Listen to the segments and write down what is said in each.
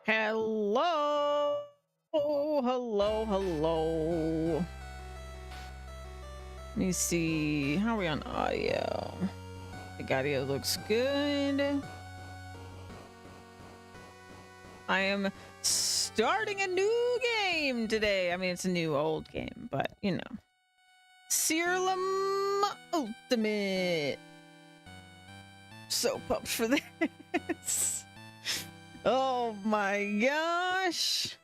Hello. Hello, hello. Let me see. How are we on audio? The audio looks good. I am starting a new game today. I mean, it's a new old game, but you know. Siralim Ultimate. So pumped for this. Oh my gosh.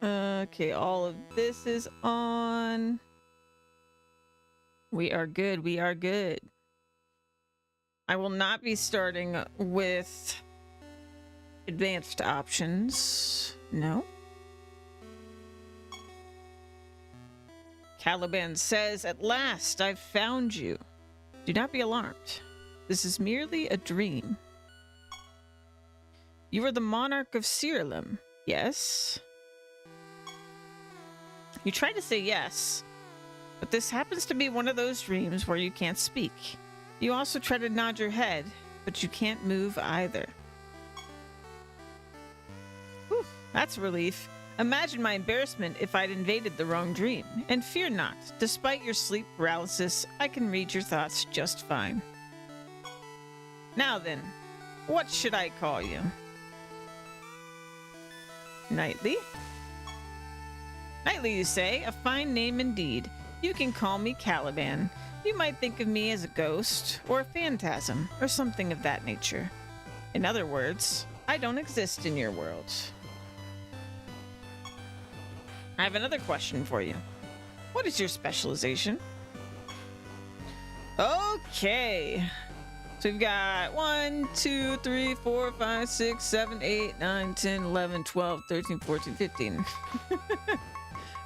Okay, all of this is on. We are good. We are good. I will not be starting with advanced options. No. Caliban says, "At last, I've found you. Do not be alarmed. This is merely a dream. You are the monarch of Siralim, yes?" You try to say yes, but this happens to be one of those dreams where you can't speak. You also try to nod your head, but you can't move either. Whew, that's a relief. Imagine my embarrassment if I'd invaded the wrong dream. And fear not, despite your sleep paralysis, I can read your thoughts just fine. Now then, what should I call you? Nightly? Nightly, you say? A fine name indeed. You can call me Caliban. You might think of me as a ghost, or a phantasm, or something of that nature. In other words, I don't exist in your world. I have another question for you. What is your specialization? Okay. So we've got 1, 2, 3, 4, 5, 6, 7, 8, 9, 10, 11, 12, 13, 14, 15.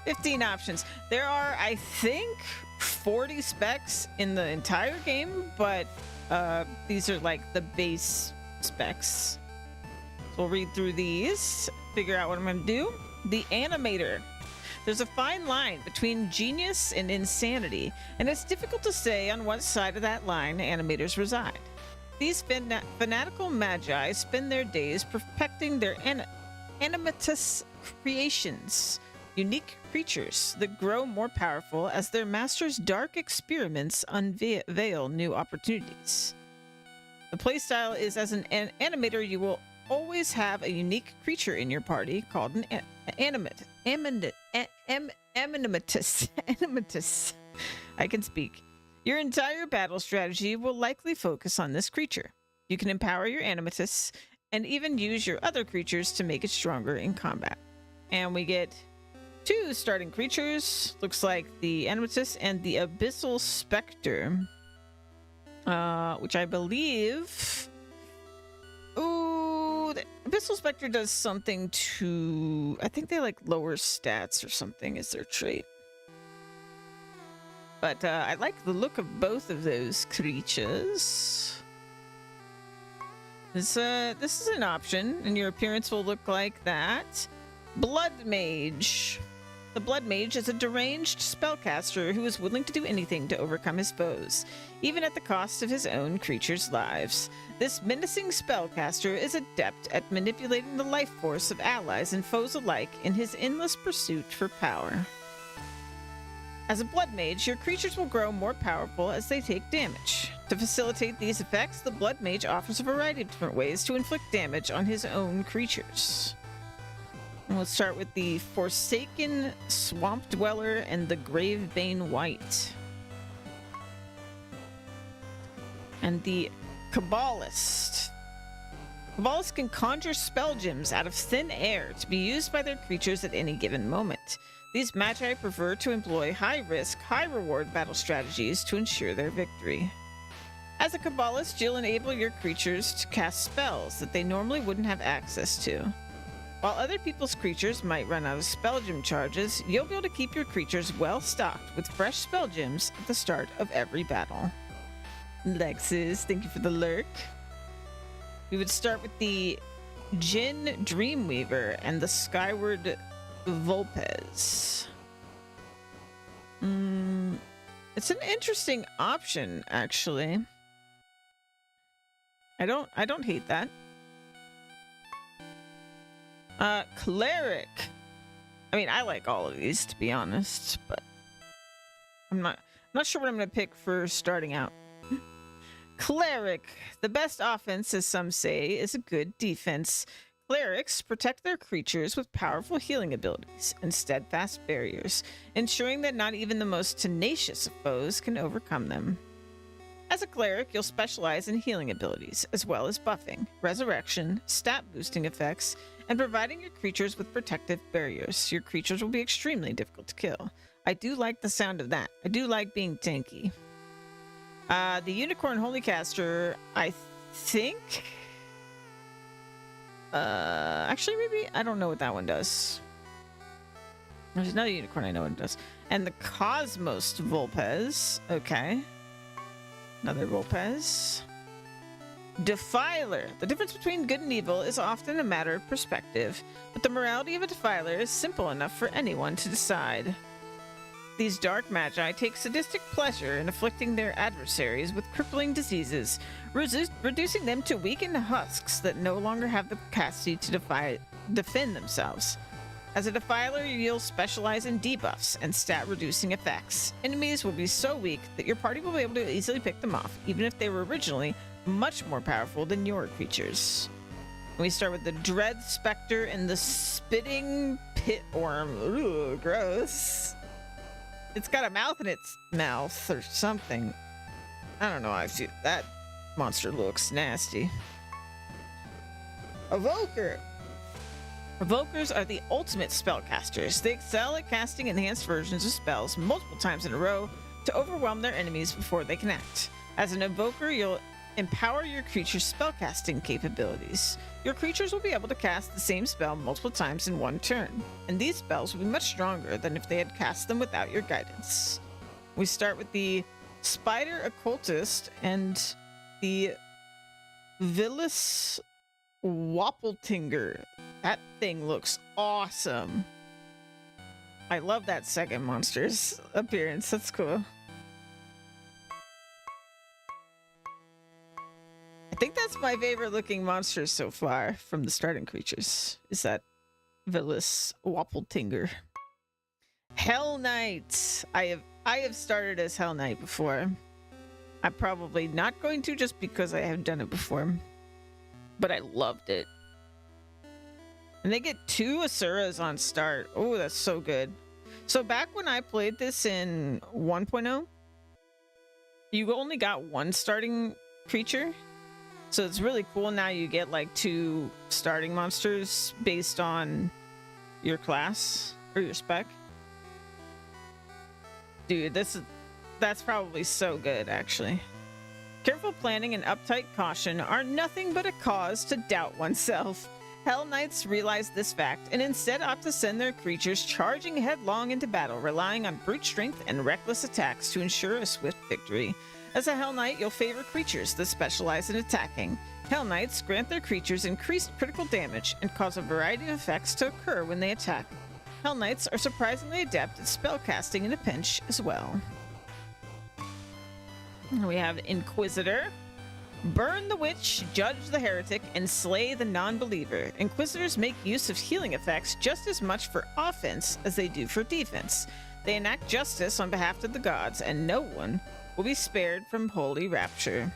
15 options. There are, I think, 40 specs in the entire game, but these are like the base specs. So we'll read through these, figure out what I'm going to do. The animator. There's a fine line between genius and insanity, and it's difficult to say on what side of that line animators reside. These fanatical magi spend their days perfecting their animatous creations, unique creatures that grow more powerful as their master's dark experiments unveil new opportunities. The playstyle is as an animator, you will always have a unique creature in your party called an animatus. I can speak. Your entire battle strategy will likely focus on this creature. You can empower your animatus and even use your other creatures to make it stronger in combat. And we get 2 starting creatures. Looks like the animatus and the abyssal specter, which I believe. Ooh, the abyssal specter does something to. I think they like lower stats or something as their trait. But I like the look of both of those creatures. This is an option, and your appearance will look like that. Blood Mage. The Blood Mage is a deranged spellcaster who is willing to do anything to overcome his foes, even at the cost of his own creatures' lives. This menacing spellcaster is adept at manipulating the life force of allies and foes alike in his endless pursuit for power. As a Blood Mage, your creatures will grow more powerful as they take damage. To facilitate these effects, the Blood Mage offers a variety of different ways to inflict damage on his own creatures. And we'll start with the Forsaken Swamp Dweller and the Gravebane Wight. And the Kabbalist. Kabbalists can conjure spell gems out of thin air to be used by their creatures at any given moment. These magi prefer to employ high-risk, high-reward battle strategies to ensure their victory. As a Kabbalist, you'll enable your creatures to cast spells that they normally wouldn't have access to. While other people's creatures might run out of spell gem charges, you'll be able to keep your creatures well stocked with fresh spell gems at the start of every battle. Lexus, thank you for the lurk. We would start with the Jinn Dreamweaver and the Skyward Volpez. It's an interesting option, actually. I don't hate that. Cleric. I mean, I like all of these, to be honest, but I'm not sure what I'm going to pick for starting out. Cleric. The best offense, as some say, is a good defense. Clerics protect their creatures with powerful healing abilities and steadfast barriers, ensuring that not even the most tenacious of foes can overcome them. As a cleric, you'll specialize in healing abilities, as well as buffing, resurrection, stat boosting effects, and providing your creatures with protective barriers. Your creatures will be extremely difficult to kill. I do like the sound of that. I do like being tanky. The Unicorn Holycaster, I think... actually, maybe... I don't know what that one does. There's another unicorn I know what it does. And the Cosmos Vulpes. Okay. Another Vulpes. Defiler. The difference between good and evil is often a matter of perspective, but the morality of a Defiler is simple enough for anyone to decide. These dark magi take sadistic pleasure in afflicting their adversaries with crippling diseases, reducing them to weakened husks that no longer have the capacity to defend themselves. As a Defiler, you'll specialize in debuffs and stat-reducing effects. Enemies will be so weak that your party will be able to easily pick them off, even if they were originally much more powerful than your creatures. We start with the Dread Spectre and the Spitting Pit Worm. Ooh, gross. It's got a mouth in its mouth or something. I don't know. I feel that monster looks nasty. Evoker. Evokers are the ultimate spellcasters. They excel at casting enhanced versions of spells multiple times in a row to overwhelm their enemies before they can act. As an evoker, you'll empower your creature's spellcasting capabilities. Your creatures will be able to cast the same spell multiple times in one turn, and these spells will be much stronger than if they had cast them without your guidance. We start with the Spider Occultist and the Vilis Wappletinger. That thing looks awesome. I love that second monster's appearance. That's cool. I think that's my favorite looking monster so far from the starting creatures, is that Vilis Wappletinger. Hell Knight. I have started as Hell Knight before. I'm probably not going to just because I have done it before. But I loved it. And they get 2 Asuras on start. Oh, that's so good. So back when I played this in 1.0, you only got 1 starting creature. So it's really cool now you get like 2 starting monsters based on your class or your spec. Dude, that's probably so good, actually. Careful planning and uptight caution are nothing but a cause to doubt oneself. Hell Knights realize this fact and instead opt to send their creatures charging headlong into battle, relying on brute strength and reckless attacks to ensure a swift victory. As a Hell Knight, you'll favor creatures that specialize in attacking. Hell Knights grant their creatures increased critical damage and cause a variety of effects to occur when they attack. Hell Knights are surprisingly adept at spellcasting in a pinch as well. We have Inquisitor. Burn the witch, judge the heretic, and slay the non-believer. Inquisitors make use of healing effects just as much for offense as they do for defense. They enact justice on behalf of the gods, and no one will be spared from holy rapture.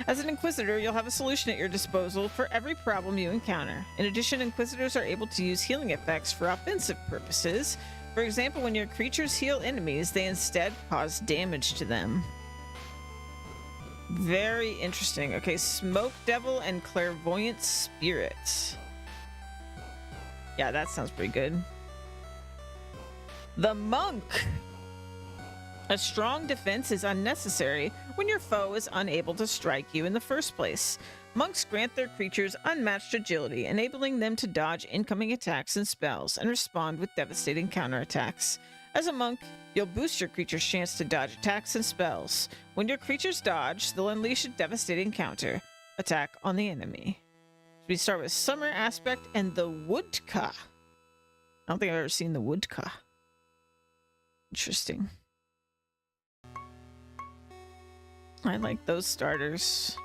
As an Inquisitor, you'll have a solution at your disposal for every problem you encounter. In addition, Inquisitors are able to use healing effects for offensive purposes. For example, when your creatures heal enemies, they instead cause damage to them. Very interesting. Okay, Smoke Devil and Clairvoyant Spirit. Yeah, that sounds pretty good. The Monk. A strong defense is unnecessary when your foe is unable to strike you in the first place. Monks grant their creatures unmatched agility, enabling them to dodge incoming attacks and spells and respond with devastating counterattacks. As a monk, you'll boost your creature's chance to dodge attacks and spells. When your creatures dodge, they'll unleash a devastating counter attack on the enemy. We start with Summer Aspect and the Woodka. I don't think I've ever seen the Woodka. Interesting. I like those starters.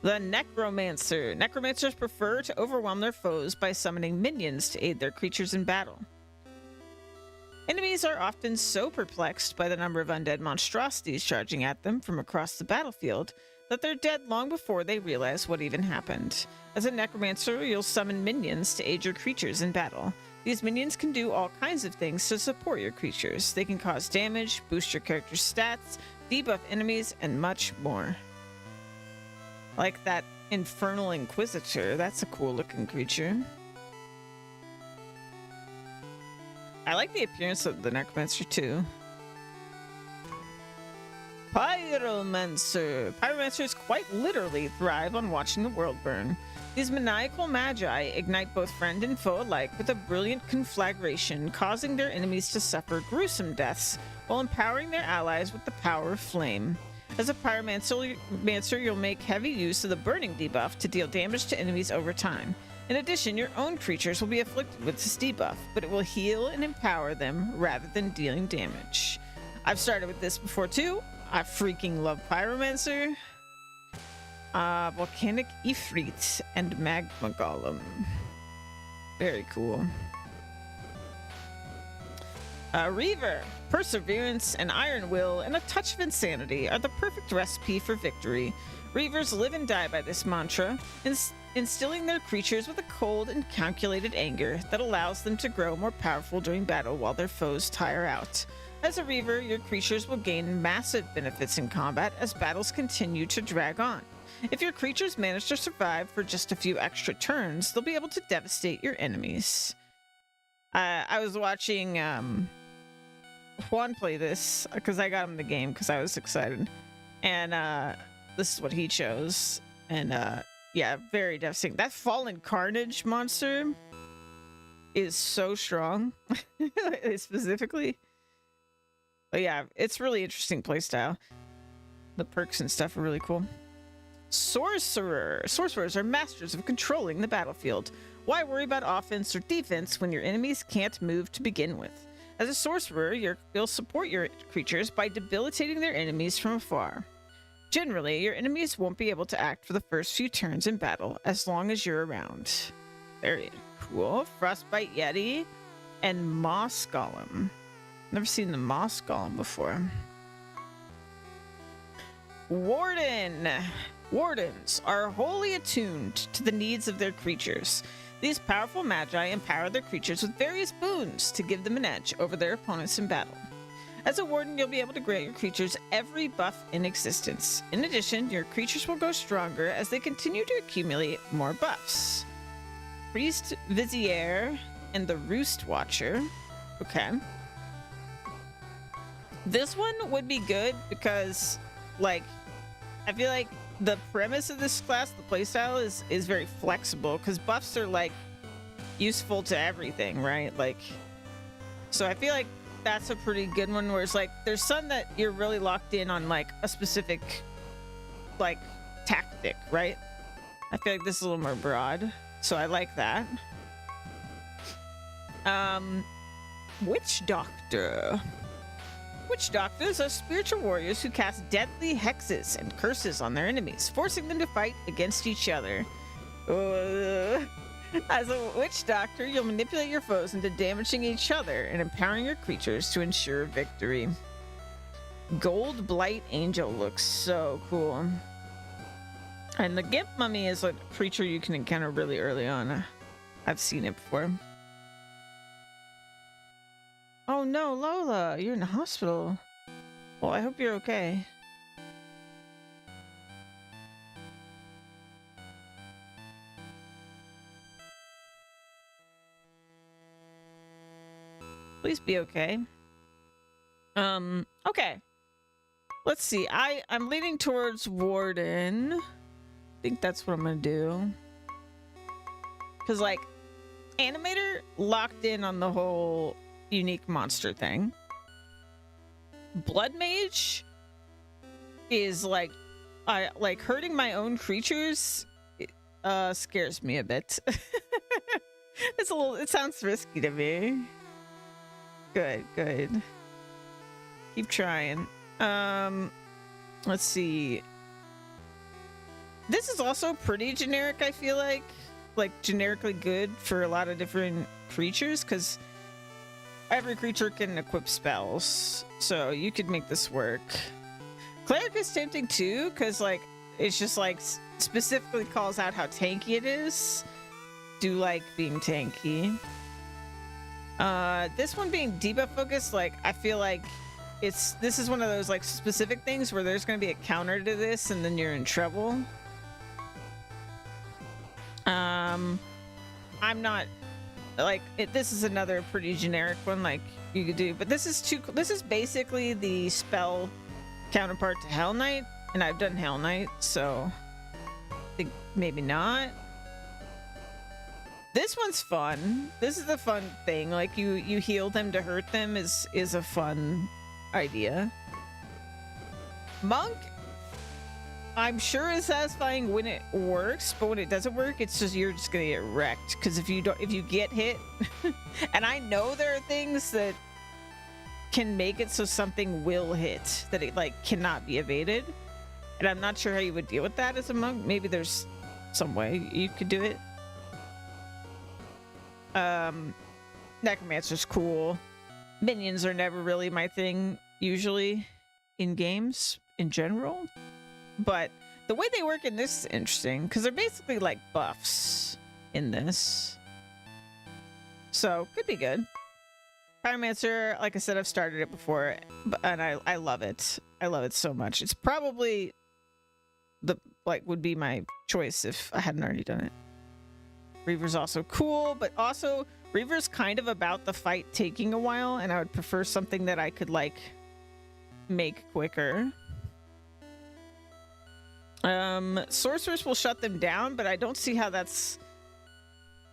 The Necromancer. Necromancers prefer to overwhelm their foes by summoning minions to aid their creatures in battle. Enemies are often so perplexed by the number of undead monstrosities charging at them from across the battlefield that they're dead long before they realize what even happened. As a necromancer, you'll summon minions to aid your creatures in battle. These minions can do all kinds of things to support your creatures. They can cause damage, boost your character's stats, debuff enemies, and much more. Like that Infernal Inquisitor. That's a cool looking creature. I like the appearance of the Necromancer too. Pyromancer. Pyromancers quite literally thrive on watching the world burn. These maniacal magi ignite both friend and foe alike with a brilliant conflagration, causing their enemies to suffer gruesome deaths while empowering their allies with the power of flame. As a pyromancer, you'll make heavy use of the burning debuff to deal damage to enemies over time. In addition, your own creatures will be afflicted with this debuff, but it will heal and empower them rather than dealing damage. I've started with this before too. I freaking love Pyromancer. Volcanic Ifrit and Magma Golem. Very cool. Reaver. Perseverance, an iron will, and a touch of insanity are the perfect recipe for victory. Reavers live and die by this mantra, instilling their creatures with a cold and calculated anger that allows them to grow more powerful during battle while their foes tire out. As a Reaver, your creatures will gain massive benefits in combat as battles continue to drag on. If your creatures manage to survive for just a few extra turns, they'll be able to devastate your enemies. I was watching Juan play this because I got him the game because I was excited. And this is what he chose. And yeah, very devastating. That Fallen Carnage monster is so strong, specifically. But yeah, it's really interesting playstyle. The perks and stuff are really cool. Sorcerer. Sorcerers are masters of controlling the battlefield. Why worry about offense or defense when your enemies can't move to begin with? As a sorcerer, you'll support your creatures by debilitating their enemies from afar. Generally, your enemies won't be able to act for the first few turns in battle as long as you're around. Very cool. Frostbite Yeti and Moss Golem. Never seen the Moss Golem before. Warden. Wardens are wholly attuned to the needs of their creatures. These powerful magi empower their creatures with various boons to give them an edge over their opponents in battle. As a warden, you'll be able to grant your creatures every buff in existence. In addition, your creatures will grow stronger as they continue to accumulate more buffs. Priest Vizier and the Roost Watcher. Okay. This one would be good because, like, I feel like the premise of this class, the playstyle, is very flexible because buffs are, like, useful to everything, right? Like, so I feel like that's a pretty good one where it's like, there's some that you're really locked in on, like, a specific, like, tactic, right? I feel like this is a little more broad, so I like that. Witch Doctor. Witch Doctors are spiritual warriors who cast deadly hexes and curses on their enemies, forcing them to fight against each other. As a witch doctor, you'll manipulate your foes into damaging each other and empowering your creatures to ensure victory. Gold Blight Angel looks so cool. And the Gimp Mummy is a creature you can encounter really early on. I've seen it before. Oh no, Lola, you're in the hospital. Well, I hope you're okay. Please be okay. Okay. Let's see. I'm leaning towards Warden. I think that's what I'm gonna do. Cause like, Animator locked in on the whole unique monster thing. Blood Mage is like, hurting my own creatures scares me a bit. It sounds risky to me. Good. Keep trying. Let's see. This is also pretty generic, I feel like generically good for a lot of different creatures, because every creature can equip spells, so you could make this work. Cleric is tempting too, because like it's just like specifically calls out how tanky it is. Do like being tanky. This one being debuff focused, like I feel like this is one of those like specific things where there's going to be a counter to this and then you're in trouble. I'm not like it. This is another pretty generic one like you could do, but this is basically the spell counterpart to Hell Knight, and I've done Hell Knight, so I think maybe not. This one's fun. This is the fun thing. Like you heal them to hurt them is a fun idea. Monk, I'm sure is satisfying when it works, but when it doesn't work, it's just you're just gonna get wrecked. Because if you get hit, and I know there are things that can make it so something will hit that it like cannot be evaded, and I'm not sure how you would deal with that as a monk. Maybe there's some way you could do it. Necromancer's cool. Minions are never really my thing usually in games in general, but the way they work in this is interesting because they're basically like buffs in this, so could be good. Pyromancer, like I said, I've started it before, and I love it. I love it so much. It's probably would be my choice if I hadn't already done it. Reaver's also cool, but also Reaver's kind of about the fight taking a while, and I would prefer something that I could like make quicker. Sorceress will shut them down, but I don't see how that's...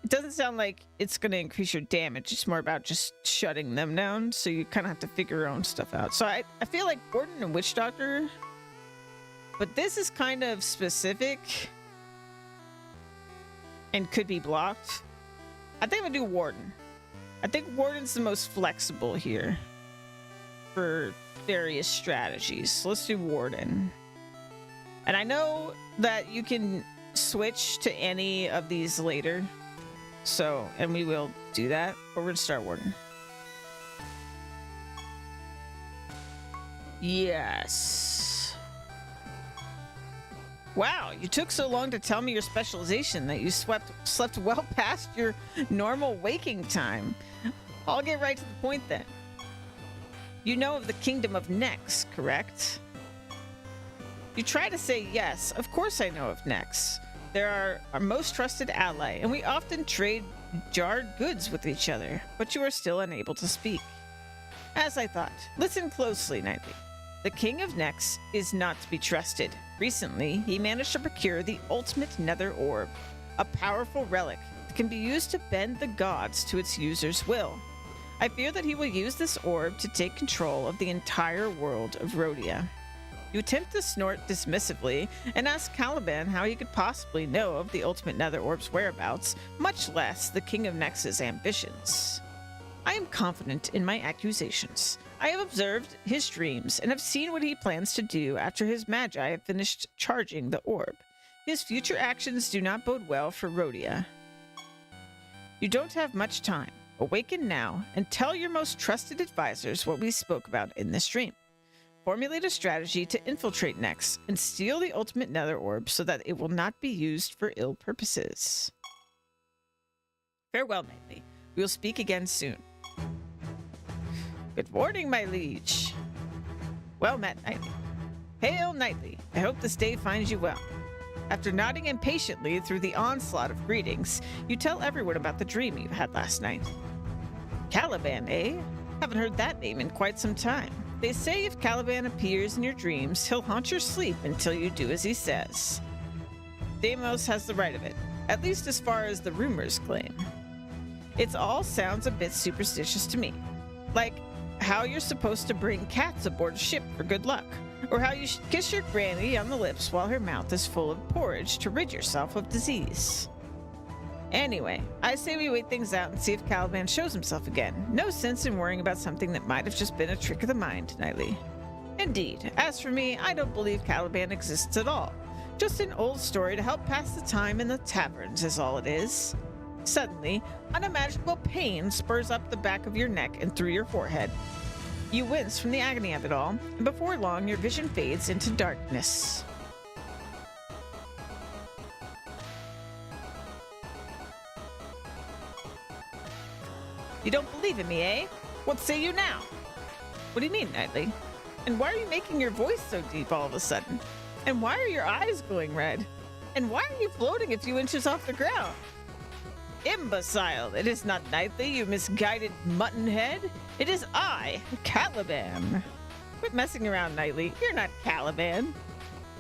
It doesn't sound like it's going to increase your damage. It's more about just shutting them down, so you kind of have to figure your own stuff out. So I feel like Warden and Witch Doctor, but this is kind of specific and could be blocked. I think I'm gonna do Warden. I think Warden's the most flexible here for various strategies. So let's do Warden. And I know that you can switch to any of these later. So, and we will do that, but we're gonna start Warden. Yes. Wow, you took so long to tell me your specialization that you slept well past your normal waking time. I'll get right to the point then. You know of the Kingdom of Nex, correct? You try to say yes. Of course I know of Nex. They're our most trusted ally, and we often trade jarred goods with each other, but you are still unable to speak. As I thought. Listen closely, Knightly. The King of Nex is not to be trusted. Recently, he managed to procure the ultimate nether orb, a powerful relic that can be used to bend the gods to its user's will. I fear that he will use this orb to take control of the entire world of Rhodia. You attempt to snort dismissively and ask Caliban how he could possibly know of the ultimate nether orb's whereabouts, much less the King of Nex's ambitions. I am confident in my accusations. I have observed his dreams and have seen what he plans to do after his magi have finished charging the orb. His future actions do not bode well for Rhodia. You don't have much time. Awaken now and tell your most trusted advisors what we spoke about in this dream. Formulate a strategy to infiltrate Nex and steal the ultimate nether orb so that it will not be used for ill purposes. Farewell, Knightly. We will speak again soon. Good morning, my liege. Well met, Knightly. Hail, Knightly. I hope this day finds you well. After nodding impatiently through the onslaught of greetings, you tell everyone about the dream you had last night. Caliban, eh? Haven't heard that name in quite some time. They say if Caliban appears in your dreams, he'll haunt your sleep until you do as he says. Deimos has the right of it, at least as far as the rumors claim. It all sounds a bit superstitious to me. Like how you're supposed to bring cats aboard a ship for good luck, or how you should kiss your granny on the lips while her mouth is full of porridge to rid yourself of disease. Anyway, I say we wait things out and see if Caliban shows himself again. No sense in worrying about something that might have just been a trick of the mind, Knightly. Indeed, as for me, I don't believe Caliban exists at all. Just an old story to help pass the time in the taverns is all it is. Suddenly, unimaginable pain spurs up the back of your neck and through your forehead. You wince from the agony of it all, and before long your vision fades into darkness. You don't believe in me, eh? What say you now? What do you mean, Knightley? And why are you making your voice so deep all of a sudden? And why are your eyes glowing red? And why are you floating a few inches off the ground? Imbecile! It is not Knightley, you misguided muttonhead. It is I, Caliban. Quit messing around, Knightley. You're not Caliban.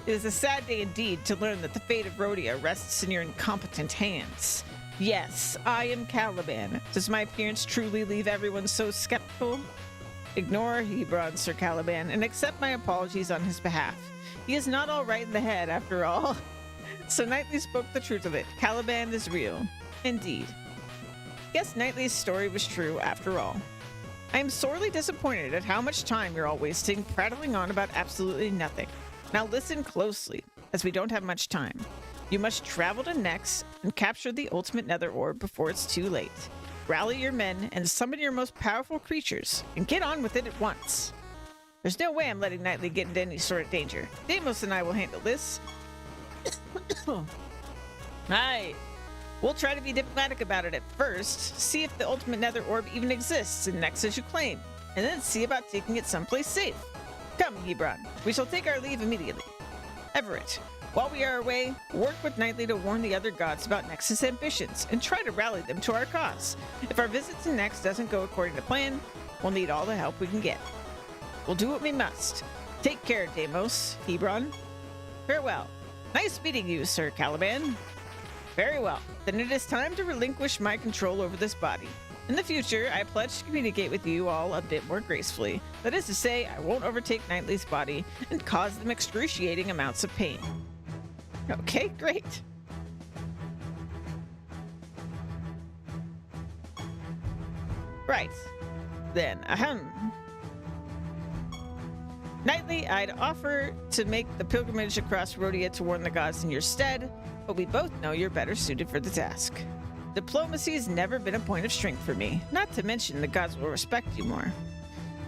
It is a sad day indeed to learn that the fate of Rhodia rests in your incompetent hands. Yes, I am Caliban. Does my appearance truly leave everyone so skeptical? Ignore Hebron, Sir Caliban, and accept my apologies on his behalf. He is not all right in the head, after all. So Knightley spoke the truth of it. Caliban is real. Indeed. Guess Knightley's story was true, after all. I am sorely disappointed at how much time you're all wasting prattling on about absolutely nothing. Now listen closely, as we don't have much time. You must travel to Nex and capture the ultimate nether orb before it's too late. Rally your men and summon your most powerful creatures, and get on with it at once. There's no way I'm letting Knightley get into any sort of danger. Deimos and I will handle this. Aye. We'll try to be diplomatic about it at first, see if the ultimate nether orb even exists in Nex as you claim, and then see about taking it someplace safe. Come, Hebron. We shall take our leave immediately. Everett, while we are away, work with Knightley to warn the other gods about Nex's ambitions and try to rally them to our cause. If our visit to Nex doesn't go according to plan, we'll need all the help we can get. We'll do what we must. Take care, Deimos, Hebron. Farewell. Nice meeting you, Sir Caliban. Very well. Then it is time to relinquish my control over this body. In the future, I pledge to communicate with you all a bit more gracefully. That is to say, I won't overtake Knightley's body and cause them excruciating amounts of pain. Okay, great. Right. Then, ahem. Knightley, I'd offer to make the pilgrimage across Rhodia to warn the gods in your stead, but we both know you're better suited for the task. Diplomacy's never been a point of strength for me, not to mention the gods will respect you more.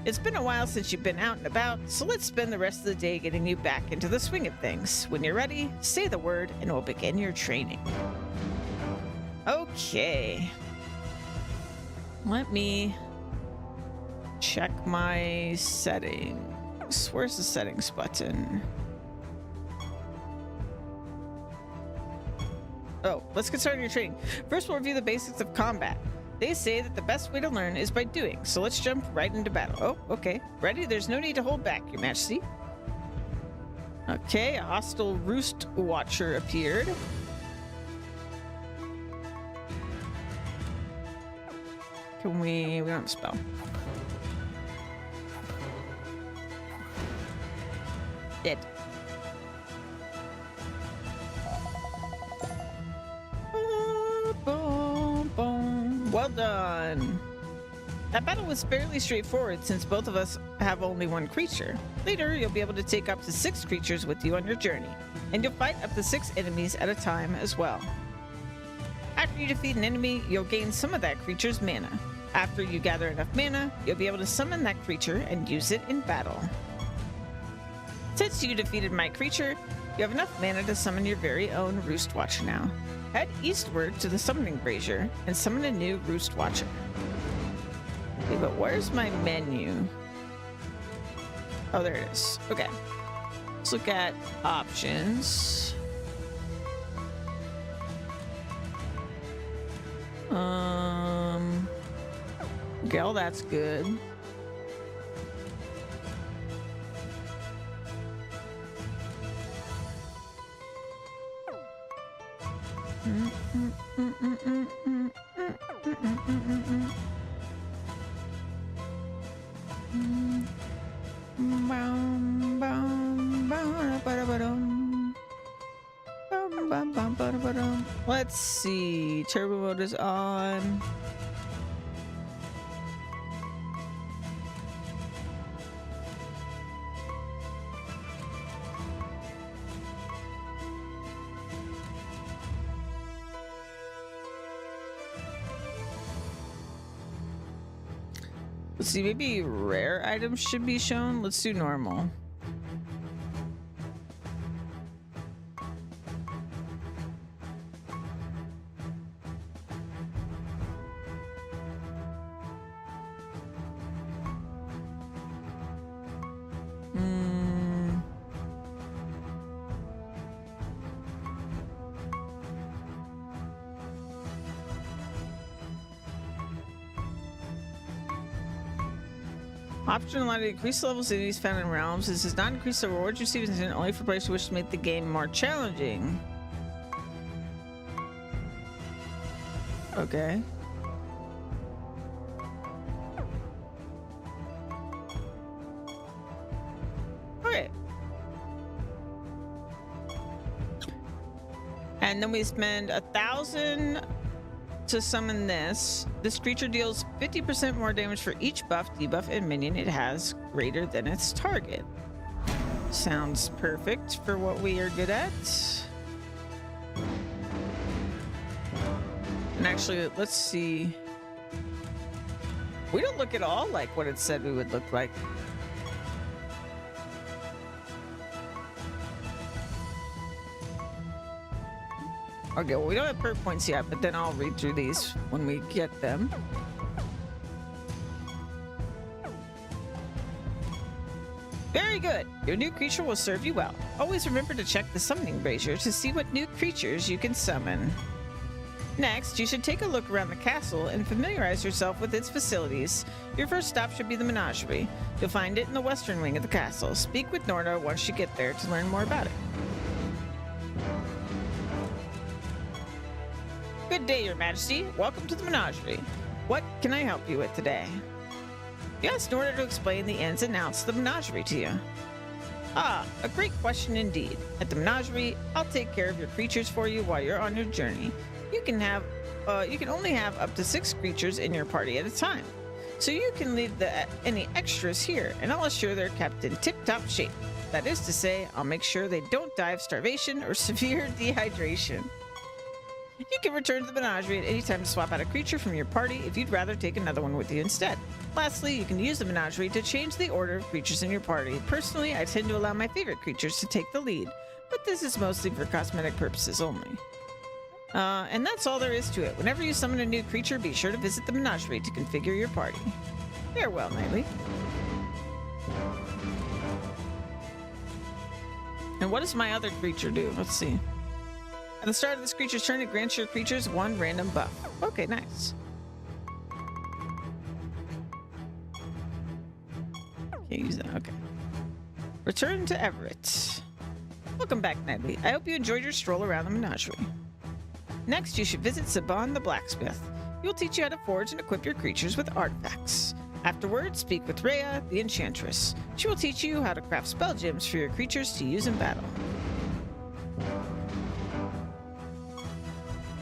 It's been a while since you've been out and about, so let's spend the rest of the day getting you back into the swing of things. When you're ready, say the word and we'll begin your training. Okay. Let me check my settings. Where's the settings button? Oh, let's get started on your training. First, we'll review the basics of combat. They say that the best way to learn is by doing, so let's jump right into battle. Oh, okay. Ready? There's no need to hold back, Your Majesty. Okay, a hostile roost watcher appeared. We don't have a spell. Dead. Well done. That battle was fairly straightforward since both of us have only one creature. Later, you'll be able to take up to 6 creatures with you on your journey, and you'll fight up to 6 enemies at a time as well. After you defeat an enemy, you'll gain some of that creature's mana. After you gather enough mana, you'll be able to summon that creature and use it in battle. Since you defeated my creature, you have enough mana to summon your very own Roost Watcher now. Head eastward to the Summoning Brazier and summon a new Roost Watcher. Okay, but where's my menu? Oh, there it is. Okay. Let's look at options. Okay, all that's good. Let's see. Turbo mode is on. Let's see, maybe rare items should be shown. Let's do normal. Option allowed to increase the levels of enemies found in realms. This does not increase the rewards received and only for players who wish to make the game more challenging. Okay. Okay. And then we spend 1,000 to summon this. This creature deals 50% more damage for each buff, debuff, and minion it has greater than its target. Sounds perfect for what we are good at. And actually, let's see. We don't look at all like what it said we would look like. Okay, well, we don't have perk points yet, but then I'll read through these when we get them. Very good. Your new creature will serve you well. Always remember to check the summoning brazier to see what new creatures you can summon. Next, you should take a look around the castle and familiarize yourself with its facilities. Your first stop should be the menagerie. You'll find it in the western wing of the castle. Speak with Norda once you get there to learn more about it. Good day, Your Majesty. Welcome to the menagerie. What can I help you with today? You asked Norda to explain the ins and outs of the menagerie to you. Ah, a great question indeed. At the menagerie, I'll take care of your creatures for you while you're on your journey. You can only have up to 6 creatures in your party at a time. So you can leave any extras here, and I'll assure they're kept in tip-top shape. That is to say, I'll make sure they don't die of starvation or severe dehydration. You can return to the menagerie at any time to swap out a creature from your party if you'd rather take another one with you instead. Lastly, you can use the menagerie to change the order of creatures in your party. Personally, I tend to allow my favorite creatures to take the lead, but this is mostly for cosmetic purposes only. And that's all there is to it. Whenever you summon a new creature, be sure to visit the menagerie to configure your party. Farewell, Knightly. And what does my other creature do? Let's see. At the start of this creature's turn, it grants your creatures 1 random buff. Okay, nice. Can't use that, okay. Return to Everett. Welcome back, Knightly. I hope you enjoyed your stroll around the menagerie. Next, you should visit Saban the blacksmith. He will teach you how to forge and equip your creatures with artifacts. Afterwards, speak with Rhea, the enchantress. She will teach you how to craft spell gems for your creatures to use in battle.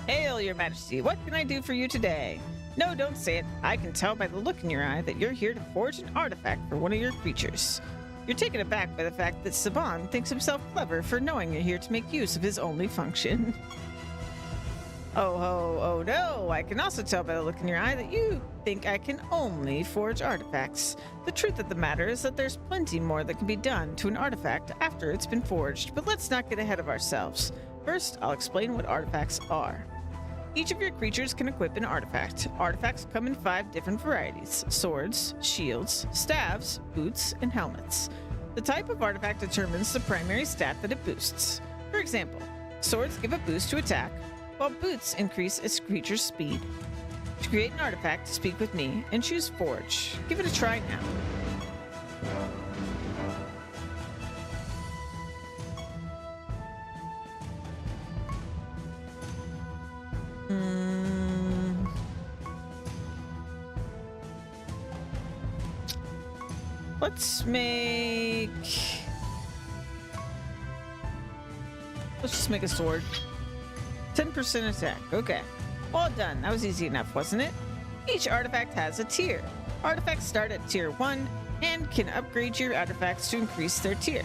Hail, Your Majesty. What can I do for you today? No, don't say it. I can tell by the look in your eye that you're here to forge an artifact for one of your creatures. You're taken aback by the fact that Saban thinks himself clever for knowing you're here to make use of his only function. Oh no, I can also tell by the look in your eye that you think I can only forge artifacts. The truth of the matter is that there's plenty more that can be done to an artifact after it's been forged, but let's not get ahead of ourselves. First, I'll explain what artifacts are. Each of your creatures can equip an artifact. Artifacts come in 5 different varieties: swords, shields, staves, boots, and helmets. The type of artifact determines the primary stat that it boosts. For example, swords give a boost to attack, while boots increase its creature's speed. To create an artifact, speak with me and choose Forge. Give it a try now. Let's just make a sword. 10% attack. Okay. All done. That was easy enough, wasn't it? Each artifact has a tier. Artifacts start at tier 1 and can upgrade your artifacts to increase their tier.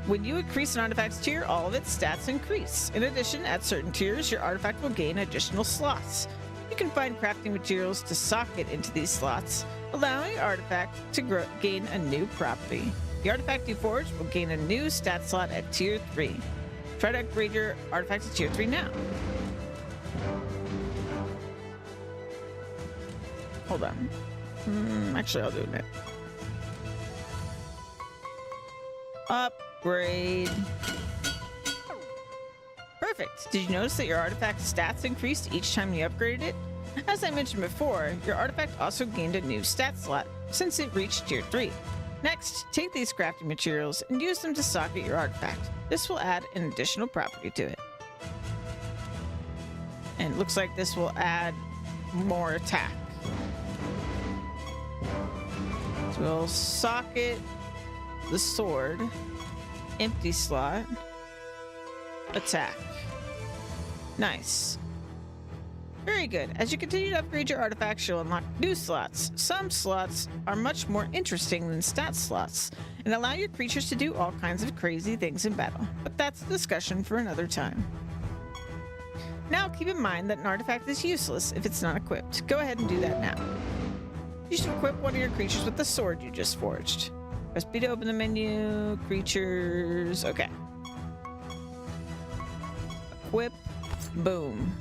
When you increase an artifact's tier, all of its stats increase. In addition, at certain tiers, your artifact will gain additional slots. You can find crafting materials to socket into these slots, allowing the artifact to gain a new property. The artifact you forged will gain a new stat slot at tier 3. Try to upgrade your artifact to tier 3 now. Hold on. Actually, I'll do it. Upgrade. Perfect. Did you notice that your artifact stats increased each time you upgraded it? As I mentioned before, your artifact also gained a new stat slot since it reached tier 3. Next, take these crafting materials and use them to socket your artifact. This will add an additional property to it. And it looks like this will add more attack. So we'll socket the sword, empty slot, attack. Nice. Very good. As you continue to upgrade your artifacts, you'll unlock new slots. Some slots are much more interesting than stat slots and allow your creatures to do all kinds of crazy things in battle. But that's a discussion for another time. Now keep in mind that an artifact is useless if it's not equipped. Go ahead and do that now. You should equip one of your creatures with the sword you just forged. Press B to open the menu. Creatures. Okay. Equip. Boom.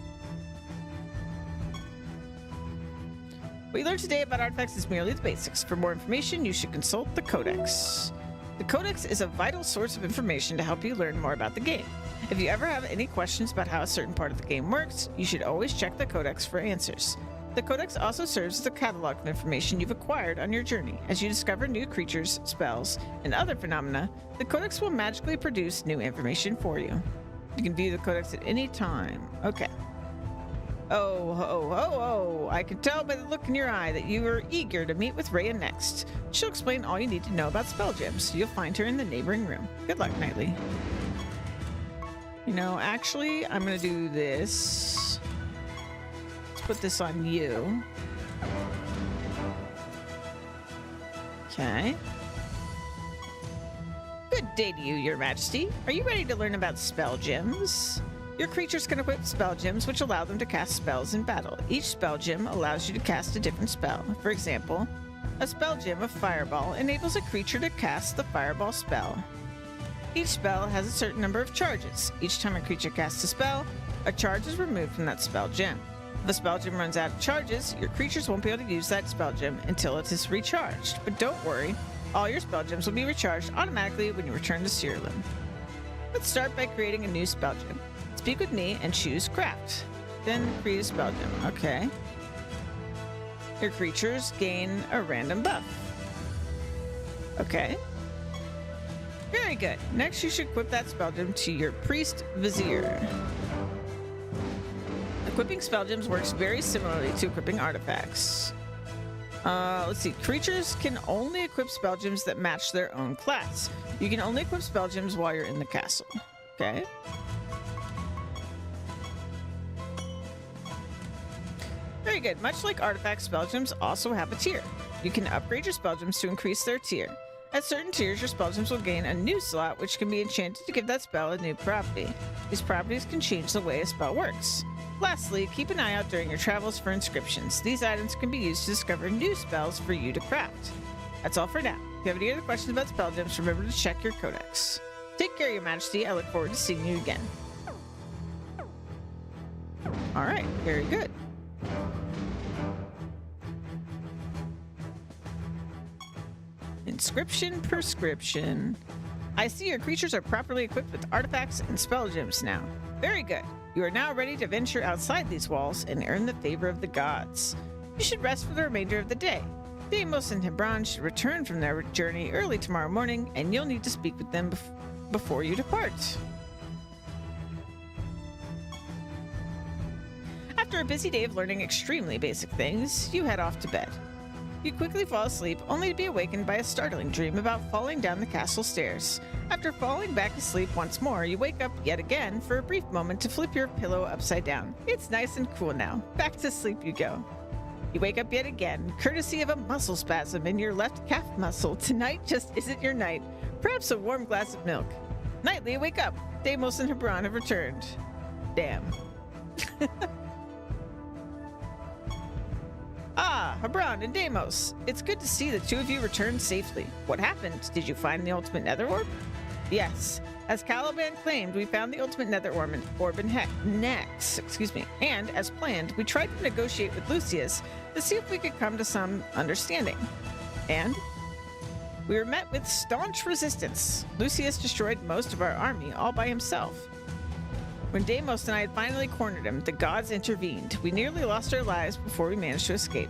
What you learned today about artifacts is merely the basics. For more information, you should consult the Codex. The Codex is a vital source of information to help you learn more about the game. If you ever have any questions about how a certain part of the game works, you should always check the Codex for answers. The Codex also serves as a catalog of information you've acquired on your journey. As you discover new creatures, spells, and other phenomena, the Codex will magically produce new information for you. You can view the Codex at any time. Okay. Oh, I can tell by the look in your eye that you are eager to meet with Rhea next. She'll explain all you need to know about spell gems. You'll find her in the neighboring room. Good luck, Knightley. You know, actually, I'm gonna do this. Let's put this on you. Okay. Good day to you, Your Majesty. Are you ready to learn about spell gems? Your creatures can equip spell gems, which allow them to cast spells in battle. Each spell gem allows you to cast a different spell. For example, a spell gem of Fireball enables a creature to cast the Fireball spell. Each spell has a certain number of charges. Each time a creature casts a spell, a charge is removed from that spell gem. If a spell gem runs out of charges, your creatures won't be able to use that spell gem until it is recharged. But don't worry, all your spell gems will be recharged automatically when you return to Siralim. Let's start by creating a new spell gem. Speak with me and choose Craft. Then create a spell gem. Okay. Your creatures gain a random buff. Okay. Very good. Next, you should equip that spell gem to your Priest Vizier. Equipping spell gems works very similarly to equipping artifacts. Let's see. Creatures can only equip spell gems that match their own class. You can only equip spell gems while you're in the castle. Okay. Very good. Much like artifact spell gems also have a tier. You can upgrade your spell gems to increase their tier. At certain tiers, your spell gems will gain a new slot, which can be enchanted to give that spell a new property. These properties can change the way a spell works. Lastly, keep an eye out during your travels for inscriptions. These items can be used to discover new spells for you to craft. That's all for now. If you have any other questions about spell gems, remember to check your Codex. Take care, Your Majesty. I look forward to seeing you again. All right, very good. Inscription prescription. I see your creatures are properly equipped with artifacts and spell gems now. Very good. You are now ready to venture outside these walls and earn the favor of the gods. You should rest for the remainder of the day. Deimos and Hebron should return from their journey early tomorrow morning, and you'll need to speak with them before you depart. After a busy day of learning extremely basic things, you head off to bed. You quickly fall asleep, only to be awakened by a startling dream about falling down the castle stairs. After falling back asleep once more, you wake up yet again for a brief moment to flip your pillow upside down. It's nice and cool now. Back to sleep you go. You wake up yet again, courtesy of a muscle spasm in your left calf muscle. Tonight just isn't your night. Perhaps a warm glass of milk. Nightly, wake up. Deimos and Hebron have returned. Damn. Ah, Hebron and Deimos. It's good to see the two of you returned safely. What happened? Did you find the ultimate nether orb? Yes. As Caliban claimed, we found the ultimate nether orb in Nex, and as planned, we tried to negotiate with Lucius to see if we could come to some understanding. And we were met with staunch resistance. Lucius destroyed most of our army all by himself. When Deimos and I had finally cornered him, the gods intervened. We nearly lost our lives before we managed to escape.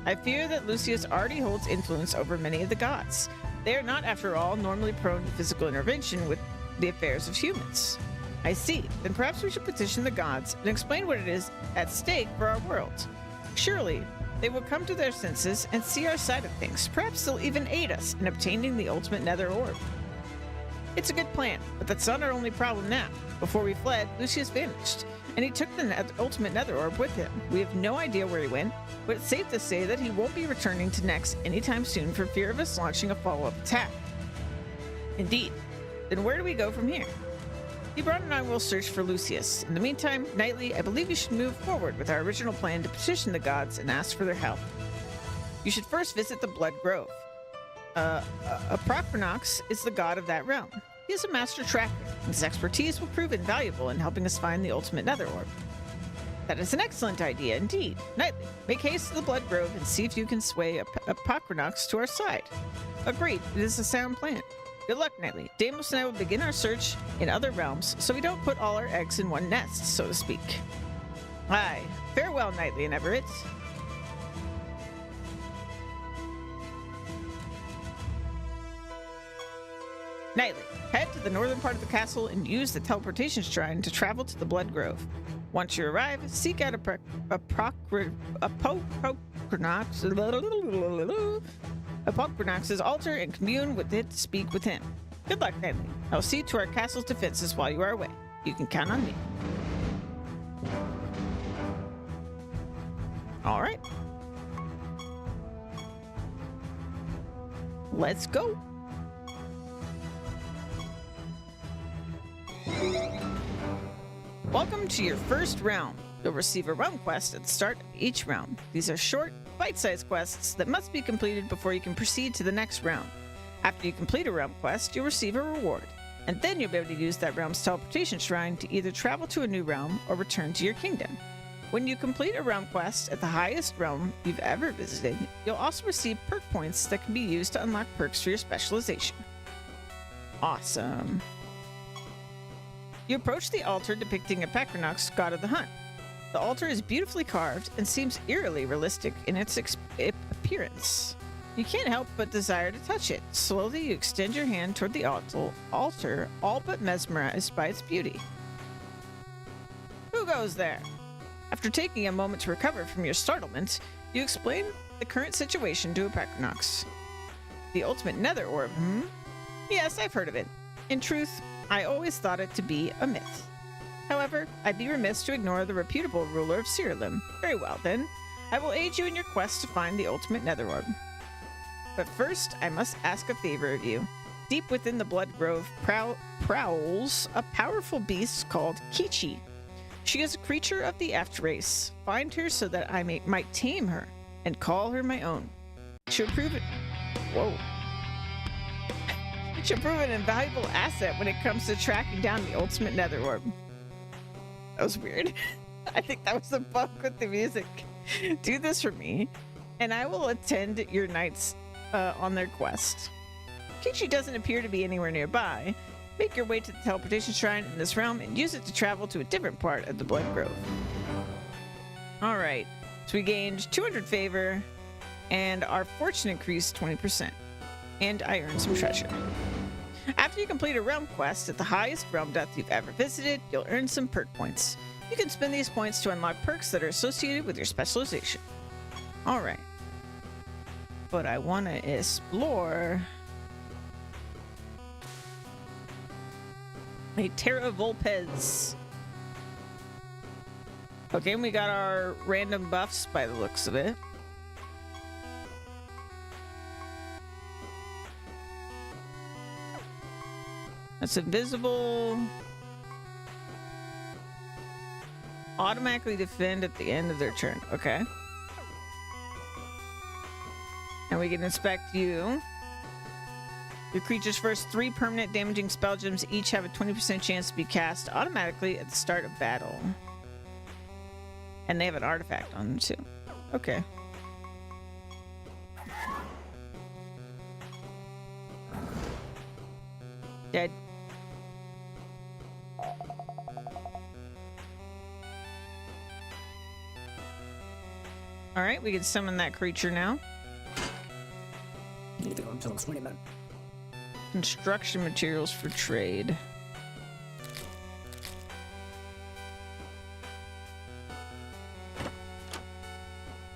I fear that Lucius already holds influence over many of the gods. They are not, after all, normally prone to physical intervention with the affairs of humans. I see. Then perhaps we should petition the gods and explain what it is at stake for our world. Surely, they will come to their senses and see our side of things. Perhaps they'll even aid us in obtaining the ultimate nether orb. It's a good plan, but that's not our only problem now. Before we fled, Lucius vanished, and he took the ultimate nether orb with him. We have no idea where he went, but it's safe to say that he won't be returning to Nex anytime soon for fear of us launching a follow-up attack. Indeed. Then where do we go from here? Hebron and I will search for Lucius. In the meantime, Knightley, I believe you should move forward with our original plan to petition the gods and ask for their help. You should first visit the Blood Grove. Procronox is the god of that realm. He is a master tracker, and his expertise will prove invaluable in helping us find the ultimate nether orb. That is an excellent idea indeed. Knightley, make haste to the Blood Grove and see if you can sway Procronox to our side. Agreed, it is a sound plan. Good luck, Knightley. Deimos and I will begin our search in other realms, so we don't put all our eggs in one nest, so to speak. Aye. Farewell, Knightley and Everett. Knightley, head to the northern part of the castle and use the teleportation shrine to travel to the Blood Grove. Once you arrive, seek out Procronox's altar and commune with it to speak with him. Good luck, Knightley. I'll see to our castle's defenses while you are away. You can count on me. All right. Let's go. Welcome to your first round. You'll receive a realm quest at the start of each round. These are short, bite-sized quests that must be completed before you can proceed to the next round. After you complete a realm quest, you'll receive a reward, and then you'll be able to use that realm's teleportation shrine to either travel to a new realm or return to your kingdom. When you complete a realm quest at the highest realm you've ever visited, you'll also receive perk points that can be used to unlock perks for your specialization. Awesome. You approach the altar depicting a Procronox, god of the hunt. The altar is beautifully carved and seems eerily realistic in its appearance. You can't help but desire to touch it. Slowly, you extend your hand toward the altar, all but mesmerized by its beauty. Who goes there? After taking a moment to recover from your startlement, you explain the current situation to a Procronox. The ultimate nether orb, Yes, I've heard of it. In truth, I always thought it to be a myth. However, I'd be remiss to ignore the reputable ruler of Siralim. Very well, then. I will aid you in your quest to find the ultimate nether orb. But first, I must ask a favor of you. Deep within the Blood Grove prowls a powerful beast called Kichi. She is a creature of the Eft race. Find her so that I might tame her and call her my own. She'll prove it. Whoa. She'll prove an invaluable asset when it comes to tracking down the ultimate nether orb. That was weird. I think that was the bug with the music. Do this for me, and I will attend your knights on their quest. Kichi doesn't appear to be anywhere nearby. Make your way to the teleportation shrine in this realm and use it to travel to a different part of the Blood Grove. Alright, so we gained 200 favor, and our fortune increased 20%. And I earned some treasure. After you complete a realm quest at the highest realm depth you've ever visited, you'll earn some perk points. You can spend these points to unlock perks that are associated with your specialization. Alright. But I want to explore a Terra Volpes. Okay, and we got our random buffs by the looks of it. That's invisible. Automatically defend at the end of their turn. Okay. And we can inspect you. Your creature's first 3 permanent damaging spell gems each have a 20% chance to be cast automatically at the start of battle. And they have an artifact on them too. Okay. Dead. Alright, we can summon that creature now. Construction materials for trade.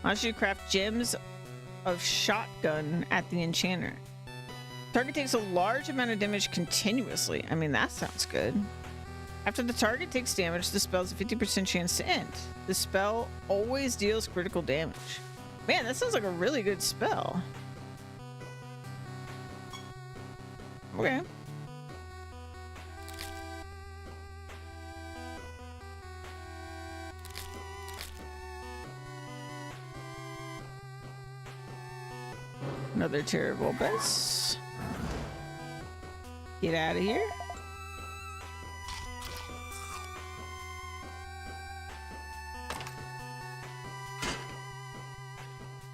Allows you to craft gems of shotgun at the enchanter. Target takes a large amount of damage continuously. I mean, that sounds good. After the target takes damage, the spell has a 50% chance to end. The spell always deals critical damage. Man, that sounds like a really good spell. Okay. Another terrible bus. Get out of here.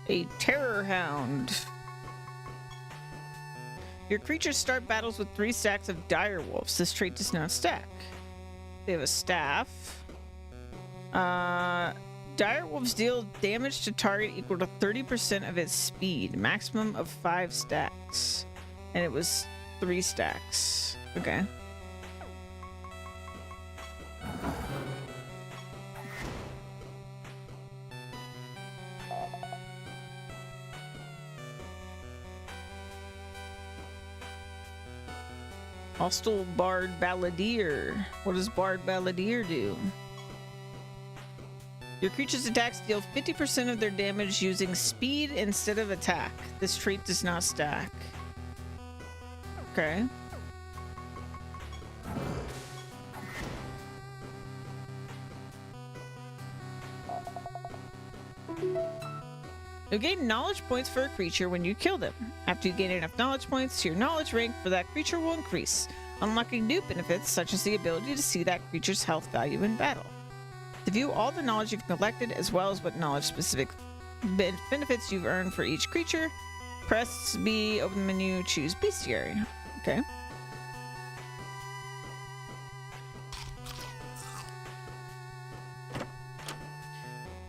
A terror hound. Your creatures start battles with 3 stacks of dire wolves. This trait does not stack. They have a staff. Dire wolves deal damage to target equal to 30% of its speed, maximum of 5 stacks. And it was 3 stacks. Okay. Hostile Bard Balladeer. What does Bard Balladeer do? Your creature's attacks deal 50% of their damage using speed instead of attack. This trait does not stack. Okay. You gain knowledge points for a creature when you kill them. After you gain enough knowledge points, your knowledge rank for that creature will increase, unlocking new benefits such as the ability to see that creature's health value in battle. To view all the knowledge you've collected, as well as what knowledge-specific benefits you've earned for each creature, press B, open the menu, choose Bestiary. Okay.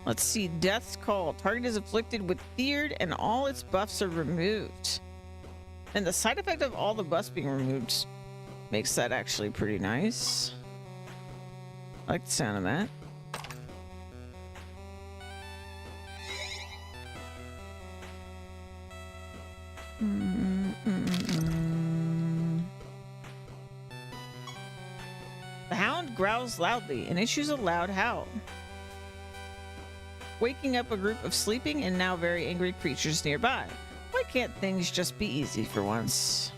Let's see. Death's Call. Target is afflicted with feared and all its buffs are removed. And the side effect of all the buffs being removed makes that actually pretty nice. I like the sound of that. The hound growls loudly and issues a loud howl, waking up a group of sleeping and now very angry creatures nearby. Why can't things just be easy for once?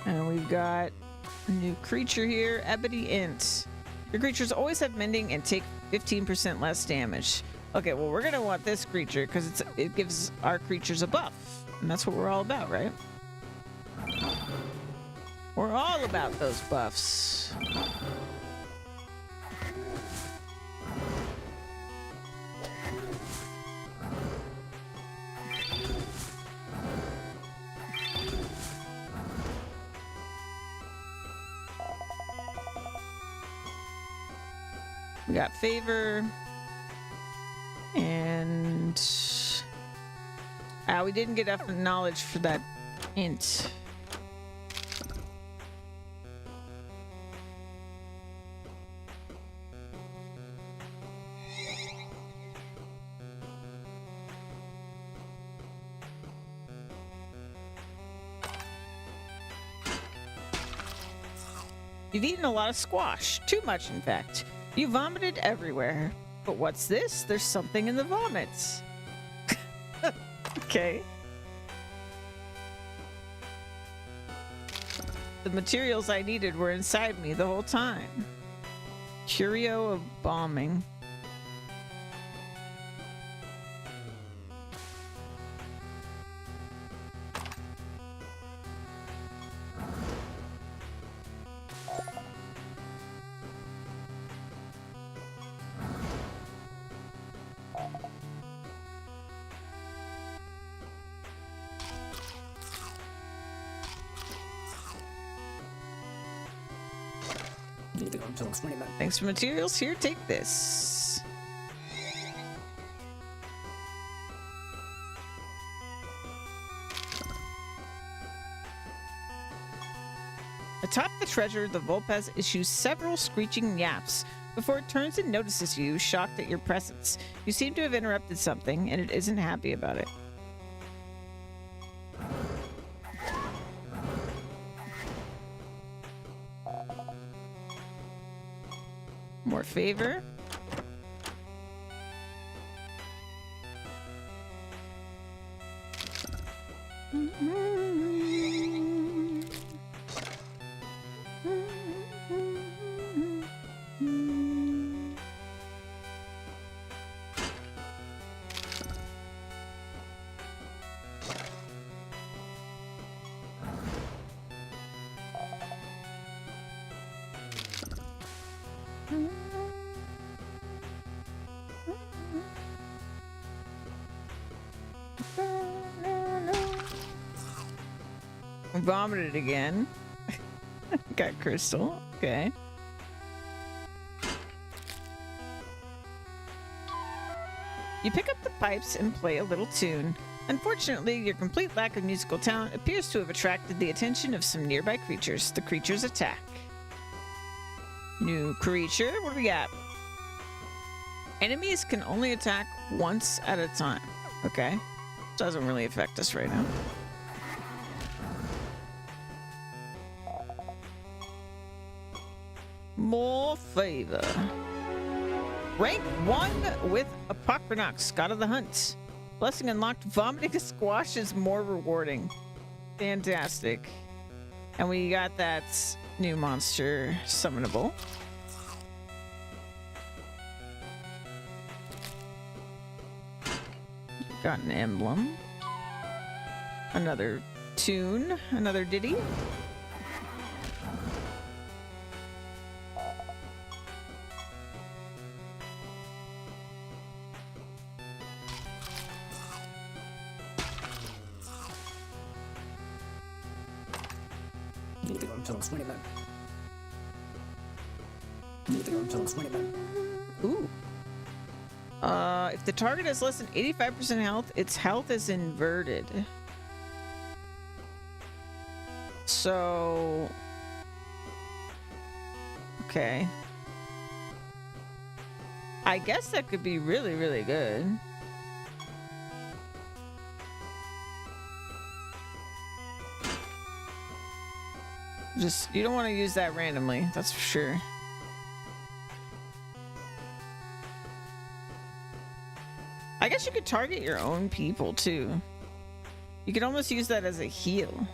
And we've got a new creature here, Ebony Int. Your creatures always have mending and take 15% less damage. Okay, well, we're gonna want this creature because it gives our creatures a buff, and that's what we're all about, right? We're all about those buffs. We got favor. And we didn't get enough knowledge for that int. You've eaten a lot of squash. Too much, in fact. You vomited everywhere. But what's this? There's something in the vomits. Okay. The materials I needed were inside me the whole time. Curio of bombing. Thanks for materials. Here, take this. Atop the treasure, the Volpez issues several screeching yaps before it turns and notices you, shocked at your presence. You seem to have interrupted something, and it isn't happy about it. More favor. Vomited again. Got crystal. Okay. You pick up the pipes and play a little tune. Unfortunately, your complete lack of musical talent appears to have attracted the attention of some nearby creatures. The creatures attack. New creature. What do we got? Enemies can only attack once at a time. Okay. Doesn't really affect us right now. More favor. Rank 1 with Apocrynox, God of the Hunt. Blessing unlocked. Vomiting a squash is more rewarding. Fantastic. And we got that new monster summonable. Got an emblem. Another tune. Another ditty. Ooh. If the target has less than 85% health, its health is inverted. So... okay. I guess that could be really, really good. Just, you don't want to use that randomly, that's for sure. I guess you could target your own people too. You could almost use that as a heal.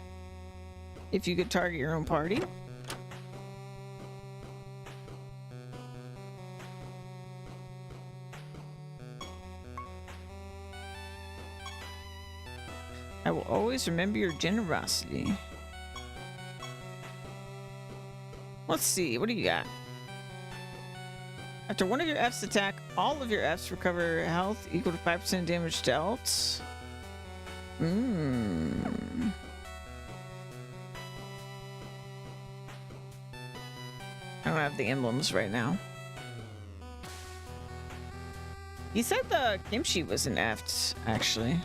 If you could target your own party. I will always remember your generosity. Let's see, what do you got? After one of your F's attack, all of your F's recover health equal to 5% damage dealt. I don't have the emblems right now. He said the kimchi was an F, actually.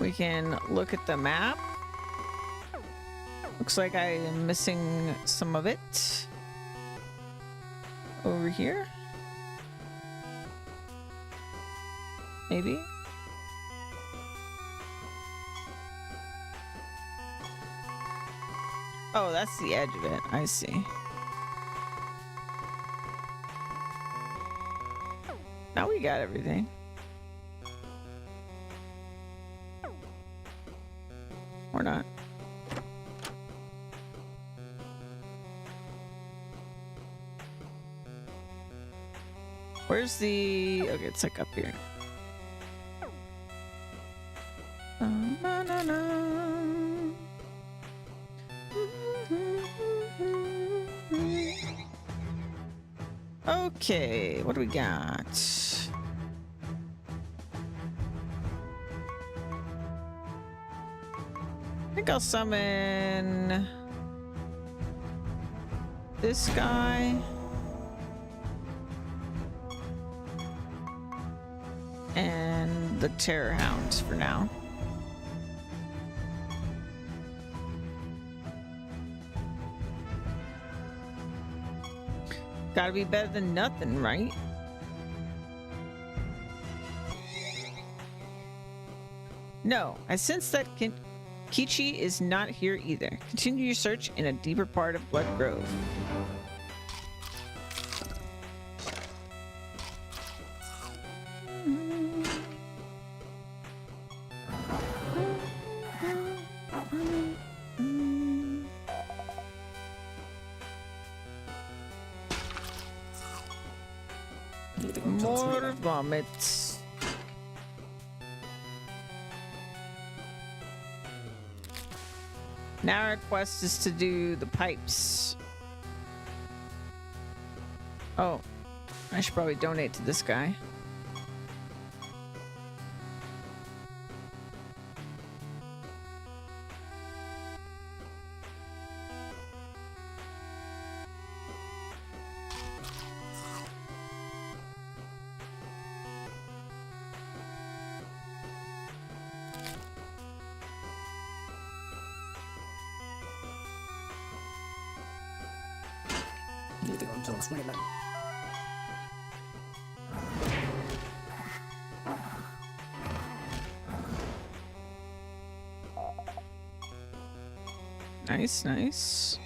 We can look at the map. Looks like I am missing some of it. Over here. Maybe. Oh, that's the edge of it. I see. Now we got everything. Or not. Where's the... okay, it's like up here. Okay, what do we got? I think I'll summon this guy. And the Terror Hound for now. Gotta be better than nothing, right? No, I sense that Kichi is not here either. Continue your search in a deeper part of Blood Grove. More vomits. Now our quest is to do the pipes. Oh, I should probably donate to this guy. Nice, nice.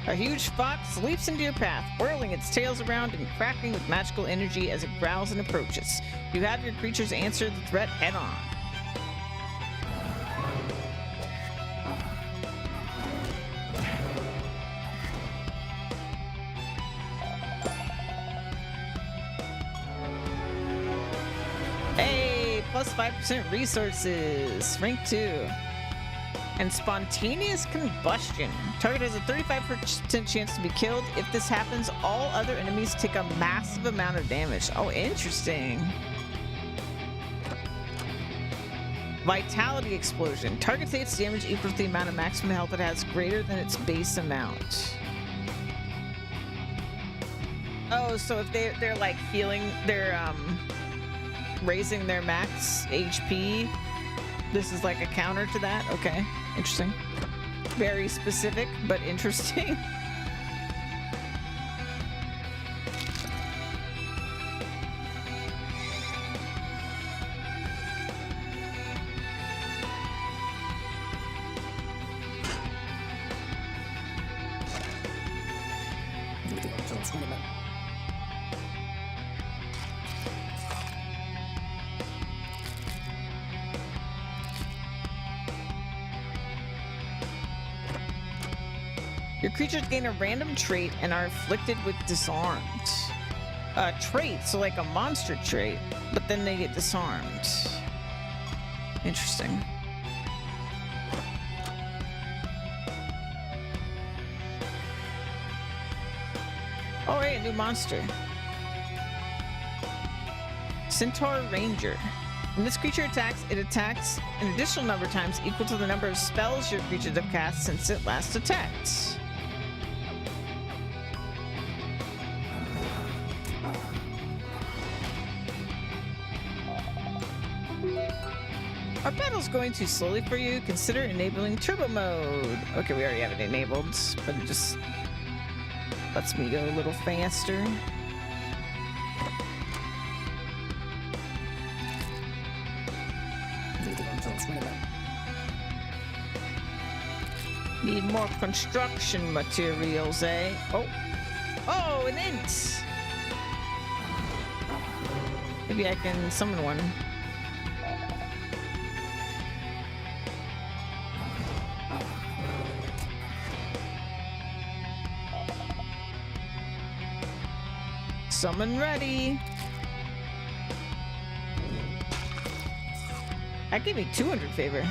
A huge fox leaps into your path, whirling its tails around and cracking with magical energy as it growls and approaches. You have your creatures answer the threat head on. Hey, plus 5% resources, rank 2. And spontaneous combustion. Target has a 35% chance to be killed. If this happens, all other enemies take a massive amount of damage. Oh, interesting. Vitality explosion. Target takes damage equal to the amount of maximum health it has greater than its base amount. Oh, so if they're like healing, they're raising their max HP, this is like a counter to that? Okay, interesting. Very specific, but interesting. Your creatures gain a random trait and are afflicted with disarmed. Trait, so like a monster trait, but then they get disarmed. Interesting. Oh, hey, a new monster. Centaur Ranger. When this creature attacks, it attacks an additional number of times equal to the number of spells your creatures have cast since it last attacked. Our battle's going too slowly for you. Consider enabling turbo mode. Okay, we already have it enabled, but it just lets me go a little faster. Need more construction materials, eh? Oh! Oh, an int! Maybe I can summon one. Summon ready! That gave me 200 favor.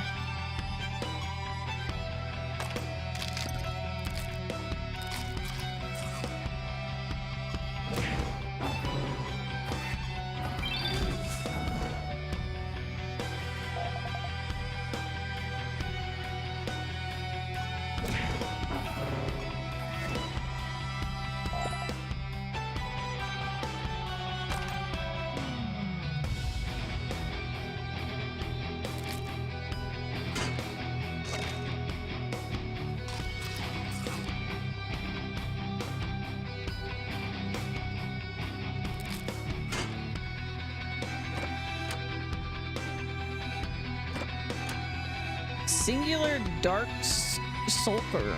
Singular dark sulfur.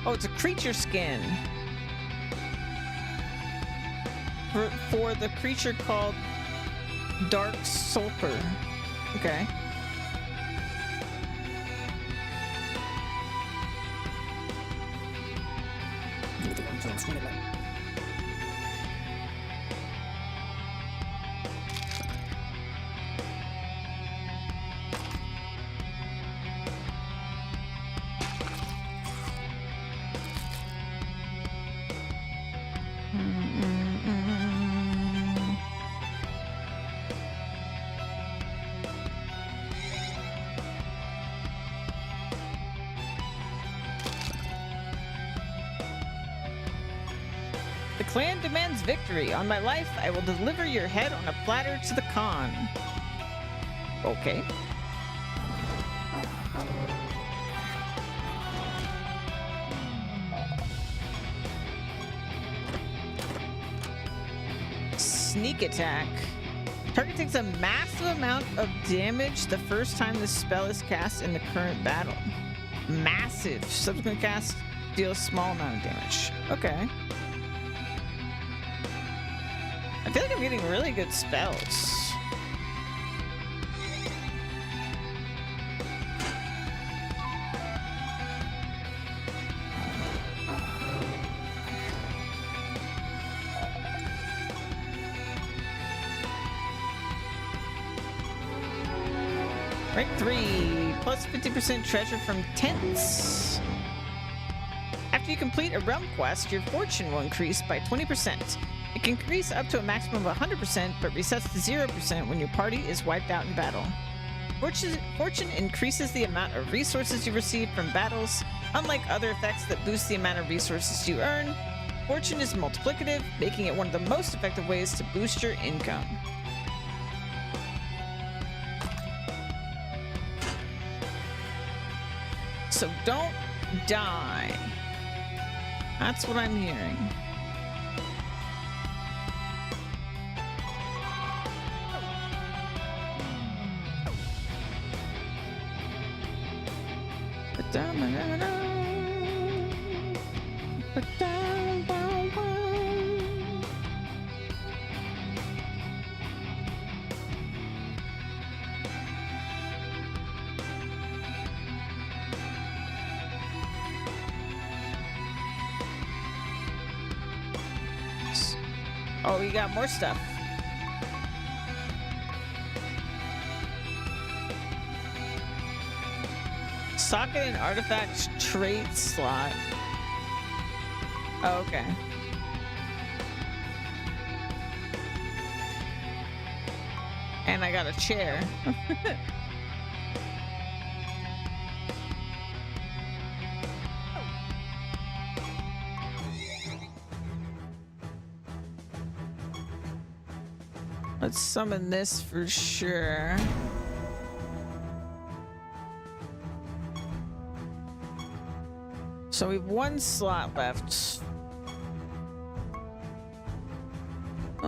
Oh, it's a creature skin. For the creature called Dark Sulfur. Okay. The clan demands victory. On my life, I will deliver your head on a platter to the Khan. Okay. Sneak attack. Target takes a massive amount of damage the first time the spell is cast in the current battle. Massive. Subsequent cast deals small amount of damage. Okay. I feel like I'm getting really good spells. Rank 3, plus 50% treasure from tents. After you complete a realm quest, your fortune will increase by 20%. It can increase up to a maximum of 100%, but resets to 0% when your party is wiped out in battle. Fortune increases the amount of resources you receive from battles. Unlike other effects that boost the amount of resources you earn, Fortune is multiplicative, making it one of the most effective ways to boost your income. So don't die. That's what I'm hearing. Oh, we got more stuff. Socket and artifact trait slot. Oh, okay. And I got a chair. Let's summon this for sure. So we have one slot left. I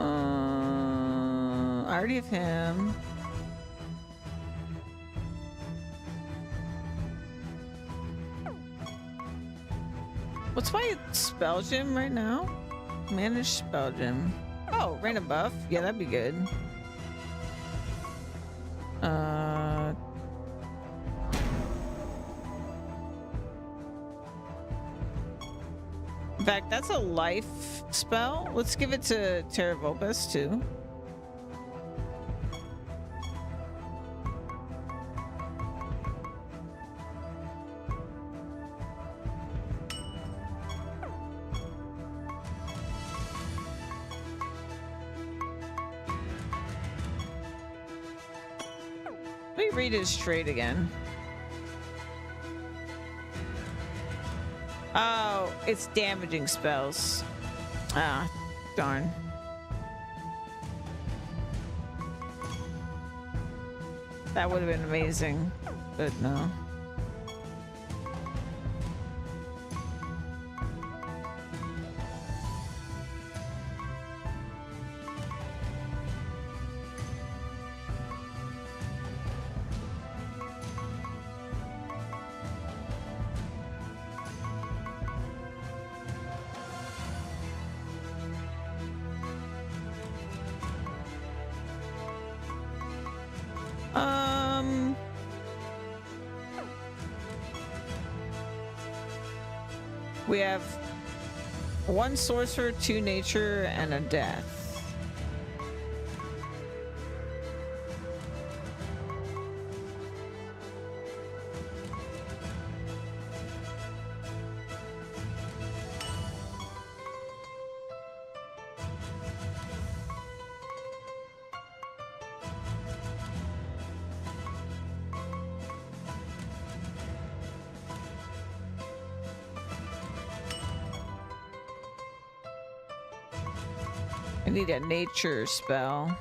already have him. What's my spell gem right now? Manage spell gem. Oh, random buff. Yeah, that'd be good. In fact, that's a life spell. Let's give it to Terravopus too. Let me read his trait again. Oh, it's damaging spells. Ah, darn. That would have been amazing, but no. We have 1 sorcerer, 2 nature, and a death. I need a nature spell.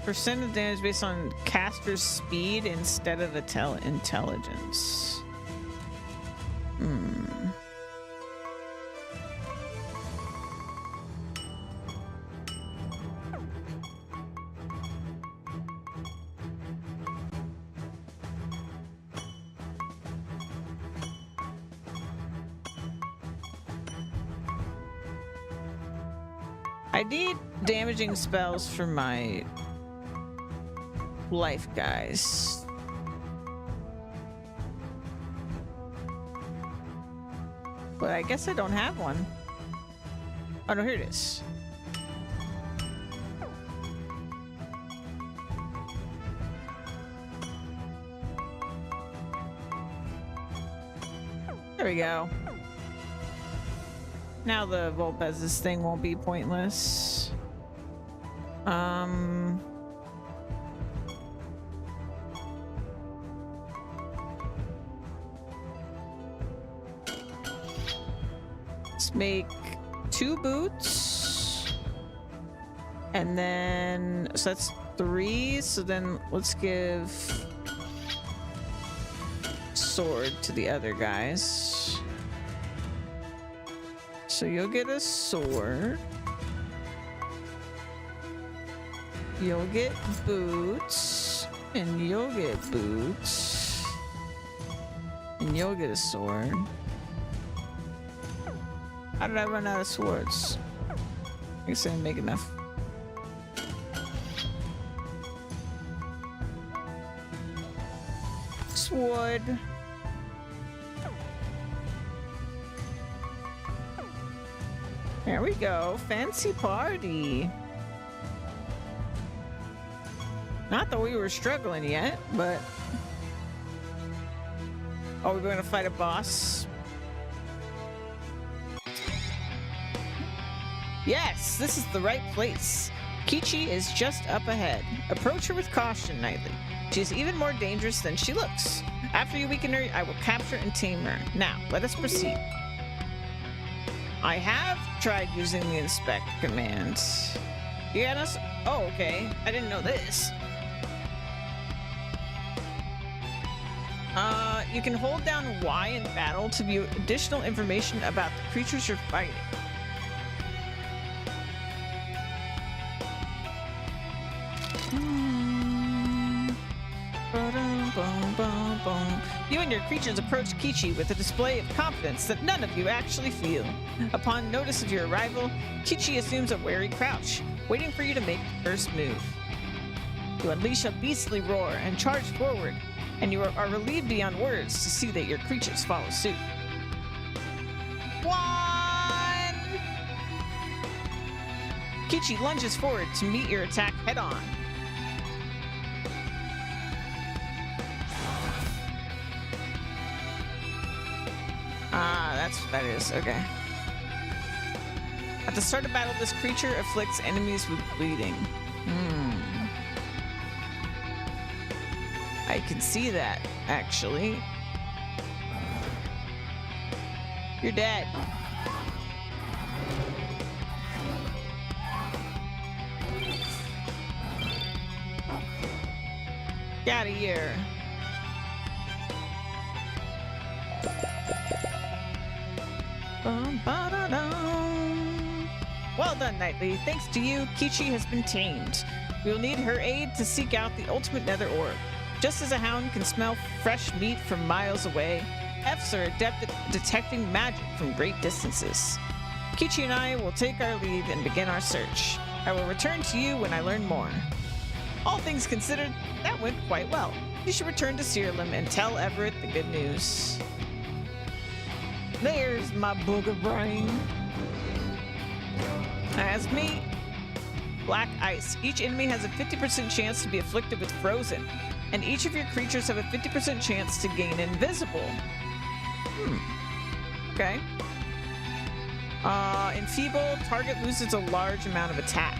Percent of damage based on caster's speed instead of intelligence. I need damaging spells for my life guys. But I guess I don't have one. Oh no, here it is. There we go. Now the Volpez's thing won't be pointless. Let's make 2 boots. And then, so that's 3. So then let's give sword to the other guys. So you'll get a sword. You'll get boots. And you'll get boots. And you'll get a sword. How did I run out of swords? I guess I didn't make enough. Sword. There we go. Fancy party. Not that we were struggling yet, but... Oh, we're going to fight a boss? Yes, this is the right place. Kichi is just up ahead. Approach her with caution, Knightly. She is even more dangerous than she looks. After you weaken her, I will capture and tame her. Now, let us proceed. I have tried using the inspect command. You got us? Oh, okay. I didn't know this. You can hold down Y in battle to view additional information about the creatures you're fighting. You and your creatures approach Kichi with a display of confidence that none of you actually feel. Upon notice of your arrival, Kichi assumes a wary crouch, waiting for you to make the first move. You unleash a beastly roar and charge forward, and you are relieved beyond words to see that your creatures follow suit. 1! Kichi lunges forward to meet your attack head-on. Ah, that's what that is. Okay. At the start of battle, this creature afflicts enemies with bleeding. I can see that, actually. You're dead. Get out of here. Well done, Knightly. Thanks to you, Kichi has been tamed. We will need her aid to seek out the ultimate nether orb. Just as a hound can smell fresh meat from miles away, Fs are adept at detecting magic from great distances. Kichi and I will take our leave and begin our search. I will return to you when I learn more. All things considered, that went quite well. You should return to Siralim and tell Everett the good news. There's my booger brain. As me, black ice. Each enemy has a 50% chance to be afflicted with frozen, and each of your creatures have a 50% chance to gain invisible. Okay. Enfeeble, target loses a large amount of attack.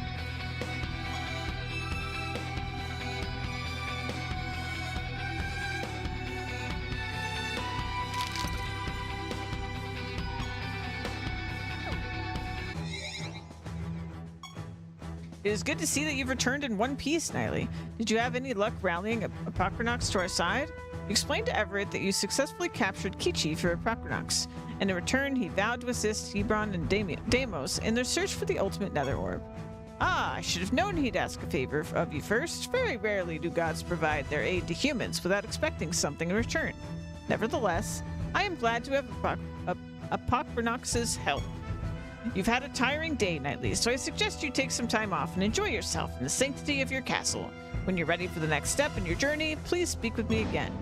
It is good to see that you've returned in one piece, Nightly. Did you have any luck rallying Apocrynox to our side? You explained to Everett that you successfully captured Kichi for Apocrynox, and in return he vowed to assist Hebron and Deimos in their search for the ultimate nether orb. Ah, I should have known he'd ask a favor of you first. Very rarely do gods provide their aid to humans without expecting something in return. Nevertheless, I am glad to have Apocrynox's help. You've had a tiring day, Nightly, so I suggest you take some time off and enjoy yourself in the sanctity of your castle. When you're ready for the next step in your journey, please speak with me again.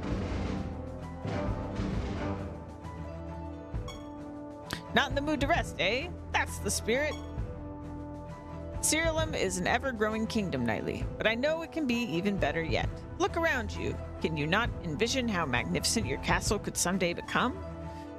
Not in the mood to rest, eh? That's the spirit. Siralim is an ever-growing kingdom, Nightly, but I know it can be even better yet. Look around you. Can you not envision how magnificent your castle could someday become?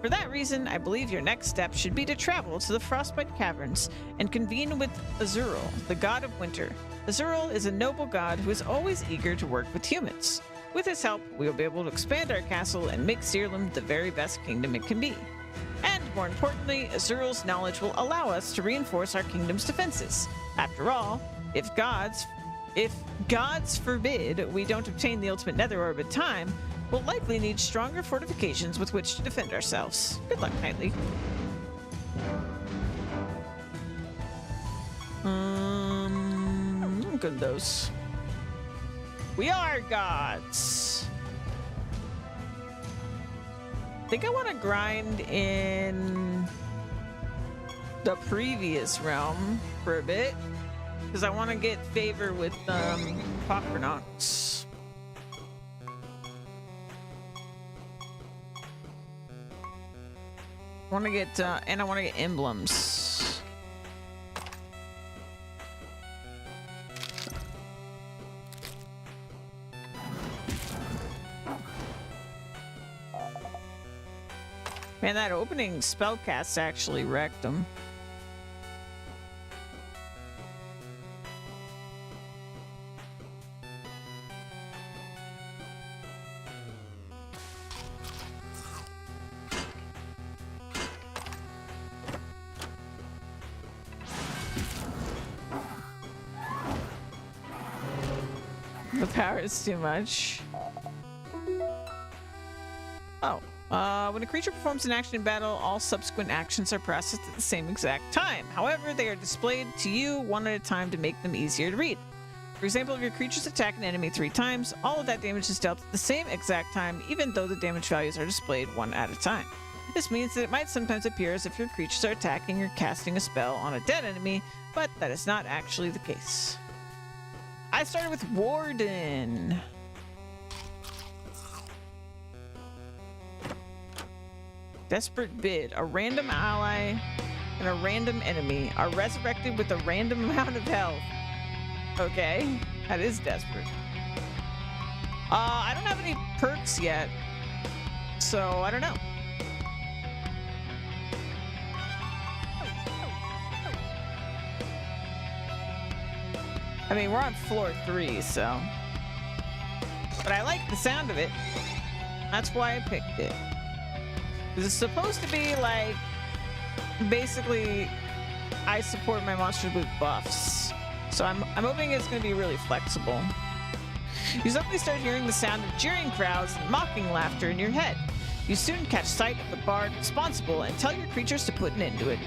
For that reason, I believe your next step should be to travel to the Frostbite Caverns and convene with Azuril, the god of winter. Azuril is a noble god who is always eager to work with humans. With his help, we will be able to expand our castle and make Siralim the very best kingdom it can be. And more importantly, Azuril's knowledge will allow us to reinforce our kingdom's defenses. After all, if gods forbid we don't obtain the ultimate nether orb in time, we'll likely need stronger fortifications with which to defend ourselves. Good luck, Nightly. I'm good at those. We are gods. I think I want to grind in the previous realm for a bit, because I want to get favor with Apocrynox. I want to get, and I want to get emblems. Man, that opening spellcast actually wrecked them. The power is too much. Oh. When a creature performs an action in battle, all subsequent actions are processed at the same exact time. However, they are displayed to you one at a time to make them easier to read. For example, if your creatures attack an enemy 3 times, all of that damage is dealt at the same exact time, even though the damage values are displayed one at a time. This means that it might sometimes appear as if your creatures are attacking or casting a spell on a dead enemy, but that is not actually the case. I started with Warden. Desperate Bid. A random ally and a random enemy are resurrected with a random amount of health. Okay, that is desperate. I don't have any perks yet, so I don't know. I mean, we're on floor 3, so. But I like the sound of it. That's why I picked it. It's supposed to be like, basically, I support my monsters with buffs. So I'm hoping it's going to be really flexible. You suddenly start hearing the sound of jeering crowds and mocking laughter in your head. You soon catch sight of the bard responsible and tell your creatures to put an end to it.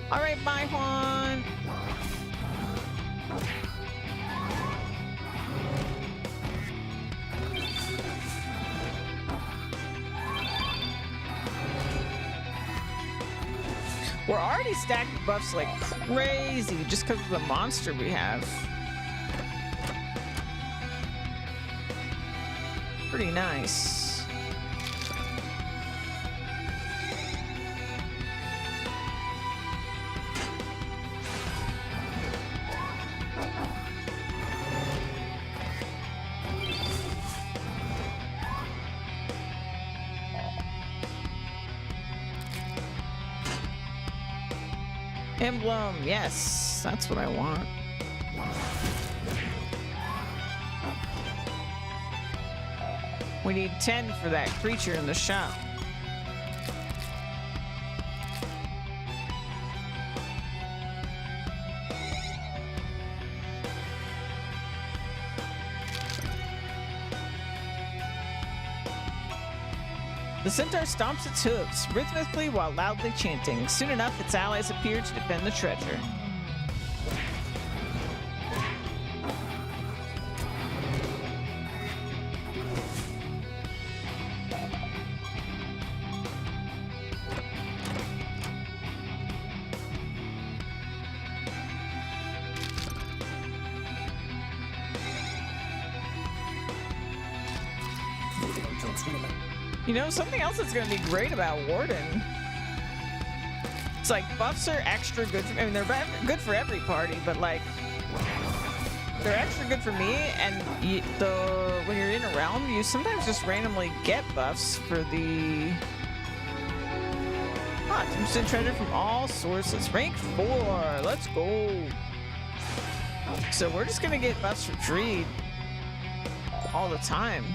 Alright, bye, Juan. We're already stacked with buffs like crazy just because of the monster we have. Pretty nice. Emblem, yes, that's what I want. We need 10 for that creature in the shop. The centaur stomps its hooves, rhythmically while loudly chanting. Soon enough, its allies appear to defend the treasure. You know, something else that's going to be great about Warden. It's like buffs are extra good for, I mean, they're good for every party, but like they're extra good for me. And when you're in a realm, you sometimes just randomly get buffs for the instant treasure from all sources. Rank 4, let's go. So we're just gonna get buffs for free all the time.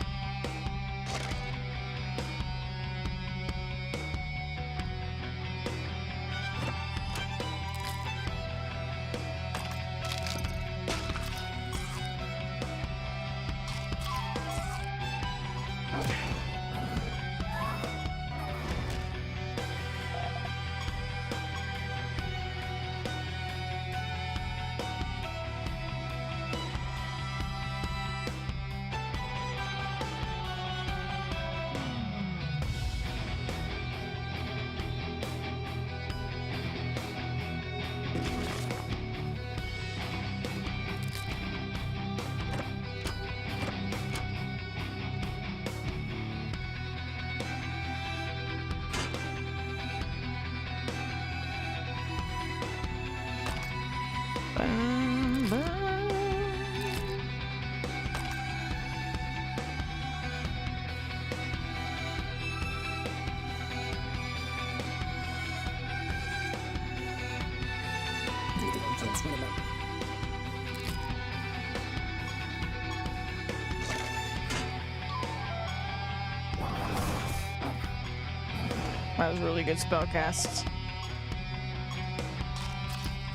That was a really good spellcast.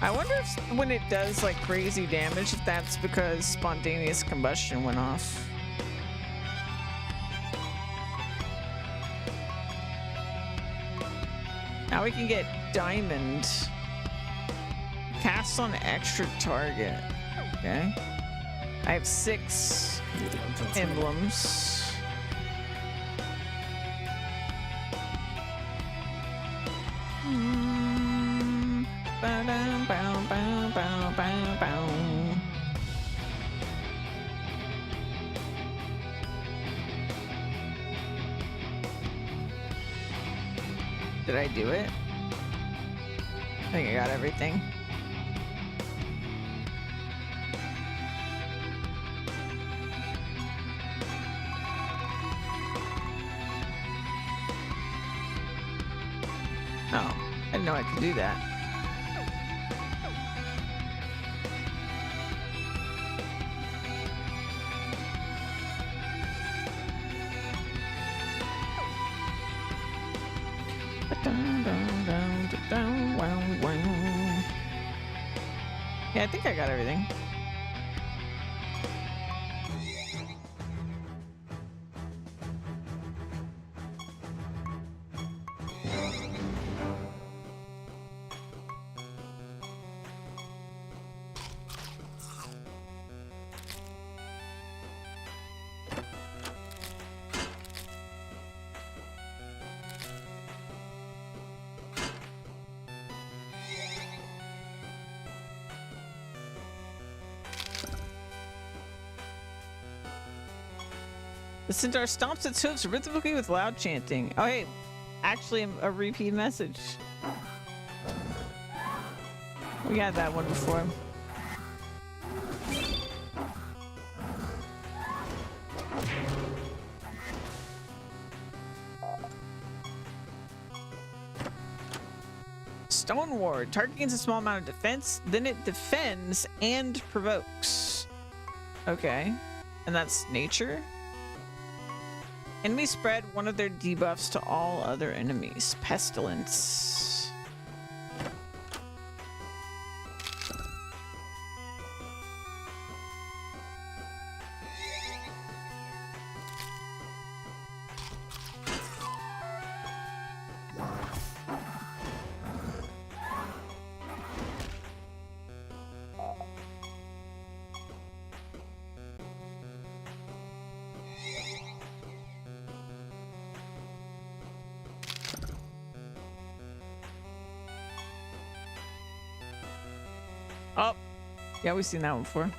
I wonder if when it does like crazy damage, if that's because spontaneous combustion went off. Now we can get diamond. Cast on extra target. Okay. I have 6 emblems. Did I do it? I think I got everything. Oh, I didn't know I could do that. Yeah, I think I got everything. The centaur stomps its hooves rhythmically with loud chanting. Oh, hey, actually a repeat message. We had that one before. Stone Ward. Target gains a small amount of defense, then it defends and provokes. Okay. And that's nature. Enemies spread one of their debuffs to all other enemies. Pestilence. Oh, yeah, we've seen that one before.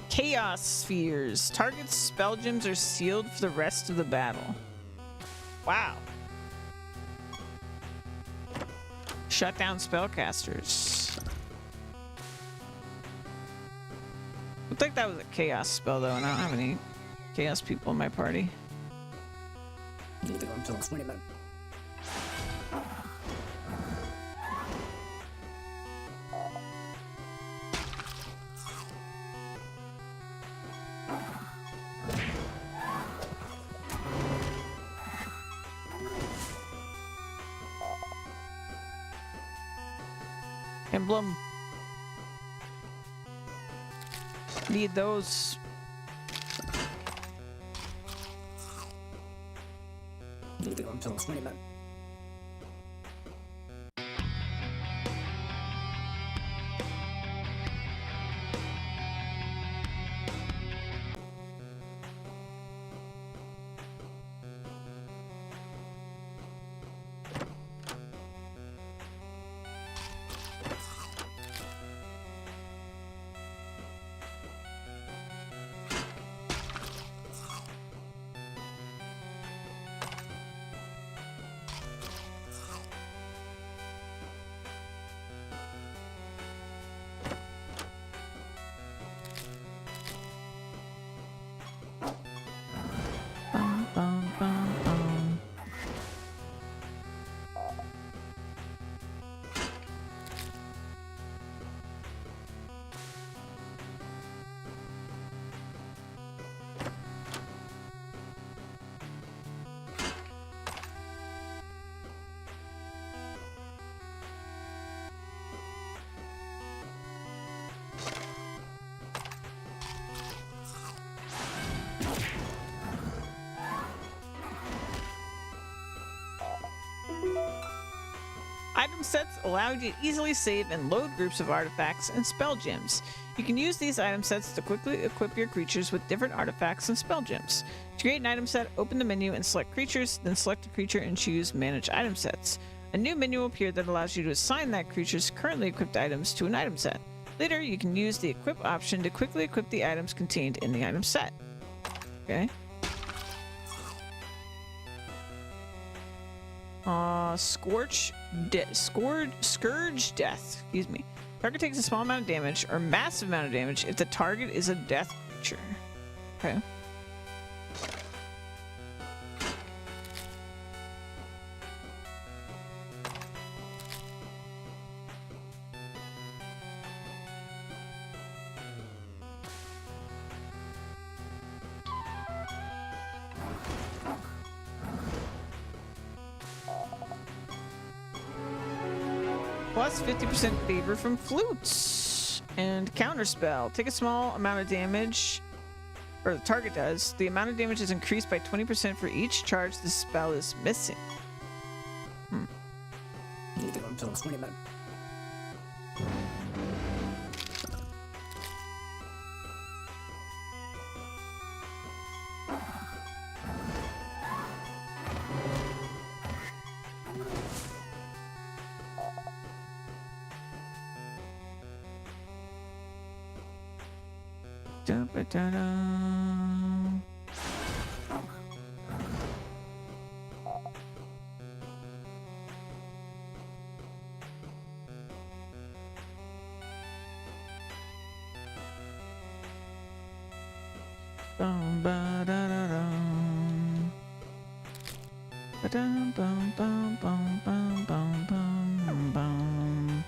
Chaos spheres. Target's spell gems are sealed for the rest of the battle. Wow. Shut down spellcasters. Looked like that was a chaos spell though, and I don't have any chaos people in my party. Emblem. Need those. Item sets allow you to easily save and load groups of artifacts and spell gems. You can use these item sets to quickly equip your creatures with different artifacts and spell gems. To create an item set, open the menu and select creatures, then select a creature and choose Manage Item Sets. A new menu will appear that allows you to assign that creature's currently equipped items to an item set. Later, you can use the Equip option to quickly equip the items contained in the item set. Okay. Scourge Death. Excuse me. Target takes a small amount of damage or massive amount of damage if the target is a death creature. Okay. Plus 50% favor from flutes. And counterspell. Take a small amount of damage, or the target does. The amount of damage is increased by 20% for each charge the spell is missing. Bum ba da da dum. Ba-dum bum bum bum bum bum bum bum.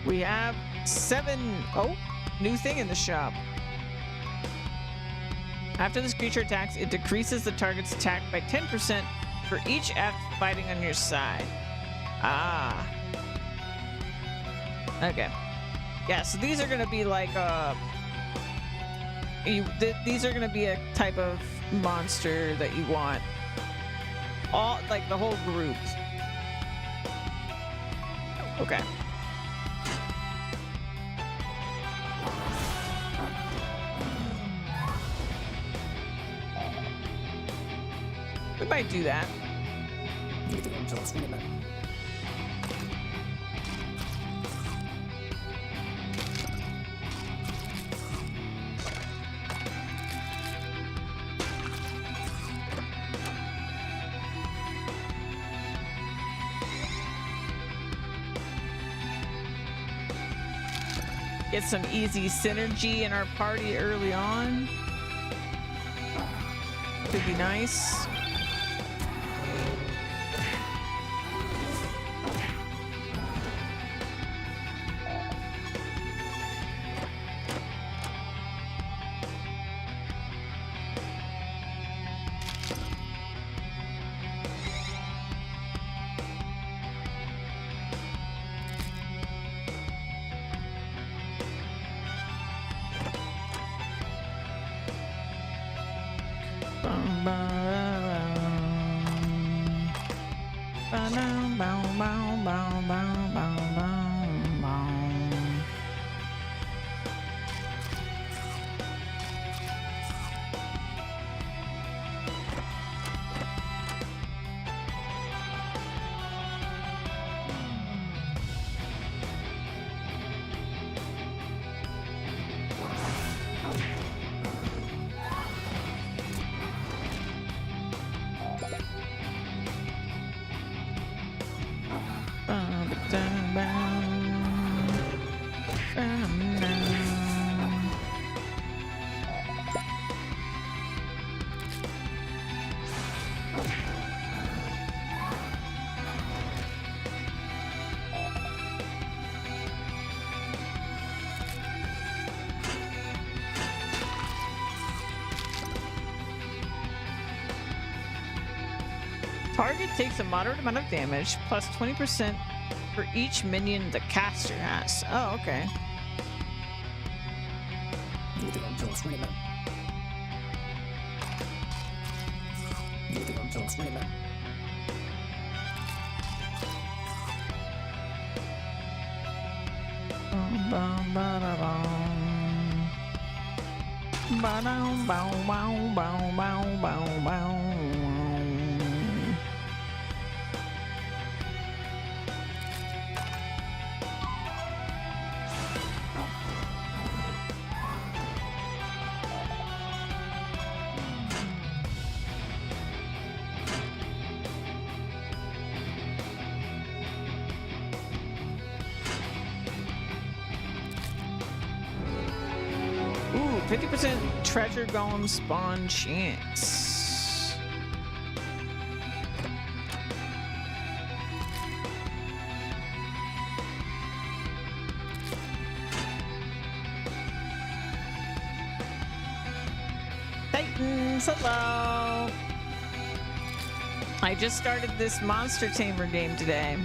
We have 7. Oh, new thing in the shop. After this creature attacks, it decreases the target's attack by 10% for each after fighting on your side. Ah. Okay. Yeah, so these are going to be like these are going to be a type of monster that you want. All like the whole group. Okay. We might do that. Get some easy synergy in our party early on. Could be nice. Target takes a moderate amount of damage, plus 20% for each minion the caster has. Oh, okay. Ooh, 50% treasure golem spawn chance. Titans, hello. I just started this monster tamer game today.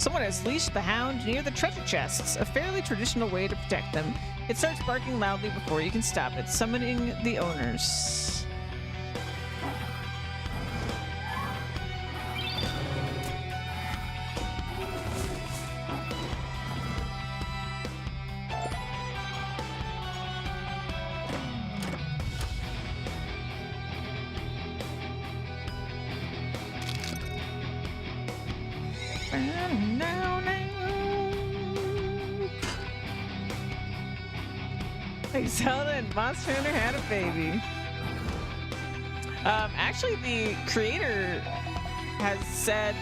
Someone has leashed the hound near the treasure chests, a fairly traditional way to protect them. It starts barking loudly before you can stop it, summoning the owners. Like Zelda and Monster Hunter had a baby. Actually, the creator has said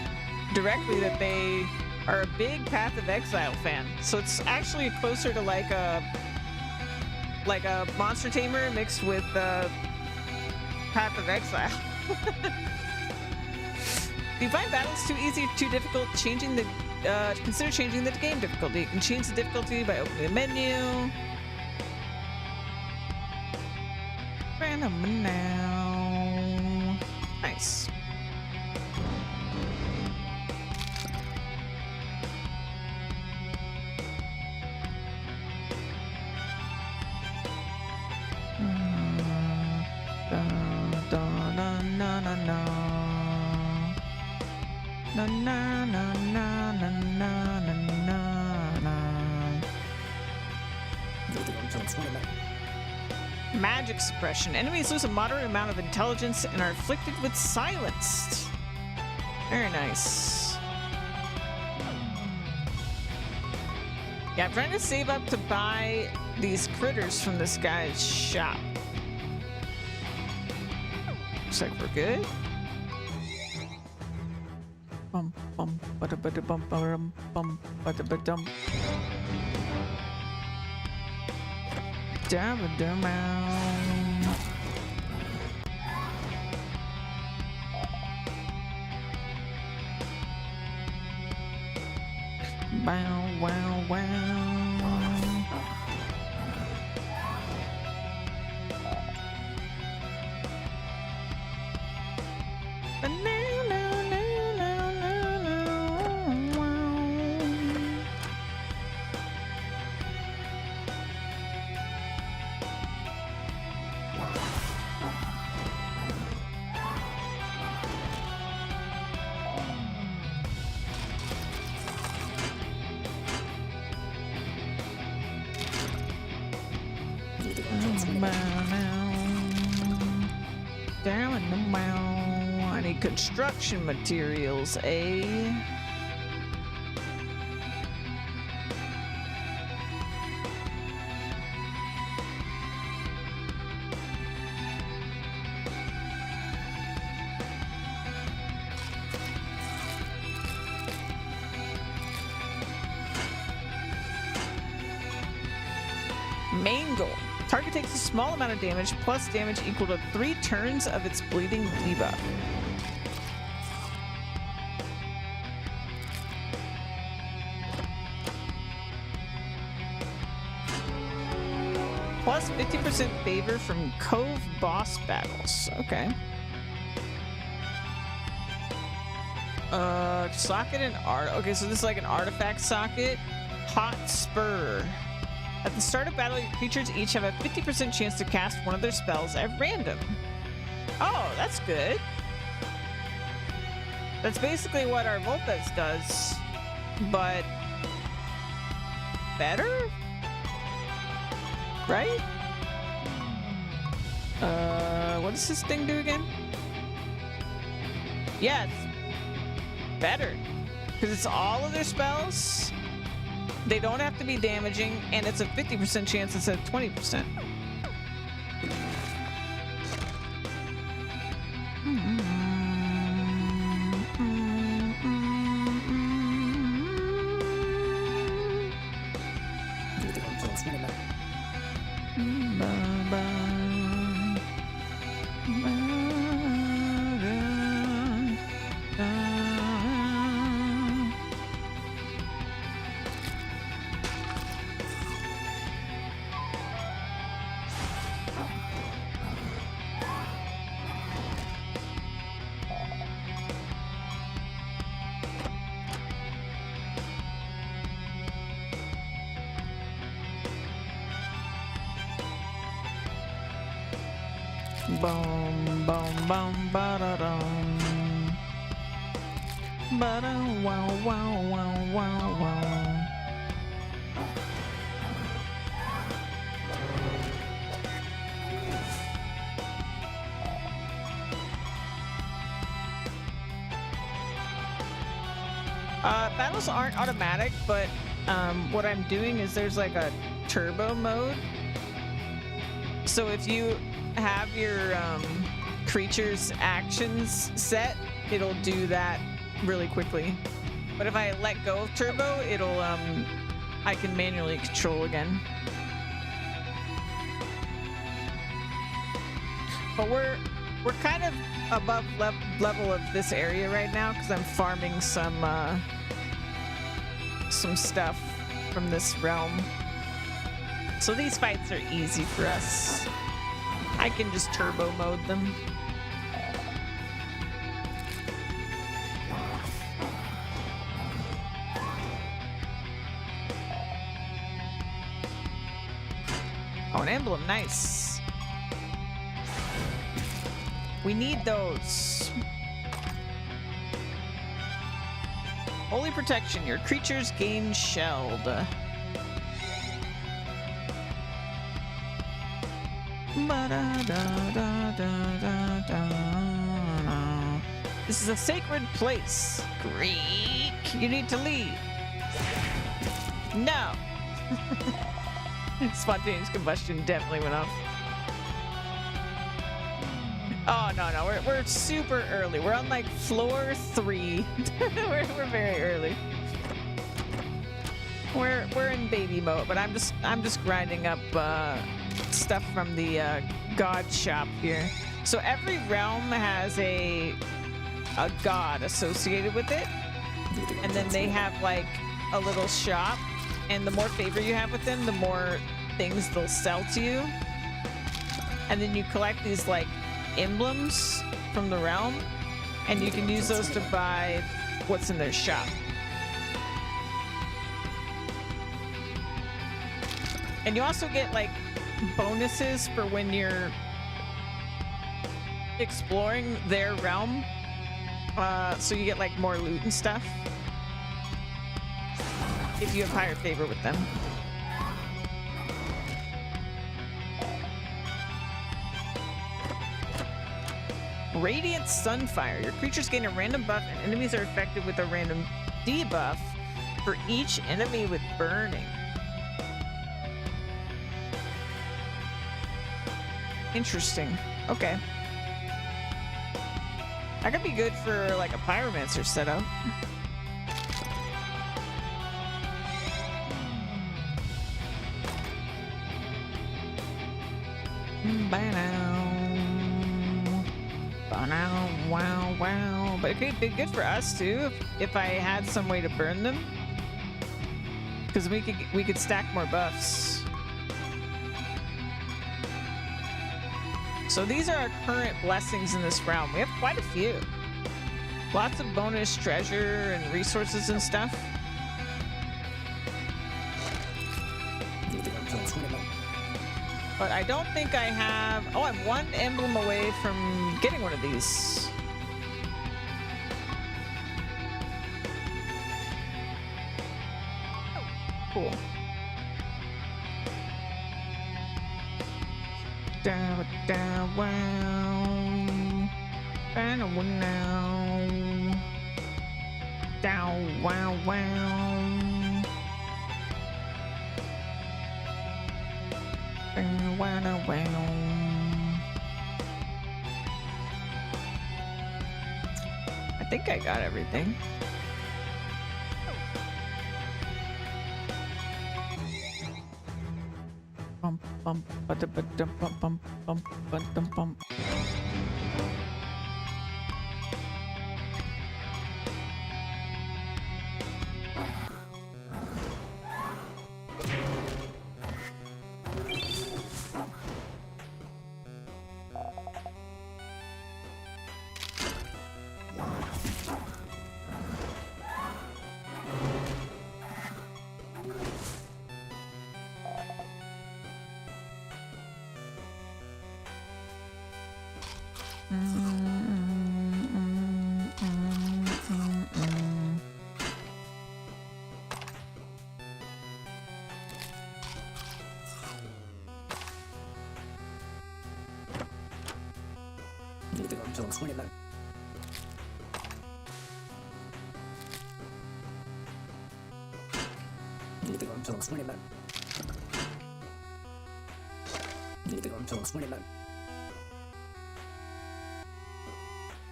directly that they are a big Path of Exile fan. So it's actually closer to like a Monster Tamer mixed with Path of Exile. If you find battles too easy or too difficult, consider changing the game difficulty. You can change the difficulty by opening the menu. Random now. Nice. Magic suppression. Enemies lose a moderate amount of intelligence and are afflicted with silenced. Very nice. Yeah, I'm trying to save up to buy these critters from this guy's shop. Looks like we're good. Bum bum bada bada bum bum bum bada badum. Dabba dum Wow, wow, wow. I need construction materials, eh? Main goal. Target takes a small amount of damage plus damage equal to 3 turns of its bleeding debuff. Plus 50% favor from Cove boss battles. Okay. Socket and art. Okay, so this is like an artifact socket. Hot Spur. At the start of battle, your creatures each have a 50% chance to cast one of their spells at random. Oh, that's good. That's basically what our Vulpes does, but better? Right? What does this thing do again? Yeah, it's better. Because it's all of their spells. They don't have to be damaging, and it's a 50% chance instead of 20%. Boom, boom, boom, ba-da-dum. Ba-da, wow, wow, wow, wow, wow. Battles aren't automatic, but what I'm doing is there's like a turbo mode. So if you have your creature's actions set, it'll do that really quickly. But if I let go of turbo, it'll I can manually control again. But we're kind of above level of this area right now because I'm farming some stuff from this realm. So these fights are easy for us. I can just turbo mode them. Oh, an emblem, nice. We need those. Holy protection, your creatures gain shelled. This is a sacred place. Greek, you need to leave. No. Spontaneous combustion definitely went off. Oh, no. We're super early. We're on like floor 3. we're very early. We're in baby mode, but I'm just grinding up stuff from the god shop here. So every realm has a god associated with it, and then they have like a little shop, and the more favor you have with them, the more things they'll sell to you. And then you collect these like emblems from the realm, and you can use those to buy what's in their shop. And you also get like bonuses for when you're exploring their realm. So you get like more loot and stuff if you have higher favor with them. Radiant Sunfire. Your creatures gain a random buff and enemies are affected with a random debuff for each enemy with burning. Interesting. Okay. That could be good for like a pyromancer setup. Wow, wow. But it could be good for us too if I had some way to burn them, because we could stack more buffs. So these are our current blessings in this realm. We have quite a few. Lots of bonus treasure and resources and stuff. But I don't think I have... Oh, I'm one emblem away from getting one of these. Cool. Down, down, wow. Down, wow. Down, wow, wow. Down, wow, wow. I think I got everything. Bum, bum, ba-da-ba-dum, bum, bum, bum, ba-dum, bum.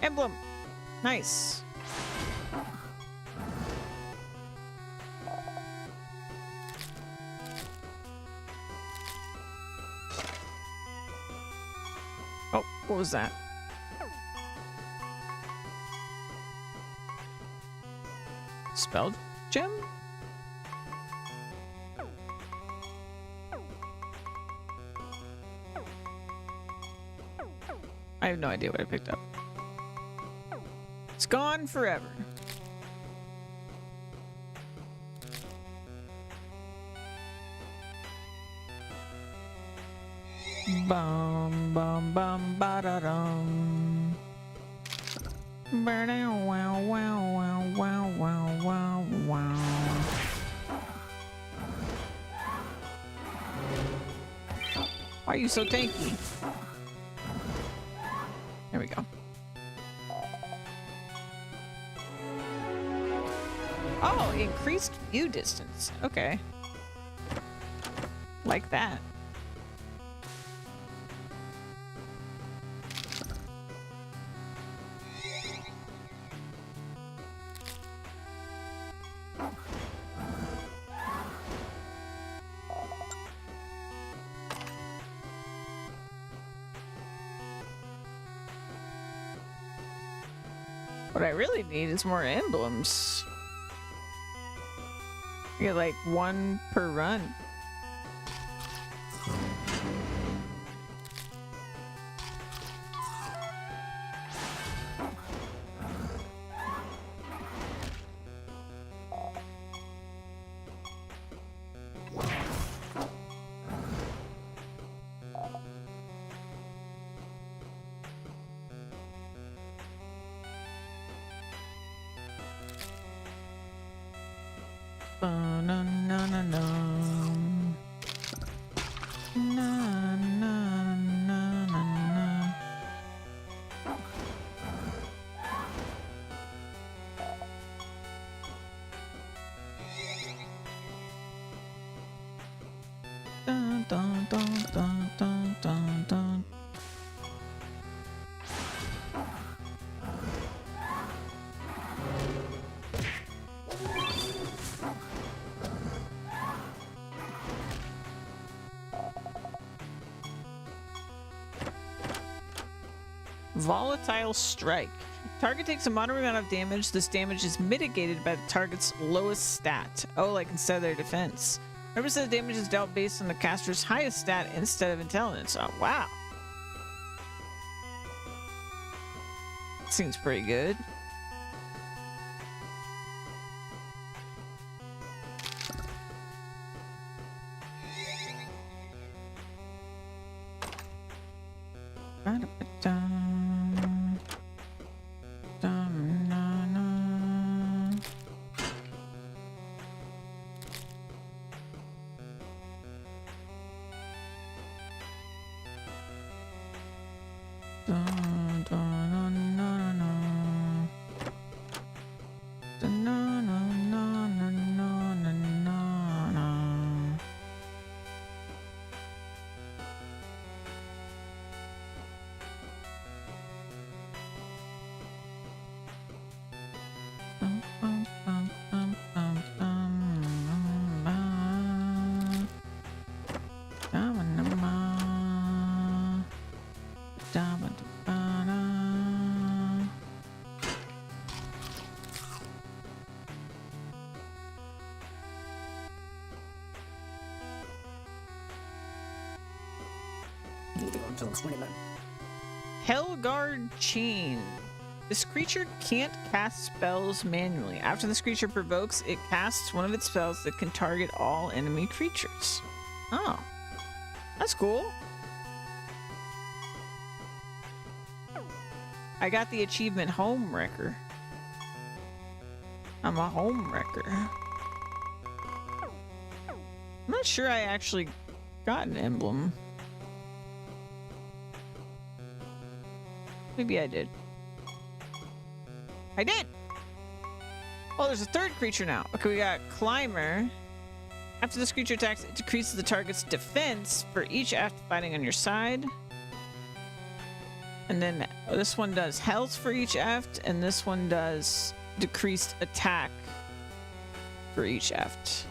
Emblem. Nice. Oh, what was that? Spell gem? I have no idea what I picked up. It's gone forever. Bum bum bum ba da dum. Wow wow wow wow wow wow wow. Why are you so tanky? There we go. Oh, increased view distance. Okay. Like that. What I really need is more emblems. You get like one per run. Dun, dun, dun, dun, dun, dun, dun. Volatile Strike. Target takes a moderate amount of damage. This damage is mitigated by the target's lowest stat. Oh, like instead of their defense. 100% of damage is dealt based on the caster's highest stat instead of intelligence. Oh, wow. Seems pretty good. Hellguard Chain. This creature can't cast spells manually. After this creature provokes, it casts one of its spells that can target all enemy creatures. Oh, that's cool. I got the achievement Home Wrecker. I'm a home wrecker. I'm not sure I actually got an emblem. Maybe I did. I did! Oh, there's a third creature now. Okay, we got Climber. After this creature attacks, it decreases the target's defense for each aft fighting on your side. And then this one does health for each aft, and this one does decreased attack for each aft.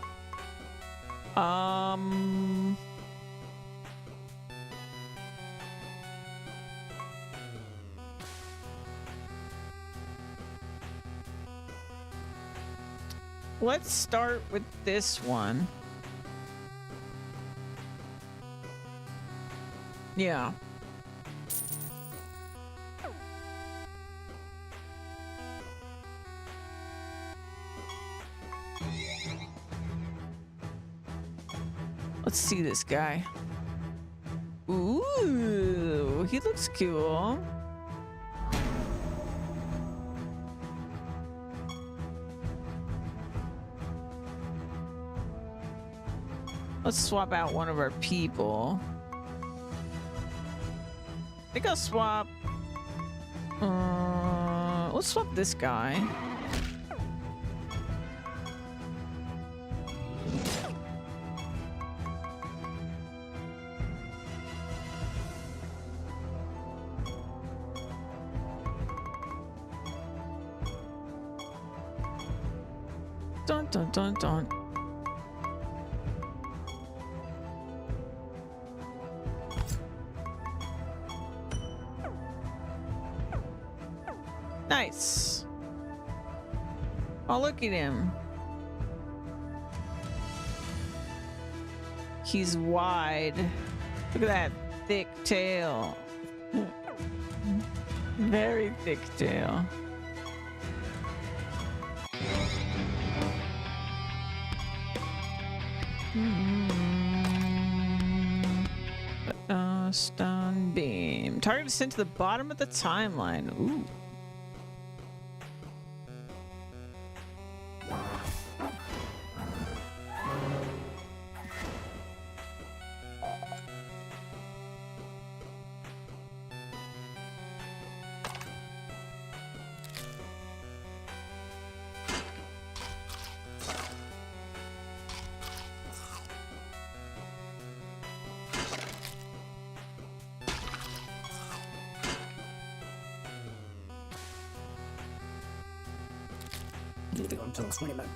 Let's start with this one. Yeah. Let's see this guy. Ooh, he looks cool. Let's swap out one of our people. I think I'll swap. Let's swap this guy. Dun dun dun dun. Nice. Oh, look at him. He's wide. Look at that thick tail. Very thick tail. Stun beam. Target is sent to the bottom of the timeline. Ooh. Until 20 minutes.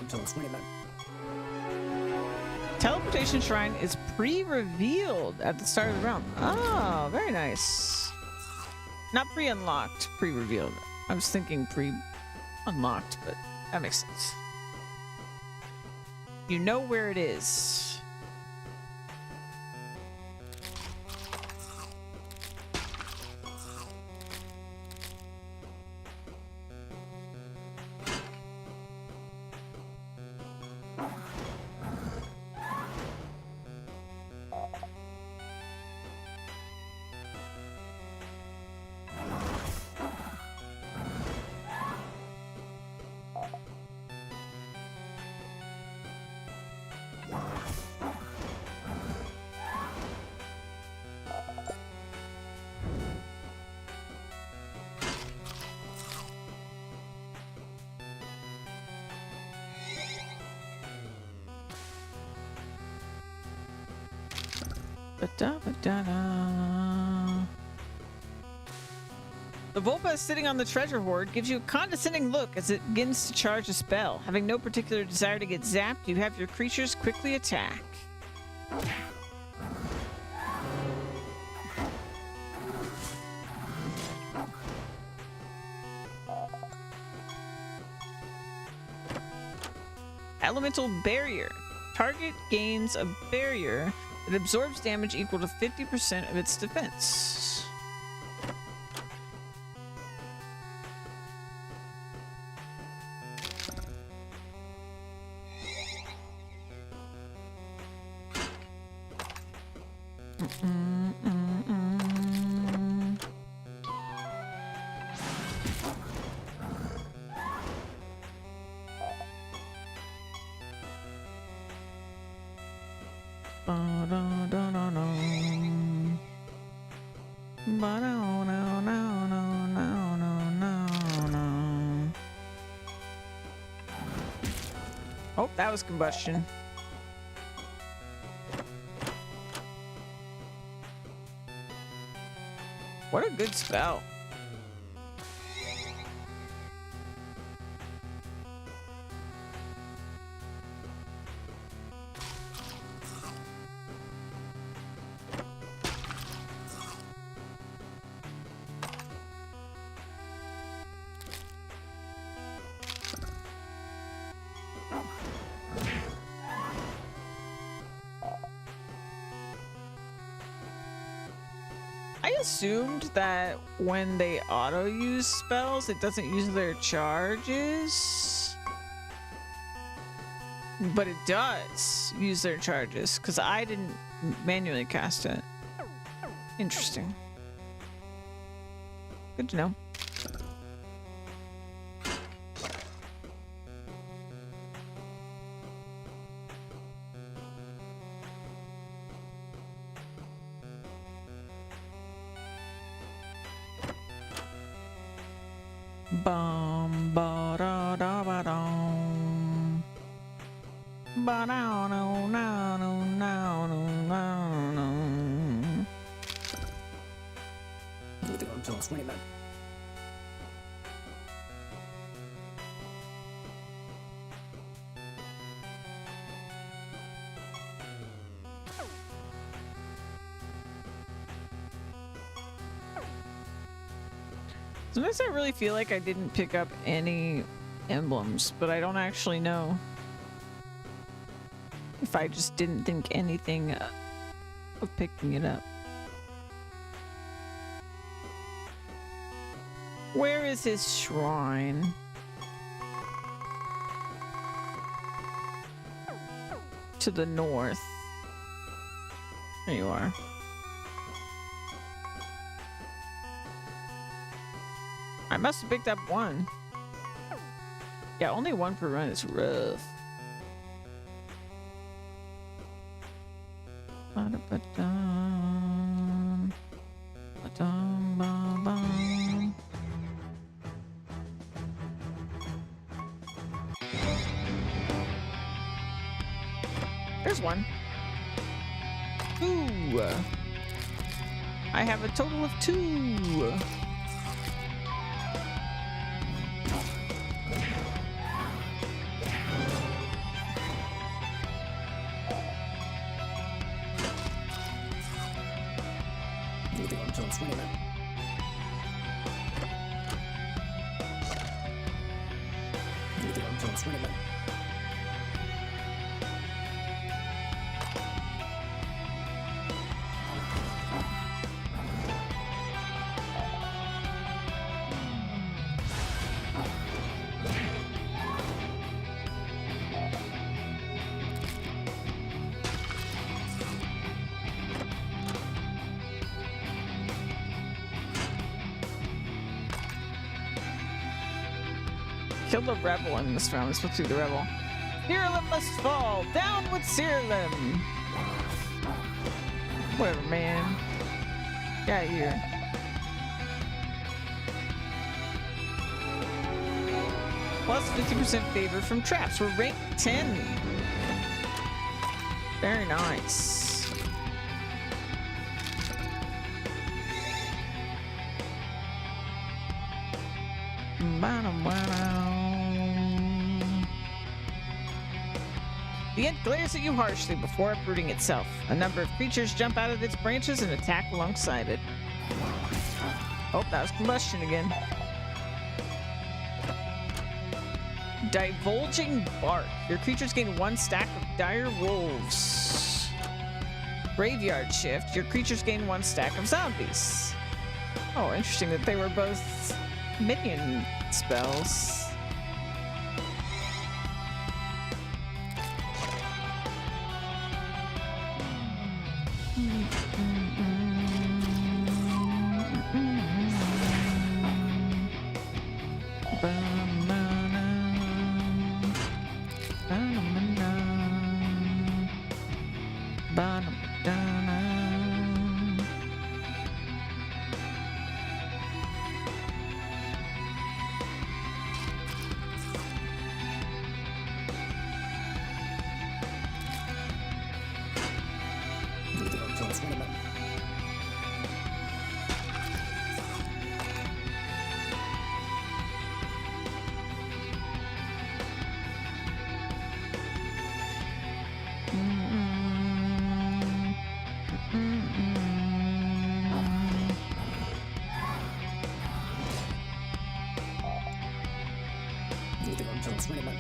Until 20 minutes. Teleportation Shrine is pre-revealed at the start of the round. Oh, very nice. Not pre-unlocked, pre-revealed. I was thinking pre-unlocked, but that makes sense. You know where it is. Ba-da-ba-da-da. The Volpa sitting on the treasure hoard gives you a condescending look as it begins to charge a spell. Having no particular desire to get zapped, you have your creatures quickly attack. Elemental Barrier. Target gains a barrier that absorbs damage equal to 50% of its defense. But no, no, no, no, no, no, no, no. Oh, that was combustion. What a good spell. I assumed that when they auto use spells, it doesn't use their charges. But it does use their charges because I didn't manually cast it. Interesting. Good to know. Bum ba da da ba dum. Ba no no no no no no no. Moving on to 20 men. Sometimes I really feel like I didn't pick up any emblems, but I don't actually know if I just didn't think anything of picking it up. Where is his shrine? To the north. There you are. I must have picked up one. Yeah, only one per run is rough. Ba-da-ba-dum. Ba-dum, ba-bum. There's one. Two. I have a total of 2. Moving on to 20 men. Moving on to 20 men. Kill the rebel in this round. We're supposed to be the rebel. Siralim must fall. Down with Siralim. Whatever, man. Got here. Plus 50% favor from traps. We're ranked 10. Very nice. The ant glares at you harshly before uprooting itself. A number of creatures jump out of its branches and attack alongside it. Oh, that was combustion again. Divulging bark. Your creatures gain 1 stack of dire wolves. Graveyard shift. Your creatures gain 1 stack of zombies. Oh, interesting that they were both minion spells. Swimming.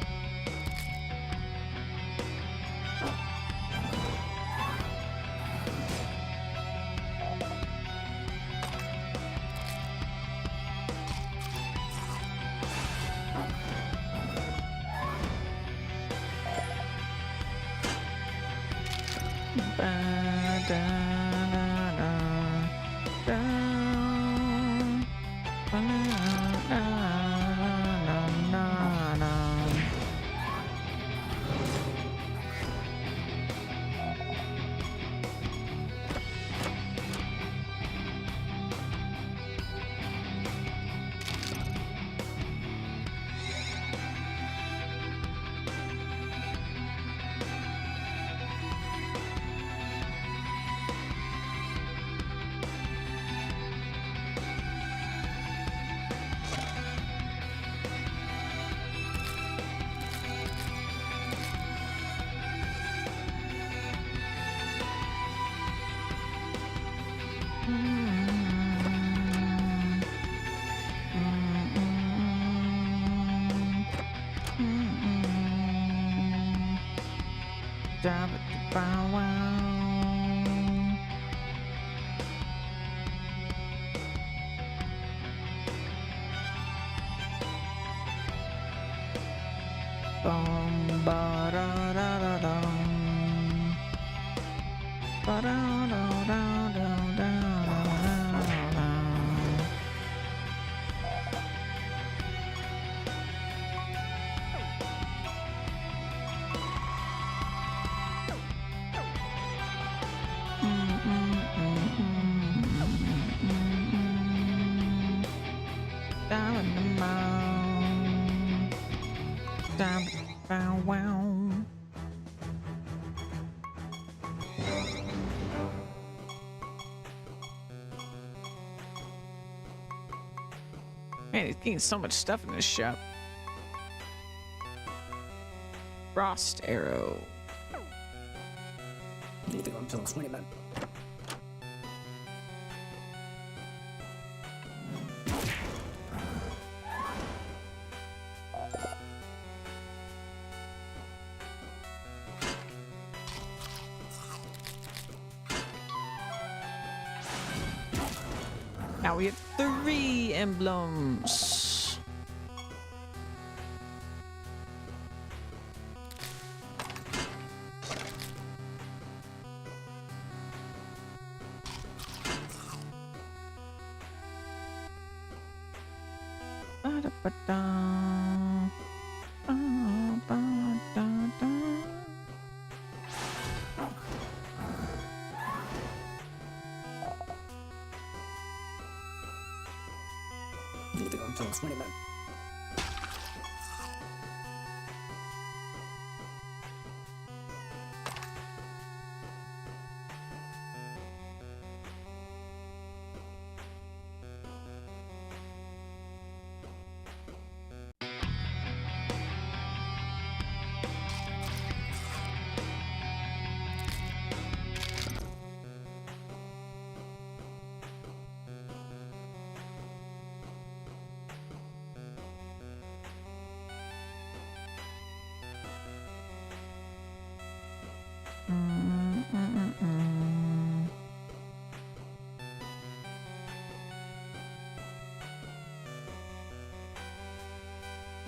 Man, he's getting so much stuff in this shop. Frost arrow. Swimming. Now we have 3 emblems. Swimming.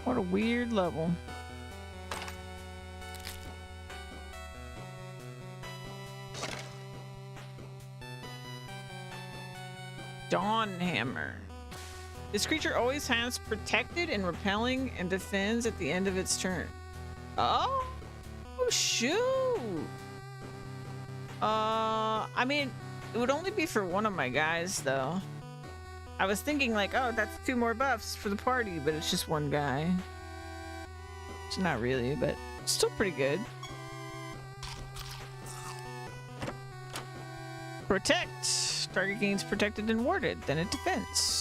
What a weird level. Dawn Hammer. This creature always has protected and repelling and defends at the end of its turn. Oh, shoot. I mean, it would only be for one of my guys, though. I was thinking like, oh, that's 2 more buffs for the party, but it's just one guy. It's not really, but still pretty good. Protect. Target gains protected and warded, then it defends.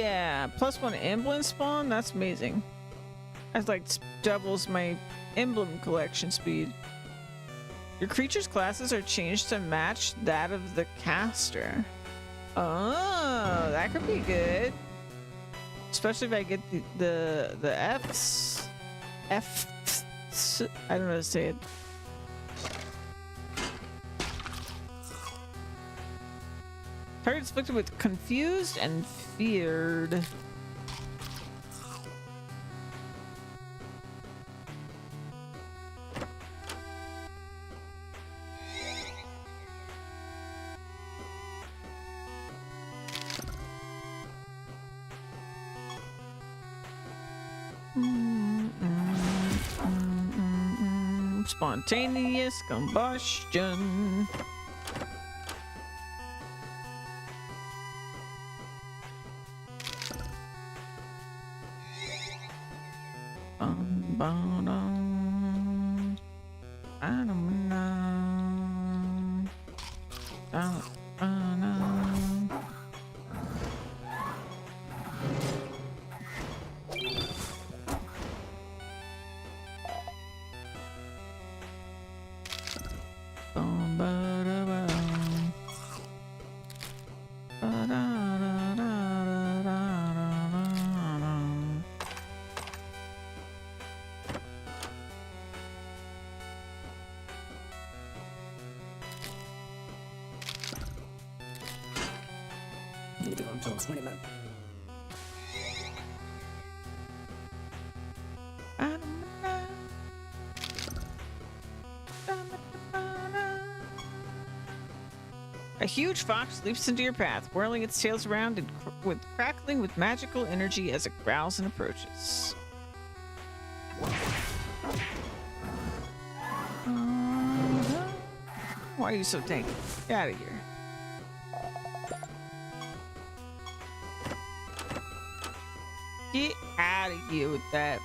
Yeah, +1 emblem spawn. That's amazing. That's like doubles my emblem collection speed. Your creature's classes are changed to match that of the caster. Oh, that could be good. Especially if I get the Fs. I don't know how to say it. Target's afflicted with confused and feared. Spontaneous combustion. I don't know. A huge fox leaps into your path, whirling its tails around and crackling with magical energy as it growls and approaches. Why are you so tanky? Get out of here. Get out of here with that.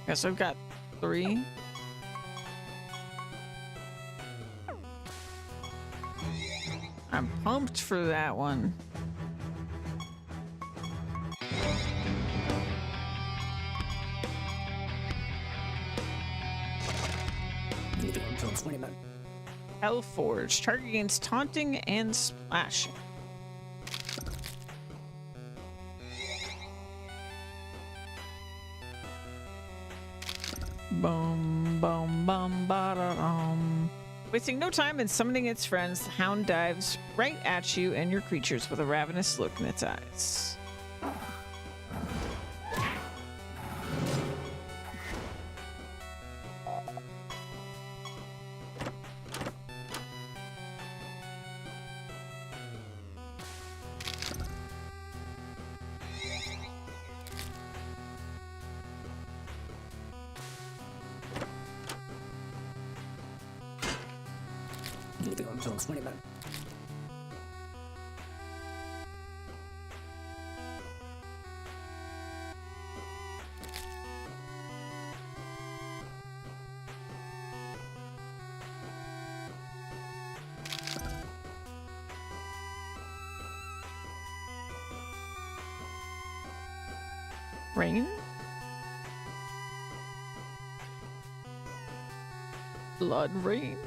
Guess I've got 3. I'm pumped for that one. Hellforge. Target gains taunting and splashing. Boom, boom, boom, ba-da-dum. Wasting no time in summoning its friends, the hound dives right at you and your creatures with a ravenous look in its eyes. Rain? Blood rain?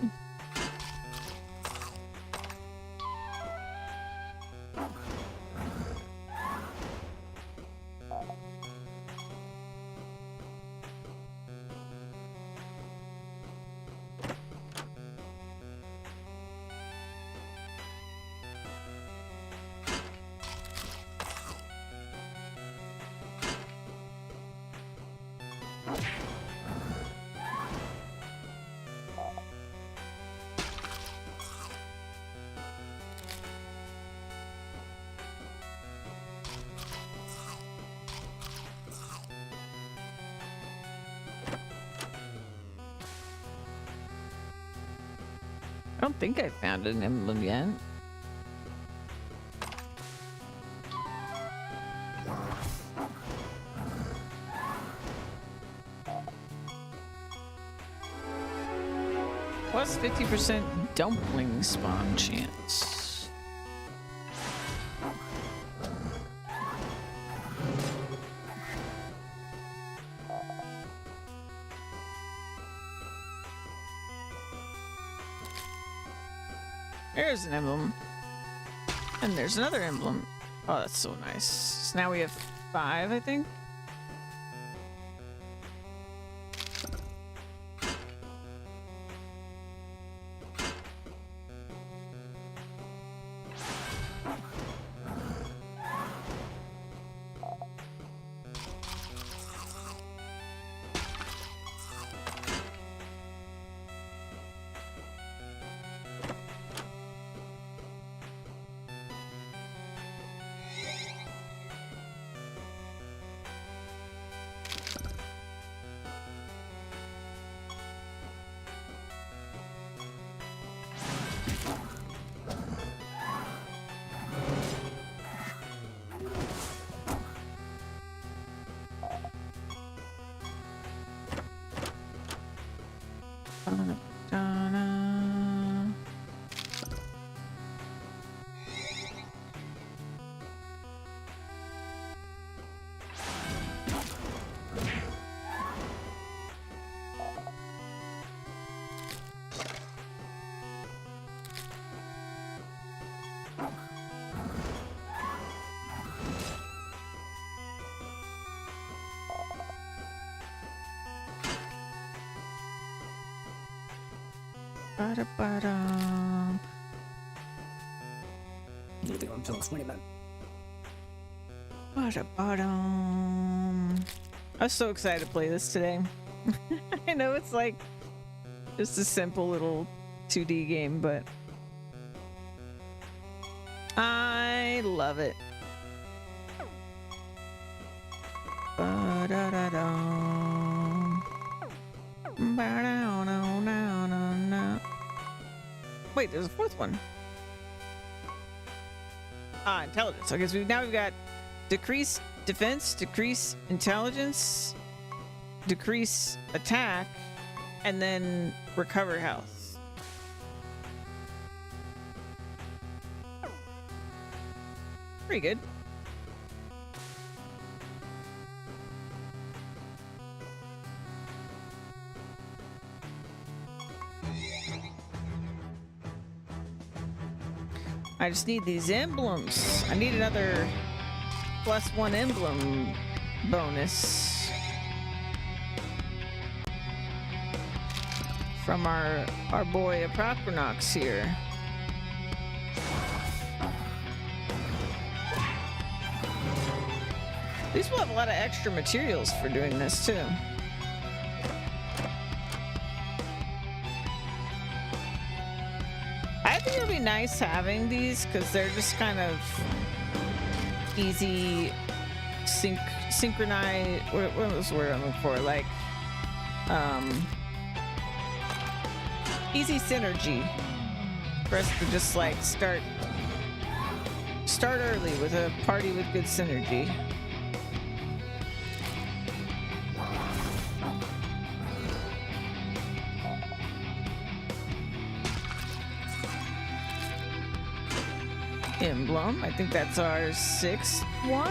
don't think I found an emblem yet. Plus 50% dumpling spawn chance. There's an emblem. And there's another emblem. Oh, that's so nice. So now we have 5, I think. Ba-da-ba-dum. Dito ang Jones 20 man. Ba-da-ba-dum. I was so excited to play this today. I know it's like just a simple little 2D game, but I love it. Ba-da-da-dum. Ba-da-da-da-da-da. Wait, there's a fourth one. Ah, intelligence. Okay, so now we've got decrease defense, decrease intelligence, decrease attack, and then recover health. Pretty good. I just need these emblems. I need another +1 emblem bonus from our boy Aprochronox here. These will have a lot of extra materials for doing this too. I think it'll be nice having these because they're just kind of easy synchronize. What was the word I'm looking for? Like, easy synergy for us to just like start early with a party with good synergy. Emblem. I think that's our 6th one.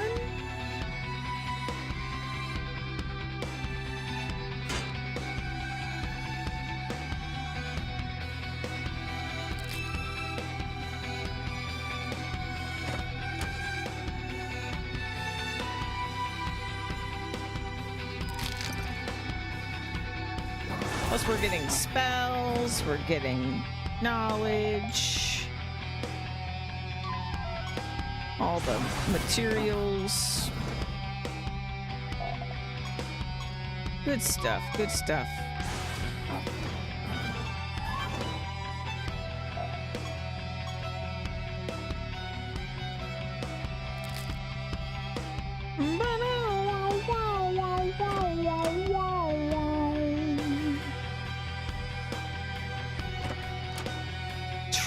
Plus we're getting spells, we're getting knowledge. All the materials. Good stuff, good stuff.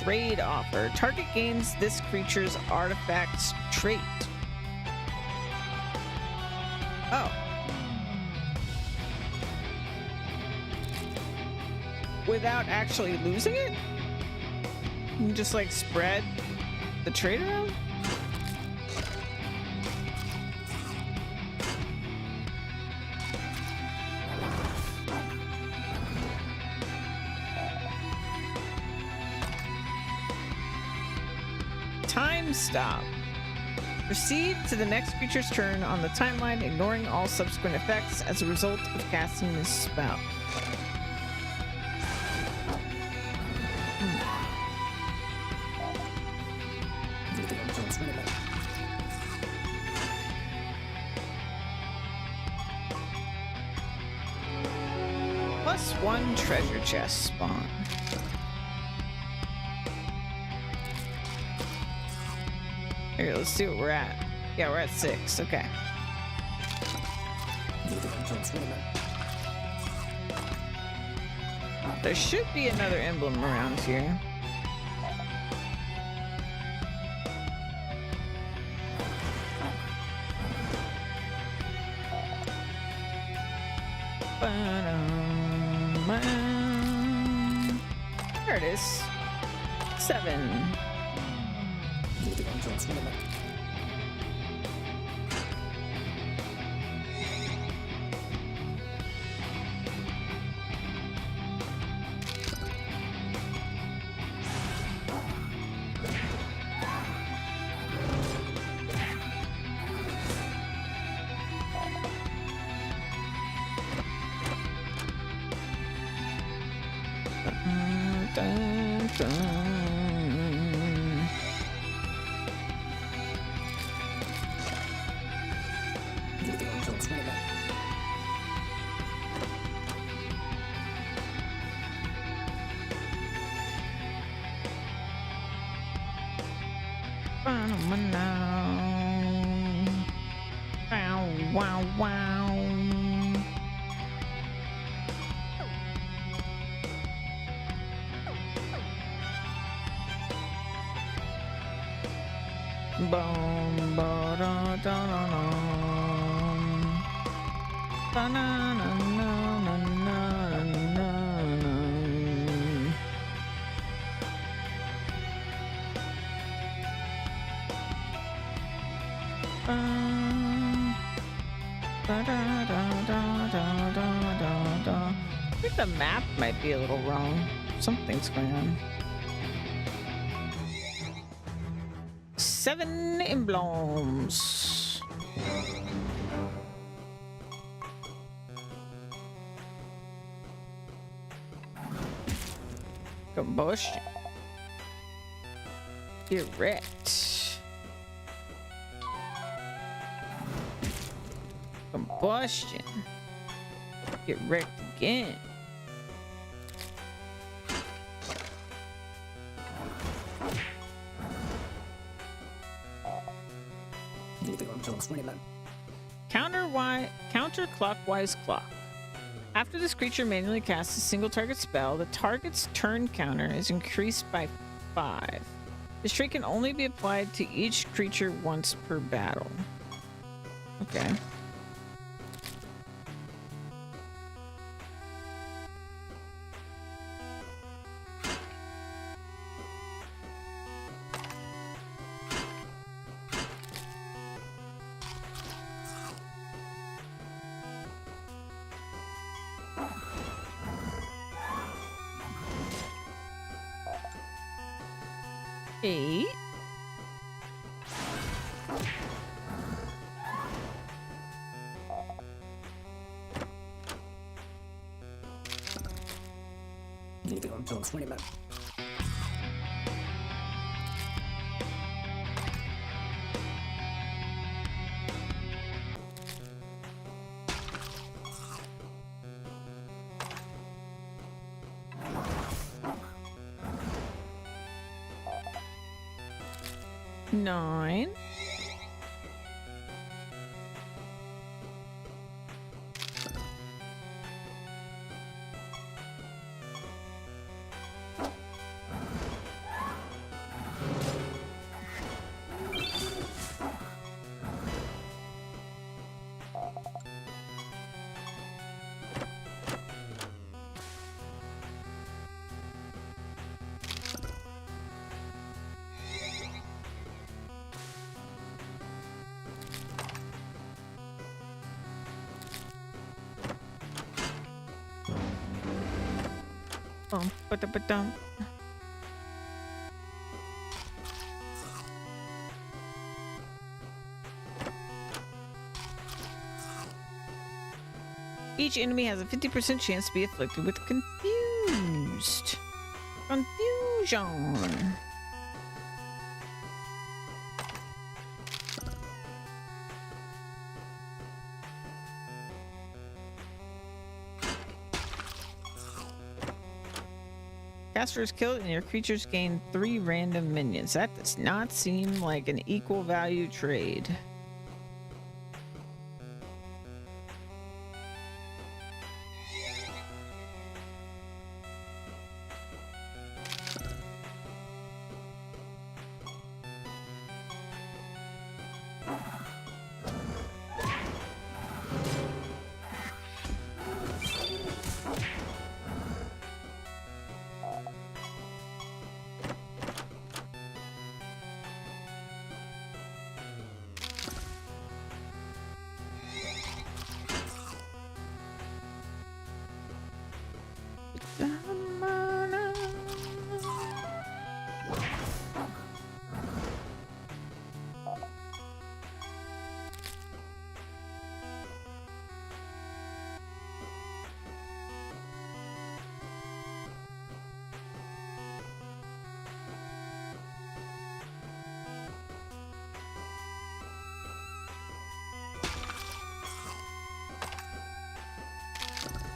trade offer. Target gains this creature's artifact's trait. Oh. Without actually losing it? You can just like spread the trait around? Time stop. Proceed to the next creature's turn on the timeline, ignoring all subsequent effects as a result of casting this spell. +1 treasure chest spawn. Here, let's see what we're at. Yeah, we're at 6. Okay. There should be another emblem around here. There it is. 7. Dun, dun. Wow, wow, wow. Boom, ba da da da da. Ba na na na na na na. Da da da da da da da. I think the map might be a little wrong. Something's going on. 7 emblems. Combustion. Erect. Combustion. Get wrecked again. Counterclockwise clock. After this creature manually casts a single target spell, the target's turn counter is increased by 5. This trait can only be applied to each creature once per battle. Okay. Eight. Nine. Ba-da-ba-dum. Each enemy has a 50% chance to be afflicted with confused. Confusion. Caster is killed and your creatures gain 3 random minions. That does not seem like an equal value trade.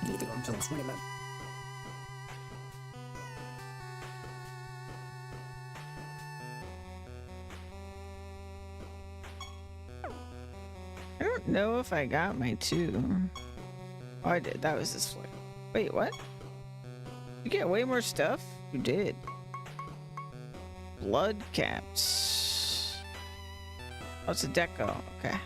Gitu kan, jelas banget. I don't know if I got my 2. Oh, I did. That was this way. Wait, what? You get way more stuff? You did. Blood caps. Oh, it's a deco. Okay.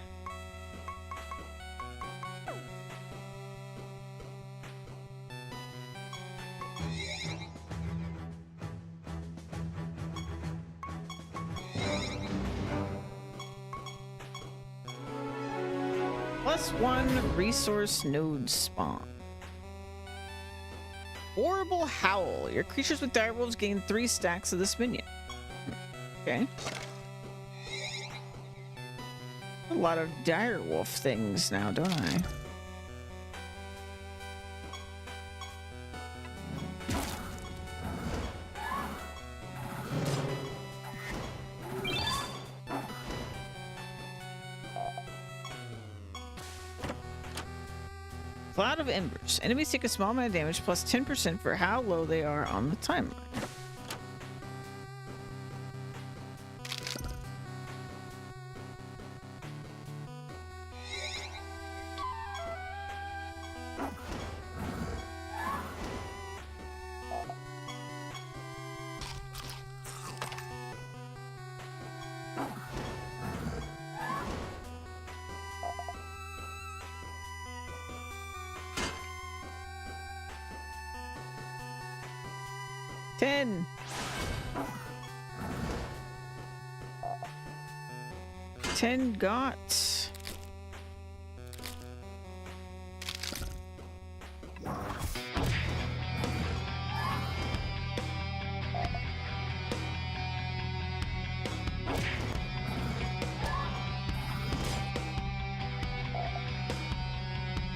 +1 resource node spawn. Horrible Howl. Your creatures with direwolves gain 3 stacks of this minion. Okay. A lot of direwolf things now, don't I? Cloud of Embers. Enemies take a small amount of damage plus 10% for how low they are on the timeline. Ten. 10 got.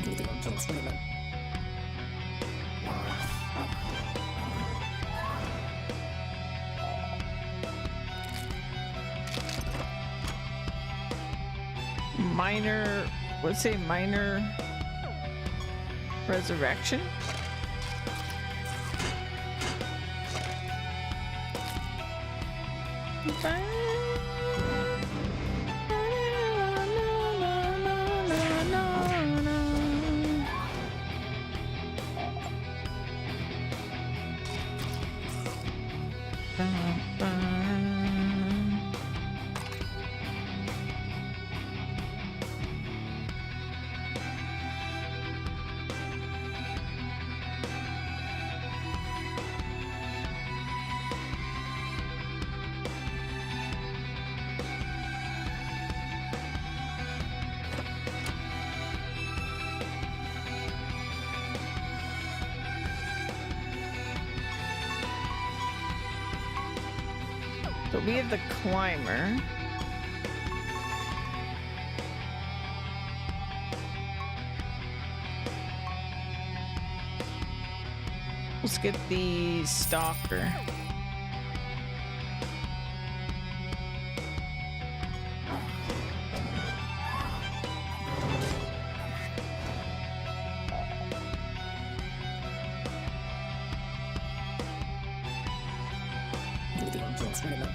Gitu kan, jelas banget. Minor, let's say minor resurrection. But we have the climber. Let's get the stalker. Meeting objects minimum.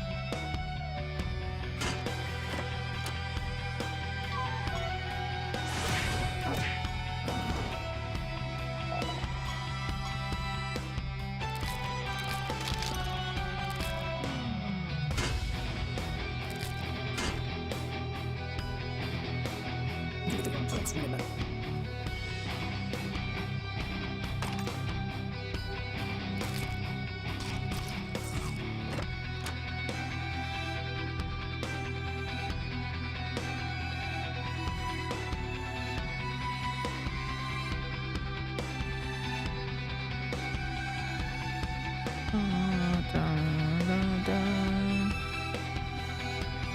Meeting objects minimum.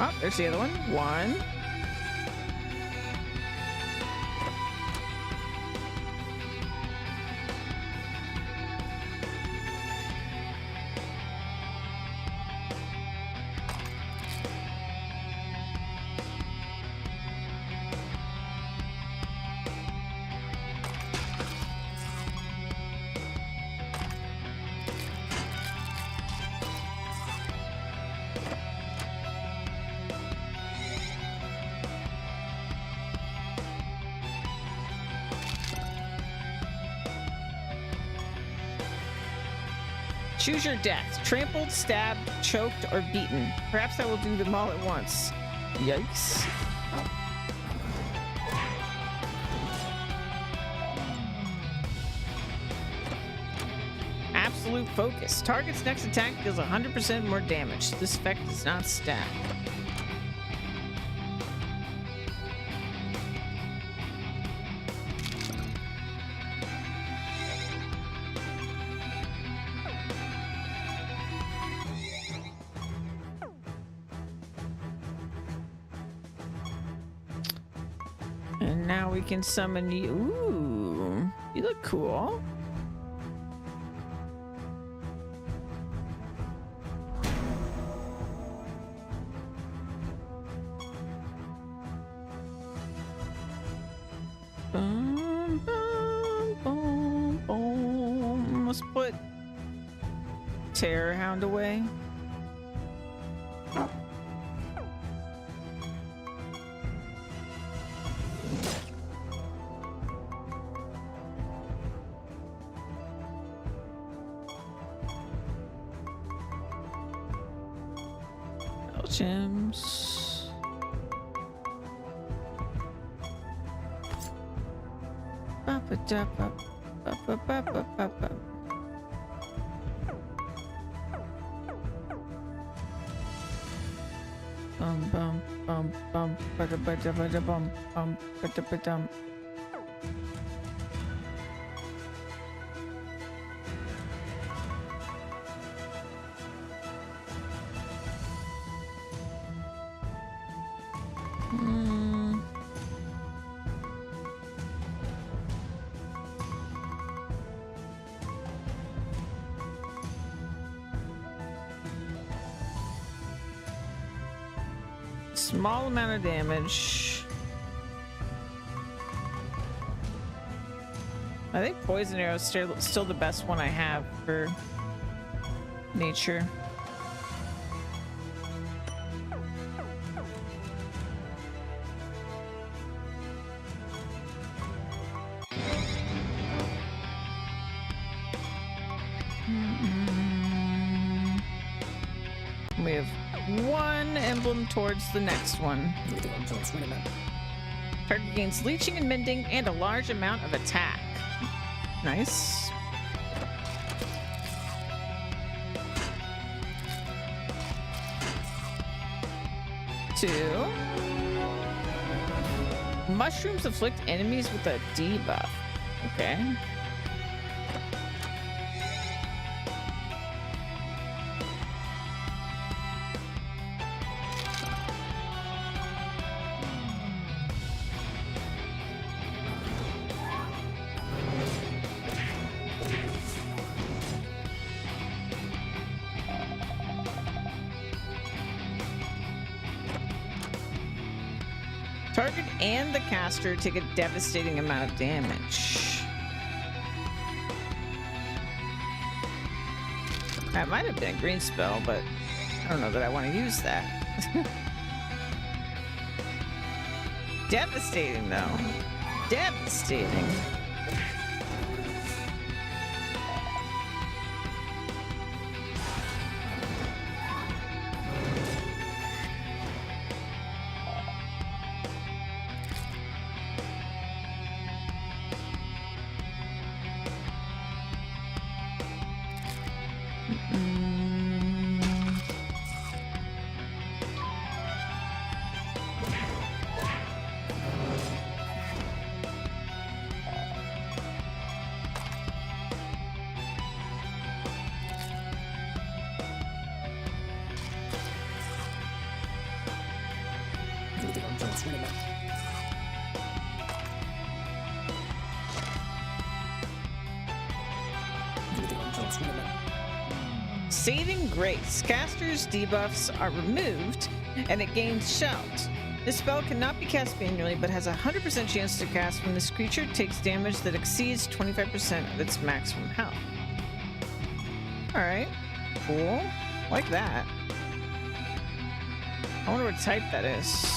Oh, there's the other one. One. Choose your death. Trampled, stabbed, choked, or beaten. Perhaps I will do them all at once. Yikes. Absolute focus. Target's next attack deals 100% more damage. This effect does not stack. And now we can summon you. Ooh, you look cool. Boom, boom, boom, boom. Let's put Terror Hound away. Gems. Bum bum bum bum bada bada bada bum bum bada badum. Small amount of damage. I think Poison Arrow is still the best one I have for nature. We have one emblem towards the next one. Meeting objects minimum. Target gains leeching and mending and a large amount of attack. Nice. Two. Mushrooms afflict enemies with a debuff. Okay. Target and the caster take a devastating amount of damage. That might have been a green spell, but I don't know that I want to use that. Devastating, though. Devastating. Video games minimum. Video games minimum. Saving Grace. Caster's debuffs are removed, and it gains Shout. This spell cannot be cast manually, but has a 100% chance to cast when this creature takes damage that exceeds 25% of its maximum health. Alright. Cool. Like that. I wonder what type that is.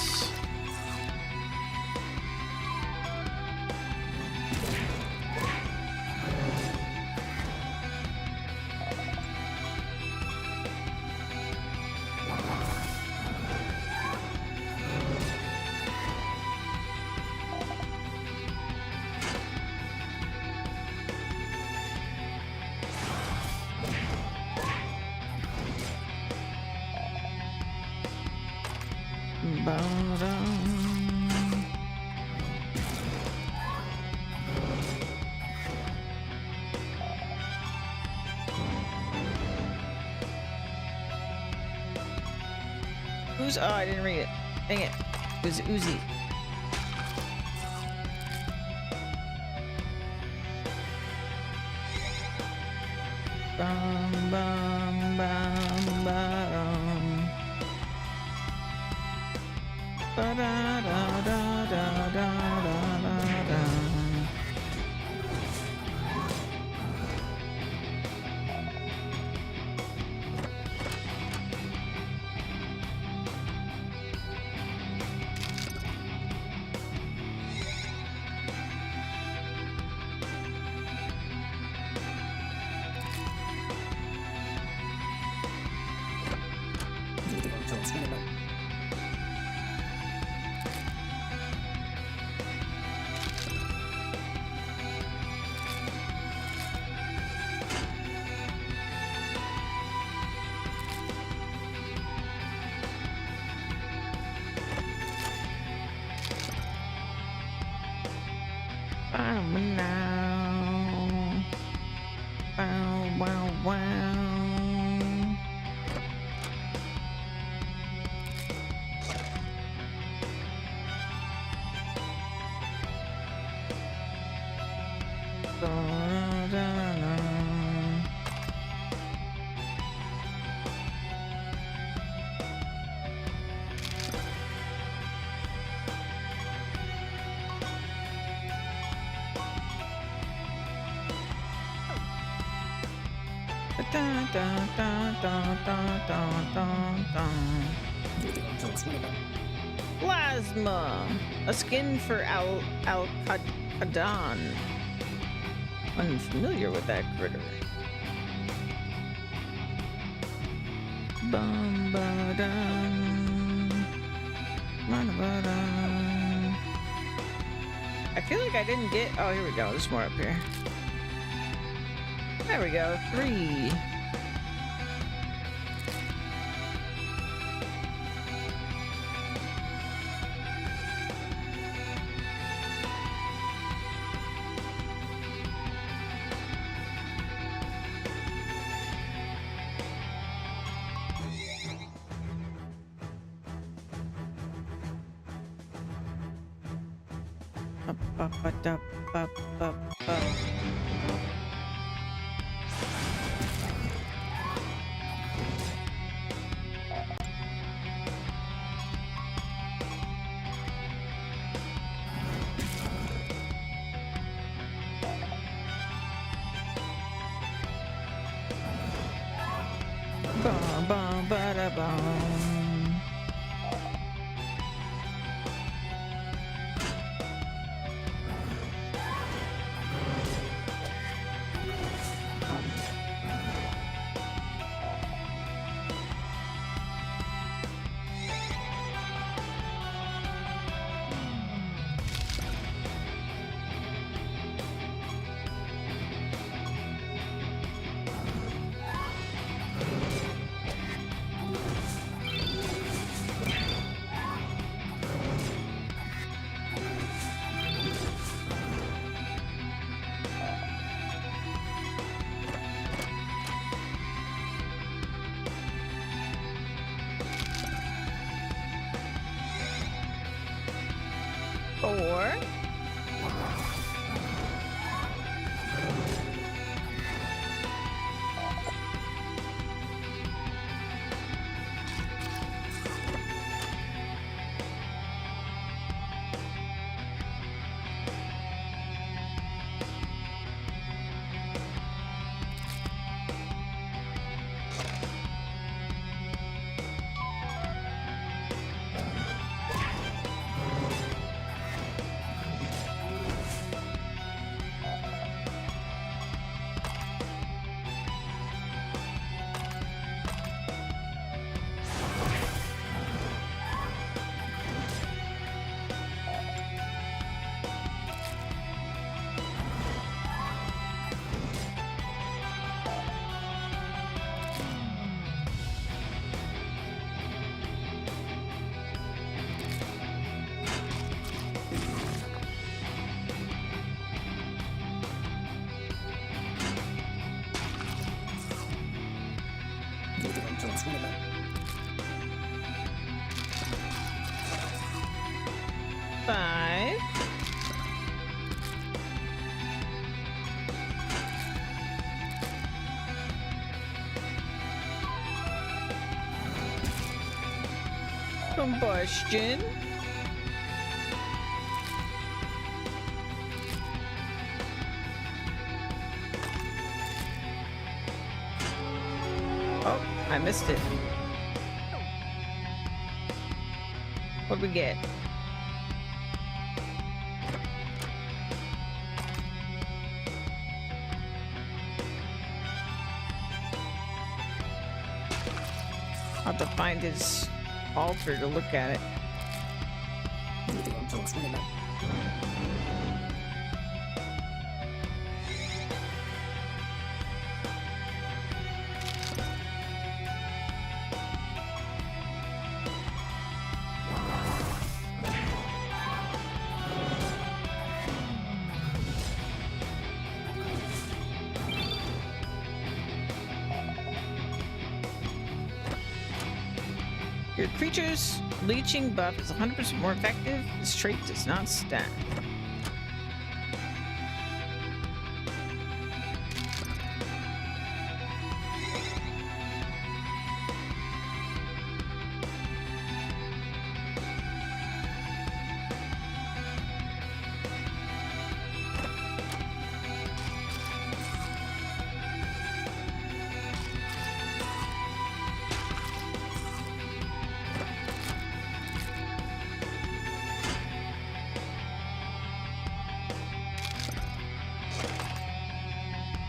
Who's? Oh, I didn't read it. Dang it. It was Uzi. Bum, bum, bum, bum. Ba-da-da-da-da-da-da-da. Video games minimum. Wow, wow, wow. Video games minimum. Plasma, a skin for Al-Qadan. Unfamiliar with that critter. Bum ba dum. Ba-da-ba-dum. I feel like I didn't get. Oh, here we go. There's more up here. There we go. 3. Ba-ba-da-ba-ba-ba. bum, ba-da, bum. Four. Ability controls winnable. 5. Combustion. Oh, I missed it. What'd we get? I'll have to find his altar to look at it. Ability controls winnable. Your creature's leeching buff is 100% more effective. This trait does not stack.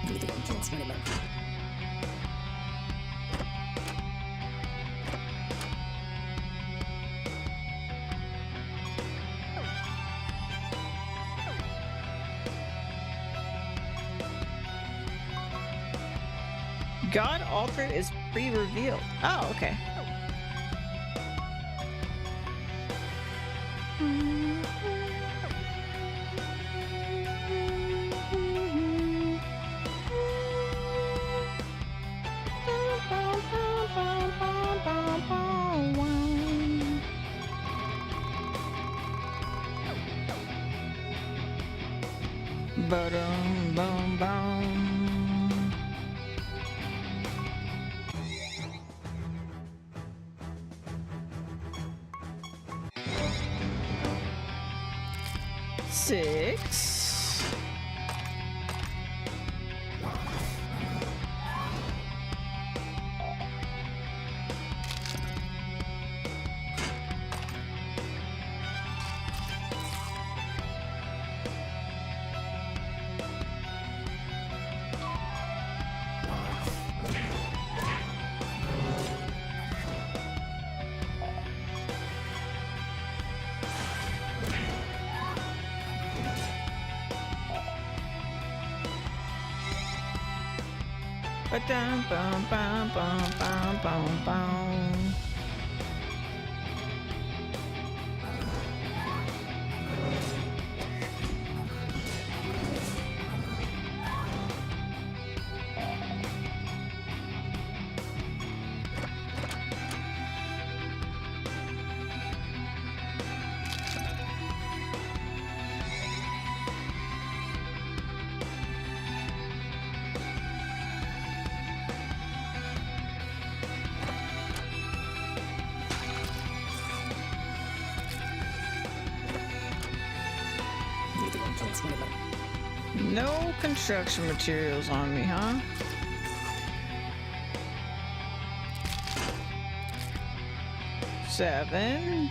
Ability controls winnable. God Altered is pre-revealed. Oh, okay. Ba-dum, bum, bum. Six. Ba-dum, bum, bum, bum, bum, bum, bum. Move the contents whenever. No construction materials on me, huh? Seven.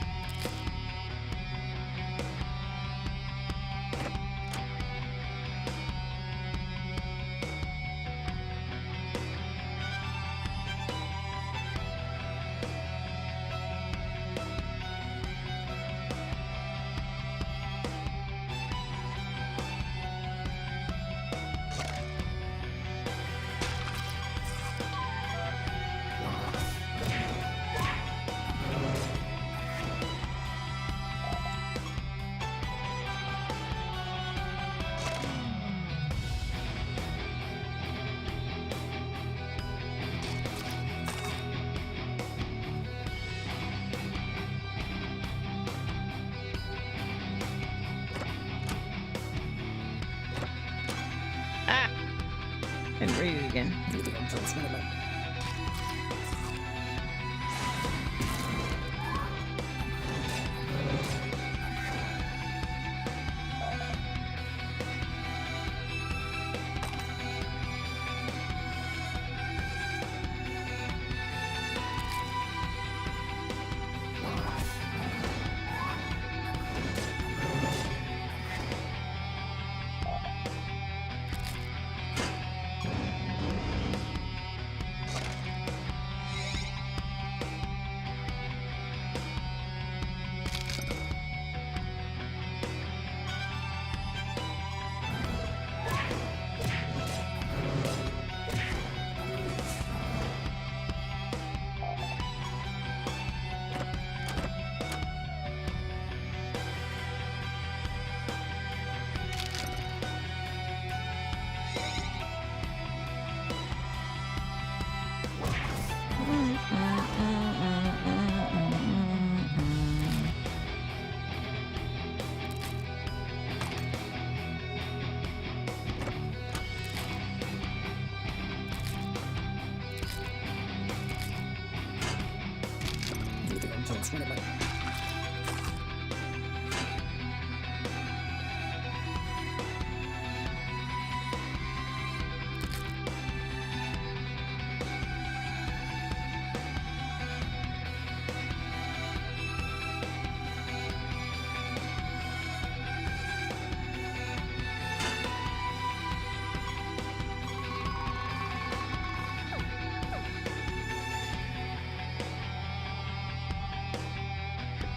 Ah! And read it again. Move the contents whenever. Move the contents whenever.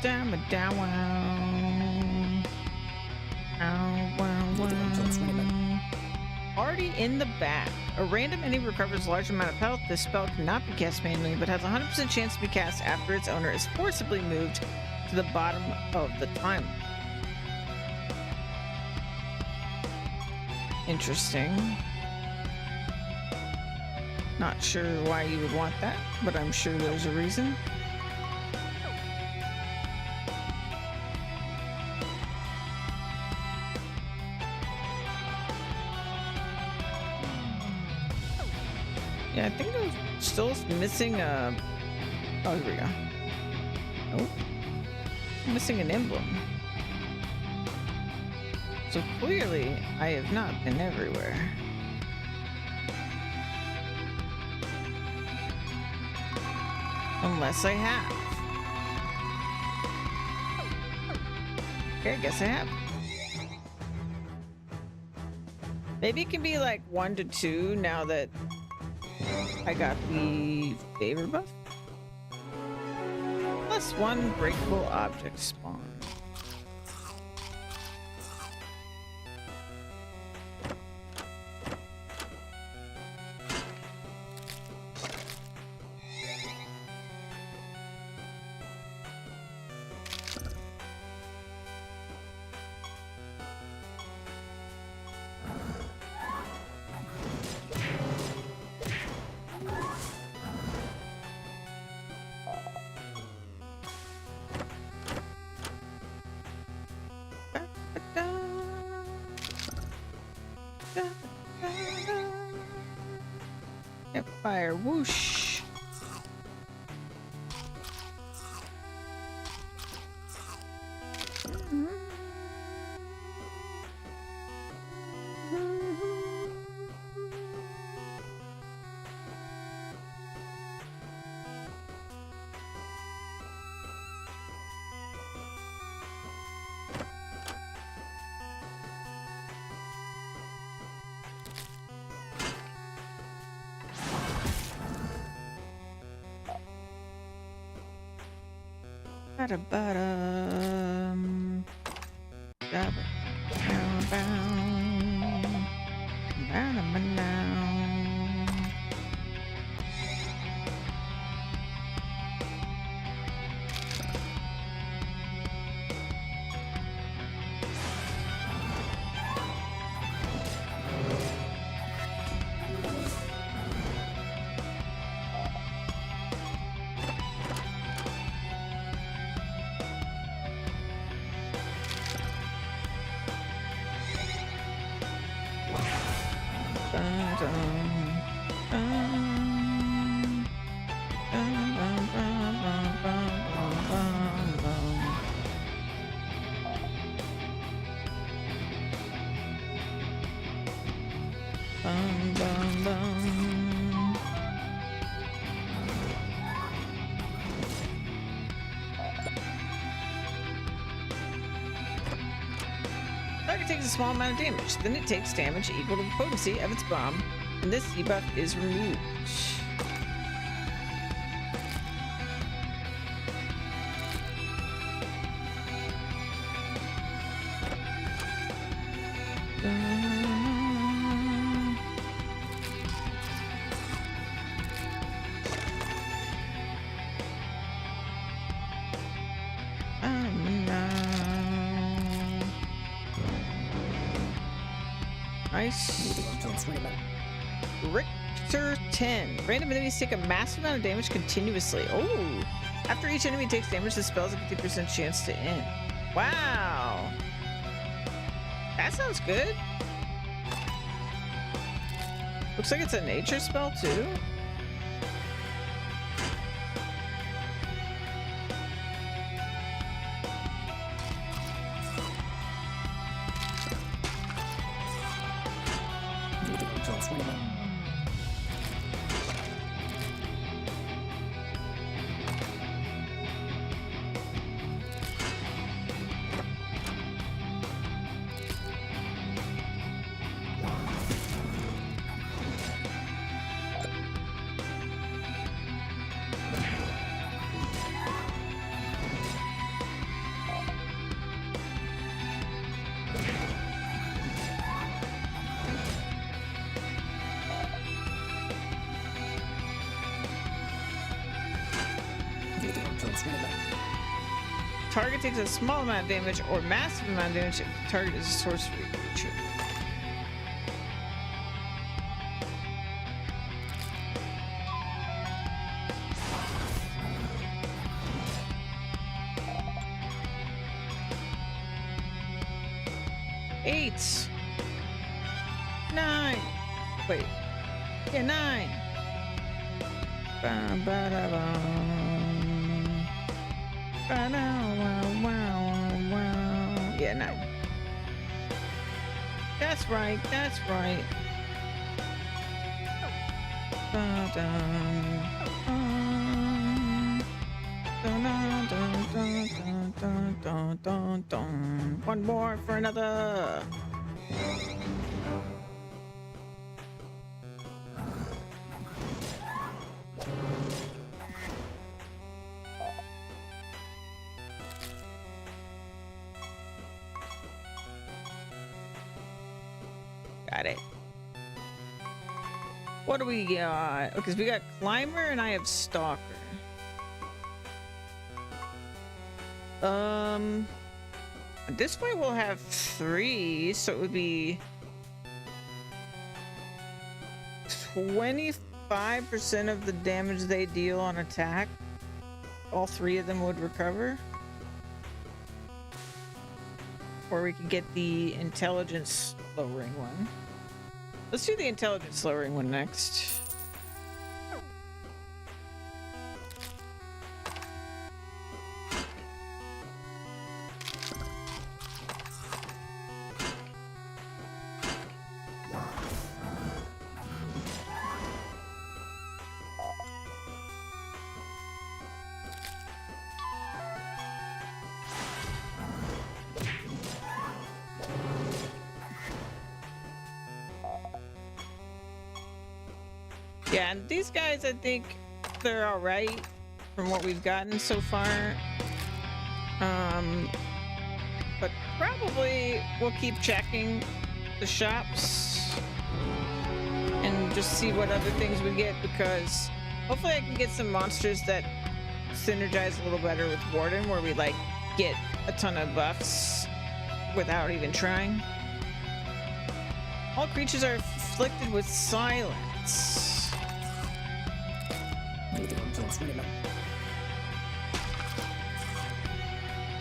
Down, down, wow. Ow, wow, Move the contents whenever. wow. Already in the back. A random enemy recovers a large amount of health. This spell cannot be cast manually, but has a 100% chance to be cast after its owner is forcibly moved to the bottom of the time. Interesting. Not sure why you would want that, but I'm sure there's a reason. Yeah, I think I'm still missing a... Oh, here we go. Nope. Missing an emblem. So clearly, I have not been everywhere. Unless I have. Okay, I guess I have. Maybe it can be like 1 to 2 now that I got the favor buff. +1 breakable object spawn. Fire whoosh. Ba-da-ba-dum. Ba-ba-bow-bow. Ba-da-ba-now. Target takes a small amount of damage, then it takes damage equal to the potency of its bomb, and this debuff is removed. Nice. Richter 10. Random enemies take a massive amount of damage continuously. Oh! After each enemy takes damage, the spell has a 50% chance to end. Wow! That sounds good. Looks like it's a nature spell too. Target takes a small amount of damage or massive amount of damage if the target is a sorcery creature. Eight. 9. Wait. Yeah, 9. Bum, ba-da-bum. Ba-da-wow-wow-wow. Yeah, 9. That's right. That's right. Ba-dum. Dun. One more for another. Got it. What do we got? Okay, so we got Climber and I have Stalker. At this point we'll have 3, so it would be 25% of the damage they deal on attack. All 3 of them would recover. Or we could get the intelligence lowering one. Let's do the intelligence lowering one next. Yeah, and these guys, I think they're all right from what we've gotten so far. But probably we'll keep checking the shops and just see what other things we get, because hopefully I can get some monsters that synergize a little better with Warden, where we like get a ton of buffs without even trying. All creatures are afflicted with silence.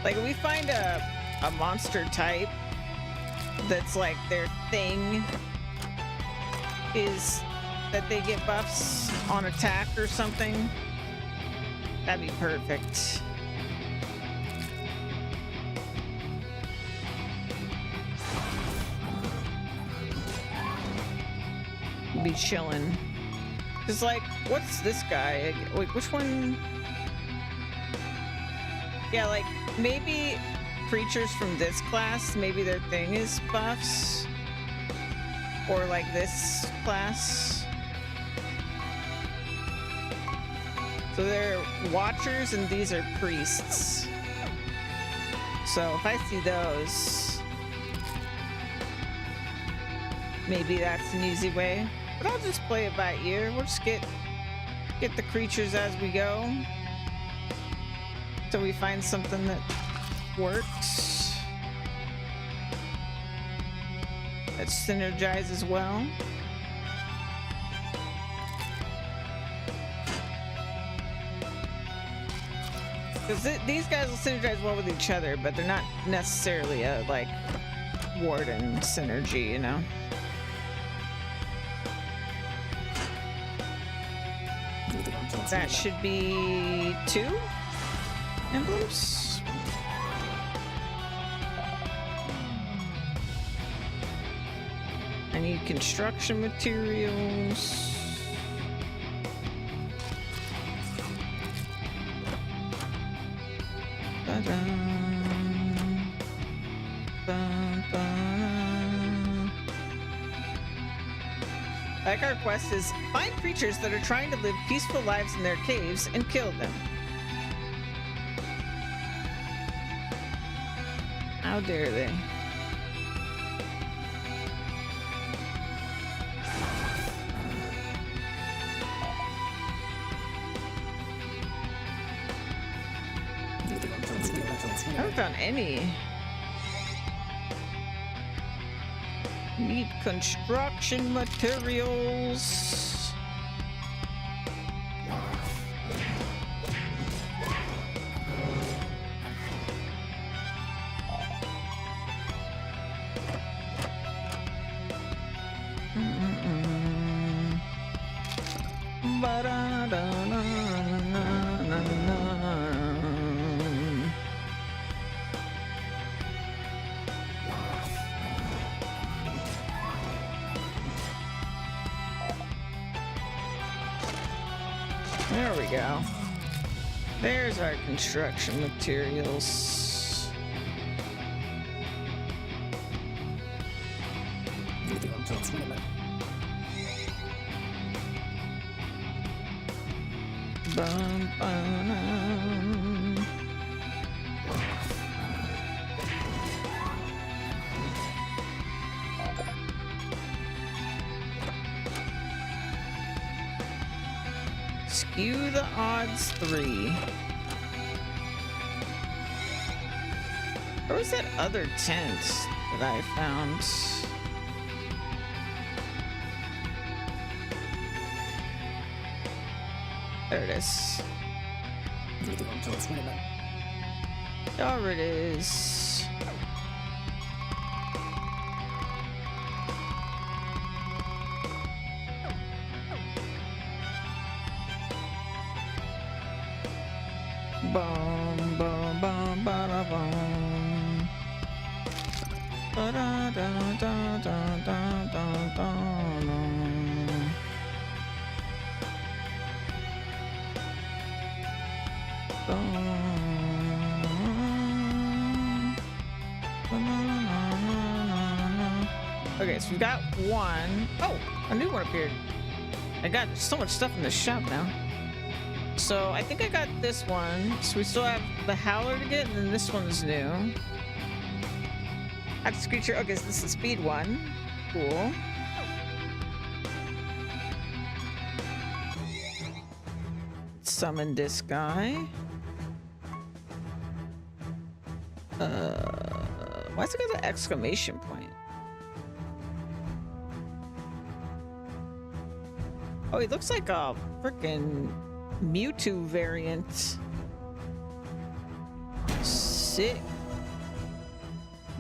Like, if we find a monster type that's like their thing is that they get buffs on attack or something, that'd be perfect. Be chilling. Cause like, what's this guy? Wait, which one? Yeah, like maybe creatures from this class, maybe their thing is buffs, or like this class. So they're watchers and these are priests. So if I see those, maybe that's an easy way. But I'll just play it by ear. We'll just get the creatures as we go, till we find something that works, that synergizes well. Because these guys will synergize well with each other, but they're not necessarily a like Warden synergy, you know. That should be 2 emblems. I need construction materials. Ba-dum, ba-ba. Like, our quest is find creatures that are trying to live peaceful lives in their caves and kill them. How dare they? I haven't found any. Need construction materials. There we go. There's our construction materials. Bum, bum. Skew the odds 3. Where was that other tent that I found? There it is. There it is. Bum bum bum ba da bum. Ba da da da da da da da. Okay, so we got one. Oh, a new one appeared. I got so much stuff in the shop now. So I think I got this one. So we still have the howler to get, and then this one's new. That's creature. Okay, so this is the speed one. Cool. Summon this guy. Why's it got an exclamation point? Oh, he looks like a freaking Mewtwo variant. Sick.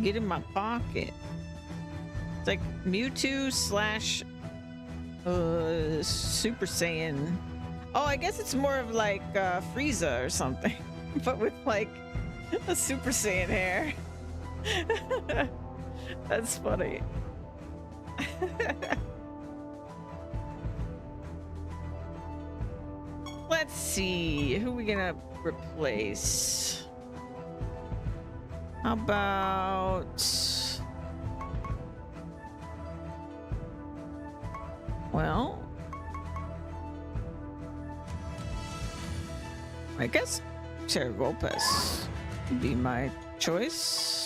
Get in my pocket. It's like Mewtwo slash Super Saiyan. Oh, I guess it's more of like Frieza or something, but with like a Super Saiyan hair. That's funny. Let's see, who are we gonna replace? How about... Well... I guess Terragolpes would be my choice.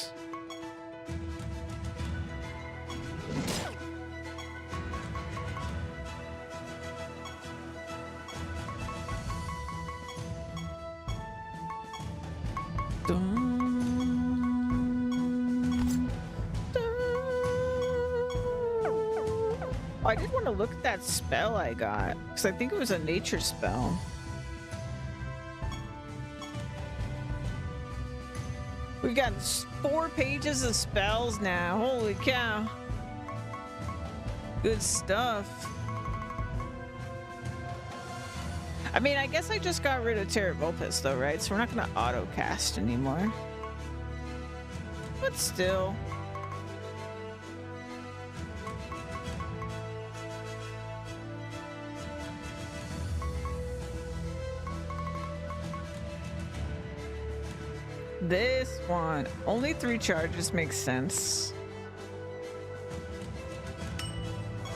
Oh, I did want to look at that spell I got, because I think it was a nature spell. We got 4 pages of spells now. Holy cow. Good stuff. I mean, I guess I just got rid of Terragolpes though, right? So we're not going to auto cast anymore. But still. This one, only 3 charges makes sense.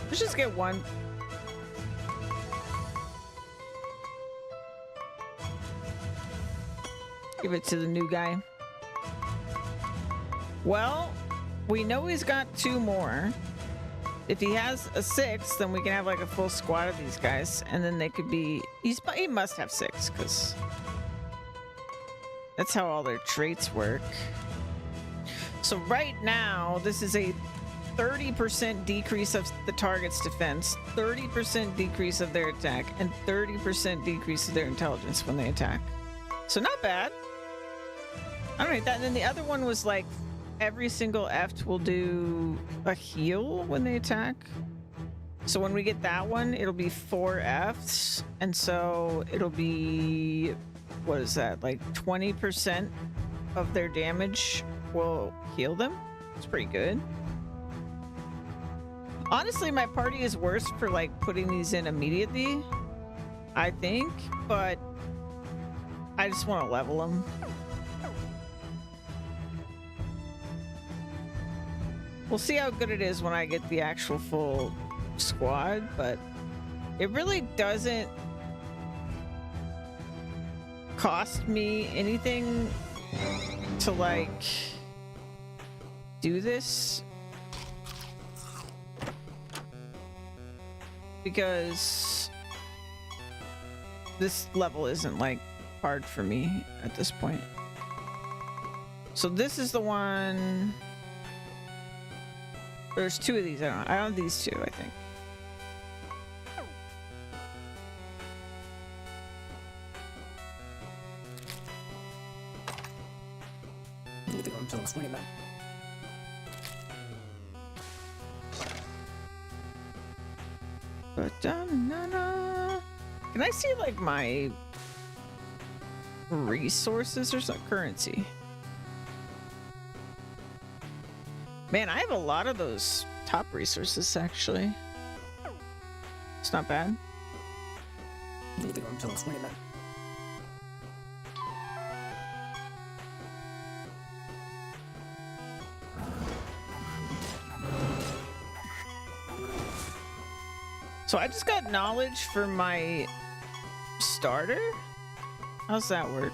Let's just get one. Give it to the new guy. Well, we know he's got 2 more. If he has a 6, then we can have like a full squad of these guys, and then they could be. He must have 6 because that's how all their traits work. So right now, this is a 30% decrease of the target's defense, 30% decrease of their attack, and 30% decrease of their intelligence when they attack. So not bad. All right, that. And then the other one was like every single Eft will do a heal when they attack. So when we get that one, it'll be 4 Fs, and so it'll be, what is that, like 20% of their damage will heal them. It's pretty good. Honestly, my party is worse for like putting these in immediately, I think, but I just want to level them. We'll see how good it is when I get the actual full squad, but it really doesn't cost me anything to like do this, because this level isn't like hard for me at this point. So this is the one. There's 2 of these. I don't have these 2, I think. Can I see like my resources or some currency. Man, I have a lot of those top resources actually. It's not bad. Chance 20 button. So I just got knowledge for my starter? How's that work?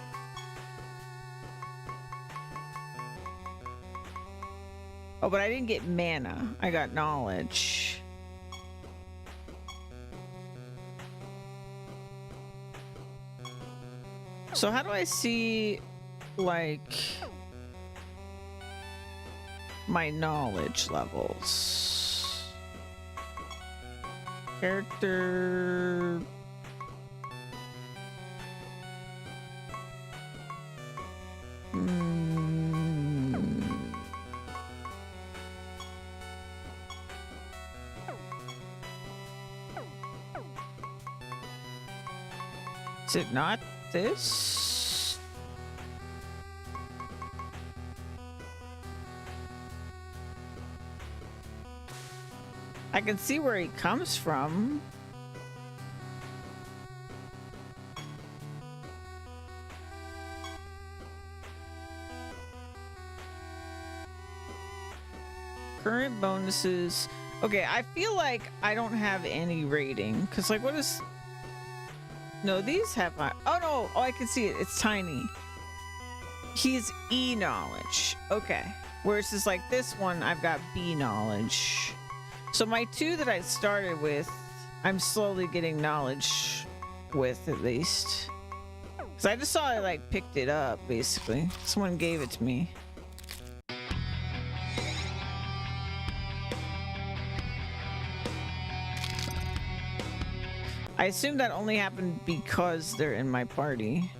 Oh, but I didn't get mana. I got knowledge. So how do I see, like, my knowledge levels? Character... Is it not this? I can see where he comes from. Current bonuses. Okay, I feel like I don't have any rating. Because, like, what is... No, these have my... Oh, no. Oh, I can see it. It's tiny. He's E knowledge. Okay. Whereas it's like this one, I've got B knowledge. So my two that I started with, I'm slowly getting knowledge with, at least. Because I just saw I, like, picked it up, basically. Someone gave it to me. I assume that only happened because they're in my party.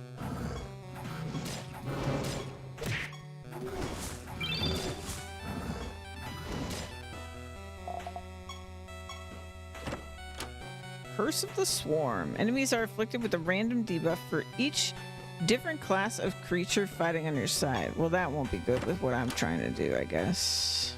Curse of the Swarm. Enemies are afflicted with a random debuff for each different class of creature fighting on your side. Well, that won't be good with what I'm trying to do, I guess.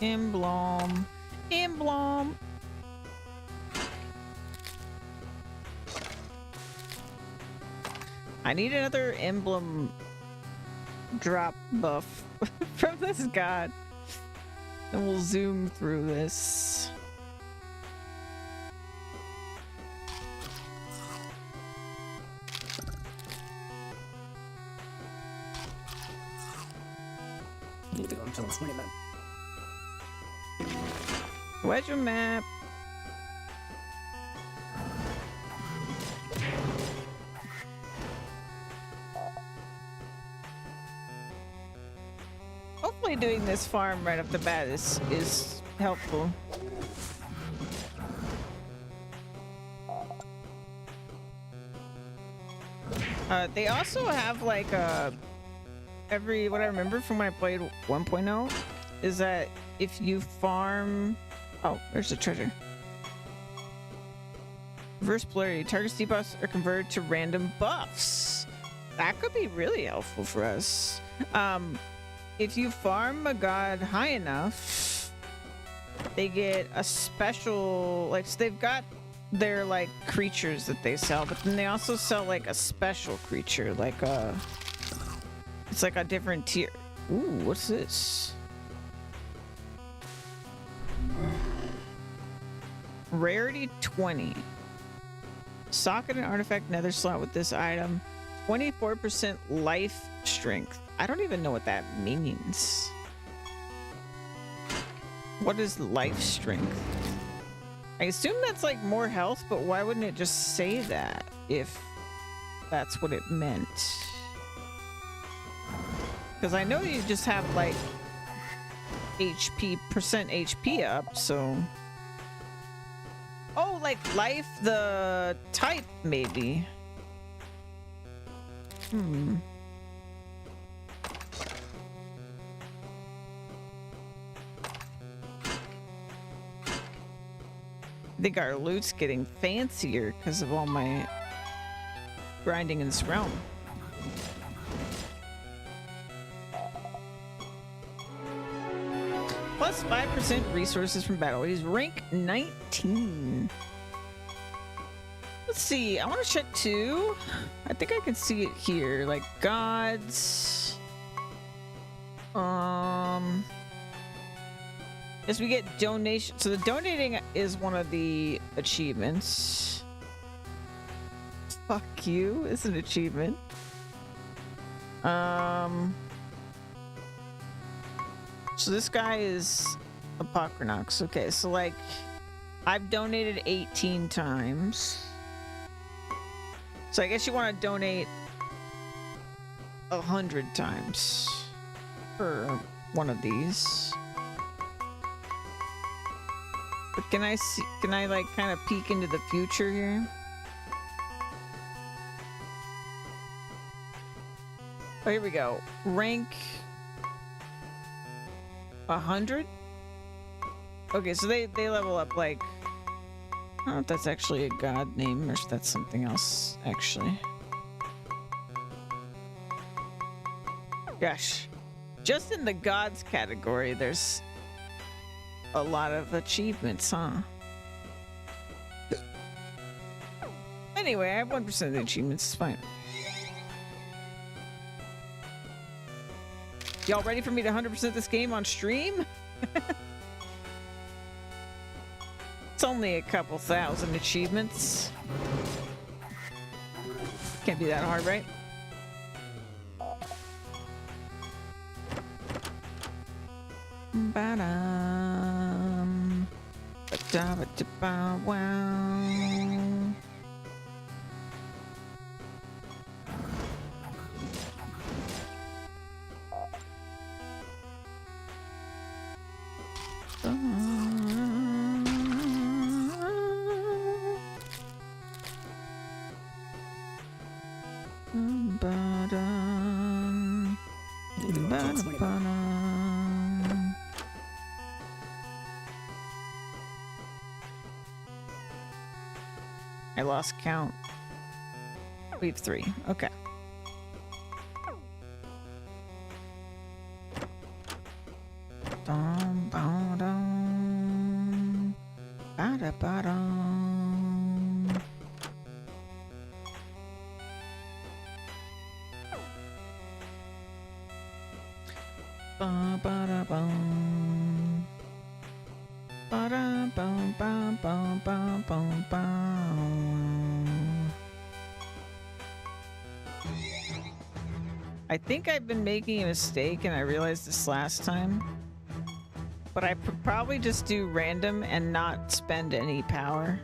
Emblem. Emblem. I need another emblem drop buff from this god. And we'll zoom through this. Chance 20 button. Where's your map? Hopefully doing this farm right off the bat is helpful. They also have like what I remember from when I played 1.0 is that if you farm... Oh, there's the treasure. Reverse polarity. Target's debuffs are converted to random buffs. That could be really helpful for us. If you farm a god high enough, they get a special... Like, so they've got their, like, creatures that they sell, but then they also sell, like, a special creature. Like, it's like a different tier. Ooh, what's this? Rarity 20. Socket an artifact nether slot with this item. 24% life strength. I don't even know what that means. What is life strength? I assume that's like more health, but why wouldn't it just say that if that's what it meant? Because I know you just have like percent HP up, so... Oh, like life, the type, maybe. I think our loot's getting fancier because of all my grinding in this realm. Plus 5% resources from battle. He's rank 19. Let's see. I want to check too. I think I can see it here. Like gods. As we get donation. So the donating is one of the achievements. Fuck you is an achievement. So this guy is Apocrynox. Okay, so like I've donated 18 times. So I guess you want to donate 100 times for one of these. But can I see, can I like kind of peek into the future here? Oh, here we go. Rank 100? Okay, so they level up like, I don't know if that's actually a god name or if that's something else, actually. Gosh. Just in the gods category, there's a lot of achievements, huh? Anyway, I have 1% of the achievements, it's fine. Y'all ready for me to 100% this game on stream? It's only a couple thousand achievements. Can't be that hard, right? Ba-dum. Ba-da-ba-da-ba-wow. I lost count. We have 3. Okay. Dum, ba, dum. Ba-da, ba-dum. Ba-ba-da-bum. Ba-da-bum-bum-bum-bum-bum-bum. I think I've been making a mistake and I realized this last time. But I probably just do random and not spend any power.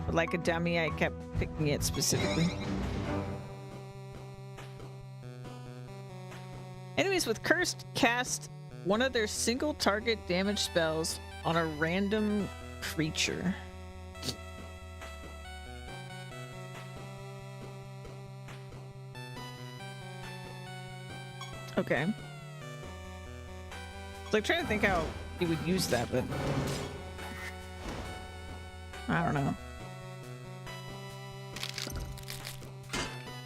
But like a dummy, I kept picking it specifically. Enemies with Cursed cast one of their single target damage spells on a random creature. Okay. It's like trying to think how you would use that, but I don't know.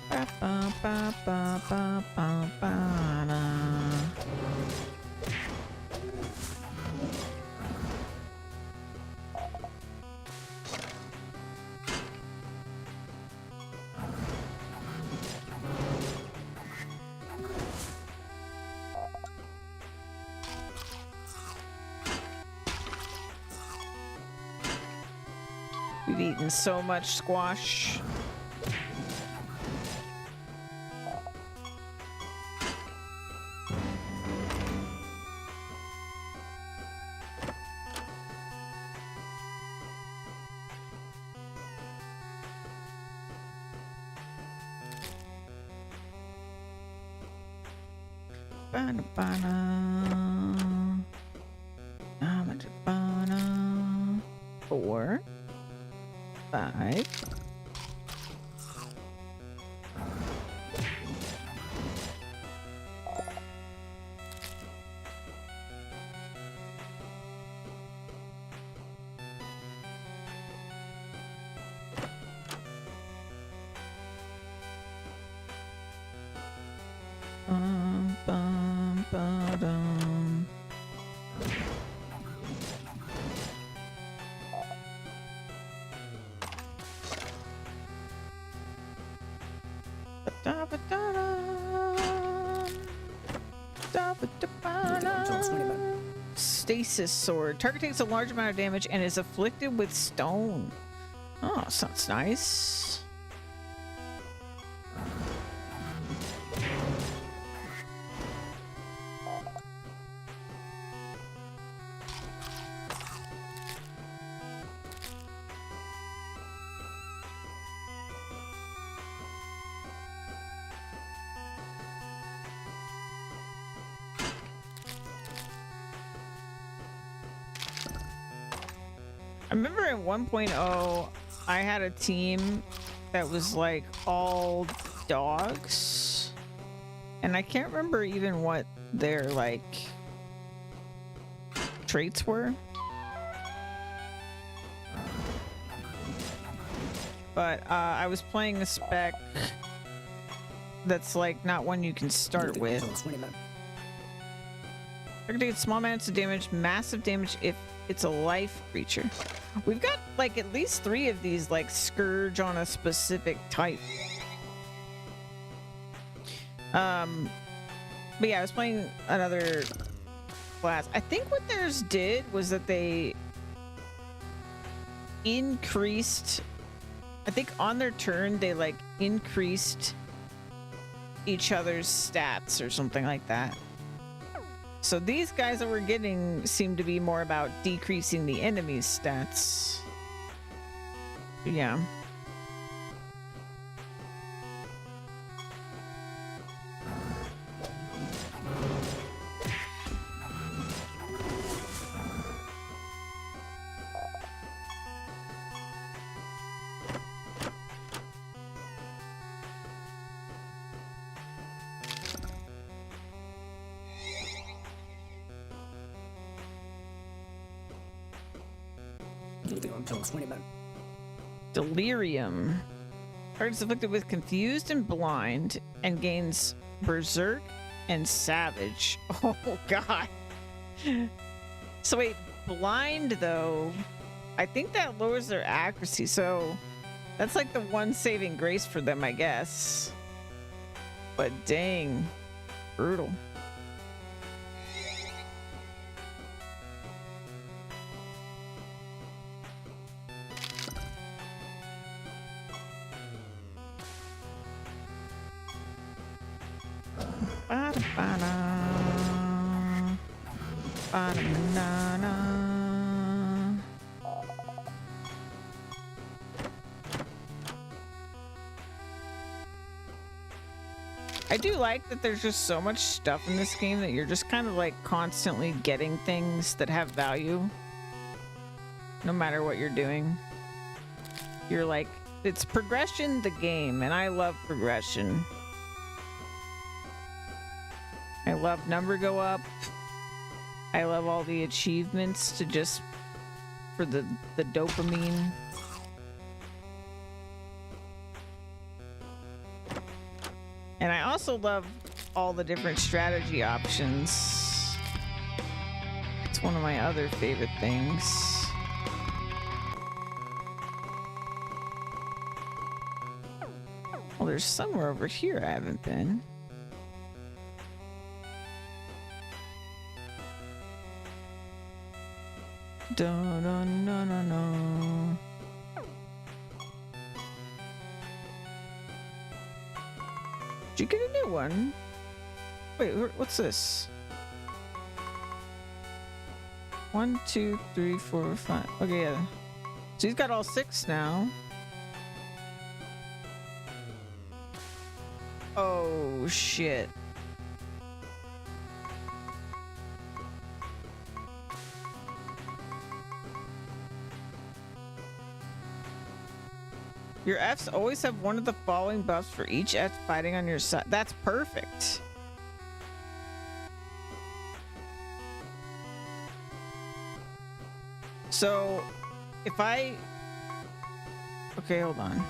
Ba, ba, ba, ba, ba, ba, ba, da. We've eaten so much squash. Four, 5. Stasis sword. Target takes a large amount of damage and is afflicted with stone. Oh, sounds nice. I remember in 1.0, I had a team that was like all dogs. And I can't remember even what their like traits were. But I was playing a spec that's like not one you can start with. Target takes small amounts of damage, massive damage if it's a life creature. We've got like at least 3 of these like scourge on a specific type. But yeah, I was playing another class. I think what theirs did was that they increased, I think on their turn they like increased each other's stats or something like that. So these guys that we're getting seem to be more about decreasing the enemy's stats. Yeah. Delirium. Target is afflicted with confused and blind and gains berserk and savage. Oh god. So wait, blind though, I think that lowers their accuracy, so that's like the one saving grace for them, I guess. But dang, brutal. I do like that there's just so much stuff in this game that you're just kind of like constantly getting things that have value. No matter what you're doing. You're like, it's progression the game, and I love progression. I love number go up. I love all the achievements to just for the dopamine. And I also love all the different strategy options. It's one of my other favorite things. Well, there's somewhere over here I haven't been. Dun, dun, dun, dun, dun. Did you get a new one? Wait, what's this? 1, 2, 3, 4, 5. Okay, yeah. So he's got all 6 now. Oh, shit. Your Fs always have one of the following buffs for each F fighting on your side. That's perfect. So, if I... Okay, hold on.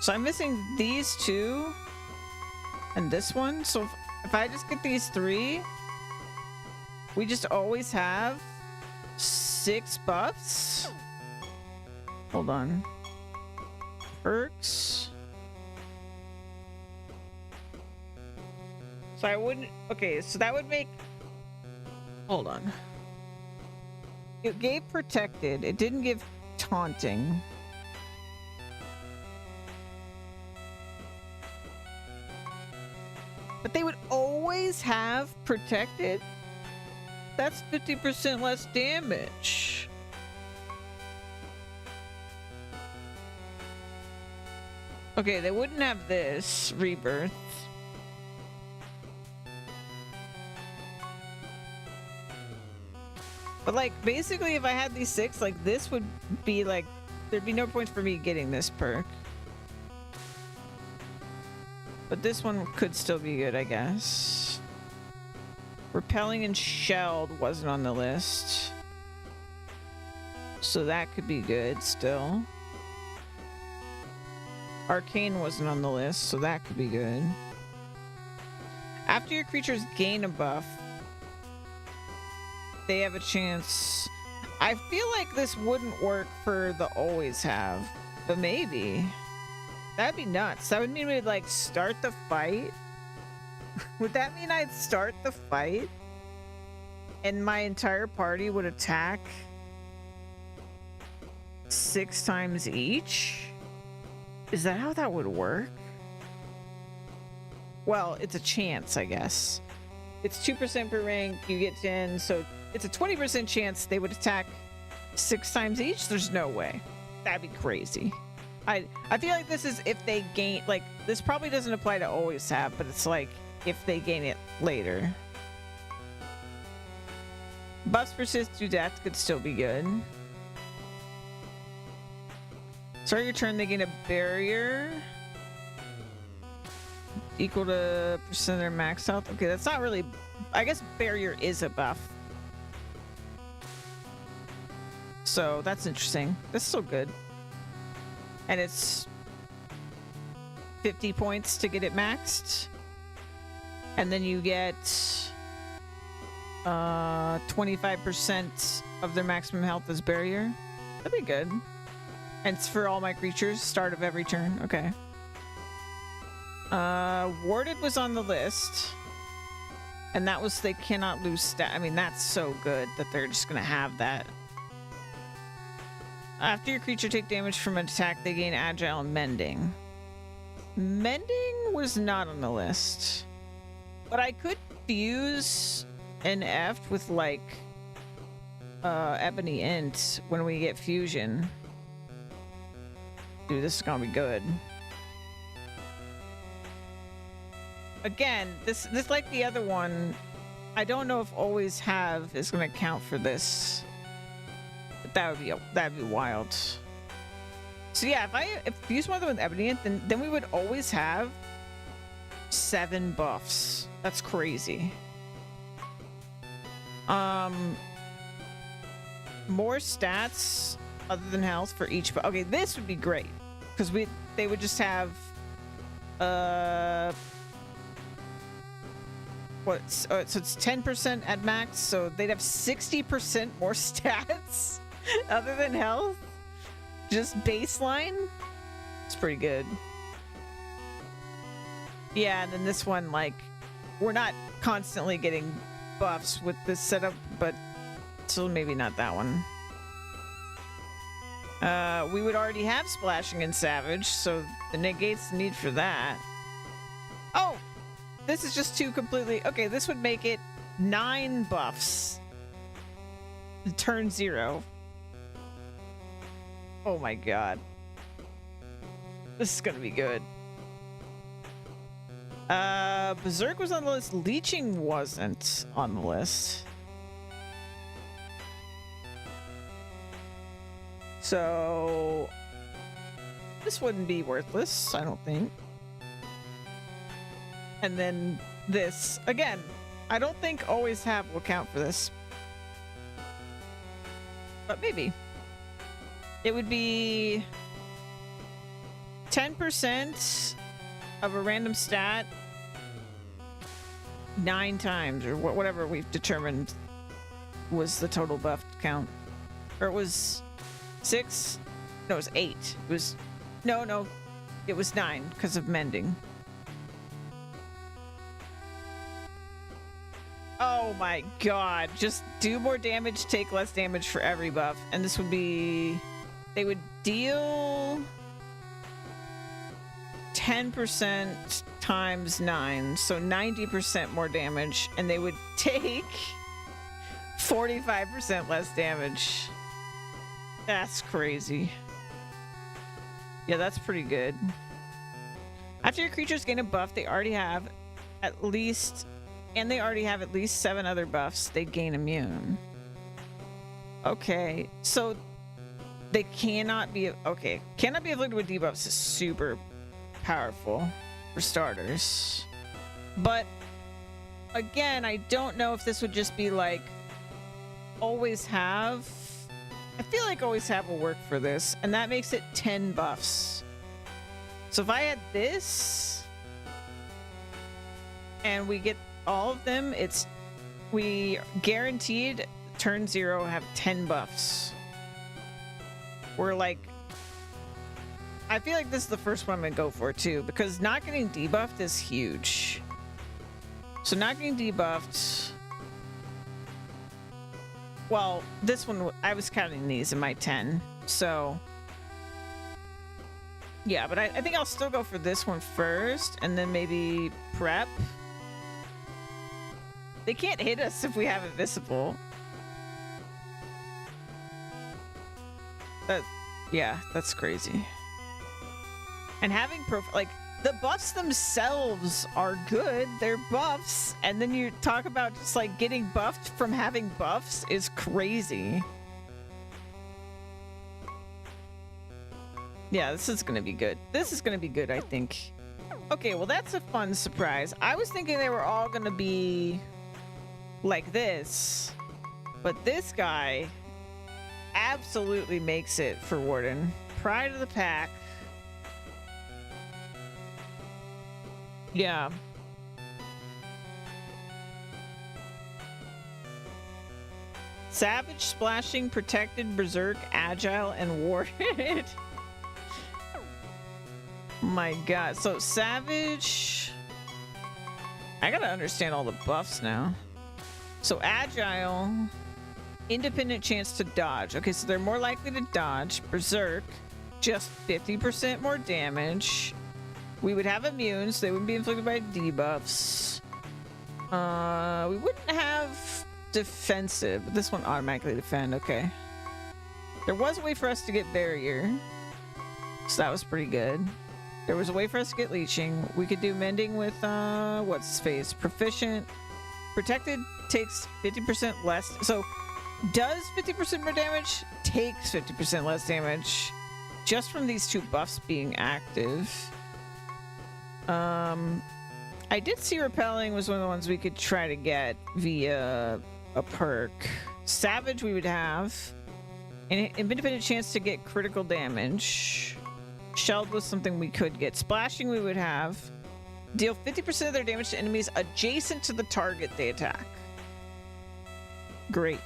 So I'm missing these 2 and this one. So if I just get these 3, we just always have 6 buffs. Hold on. Perks. So I wouldn't. Okay, so that would make. Hold on. It gave protected. It didn't give taunting. But they would always have protected? That's 50% less damage. Okay, they wouldn't have this rebirth. But like, basically if I had these 6, like this would be like, there'd be no points for me getting this perk. But this one could still be good, I guess. Repelling and Shelled wasn't on the list. So that could be good still. Arcane wasn't on the list, so that could be good. After your creatures gain a buff, they have a chance. I feel like this wouldn't work for the always have, but maybe. That'd be nuts. That would mean we'd like start the fight. Would that mean I'd start the fight and my entire party would attack 6 times each? Is that how that would work? Well, it's a chance, I guess. It's 2% per rank, you get 10, so it's a 20% chance they would attack 6 times each? There's no way. That'd be crazy. I feel like this is if they gain, like, this probably doesn't apply to always have, but it's like if they gain it later. Buffs persist through death could still be good. Start your turn, they gain a barrier equal to percent of their max health. Okay, that's not really, I guess barrier is a buff. So that's interesting. That's still good. And it's 50 points to get it maxed. And then you get 25% of their maximum health as barrier. That'd be good. And it's for all my creatures, start of every turn. Okay. Warded was on the list. And that was they cannot lose stat. I mean, that's so good that they're just going to have that. After your creature take damage from an attack, they gain agile and mending. Mending was not on the list. But I could fuse an F with like Ebony Int when we get fusion. Dude, this is gonna be good. Again, this like the other one, I don't know if always have is gonna count for this. But that'd be wild. So yeah, if fuse one of them with Ebony Int, then we would always have 7 buffs. That's crazy. More stats other than health for each. Okay, this would be great because they would just have so it's 10% at max, so they'd have 60% more stats other than health. Just baseline. It's pretty good. Yeah, and then this one, like, we're not constantly getting buffs with this setup, but still maybe not that one. We would already have Splashing and Savage, so it negates the need for that. Oh! This is just 2 completely... Okay, this would make it 9 buffs. Turn 0. Oh my god. This is gonna be good. Berserk was on the list. Leeching wasn't on the list. So... this wouldn't be worthless, I don't think. And then this. Again, I don't think always have will count for this. But maybe. It would be 10% of a random stat 9 times, or whatever we've determined was the total buff count. Or it was 6? No, it was 8. It was... No. It was 9 because of mending. Oh my god. Just do more damage, take less damage for every buff. And this would be... They would deal 10% times 9, so 90% more damage, and they would take 45% less damage. That's crazy. Yeah, that's pretty good. After your creatures gain a buff, they already have at least 7 other buffs, they gain immune. Okay, so they cannot be... Okay, cannot be afflicted with debuffs is super powerful for starters. But, again, I don't know if this would just be like... Always have... I feel like always have will work for this, and that makes it 10 buffs. So if I had this, and we get all of them, we guaranteed turn 0 have 10 buffs. We're like, I feel like this is the first one I'm gonna go for too, because not getting debuffed is huge. So not getting debuffed. Well, this one, I was counting these in my 10, so... Yeah, but I think I'll still go for this one first, and then maybe prep. They can't hit us if we have Invisible. Yeah, that's crazy. And having like, the buffs themselves are good. They're buffs. And then you talk about just like getting buffed from having buffs is crazy. Yeah, this is going to be good. This is going to be good, I think. Okay, well, that's a fun surprise. I was thinking they were all going to be like this. But this guy absolutely makes it for Warden. Pride of the pack. Yeah. Savage, Splashing, Protected, Berserk, Agile, and Warded. My god. So Savage... I gotta understand all the buffs now. So Agile... Independent chance to dodge. Okay, so they're more likely to dodge. Berserk, just 50% more damage. We would have immune, so they wouldn't be inflicted by debuffs. We wouldn't have defensive, but this one automatically defend. Okay. There was a way for us to get barrier, so that was pretty good. There was a way for us to get leeching. We could do mending with what's his face? Proficient. Protected takes 50% less. So does 50% more damage, takes 50% less damage just from these two buffs being active. I did see Repelling was one of the ones we could try to get via a perk. Savage we would have an independent chance to get critical damage. Shelled was something we could get. Splashing we would have. Deal 50% of their damage to enemies adjacent to the target they attack. Great.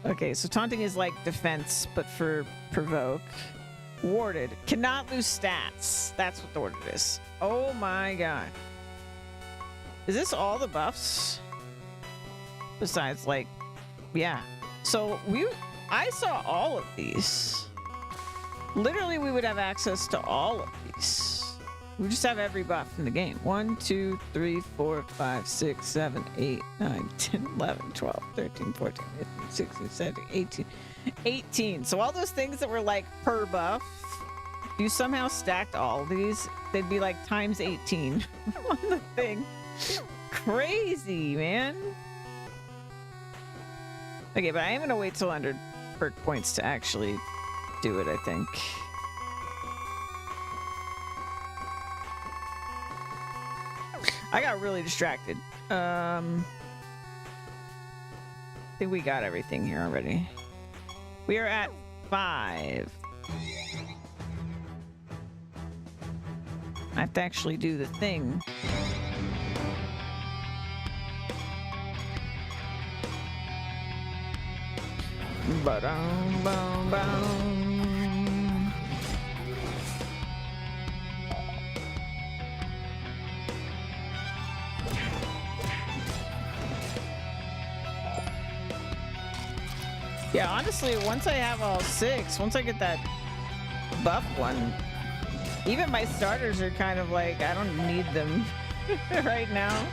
Okay, so taunting is like defense, but for provoke. Warded. Cannot lose stats. That's what the warded is. Oh my god. Is this all the buffs? Besides, like, yeah. So I saw all of these. Literally, we would have access to all of these. We just have every buff in the game. 1, 2, 3, 4, 5, 6, 7, 8, 9, 10, 11, 12, 13, 14, 15, 16, 17, 18. 18. So all those things that were like per buff, if you somehow stacked all these, they'd be like times 18 on the thing. Crazy, man. Okay, but I am going to wait till under perk points to actually do it, I think. I got really distracted. I think we got everything here already. We are at 5. I have to actually do the thing. Ba-dum-bum-bum. Yeah, honestly, once I have all 6, once I get that buff one, even my starters are kind of like, I don't need them right now.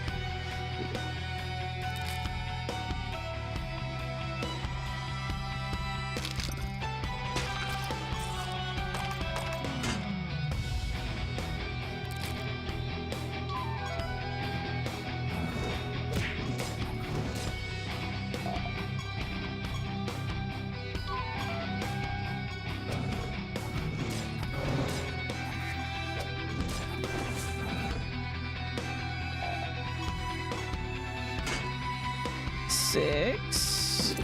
Six.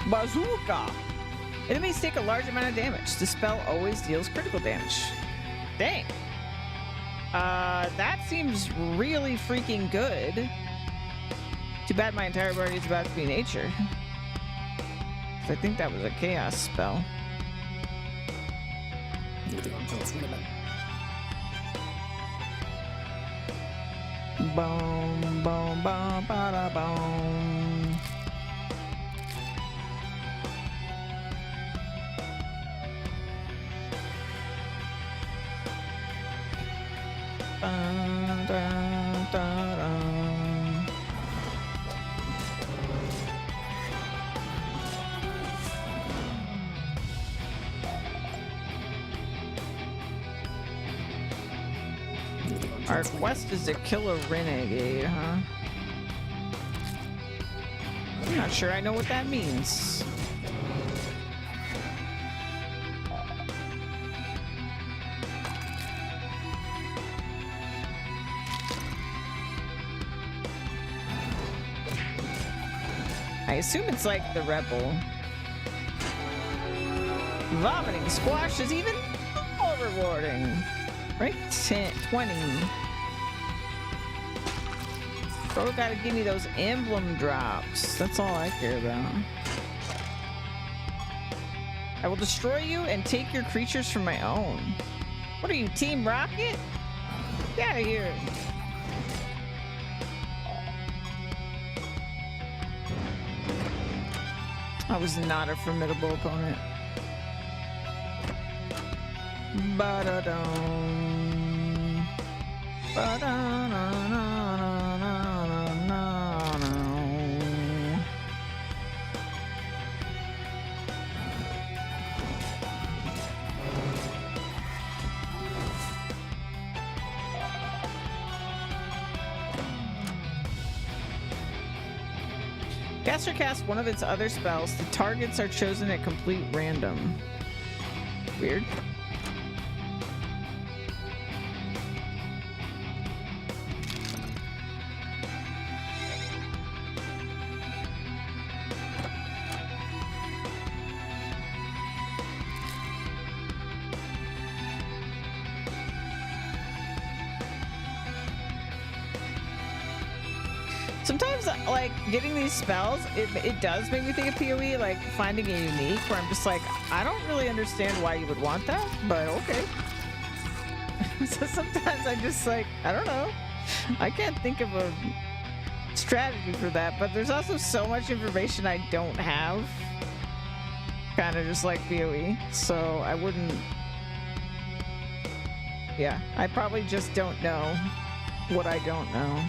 Bazooka. Enemies take a large amount of damage. The spell always deals critical damage. Dang. That seems really freaking good. Too bad my entire party is about to be nature. I think that was a chaos spell. Boom, boom, boom, bada, boom. Dun, dun, dun, dun. Our quest is to kill a renegade, huh? I'm not sure I know what that means. I assume it's like the rebel. Vomiting squash is even more rewarding. Right? 10, 20. Bro, gotta give me those emblem drops. That's all I care about. I will destroy you and take your creatures for my own. What are you, Team Rocket? Get out of here. I was not a formidable opponent. Ba-da-dum. Ba-da-na-na-na-na-na-na. Caster casts one of its other spells. The targets are chosen at complete random. Weird. Sometimes, like, getting these spells, it does make me think of PoE, like, finding a unique, where I'm just like, I don't really understand why you would want that, but okay. So sometimes I just, like, I don't know. I can't think of a strategy for that, but there's also so much information I don't have. Kind of just like PoE, so I wouldn't... Yeah, I probably just don't know what I don't know.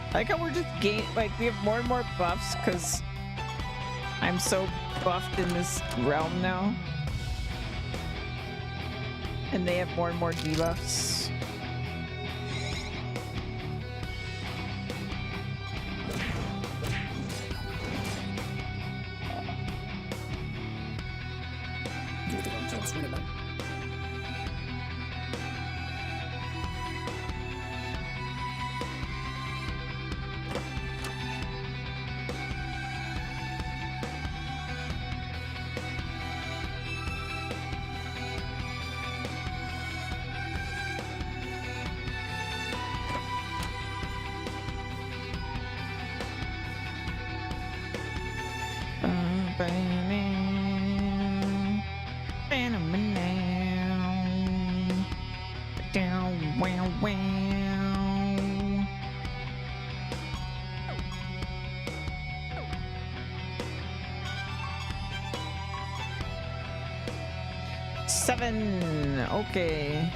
I like how we're just like, we have more and more buffs because I'm so buffed in this realm now. And they have more and more debuffs. Wow, wow. Seven. Okay.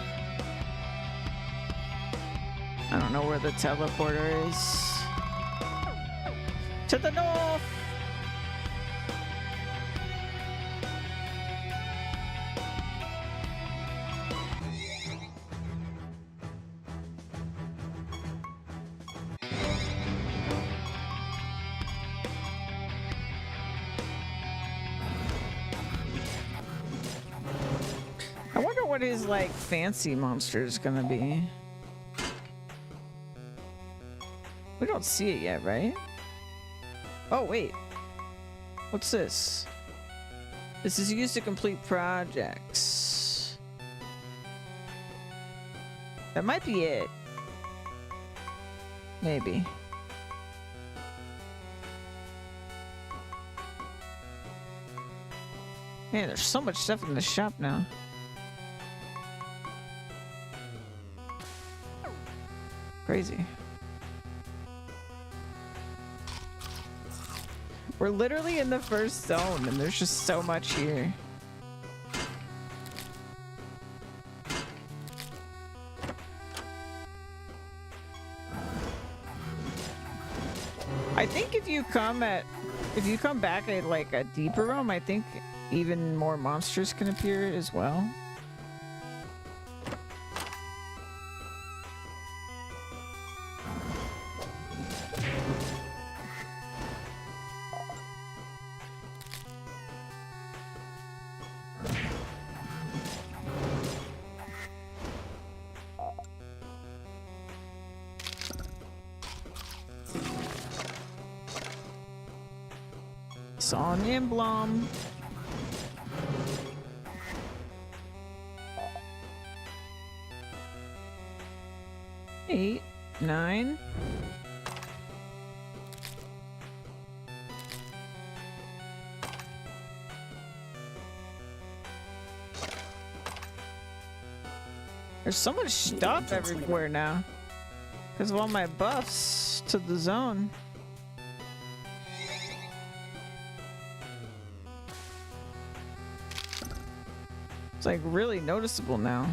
I don't know where the teleporter is. To the north. I wonder what his like fancy monster is gonna be. We don't see it yet, right? Oh wait, what's this? This is used to complete projects. That might be it. Maybe. Man, there's so much stuff in the shop now. Crazy. We're literally in the first zone and there's just so much here. I think if you come back at like a deeper room, I think even more monsters can appear as well. Saw an emblem. Eight, 9. There's so much stuff everywhere now because of all my buffs to the zone. It's like really noticeable now.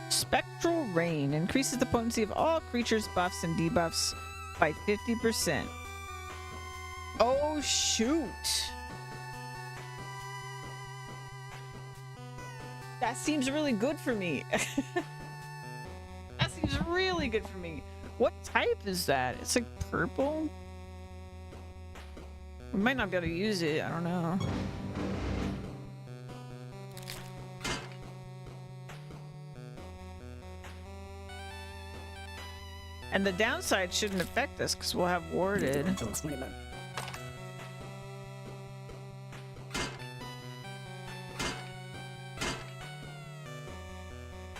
Spectral Rain increases the potency of all creatures' buffs and debuffs by 50%. Oh, shoot. That seems really good for me. That seems really good for me. What type is that? It's like purple? We might not be able to use it. I don't know. And the downside shouldn't affect us because we'll have warded.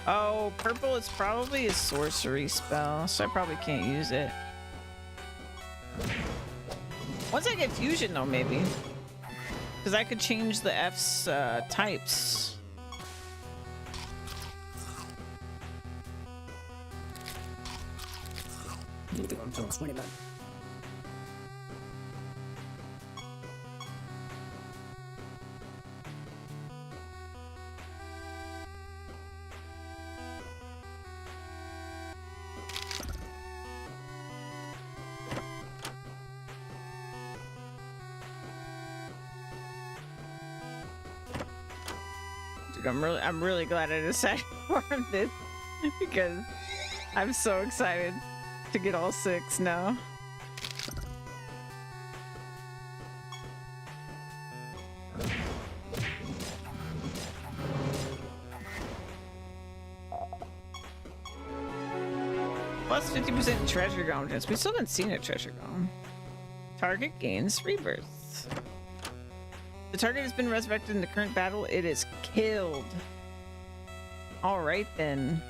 Oh, purple is probably a sorcery spell, so I probably can't use it. Once I get fusion though, maybe. Because I could change the F's types. Dude, I'm really glad I decided to farm this because I'm so excited to get all 6 now. Plus 50% treasure golem chance. We still haven't seen a treasure golem. Target gains rebirth. The target has been resurrected in the current battle. It is killed. All right, then.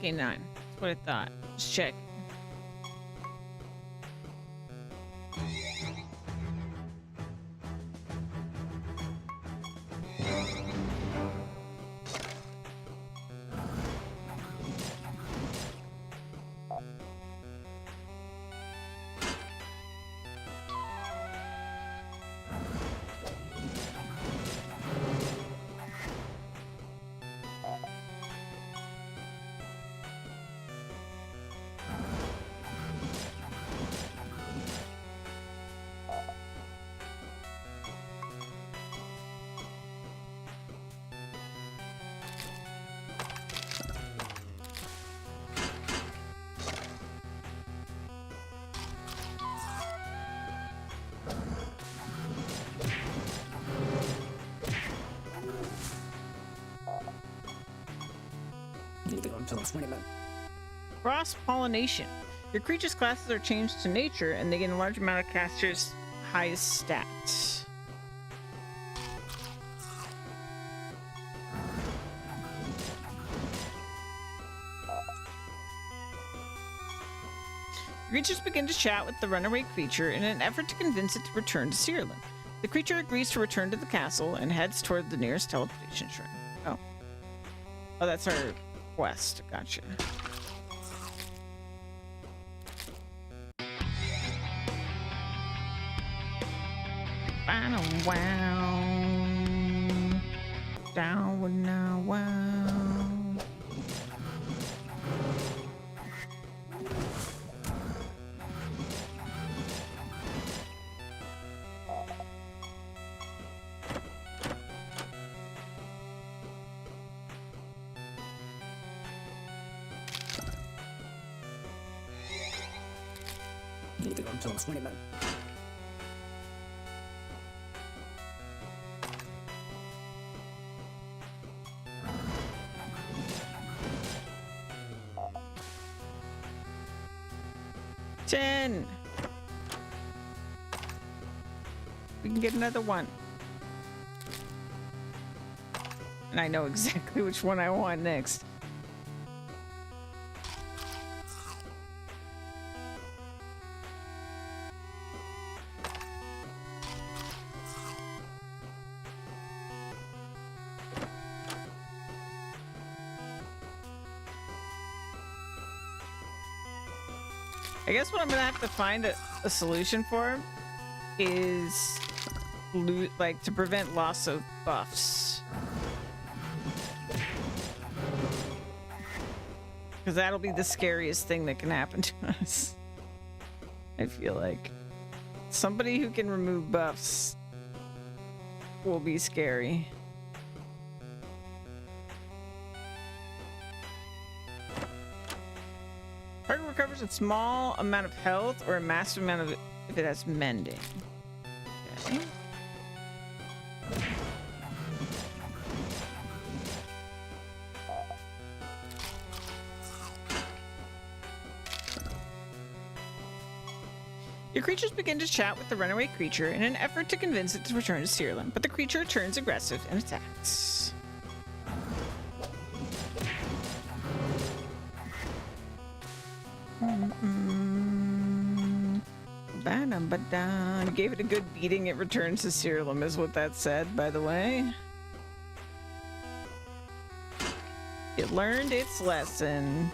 Okay, 9. That's what I thought. Just check. Cross-pollination. Your creature's classes are changed to nature, and they gain a large amount of caster's highest stats. Creatures begin to chat with the runaway creature in an effort to convince it to return to Siralim. The creature agrees to return to the castle and heads toward the nearest teleportation shrine. Oh. Oh, that's our quest. Gotcha. Wow. Down now. Wow. Need to go until 20 minutes. We can get another one. And I know exactly which one I want next. I guess what I'm gonna have to find a solution for is like to prevent loss of buffs, because that'll be the scariest thing that can happen to us. I feel like somebody who can remove buffs will be scary. Target recovers a small amount of health or a massive amount of it if it has mending. Okay. Your creatures begin to chat with the runaway creature in an effort to convince it to return to Siralim, but the creature turns aggressive and attacks. Gave it a good beating. It returns to Siralim, is what that said, by the way. It learned its lesson.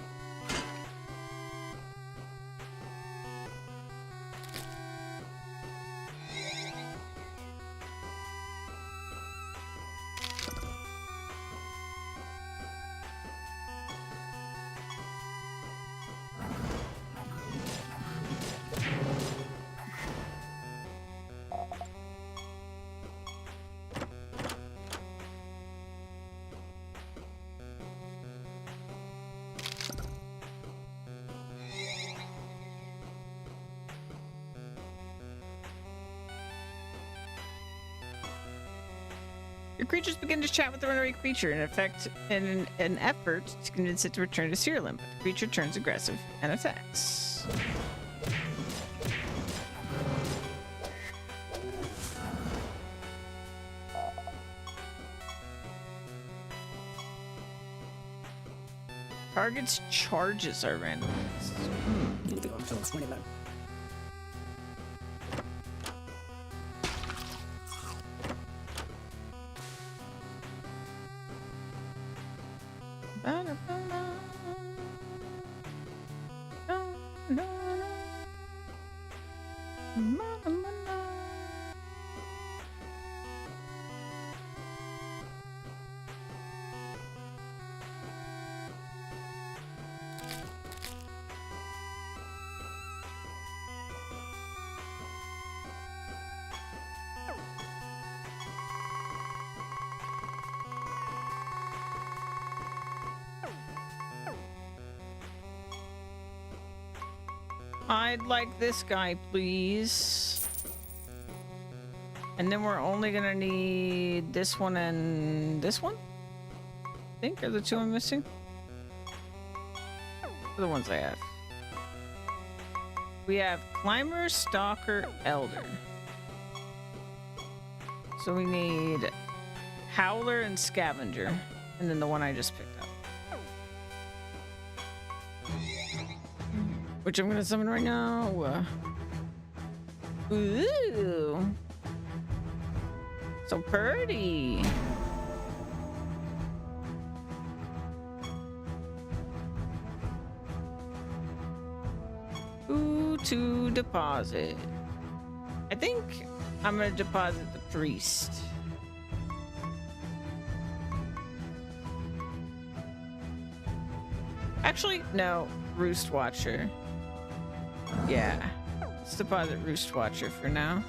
Your creatures begin to chat with the runaway creature in an effort to convince it to return to Siralim, but the creature turns aggressive and attacks. Target's charges are randomized. Need to go until 20 minutes. I'd like this guy, please. And then we're only gonna need this one and this one? I think are the two I'm missing. Are the ones I have. We have Climber, Stalker, Elder. So we need Howler and Scavenger. And then the one I just picked up. Which I'm gonna summon right now. Ooh. So pretty. Ooh, to deposit. I think I'm gonna deposit the priest. Actually, no, Roost Watcher. Yeah, let's deposit Roost Watcher for now.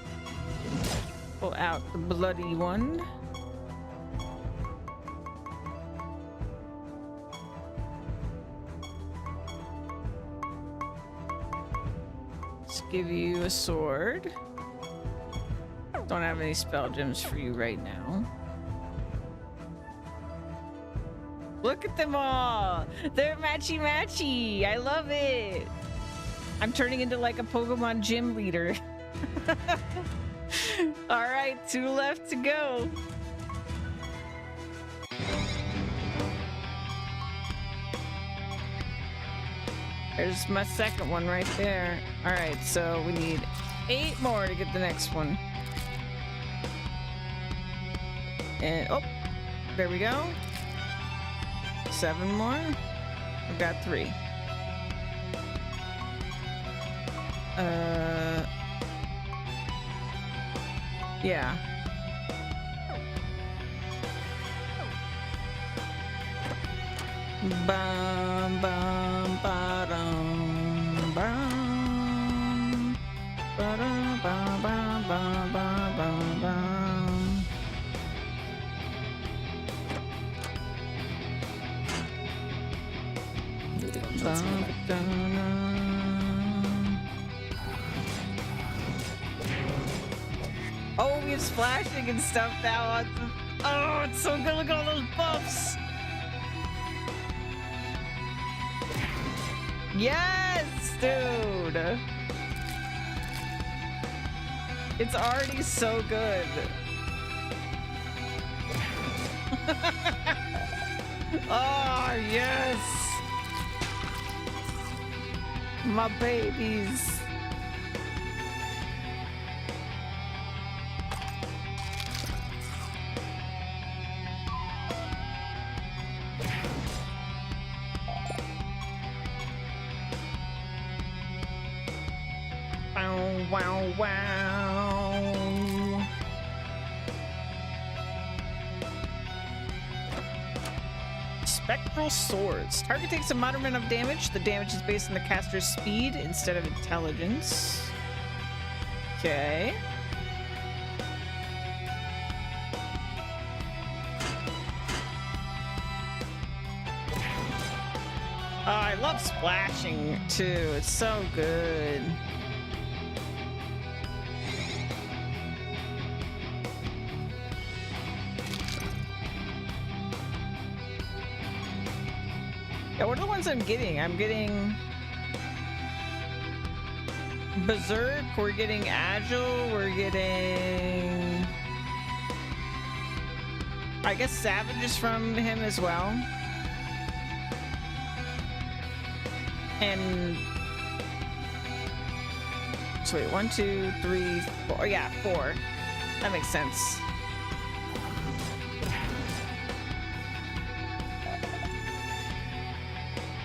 Pull out the bloody one. Let's give you a sword. Don't have any spell gems for you right now. Look at them all! They're matchy-matchy! I love it! I'm turning into like a Pokemon gym leader. Alright, 2 left to go. There's my second one right there. Alright, so we need 8 more to get the next one. And, oh, there we go. 7 more. We've got 3. Yeah. Bum bum ba-dum bum ba-dum bum bum bum bum bum bum. Need to go until 20 minutes. Oh, we have splashing and stuff now. Oh, it's so good. Look at all those buffs. Yes, dude. It's already so good. Oh, yes. My babies. wow, wow. Spectral swords. Target takes a moderate amount of damage. The damage is based on the caster's speed instead of intelligence. Okay. Oh, I love splashing too. It's so good. Yeah, what are the ones I'm getting? I'm getting Berserk, we're getting Agile, we're getting... I guess Savage is from him as well. And so wait, 1, 2, 3, 4. Yeah, 4. That makes sense.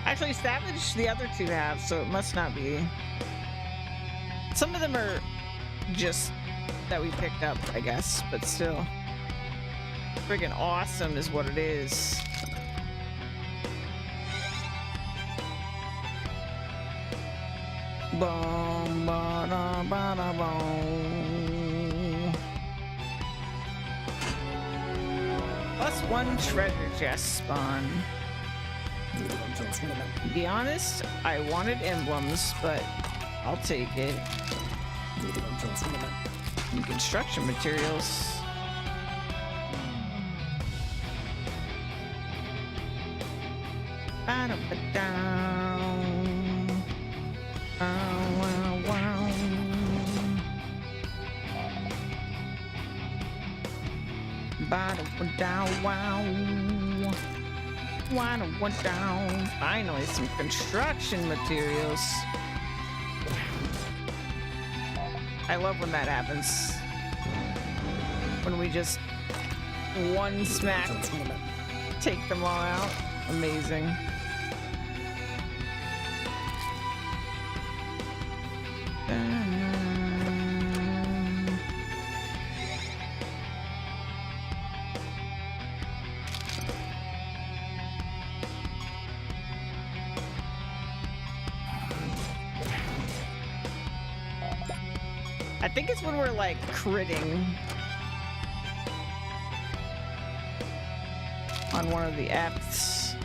Actually, Savage, the other two have, so it must not be. Some of them are just that we picked up, I guess, but still. Friggin' awesome is what it is. Boom, ba da ba da boom. +1 treasure chest spawn. To be honest, I wanted emblems, but I'll take it. And construction materials. Ba-da-ba-down. Wow, wow. Ba-da-ba-down, wow. Down. Finally, some construction materials. I love when that happens. When we just one smack take them all out. Amazing. I think it's when we're like critting on one of the Fs.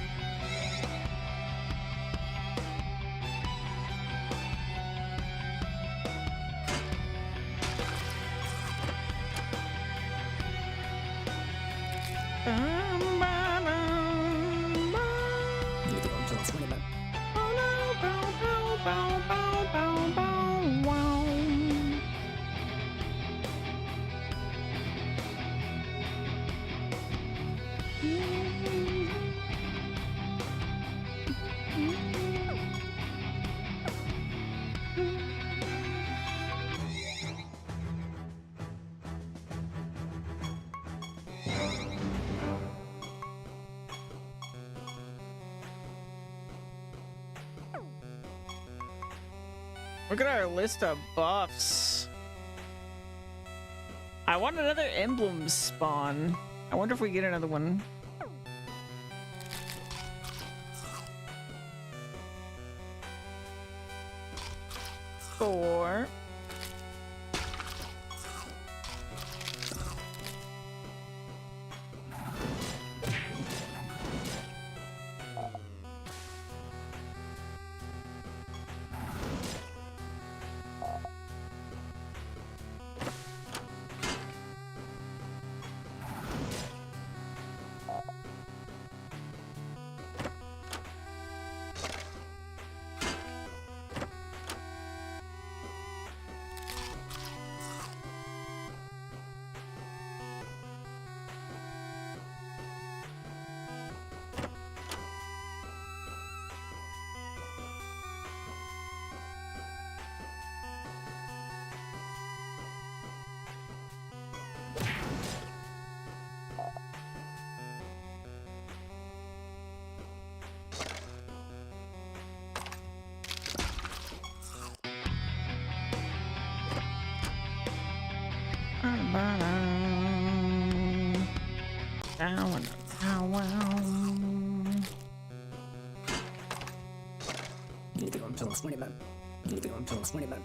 Look at our list of buffs. I want another emblem spawn. I wonder if we get another one. Four. Hindi ko alam sa 20 man. Hindi ko alam sa 20 man.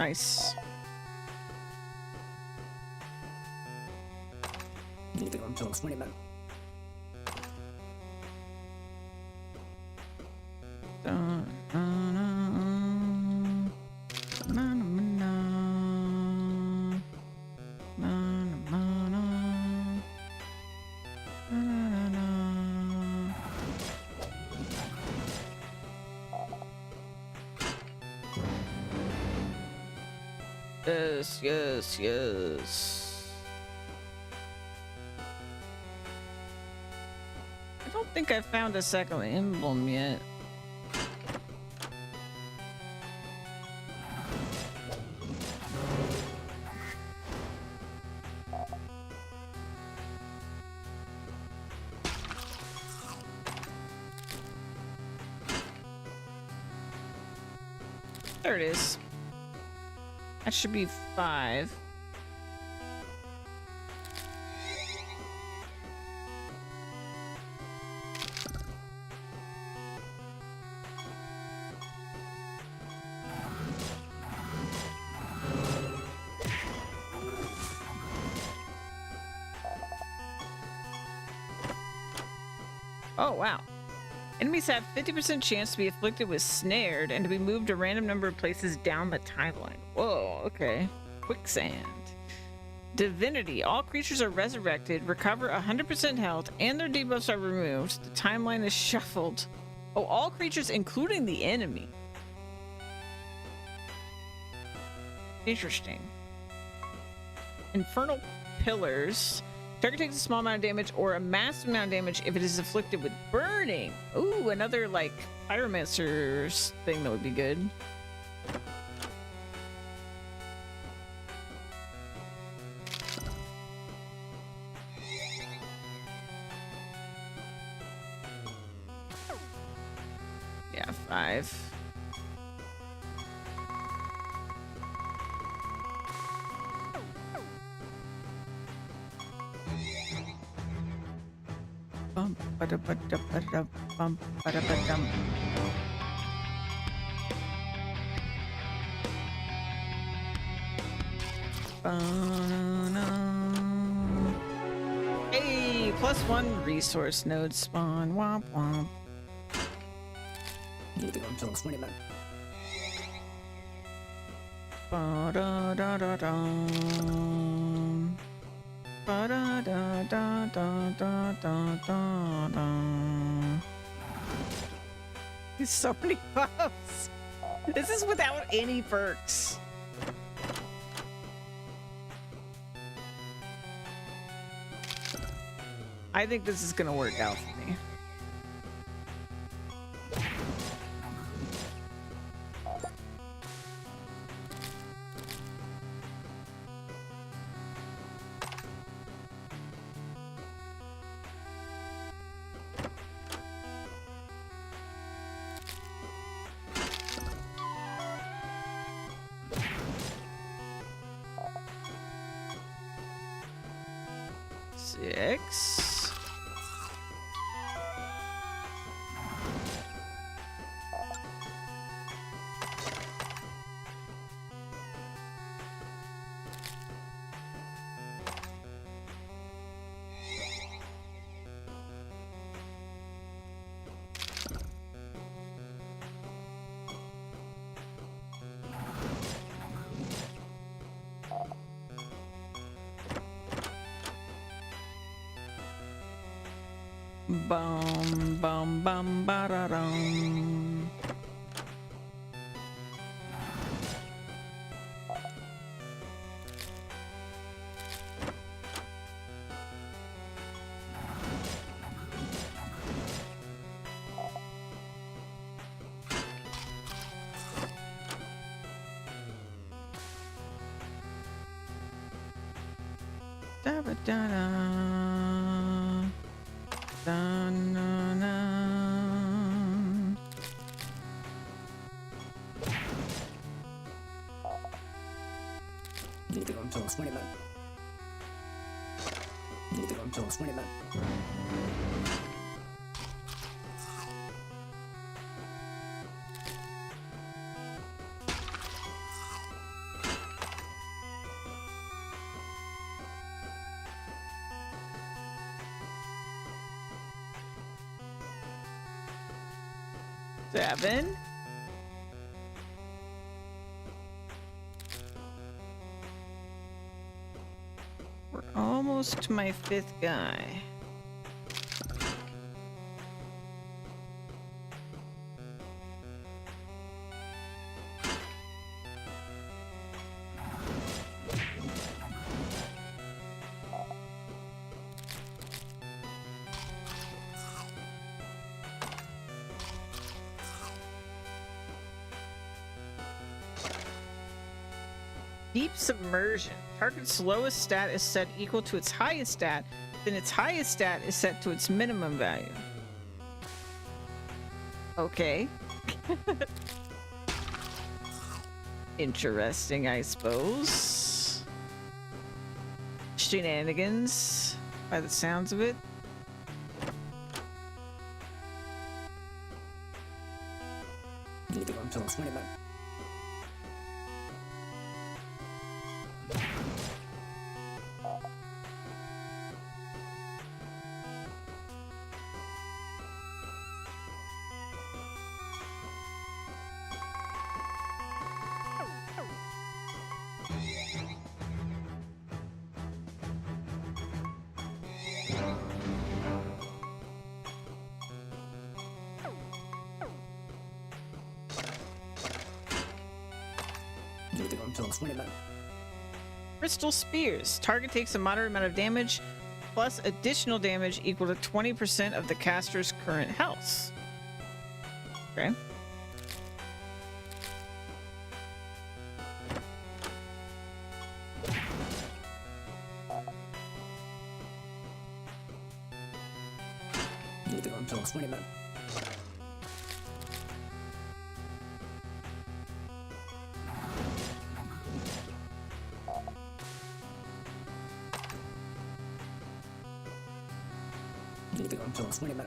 Nice. Hindi ko alam sa 20 man. Yes, yes, yes. I don't think I found a second emblem yet. There it is. That should be 5. Oh, wow. Enemies have 50% chance to be afflicted with snared and to be moved a random number of places down the timeline. Whoa, okay. Quicksand. Divinity. All creatures are resurrected, recover 100% health, and their debuffs are removed. The timeline is shuffled. Oh, all creatures, including the enemy. Interesting. Infernal Pillars. Target takes a small amount of damage or a massive amount of damage if it is afflicted with burning. Ooh, another like pyromancer thing that would be good. Yeah, 5. Bum bada bada bada bum bada badum. Hey, +1 resource node spawn. Womp womp. Hindi ko alam sa 20 man. Ba da da da dum. Ba da da da da da da da da. There's so many buffs. This is without any perks. I think this is gonna work out for me. Six. Bum bum bum ba da dum. Da ba da da. Da na na. Need to go until 20 men. Need to go until 20 men. Seven. We're almost to my 5th guy. Deep submersion. Target's lowest stat is set equal to its highest stat, then its highest stat is set to its minimum value. Okay. Interesting, I suppose. Shenanigans, by the sounds of it. Need to go until 20 men. Need to go until 20 men. Crystal spears. Target takes a moderate amount of damage plus additional damage equal to 20% of the caster's current health. Okay. Need to go until 20 men. Need to go until 20 men.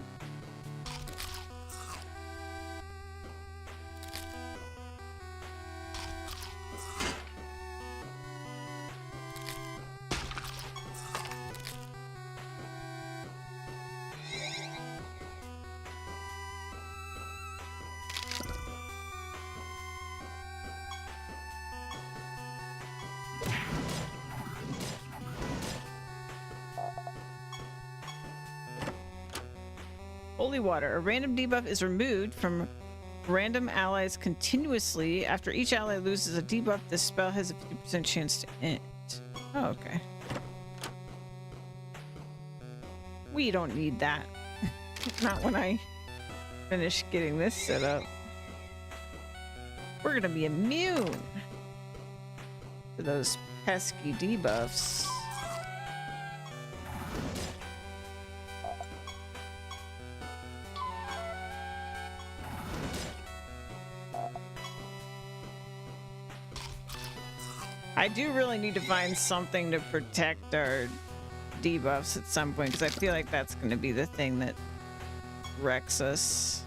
Holy water. A random debuff is removed from random allies continuously. After each ally loses a debuff, this spell has a 50% chance to end. Oh, okay. We don't need that. Not when I finish getting this set up. We're gonna be immune to those pesky debuffs. I do really need to find something to protect our debuffs at some point, because I feel like that's going to be the thing that wrecks us.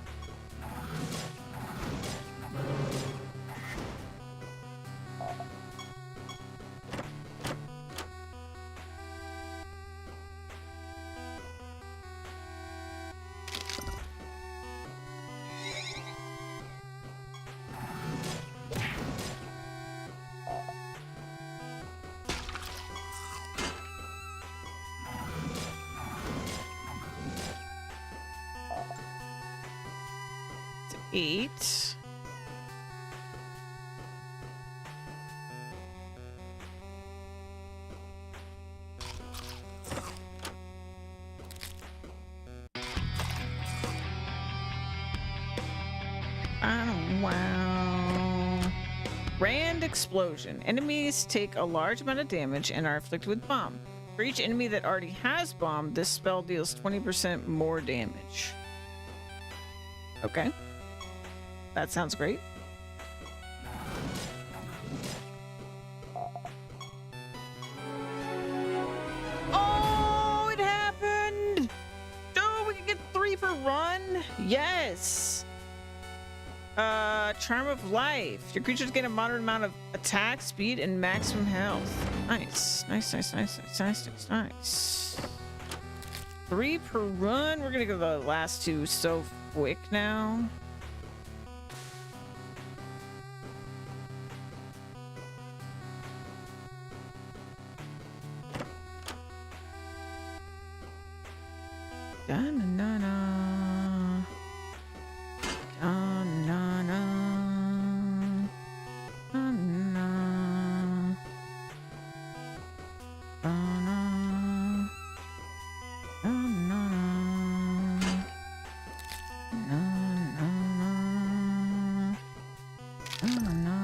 8. Wow. Rand explosion. Enemies take a large amount of damage and are afflicted with bomb. For each enemy that already has bomb, this spell deals 20% more damage. Okay. That sounds great. Oh, it happened! Oh, we can get 3 per run? Yes! Charm of life. Your creatures gain a moderate amount of attack, speed, and maximum health. Nice. Nice. 3 per run. We're gonna go the last 2 so quick now. Da-na-na-na. Da-na-na. Da-na. Da-na. Da-na-na. Na-na-na. Da-na.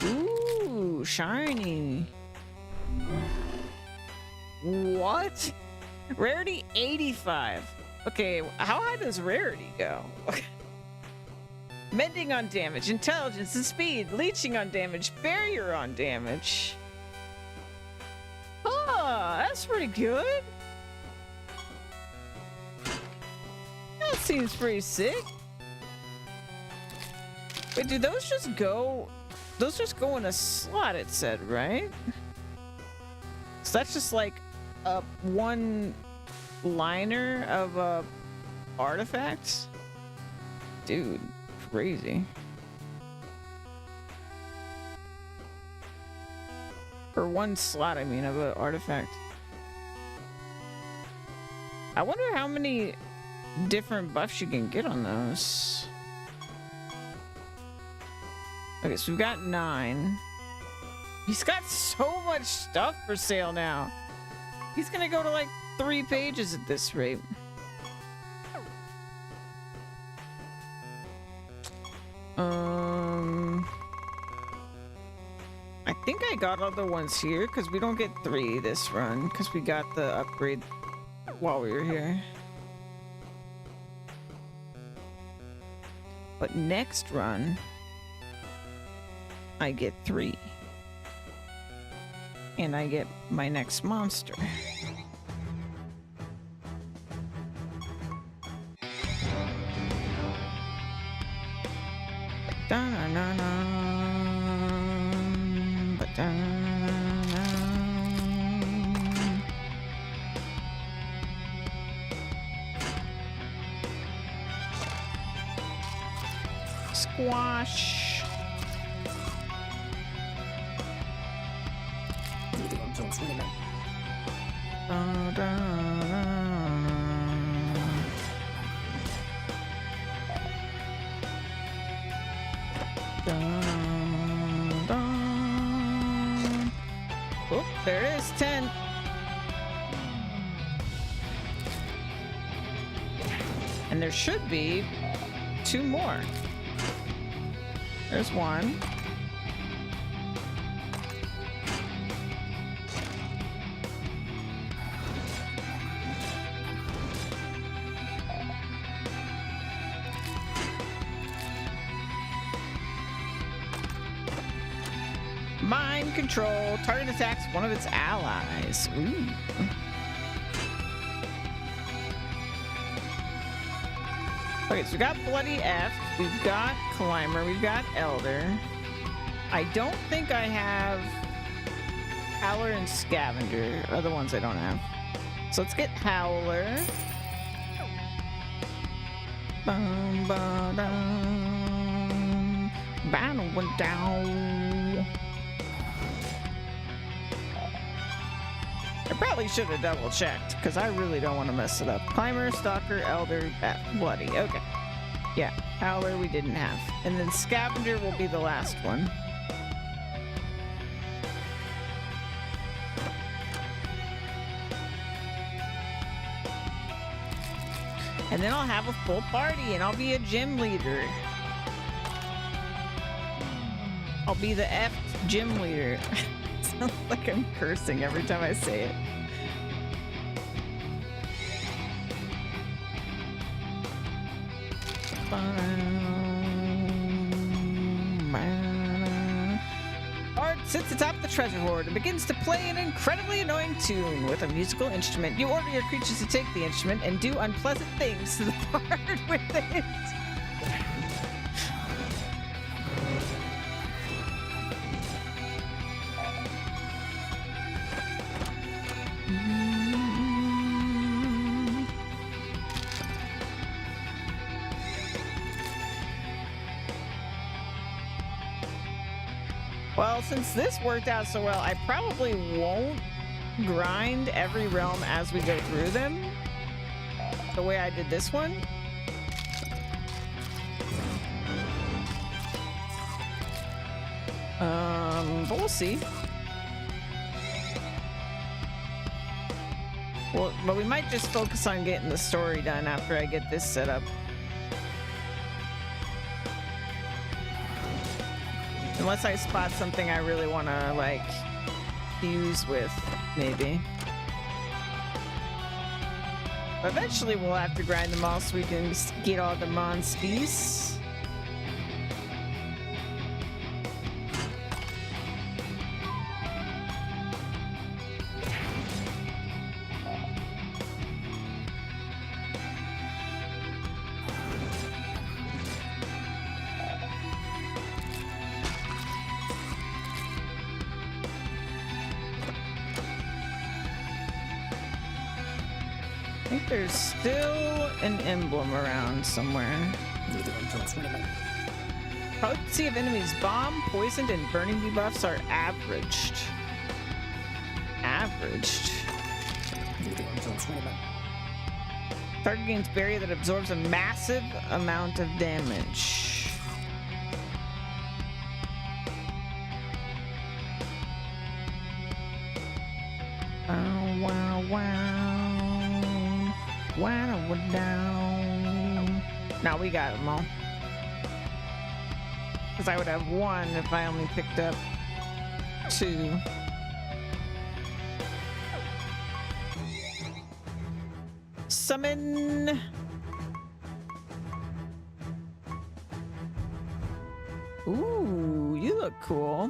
Ooh, shiny. What? Rarity 85. Okay, how high does rarity go? Mending on damage, intelligence and speed, leeching on damage, barrier on damage. Oh, that's pretty good. That seems pretty sick. Wait, do those just go? Those just go in a slot, it said, right? So that's just like a one liner of artifacts? Dude, crazy. For one slot, I mean, of an artifact. I wonder how many different buffs you can get on those. Okay, so we've got 9. He's got so much stuff for sale now. He's gonna go to like 3 pages at this rate. I think I got other ones here because we don't get 3 this run because we got the upgrade while we were here. But next run, I get 3. And I get my next monster. Squash. Oh, there it is, 10. And there should be 2 more. There's 1. Mind control. Target attacks one of its allies. Ooh. Okay, so we got Bloody F, we've got Climber, we've got Elder. I don't think I have Howler and Scavenger, are the ones I don't have. So let's get Howler. Bum, ba, dum. Banner went down. I probably should have double checked because I really don't want to mess it up. Climber, Stalker, Elder, Bloody. Okay. Yeah, Howler we didn't have. And then Scavenger will be the last one. And then I'll have a full party and I'll be a gym leader. I'll be the effed gym leader. Sounds like I'm cursing every time I say it. Art sits atop the treasure hoard and begins to play an incredibly annoying tune with a musical instrument. You order your creatures to take the instrument and do unpleasant things to the part with it. Well, since this worked out so well, I probably won't grind every realm as we go through them the way I did this one. But we'll see. Well, but we might just focus on getting the story done after I get this set up. Unless I spot something I really want to, like, fuse with, maybe. But eventually we'll have to grind them all so we can get all the monsters. I think there's still an emblem around somewhere. Potency of enemies bomb, poisoned, and burning debuffs are averaged. Target gains barrier that absorbs a massive amount of damage. Wow, wow. Wow, we're down. Now we got them all. Because I would have one if I only picked up two. Summon. Ooh, you look cool.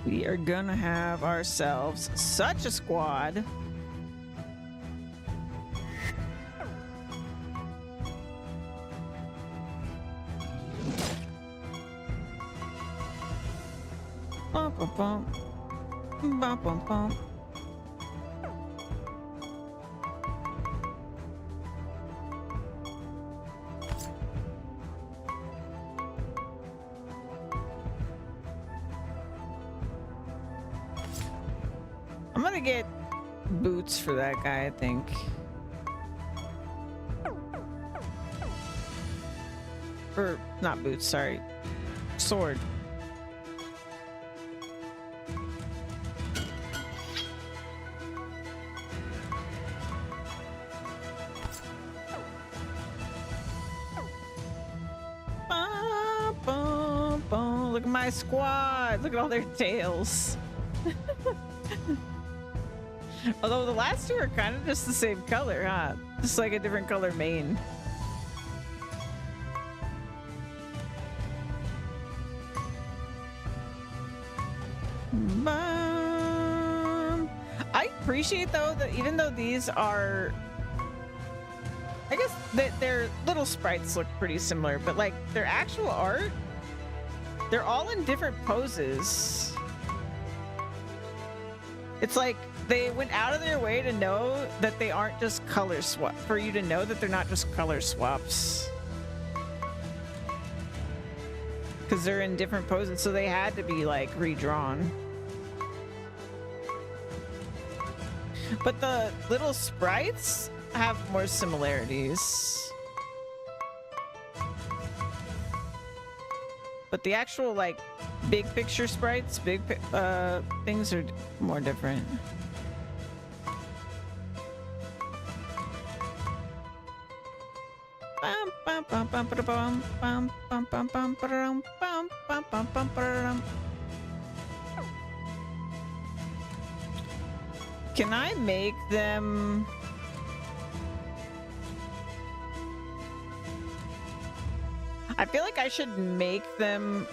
We are gonna have ourselves such a squad. Bum, bum, bum. Bum, bum, bum. I'm gonna get boots for that guy, I think. Or, not boots, sorry. Sword. Look at my squad. Look at all their tails. Although the last two are kind of just the same color, huh? Just like a different color mane. I appreciate though that even though these are, I guess that their little sprites look pretty similar, but like their actual art, they're all in different poses. It's like they went out of their way to know that they aren't just color swap, for you to know that they're not just color swaps. Because they're in different poses, so they had to be like redrawn. But the little sprites have more similarities. But the actual like big picture sprites, things are more different. Can I make them? I feel like I should make them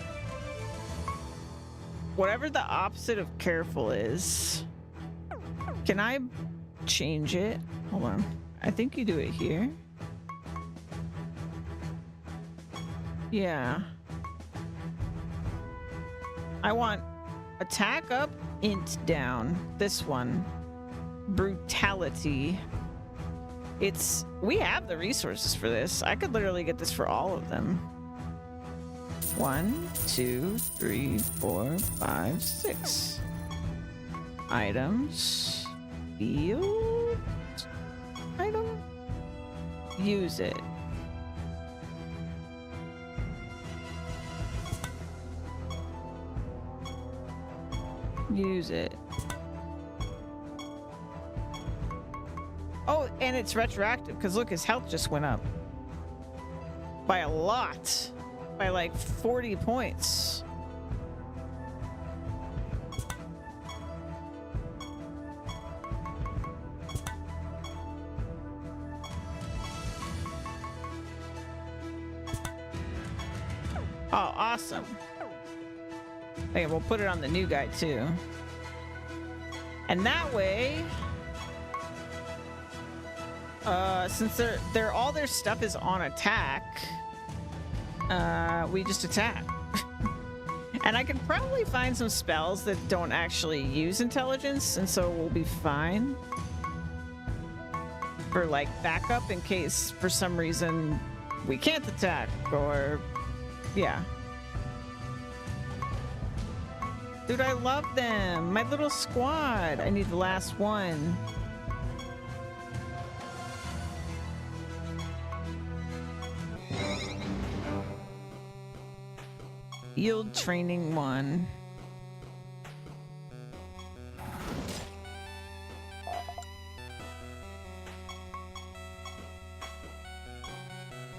whatever the opposite of careful is. Can I change it? Hold on. I think you do it here. Yeah. I want attack up, int down. This one. Brutality. We have the resources for this. I could literally get this for all of them. 1, 2, 3, 4, 5, 6. Items. Field. Item. Use it. Use it. Oh, and it's retroactive because look, his health just went up by a lot, by like 40 points. Oh, awesome. Okay, we'll put it on the new guy too. And that way, since they're all their stuff is on attack, we just attack. And I can probably find some spells that don't actually use intelligence, and so we'll be fine for like backup in case for some reason we can't attack, or yeah. Dude, I love them. My little squad. I need the last one. Yield training 1.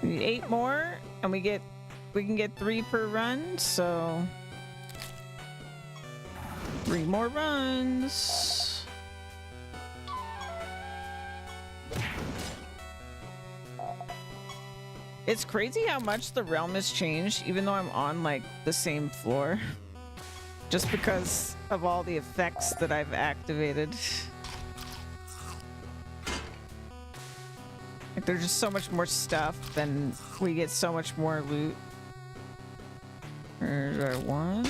We need 8 more, and we can get 3 per run, so 3 more runs. It's crazy how much the realm has changed, even though I'm on like the same floor, just because of all the effects that I've activated. Like, there's just so much more stuff, then we get so much more loot. There's our 1.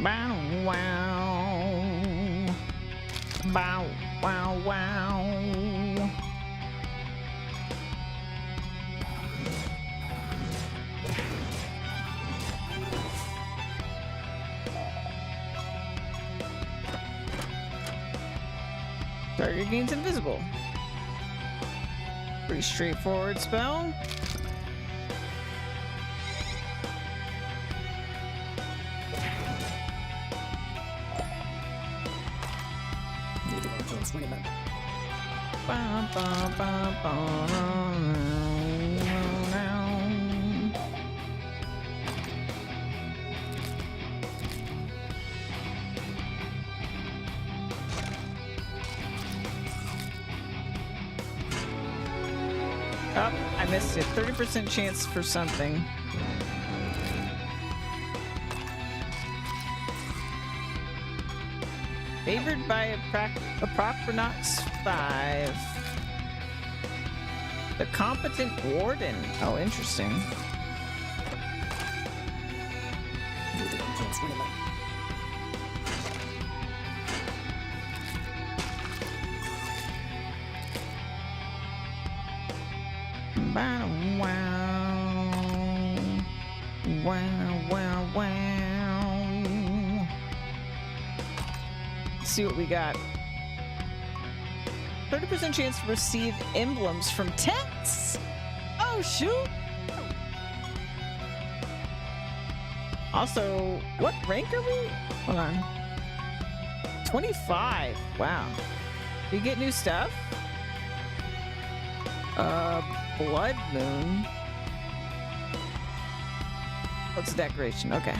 Bow wow. Bow wow wow. Target gains invisible. Pretty straightforward spell. Oh, I missed it. 30% chance for something. Favored by a Prochronox 5. The Competent Warden. Oh, interesting. Wow. Let's see what we got. 30% chance to receive emblems from tents. Oh, shoot. Also, what rank are we? Hold on. 25. Wow. Do you get new stuff? Blood Moon. What's the decoration? Okay.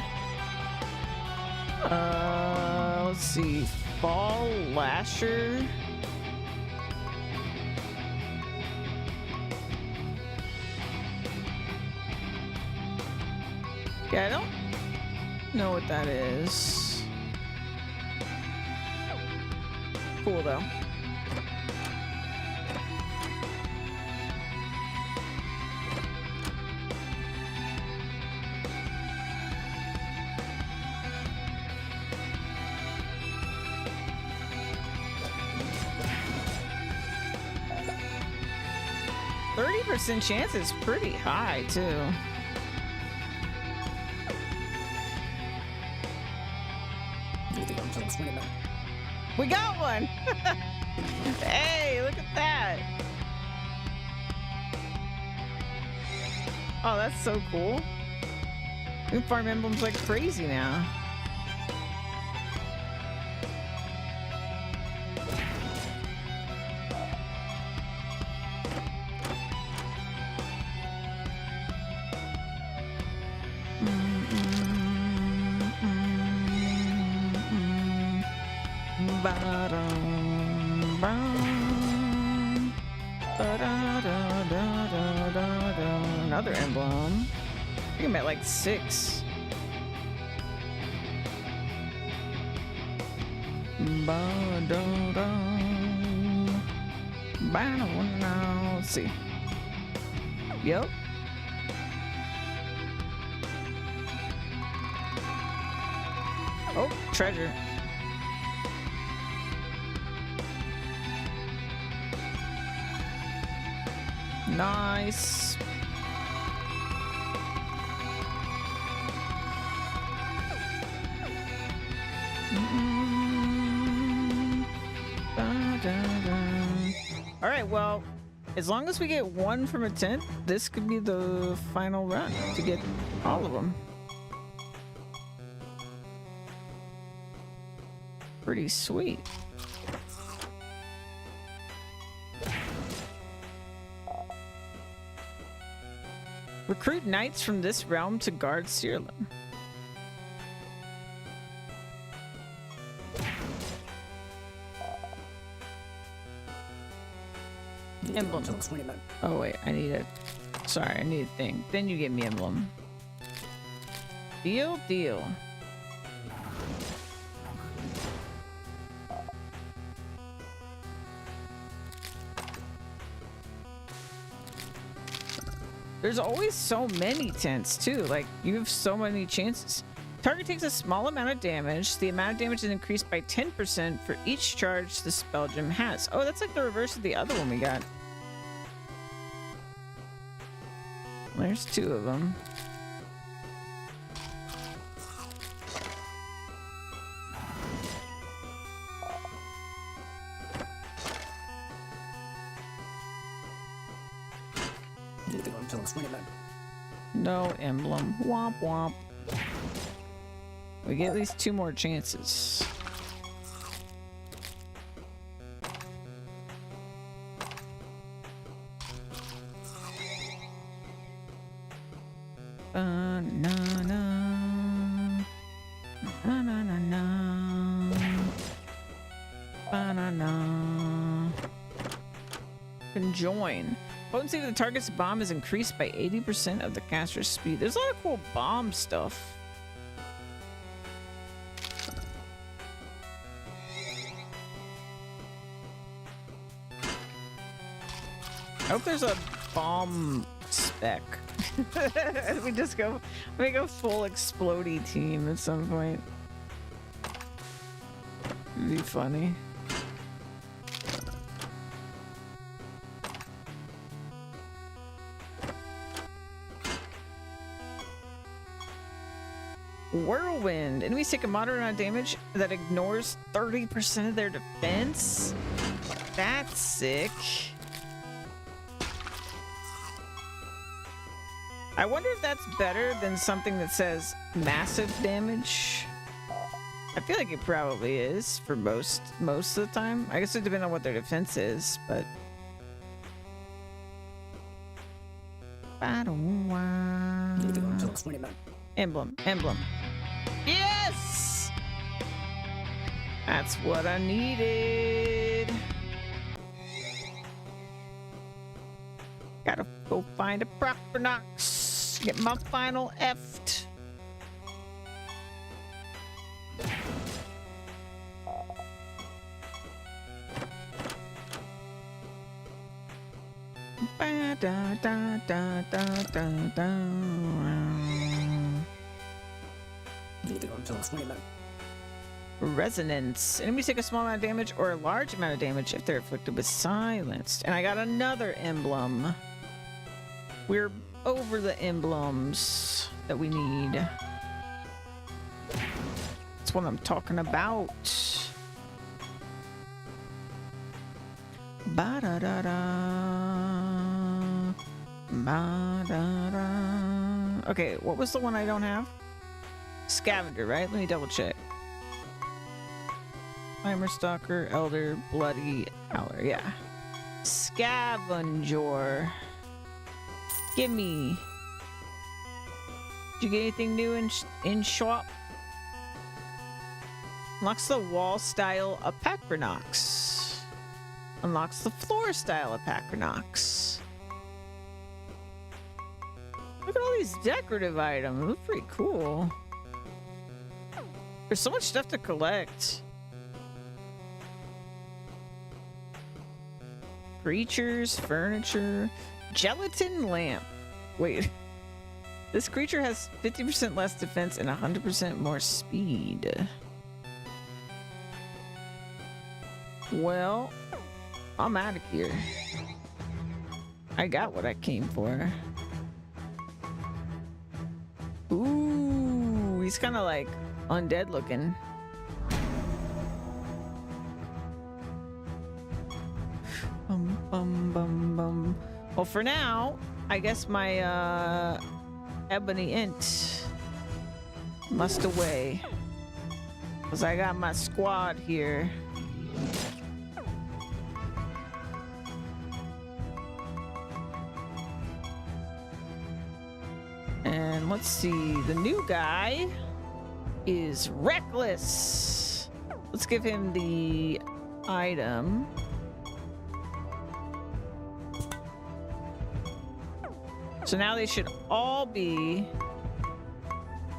Let's see. Fall Lasher. Yeah, I don't know what that is. Cool though. % chance is pretty high too. We got one! Hey, look at that! Oh, that's so cool. We can farm emblems like crazy now. Another emblem. I think I'm at like 6. Let's see. Yep. Oh, treasure. Nice. All right, well, as long as we get one from a tent, this could be the final run to get all of them. Pretty sweet. Recruit knights from this realm to guard Siralim. Emblem. Oh wait, I need a... Sorry, I need a thing. Then you give me emblem. Deal, deal. There's always so many tents too. Like, you have so many chances. Target takes a small amount of damage. The amount of damage is increased by 10% for each charge the spell gem has. Oh, that's like the reverse of the other one we got. There's 2 of them. No emblem. Womp womp. We get at least 2 more chances. Conjoin. Potency of the target's bomb is increased by 80% of the caster's speed. There's a lot of cool bomb stuff. I hope there's a bomb spec. we go full explodey team at some point. It'd be funny. Whirlwind. Enemies take a moderate amount of damage that ignores 30% of their defense. That's sick. I wonder if that's better than something that says massive damage. I feel like it probably is for most of the time. I guess it depends on what their defense is, but emblem. Yes! That's what I needed. Gotta go find a Proctornox. Get my final F'd. Ba da da da da da da. Resonance. Enemies take a small amount of damage or a large amount of damage if they're afflicted with silenced. And I got another emblem. We're over the emblems that we need. That's what I'm talking about. Ba-da-da-da. Ba-da-da. Okay, what was the one I don't have? Scavenger, right? Let me double check. Climber, Stalker, Elder, Bloody, Howler. Yeah. Scavenger. Gimme. Did you get anything new in shop? Unlocks the wall style Apacronox. Unlocks the floor style Apacronox. Look at all these decorative items. They look pretty cool. There's so much stuff to collect. Creatures, furniture, gelatin lamp. Wait. This creature has 50% less defense and 100% more speed. Well, I'm out of here. I got what I came for. Ooh, he's kind of like undead looking. Bum, bum, bum, bum. Well, for now, I guess my ebony int must away. Because I got my squad here. And let's see, the new guy is Reckless. Let's give him the item. So now they should all be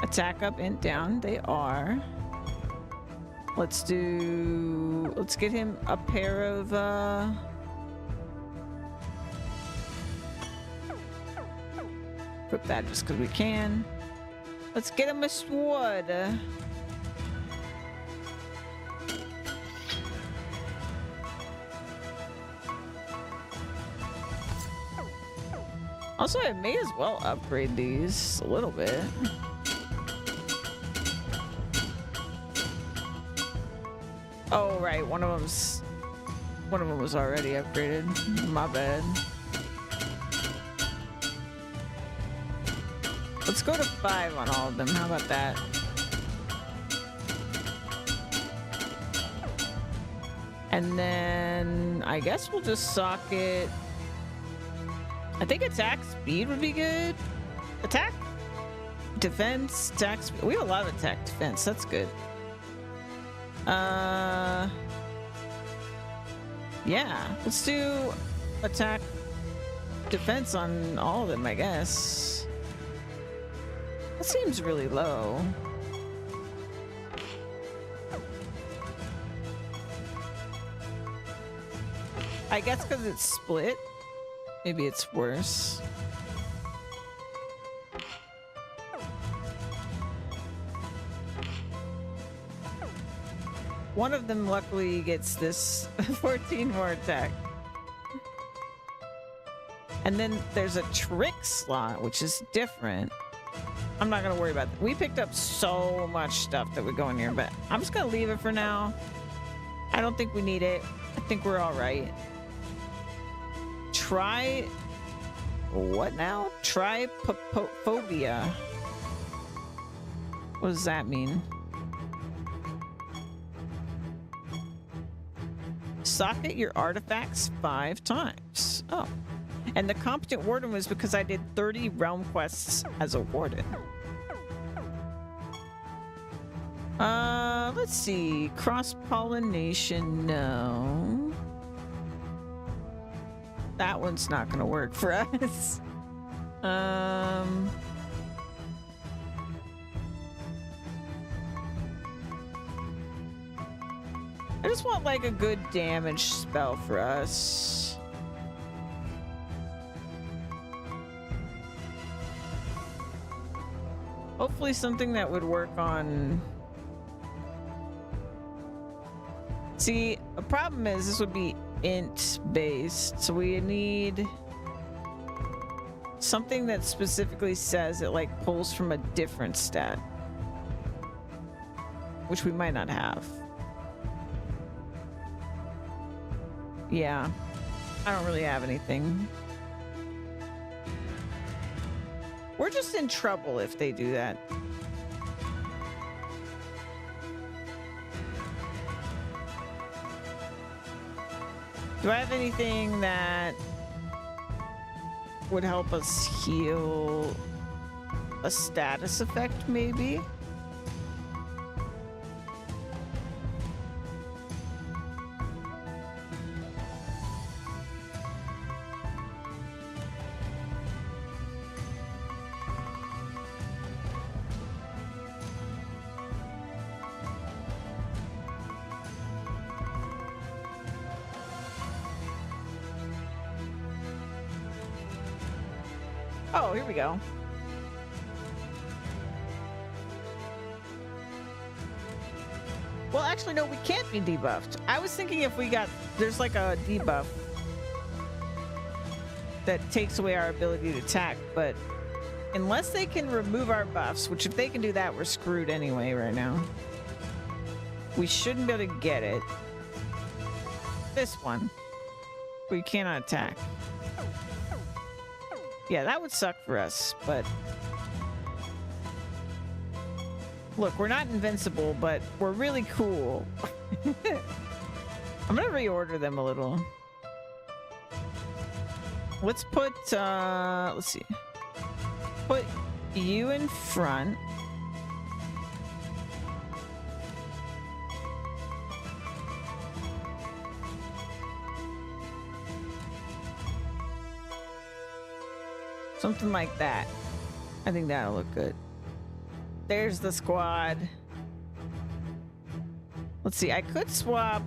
attack up and down. They are. Let's get him a pair of equip that just because we can. Let's get him a sword. Also, I may as well upgrade these a little bit. Oh, right. One of them was already upgraded. My bad. Let's go to 5 on all of them. How about that? And then I guess we'll just socket. I think attack speed would be good. Attack, defense, attack speed. We have a lot of attack defense. That's good. Yeah, let's do attack defense on all of them, I guess. That seems really low. I guess because it's split, maybe it's worse. One of them luckily gets this 14 more attack. And then there's a trick slot, which is different. I'm not gonna worry about that. We picked up so much stuff that would go in here, but I'm just gonna leave it for now. I don't think we need it. I think we're all right. Try... what now? Trypophobia. What does that mean? Socket your artifacts 5 times. Oh. And the competent warden was because I did 30 realm quests as a warden. Let's see. Cross-pollination, no. That one's not gonna work for us. I just want like a good damage spell for us. Hopefully something that would work on... See, a problem is this would be int based, so we need something that specifically says it like pulls from a different stat, which we might not have. Yeah, I don't really have anything. We're just in trouble if they do that. Do I have anything that would help us heal a status effect, maybe? Oh, here we go. Well, actually, no, we can't be debuffed. I was thinking if we got... There's like a debuff that takes away our ability to attack, but unless they can remove our buffs, which if they can do that, we're screwed anyway right now. We shouldn't be able to get it. This one. We cannot attack. Yeah, that would suck for us, but... Look, we're not invincible, but we're really cool. I'm gonna reorder them a little. Let's put, let's see. Put you in front. Something like that. I think that'll look good. There's the squad. Let's see, I could swap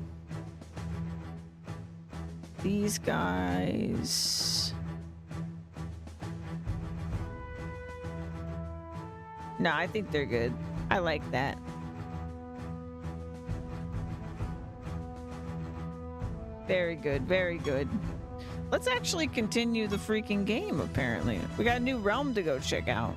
these guys. No, I think they're good. I like that. Very good, very good. Let's actually continue the freaking game, apparently. We got a new realm to go check out.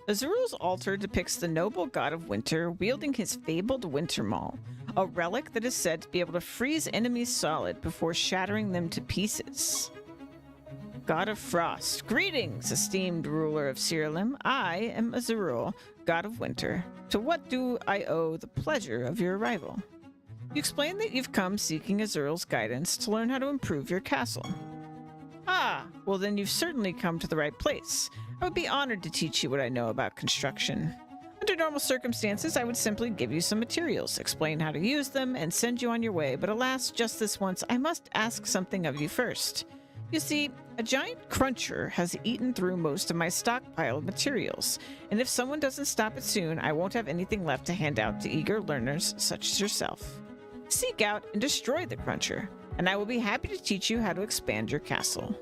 Azurul's altar depicts the noble god of winter wielding his fabled winter maul, a relic that is said to be able to freeze enemies solid before shattering them to pieces. God of Frost, greetings, esteemed ruler of Siralim. I am Azurul, god of winter. To what do I owe the pleasure of your arrival? You explain that you've come seeking Azurul's guidance to learn how to improve your castle. Ah, well then you've certainly come to the right place. I would be honored to teach you what I know about construction. Under normal circumstances, I would simply give you some materials, explain how to use them, and send you on your way, but alas, just this once, I must ask something of you first. You see, a giant cruncher has eaten through most of my stockpile of materials, and if someone doesn't stop it soon, I won't have anything left to hand out to eager learners such as yourself. Seek out and destroy the cruncher, and I will be happy to teach you how to expand your castle.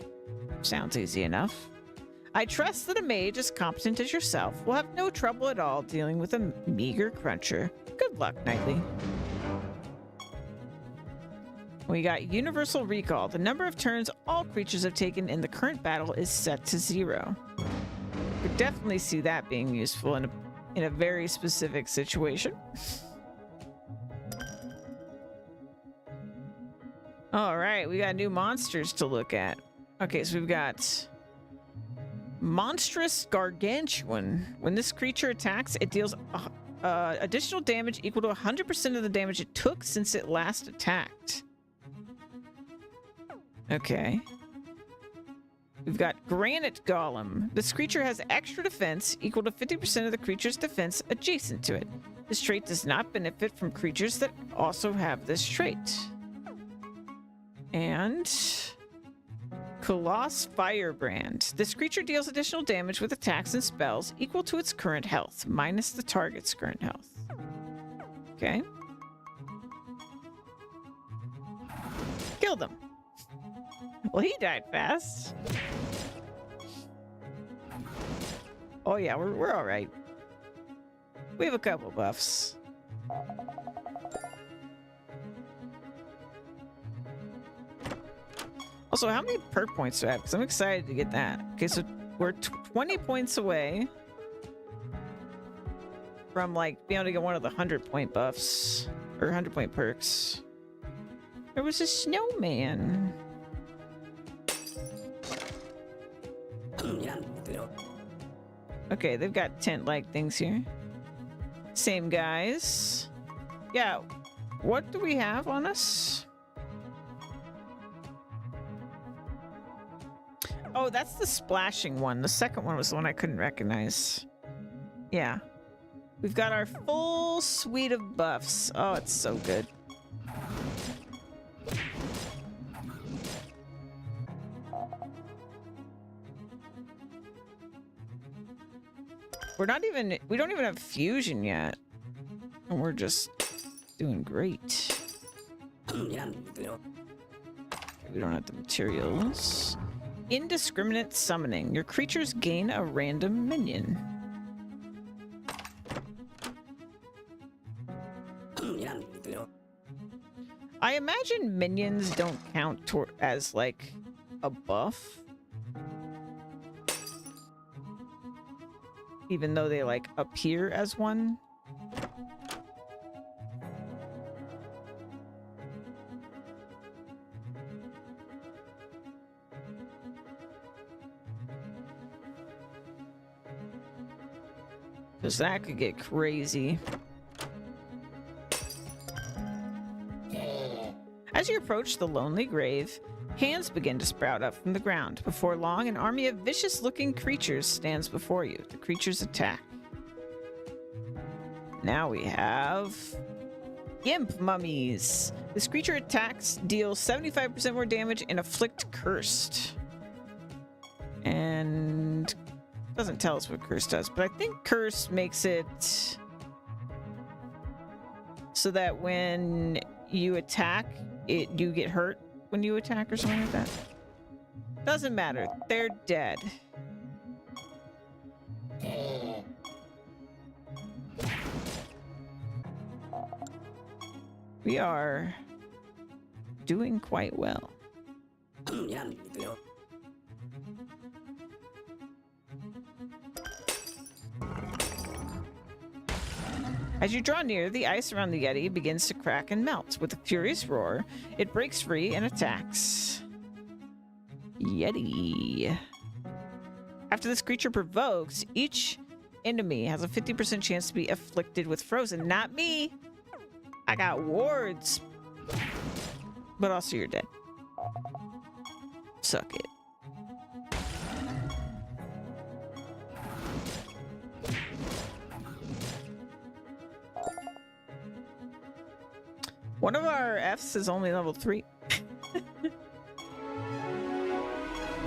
Sounds easy enough. I trust that a mage as competent as yourself will have no trouble at all dealing with a meager cruncher. Good luck, Knightly. We got Universal Recall. The number of turns all creatures have taken in the current battle is set to 0. Could definitely see that being useful in a very specific situation. All right, we got new monsters to look at. Okay, so we've got Monstrous Gargantuan. When this creature attacks, it deals additional damage equal to 100% of the damage it took since it last attacked. Okay. We've got Granite Golem. This creature has extra defense equal to 50% of the creature's defense adjacent to it. This trait does not benefit from creatures that also have this trait. And Coloss Firebrand. This creature deals additional damage with attacks and spells equal to its current health, minus the target's current health. Okay. Killed him. Well, he died fast. Oh yeah, we're all right. We have a couple buffs. Also, how many perk points do I have? Because I'm excited to get that. Okay, so we're 20 points away from, like, being able to get one of the 100-point buffs. Or 100-point perks. There was a snowman. Okay, they've got tent-like things here. Same guys. Yeah, what do we have on us? Oh, that's the splashing one. The second one was the one I couldn't recognize. Yeah. We've got our full suite of buffs. Oh, it's so good. We don't even have fusion yet. And we're just doing great. We don't have the materials. Indiscriminate summoning. Your creatures gain a random minion. I imagine minions don't count as like a buff. Even though they like appear as one. Because that could get crazy. As you approach the lonely grave, hands begin to sprout up from the ground. Before long, an army of vicious-looking creatures stands before you. The creatures attack. Now we have Imp Mummies. This creature attacks, deals 75% more damage, and afflict cursed. And doesn't tell us what curse does, but I think curse makes it so that when you attack, you get hurt when you attack or something like that. Doesn't matter. They're dead. We are doing quite well. As you draw near, the ice around the Yeti begins to crack and melt. With a furious roar, it breaks free and attacks. Yeti. After this creature provokes, each enemy has a 50% chance to be afflicted with frozen. Not me! I got wards! But also you're dead. Suck it. One of our Fs is only level 3.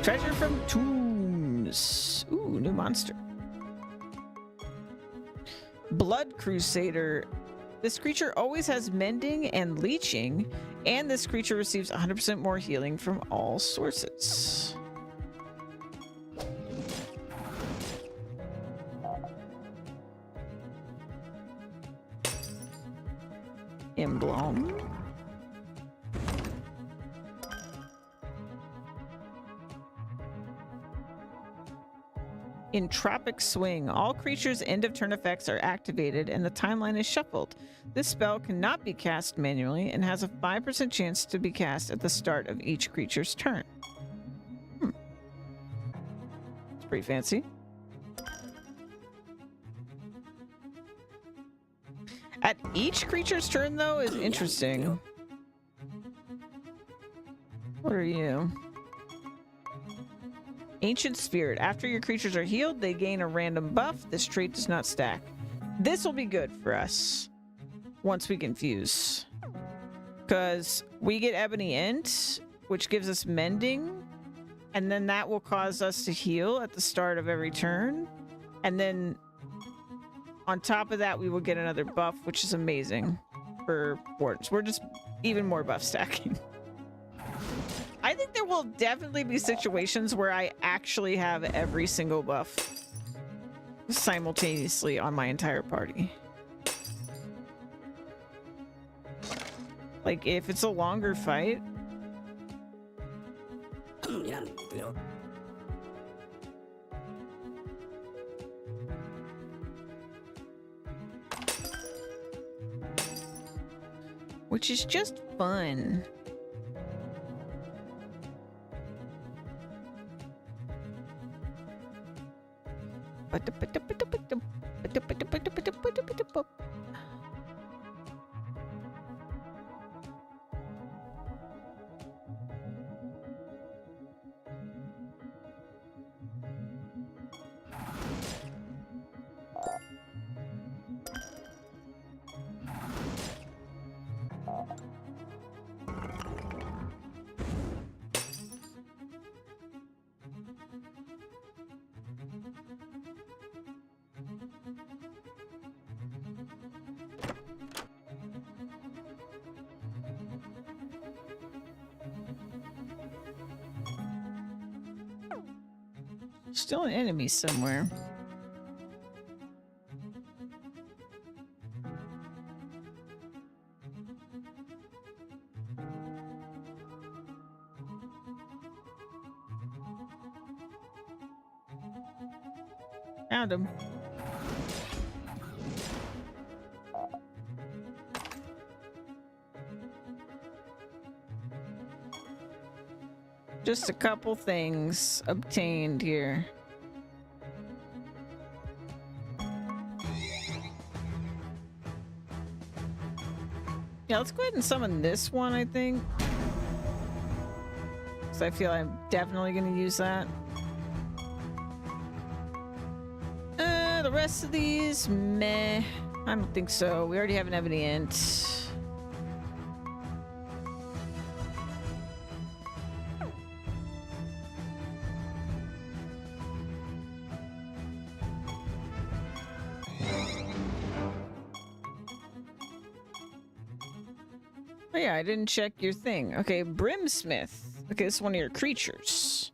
Treasure from tombs. Ooh, new monster. Blood Crusader. This creature always has mending and leeching, and this creature receives 100% more healing from all sources. Emblem. In Tropic Swing, all creatures' end-of-turn effects are activated and the timeline is shuffled. This spell cannot be cast manually and has a 5% chance to be cast at the start of each creature's turn. It's pretty fancy. At each creature's turn, though, is interesting. What are you? Ancient Spirit. After your creatures are healed, they gain a random buff. This trait does not stack. This will be good for us once we confuse. Because we get Ebony Int, which gives us mending, and then that will cause us to heal at the start of every turn. And then on top of that, we will get another buff, which is amazing for wardens. We're just even more buff stacking. I think there will definitely be situations where I actually have every single buff simultaneously on my entire party. Like, if it's a longer fight. Which is just fun. Still an enemy somewhere. Found him. Just a couple things obtained here. Yeah, let's go ahead and summon this one, I think. Because I feel I'm definitely going to use that. The rest of these, meh. I don't think so. We already have an Ebony Int. Oh yeah, I didn't check your thing. Okay, Brimsmith. Okay, this is one of your creatures.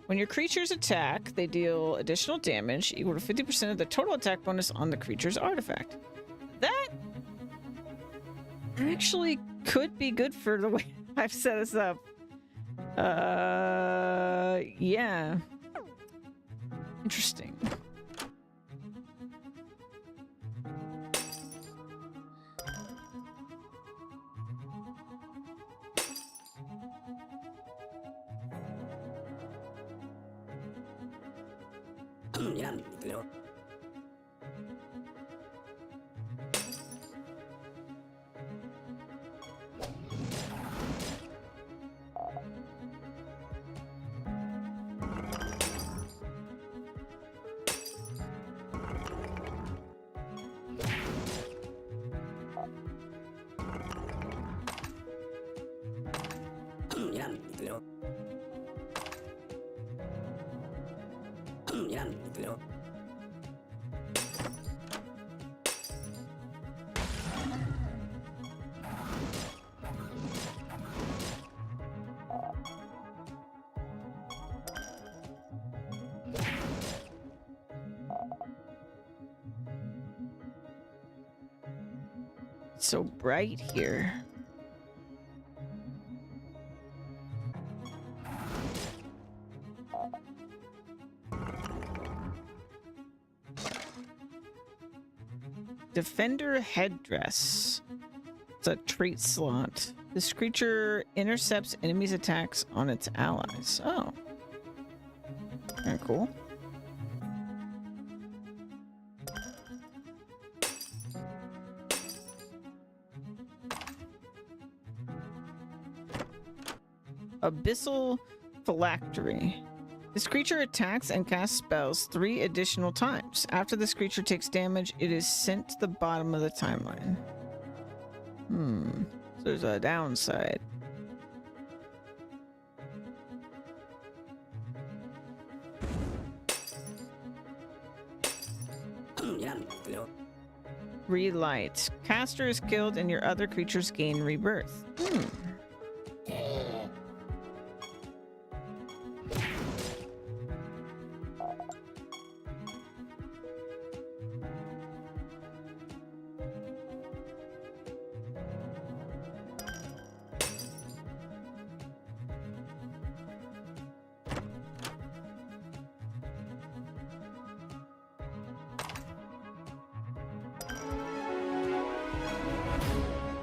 When your creatures attack, they deal additional damage equal to 50% of the total attack bonus on the creature's artifact. That actually could be good for the way I've set this up. Yeah. Interesting. It's so bright here. Defender headdress. It's a trait slot. This creature intercepts enemies' attacks on its allies. Oh. Very cool. Abyssal Phylactery. This creature attacks and casts spells 3 additional times. After this creature takes damage, it is sent to the bottom of the timeline. So there's a downside. Relight. Caster is killed and your other creatures gain rebirth.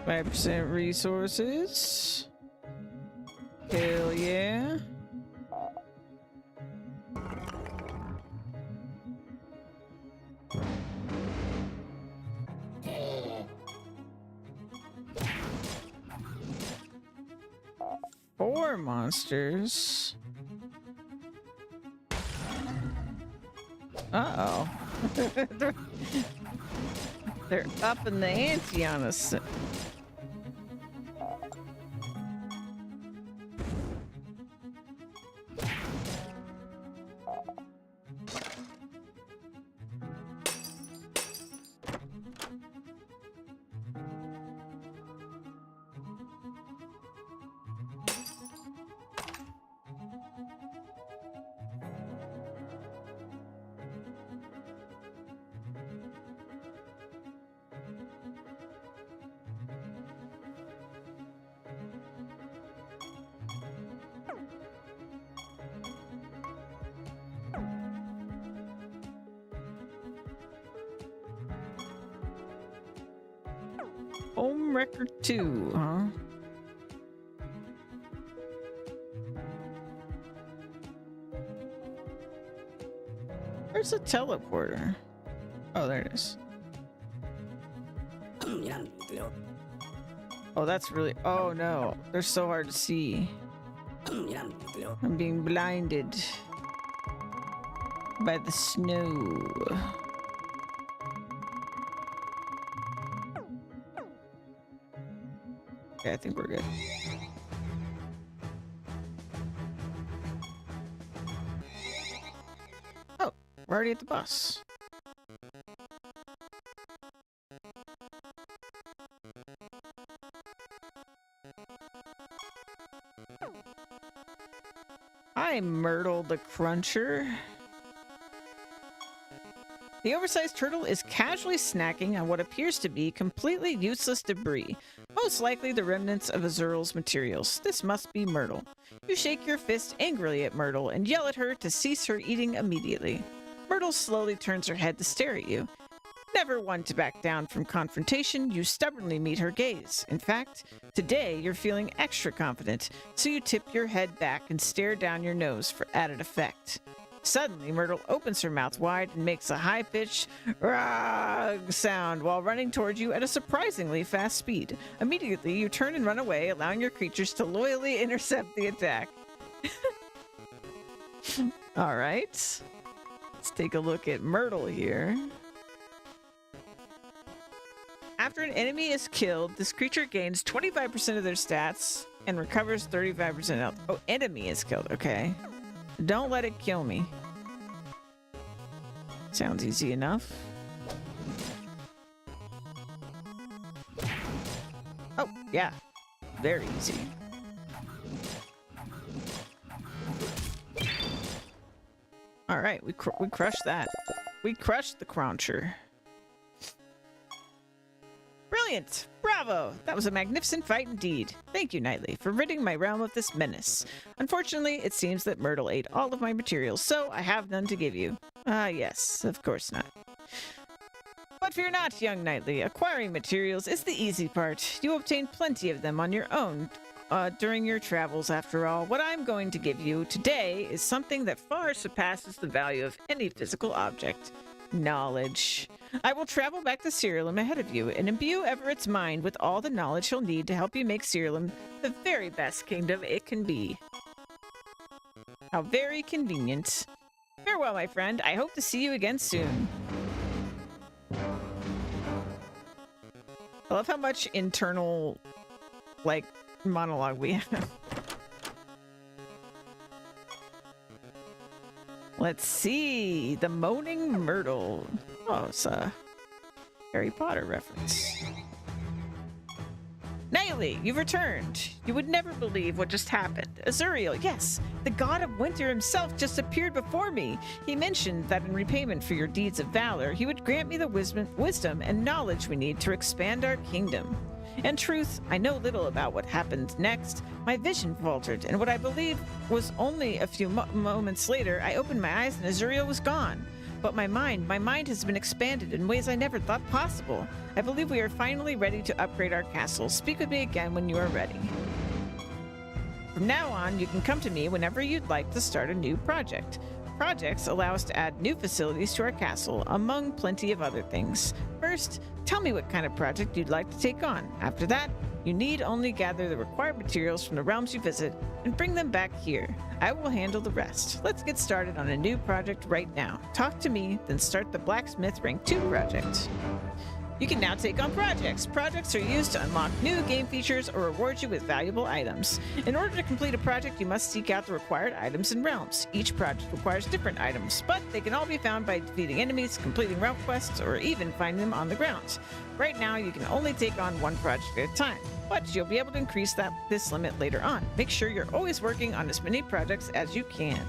%, resources. Hell yeah. Four monsters. Uh-oh. They're upping the ante on us. Home Record 2, huh? Where's the teleporter? Oh, there it is. Oh, that's really... Oh, no. They're so hard to see. I'm being blinded by the snow. Okay, I think we're good. Oh, we're already at the bus. Hi, Myrtle the Cruncher. The oversized turtle is casually snacking on what appears to be completely useless debris, most likely the remnants of Azural's materials. This must be Myrtle. You shake your fist angrily at Myrtle and yell at her to cease her eating immediately. Myrtle slowly turns her head to stare at you. Never one to back down from confrontation, you stubbornly meet her gaze. In fact, today you're feeling extra confident, so you tip your head back and stare down your nose for added effect. Suddenly, Myrtle opens her mouth wide and makes a high-pitched "rag" sound while running towards you at a surprisingly fast speed. Immediately, you turn and run away, allowing your creatures to loyally intercept the attack. All right. Let's take a look at Myrtle here. After an enemy is killed, this creature gains 25% of their stats and recovers 35% health. Oh, enemy is killed. Okay. Don't let it kill me. Sounds easy enough. Oh, yeah. Very easy. All right, we crushed that. We crushed the Cruncher. Brilliant! Bravo! That was a magnificent fight indeed. Thank you, Knightley, for ridding my realm of this menace. Unfortunately, it seems that Myrtle ate all of my materials, so I have none to give you. Ah, yes, of course not. But fear not, young Knightley. Acquiring materials is the easy part. You obtain plenty of them on your own during your travels, after all. What I'm going to give you today is something that far surpasses the value of any physical object. Knowledge. I will travel back to Siralim ahead of you and imbue Everett's mind with all the knowledge he'll need to help you make Siralim the very best kingdom it can be. How very convenient. Farewell, my friend. I hope to see you again soon. I love how much internal, like, monologue we have. Let's see. The Moaning Myrtle. Oh, it's a Harry Potter reference. Knightley, you've returned. You would never believe what just happened. Azuriel, yes, the god of winter himself just appeared before me. He mentioned that in repayment for your deeds of valor, he would grant me the wisdom and knowledge we need to expand our kingdom. In truth, I know little about what happened next. My vision faltered, and what I believe was only a few moments later, I opened my eyes and Azuriel was gone. But my mind has been expanded in ways I never thought possible. I believe we are finally ready to upgrade our castle. Speak with me again when you are ready. From now on, you can come to me whenever you'd like to start a new project. Projects allow us to add new facilities to our castle, among plenty of other things. First, tell me what kind of project you'd like to take on. After that, you need only gather the required materials from the realms you visit and bring them back here. I will handle the rest. Let's get started on a new project right now. Talk to me, then start the Blacksmith Rank 2 project. You can now take on projects. Projects are used to unlock new game features or reward you with valuable items. In order to complete a project, you must seek out the required items and realms. Each project requires different items, but they can all be found by defeating enemies, completing realm quests, or even finding them on the ground. Right now, you can only take on one project at a time, but you'll be able to increase this limit later on. Make sure you're always working on as many projects as you can.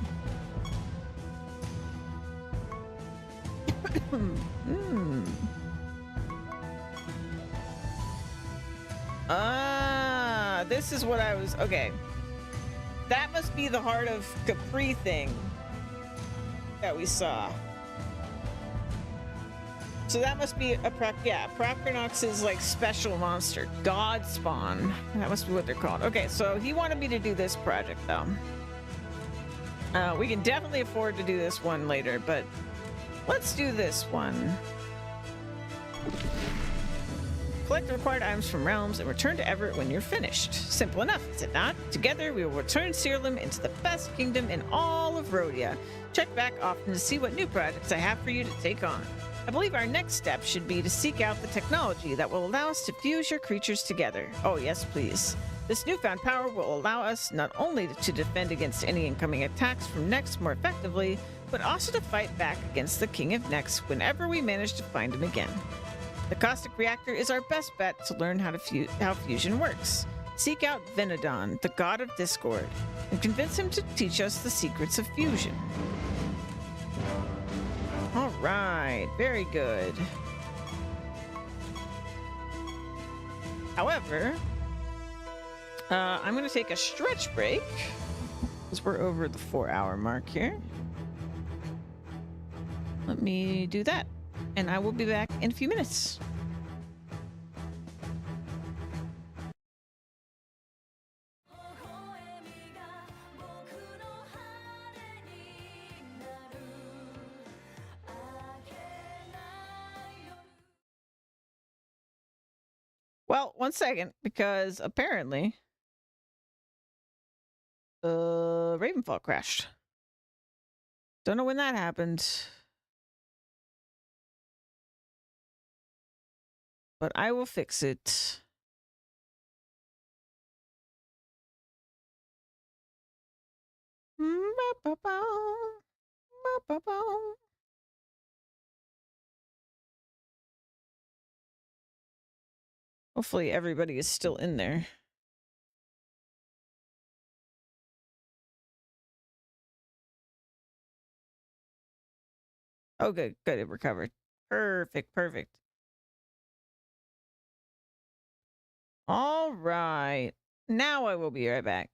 This is what I was... Okay. That must be the Heart of Capri thing that we saw. So that must be Procronox's, like, special monster. God Spawn. That must be what they're called. Okay, so he wanted me to do this project, though. We can definitely afford to do this one later, but let's do this one. Collect the required items from realms and return to Everett when you're finished. Simple enough, is it not? Together, we will return Siralim into the best kingdom in all of Rhodia. Check back often to see what new projects I have for you to take on. I believe our next step should be to seek out the technology that will allow us to fuse your creatures together. Oh, yes, please. This newfound power will allow us not only to defend against any incoming attacks from Nex more effectively, but also to fight back against the King of Nex whenever we manage to find him again. The caustic reactor is our best bet to learn how fusion works. Seek out Venodon, the god of discord, and convince him to teach us the secrets of fusion. All right, very good. However, I'm going to take a stretch break because we're over the 4-hour mark here. Let me do that, and I will be back in a few minutes. Well, one second, because apparently Ravenfall crashed. Don't know when that happened. But I will fix it. Hopefully everybody is still in there. Oh, good. Good. It recovered. Perfect. Perfect. All right. Now I will be right back.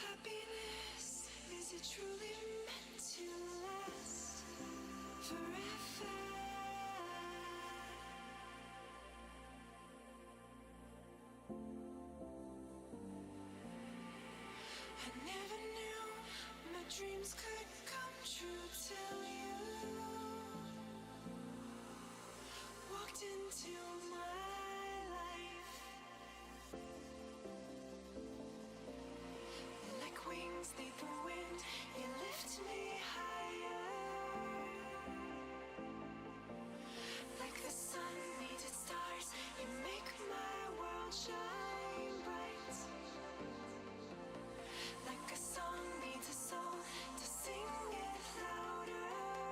Happiness, is it truly meant to last forever? I never knew my dreams could come true till you walked into my life. Like wings need the wind, you lift me higher. Like the sun needed stars, you make my world shine bright. Like a song needs a soul to sing it louder.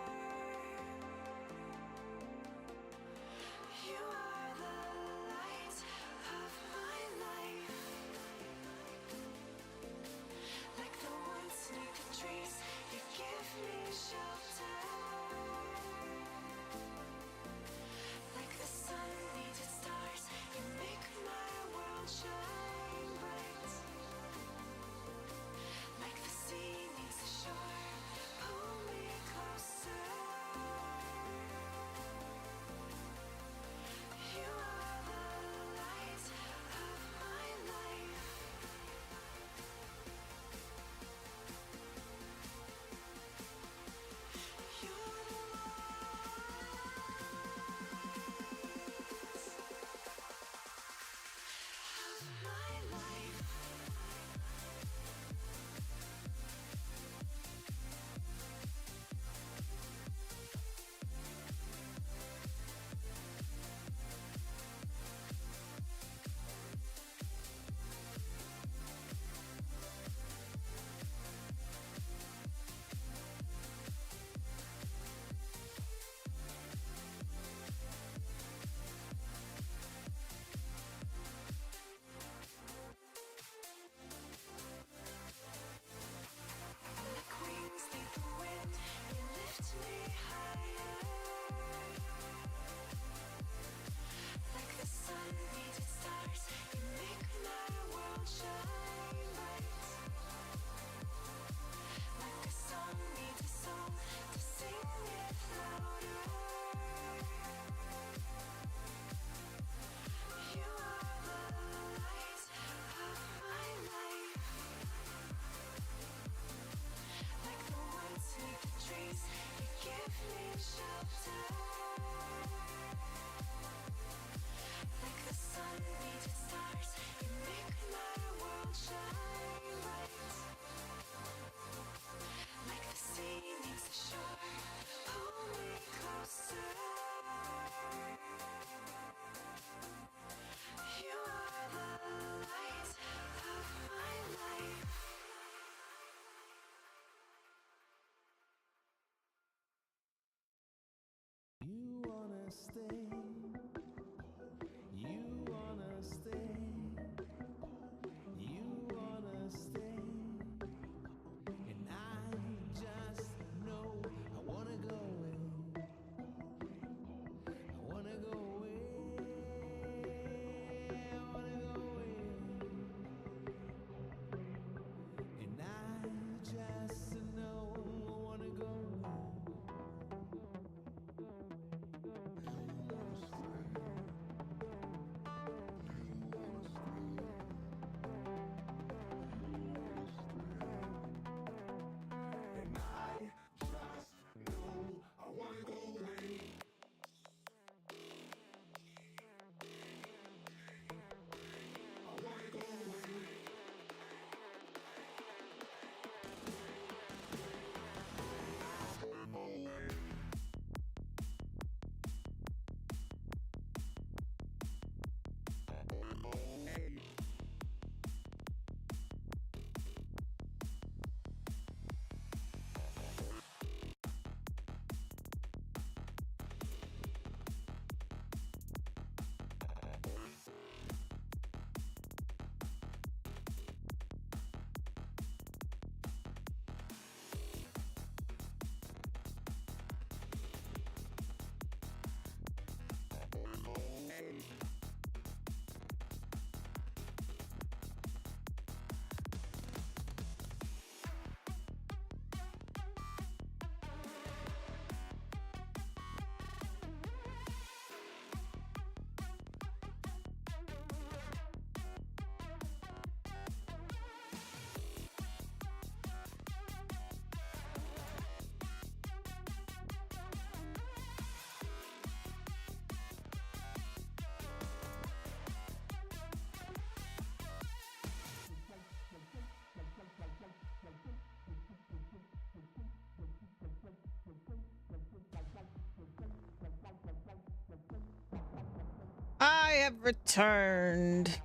have returned.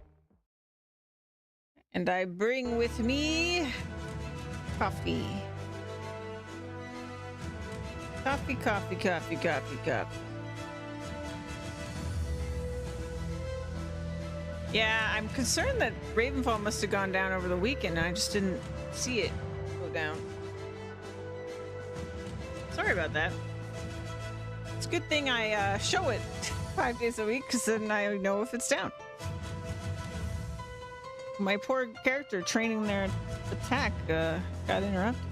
And I bring with me coffee. Coffee, coffee, coffee, coffee, coffee. Yeah, I'm concerned that Ravenfall must have gone down over the weekend and I just didn't see it go down. Sorry about that. It's a good thing I show it 5 days a week because then I know if it's down. My poor character training their attack got interrupted.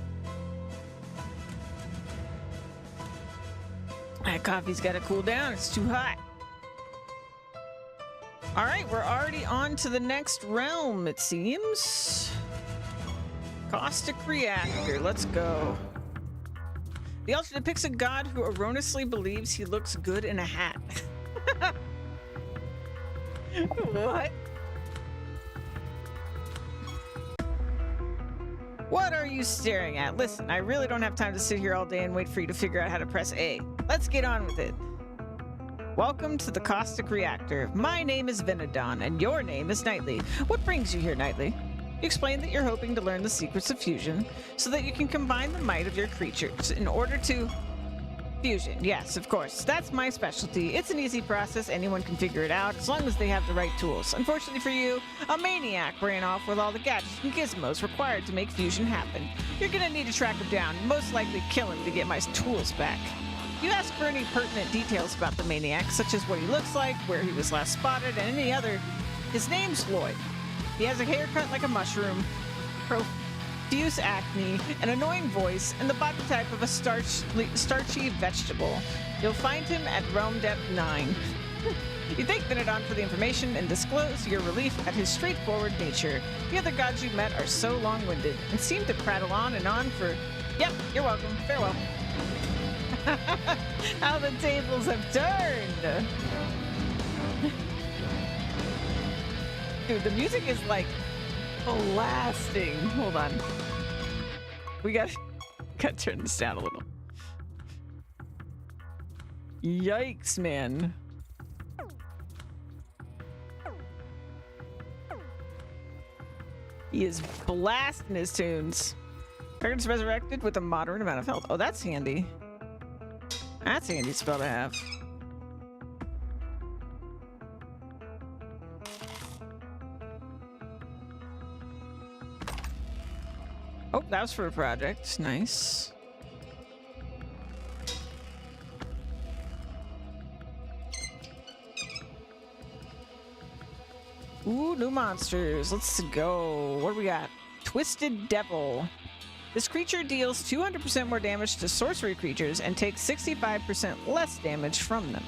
That coffee's got to cool down. It's too hot. All right, we're already on to the next realm, it seems. Caustic Reactor. Let's go. The altar depicts a god who erroneously believes he looks good in a hat. What? What are you staring at? Listen, I really don't have time to sit here all day and wait for you to figure out how to press A. Let's get on with it. Welcome to the Caustic Reactor. My name is Venodon, and your name is Knightley. What brings you here, Knightley? You explained that you're hoping to learn the secrets of fusion so that you can combine the might of your creatures in order to... Fusion, yes, of course. That's my specialty. It's an easy process. Anyone can figure it out as long as they have the right tools. Unfortunately for you, a maniac ran off with all the gadgets and gizmos required to make fusion happen. You're gonna need to track him down and most likely kill him to get my tools back. You ask for any pertinent details about the maniac, such as what he looks like, where he was last spotted, and any other. His name's Lloyd. He has a haircut like a mushroom, profuse acne, an annoying voice, and the body type of a starchy vegetable. You'll find him at Realm Depth 9. You thank Venodon for the information and disclose your relief at his straightforward nature. The other gods you met are so long-winded and seem to prattle on and on for... Yep, you're welcome. Farewell. How the tables have turned! Dude, the music is like blasting. Hold on. We gotta turn this down a little. Yikes, man. He is blasting his tunes. Target's resurrected with a moderate amount of health. Oh, that's handy. That's a handy spell to have. Oh, that was for a project. Nice. Ooh, new monsters. Let's go. What do we got? Twisted Devil. This creature deals 200% more damage to sorcery creatures and takes 65% less damage from them.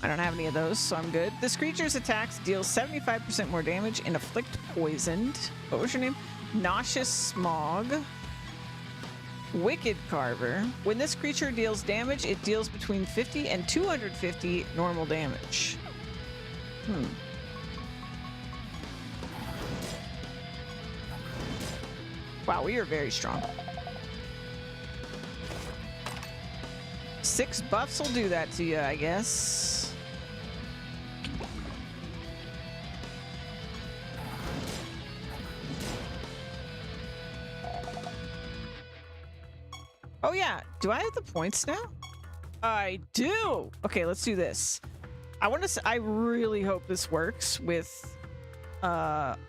I don't have any of those, so I'm good. This creature's attacks deal 75% more damage and inflict poisoned. What was your name? Nauseous Smog. Wicked Carver. When this creature deals damage, it deals between 50 and 250 normal damage. Wow, we are very strong. 6 buffs will do that to you, I guess. Oh yeah, do I have the points now? I do. Okay, let's do this. I really hope this works with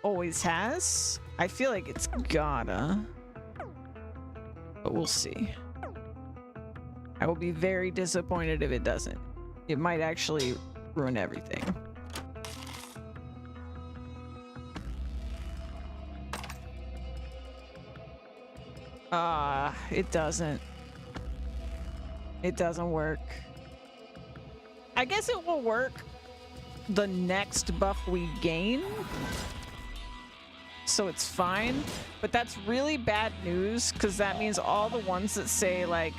always has. I feel like it's gotta, but we'll see. I will be very disappointed if it doesn't. It might actually ruin everything. It doesn't. It doesn't work. I guess it will work the next buff we gain. So it's fine, but that's really bad news because that means all the ones that say like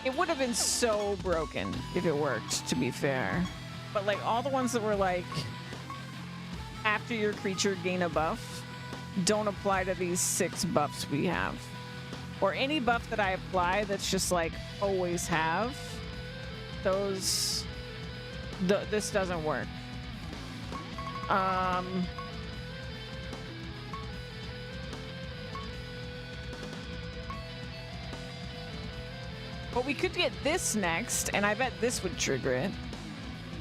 it would have been so broken if it worked, to be fair, but like all the ones that were like after your creature gain a buff don't apply to these 6 buffs we have, or any buff that I apply that's just like always have those this doesn't work. But we could get this next, and I bet this would trigger it.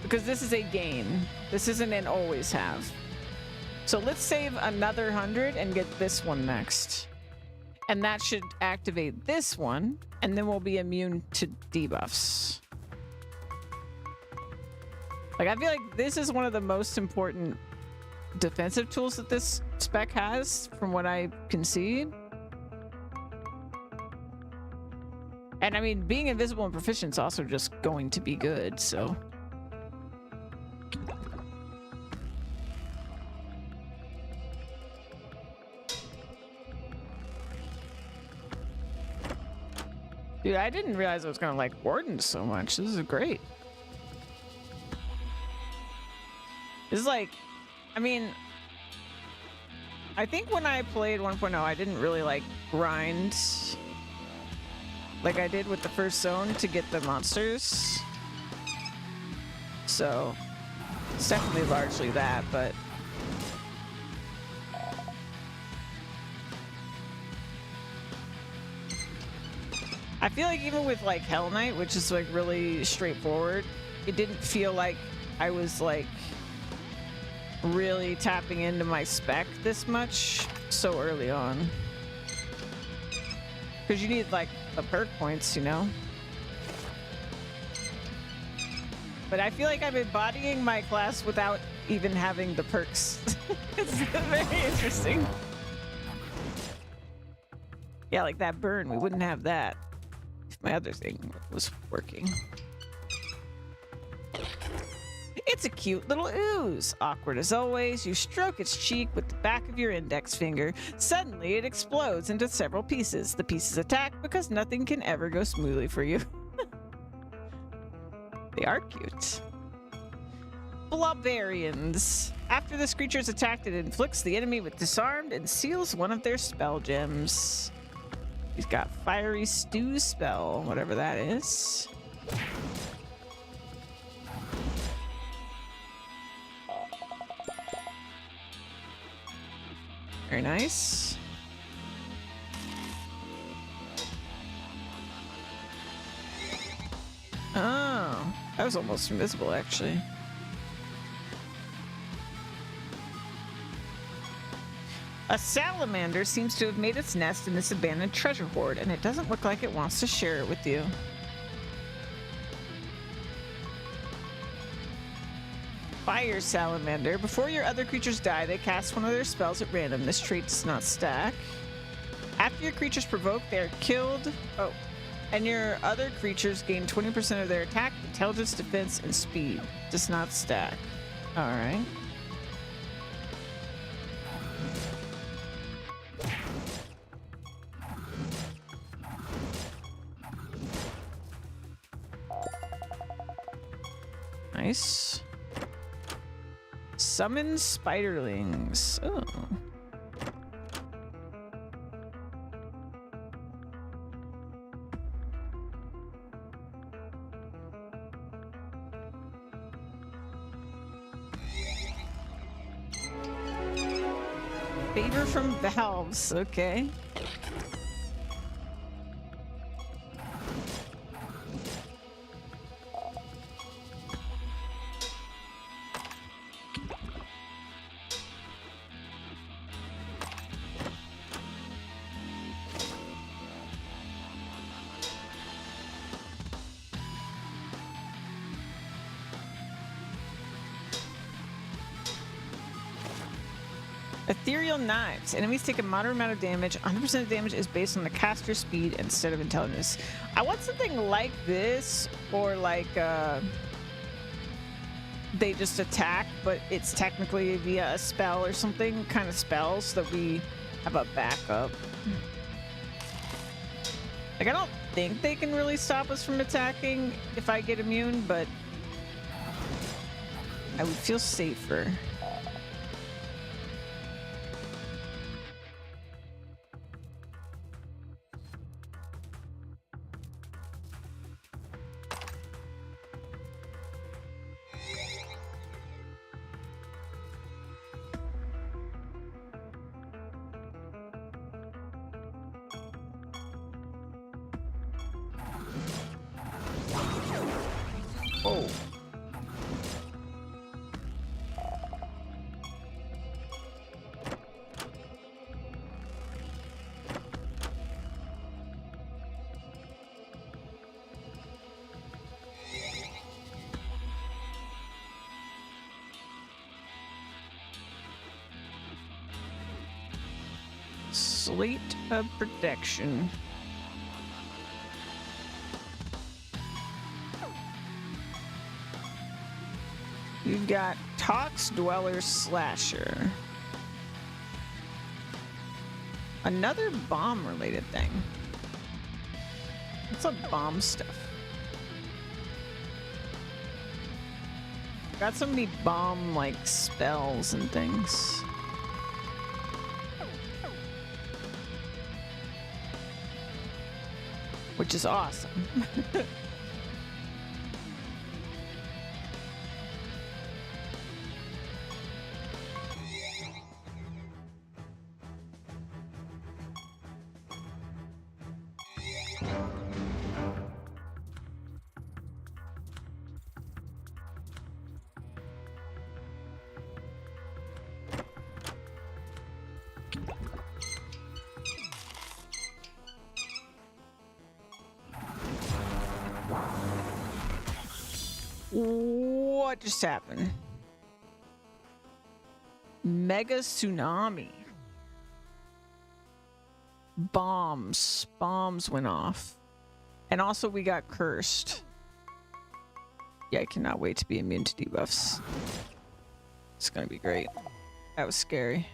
Because this is a gain. This isn't an always have. So let's save another 100 and get this one next. And that should activate this one, and then we'll be immune to debuffs. Like, I feel like this is one of the most important defensive tools that this spec has, from what I can see. And I mean, being invisible and proficient is also just going to be good, so. Dude, I didn't realize I was gonna like Warden so much. This is great. This is like, I mean, I think when I played 1.0, I didn't really like grind like I did with the first zone to get the monsters. So it's definitely largely that, but I feel like even with like Hell Knight, which is like really straightforward, it didn't feel like I was like really tapping into my spec this much so early on. Because you need like the perk points, you know? But I feel like I'm embodying my class without even having the perks. It's very interesting. Yeah, like that burn, we wouldn't have that if my other thing was working. It's a cute little ooze. Awkward as always, you stroke its cheek with the back of your index finger. Suddenly, it explodes into several pieces. The pieces attack because nothing can ever go smoothly for you. They are cute. Blobbarians. After this creature is attacked, it inflicts the enemy with disarmed and seals one of their spell gems. He's got Fiery Stew spell, whatever that is. Very nice. Oh, that was almost invisible, actually. A salamander seems to have made its nest in this abandoned treasure hoard, and it doesn't look like it wants to share it with you. Fire salamander. Before your other creatures die, they cast one of their spells at random. This trait does not stack. After your creatures provoke, they are killed. Oh. And your other creatures gain 20% of their attack, intelligence, defense, and speed. Does not stack. Alright. Nice. Summon spiderlings. Oh. Favor from valves. Okay. Ethereal Knives. Enemies take a moderate amount of damage. 100% of damage is based on the caster speed instead of intelligence. I want something like this, or like they just attack, but it's technically via a spell or something, kind of spells, so that we have a backup. Like, I don't think they can really stop us from attacking if I get immune, but I would feel safer. Slate of Protection. You've got Tox Dweller Slasher. Another bomb-related thing. What's up, bomb stuff? Got so many bomb, like, spells and things. Which is awesome. What just happened? Mega tsunami. Bombs went off. And also we got cursed. Yeah, I cannot wait to be immune to debuffs. It's gonna be great. That was scary.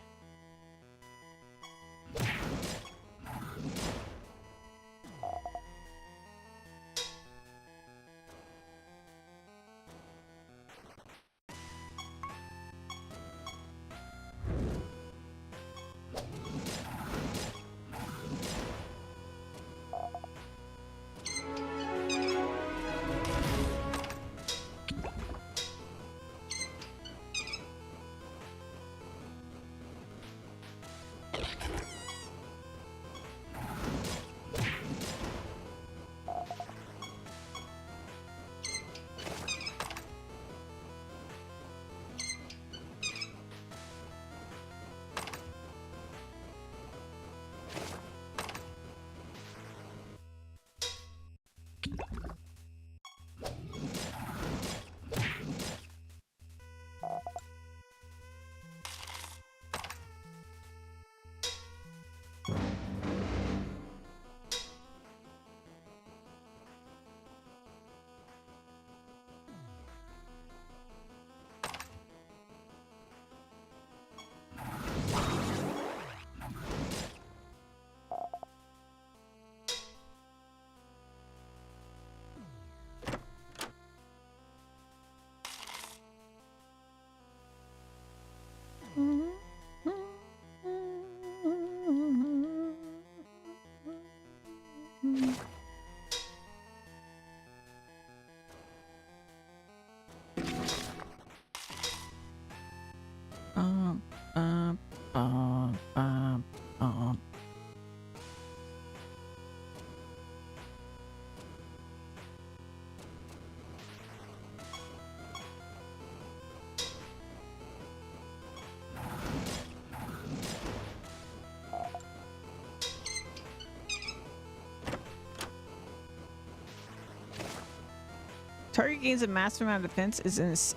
Target gains a massive amount of defense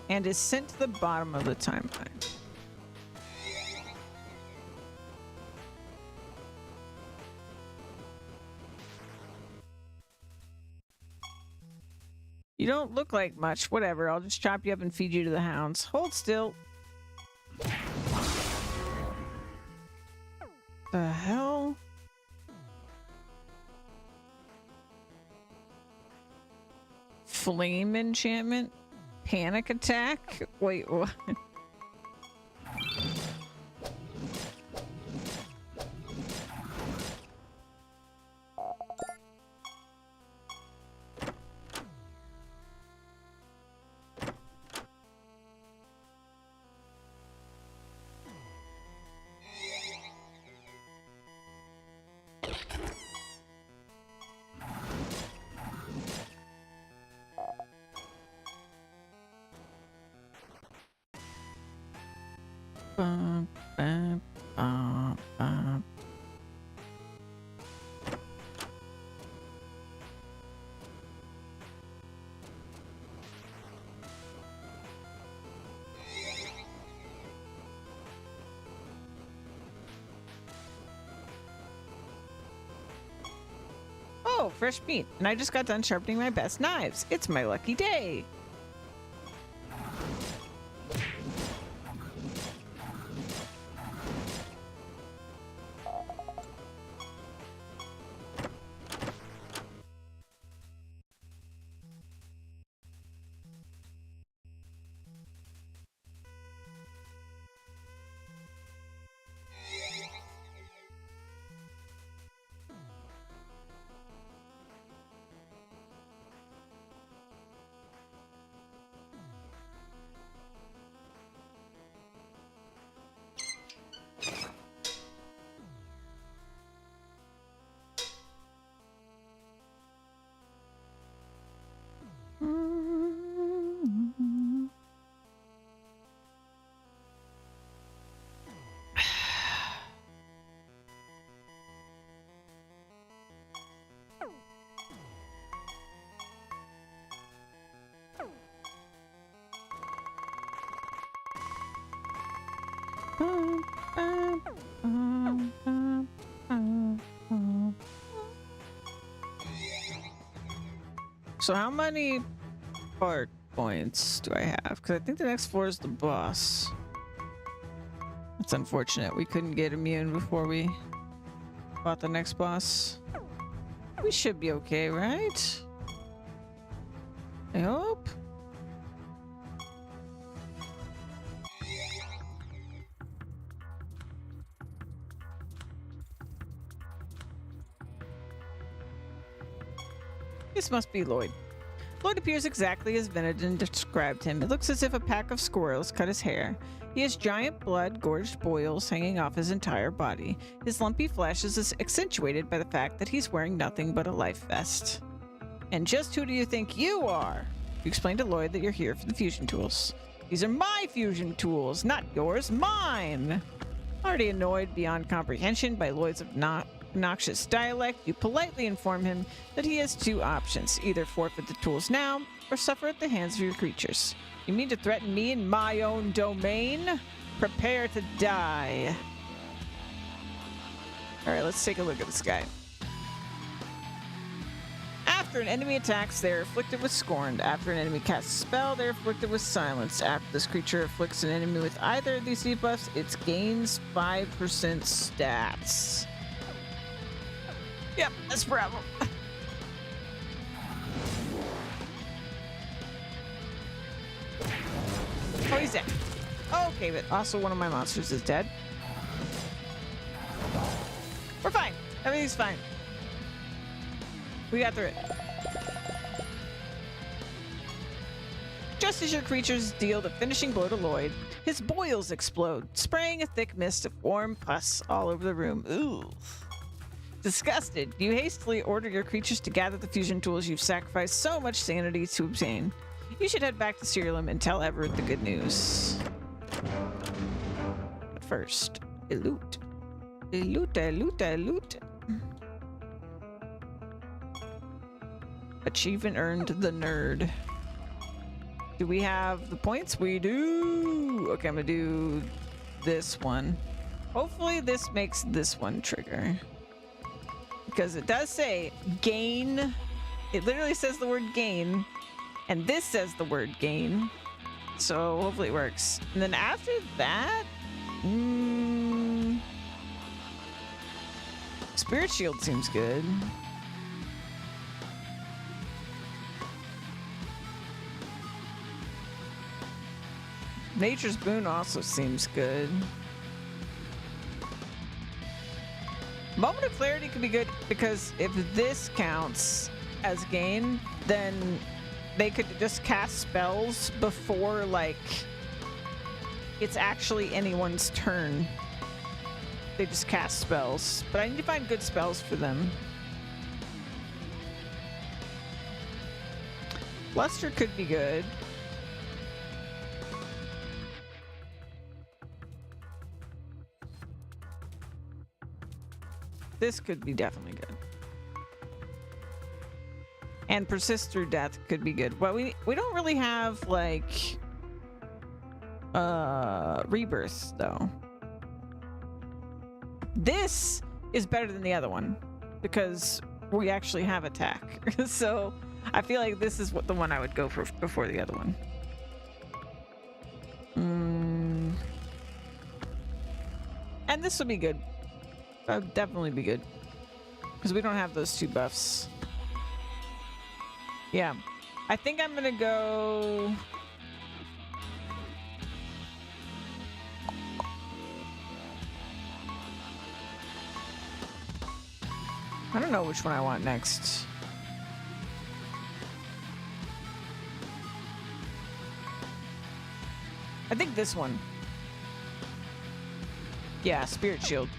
and is sent to the bottom of the timeline. You don't look like much. Whatever. I'll just chop you up and feed you to the hounds. Hold still. The hell? Flame enchantment? Panic attack? Wait, what? Oh, fresh meat. And I just got done sharpening my best knives. It's my lucky day. So how many part points do I have? Because I think the next floor is the boss. It's unfortunate we couldn't get immune before we fought the next boss. We should be okay, right? I hope. This must be Lloyd. Lloyd appears exactly as Venedin described him. It looks as if a pack of squirrels cut his hair. He has giant blood-gorged boils hanging off his entire body. His lumpy flesh is accentuated by the fact that he's wearing nothing but a life vest. And just who do you think you are? You explain to Lloyd that you're here for the fusion tools. These are my fusion tools, not yours, mine! Already annoyed beyond comprehension by Lloyd's obnoxious dialect, you politely inform him that he has two options: either forfeit the tools now or suffer at the hands of your creatures. You mean to threaten me in my own domain? Prepare to die. Alright, let's take a look at this guy. After an enemy attacks, they are afflicted with scorned. After an enemy casts a spell, they are afflicted with silence. After this creature afflicts an enemy with either of these debuffs, it gains 5% stats. Yep, that's a problem. Oh, he's dead. Okay, but also one of my monsters is dead. We're fine. Everything's fine. We got through it. Just as your creatures deal the finishing blow to Lloyd, his boils explode, spraying a thick mist of warm pus all over the room. Ooh. Disgusted, you hastily order your creatures to gather the fusion tools you've sacrificed so much sanity to obtain. You should head back to Siralim and tell Everett the good news. But first, a loot. A loot, a loot, a loot. Achievement earned, the nerd. Do we have the points? We do. Okay, I'm gonna do this one. Hopefully this makes this one trigger. Because it does say gain. It literally says the word gain. And this says the word gain. So hopefully it works. And then after that, Spirit Shield seems good. Nature's Boon also seems good. Moment of Clarity could be good because if this counts as gain, then they could just cast spells before, like, it's actually anyone's turn. They just cast spells. But I need to find good spells for them. Luster could be good. This could be definitely good. And Persist Through Death could be good. Well, we don't really have, like, Rebirth, though. This is better than the other one because we actually have attack. So I feel like this is what the one I would go for before the other one. And this will be good. That would definitely be good. Because we don't have those 2 buffs. Yeah. I think I'm gonna go... I don't know which one I want next. I think this one. Yeah, Spirit Shield.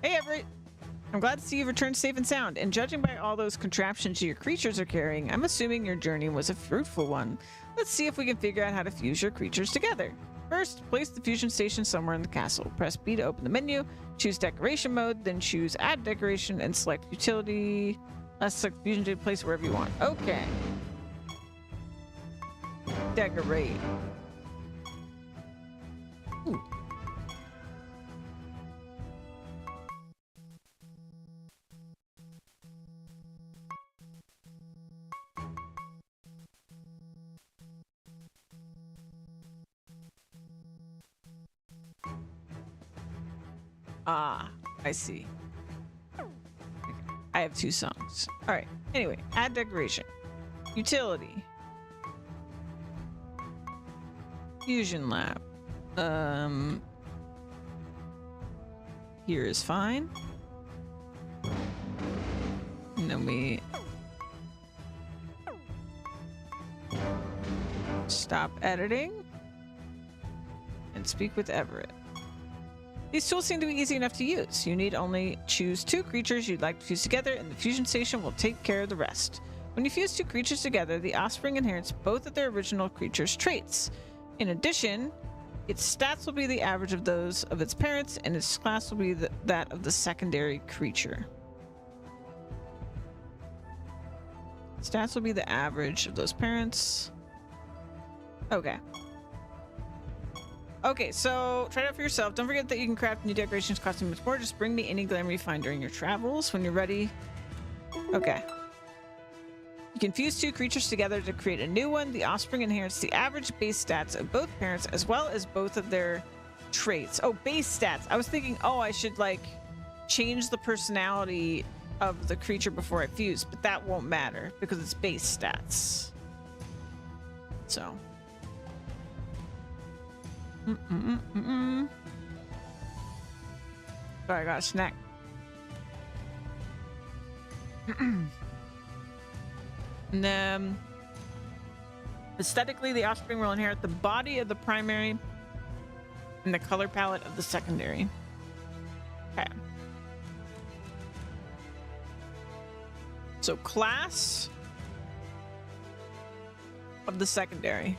Hey, Everett. I'm glad to see you've returned safe and sound, and judging by all those contraptions your creatures are carrying, I'm assuming your journey was a fruitful one. Let's see if we can figure out how to fuse your creatures together. First, place the fusion station somewhere in the castle. Press B to open the menu, choose decoration mode, then choose add decoration and select utility. Let's select fusion to place wherever you want. Okay. Decorate. Ooh. Ah, I see. Okay. I have 2 songs. All right. Anyway, add decoration. Utility. Fusion lab. Here is fine. And then we stop editing and speak with Everett. These tools seem to be easy enough to use. You need only choose 2 creatures you'd like to fuse together, and the fusion station will take care of the rest. When you fuse 2 creatures together, the offspring inherits both of their original creature's traits. In addition, its stats will be the average of those of its parents, and its class will be that of the secondary creature. Stats will be the average of those parents. Okay. Okay, so try it out for yourself. Don't forget that you can craft new decorations costing much more. Just bring me any glamour you find during your travels when you're ready. Okay. You can fuse 2 creatures together to create a new one. The offspring inherits the average base stats of both parents as well as both of their traits. Oh, base stats. I was thinking, oh, I should like change the personality of the creature before I fuse, but that won't matter because it's base stats. So. Sorry, I got a snack. And then aesthetically, the offspring will inherit the body of the primary and the color palette of the secondary. Okay. So class of the secondary.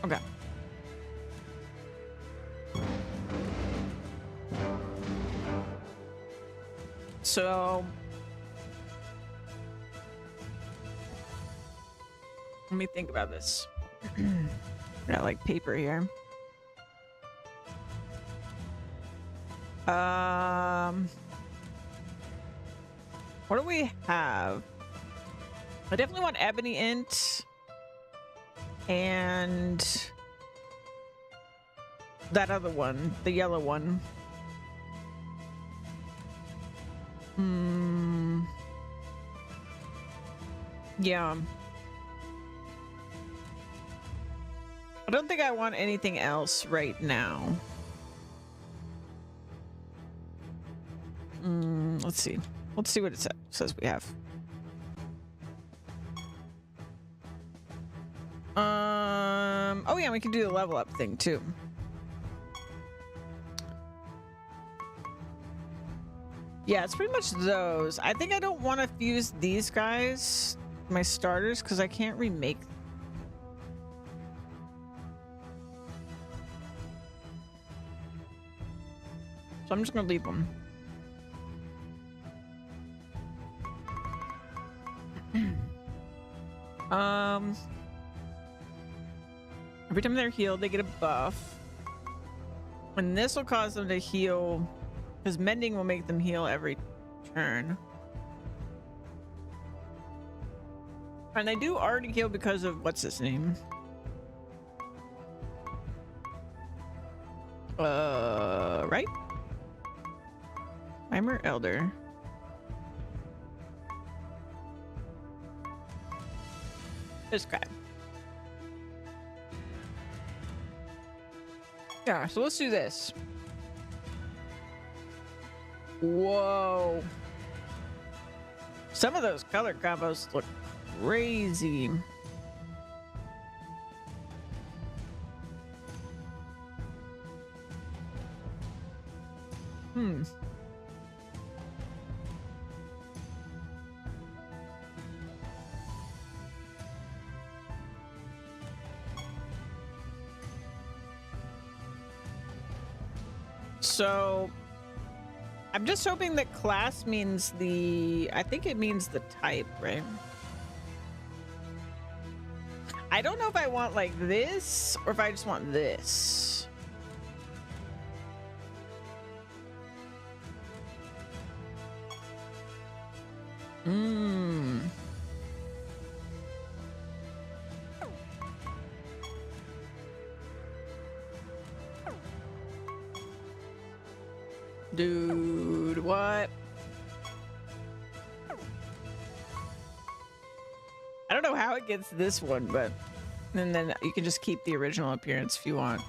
Okay. So let me think about this. Got like paper here. What do we have? I definitely want Ebony Int and that other one, the yellow one. Yeah. I don't think I want anything else right now. Let's see. Let's see what it says we have. Oh yeah, we can do the level up thing too. Yeah, it's pretty much those. I think I don't want to fuse these guys, my starters, because I can't remake. So I'm just gonna leave them. Every time they're healed, they get a buff. And this will cause them to heal, because mending will make them heal every turn. And they do already heal because of what's his name? Right? Timer Elder. This guy. Yeah, so let's do this. Whoa. Some of those color combos look crazy. So I'm just hoping that class means I think it means the type, right? I don't know if I want like this or if I just want this. Dude, what? I don't know how it gets this one, but and then you can just keep the original appearance if you want.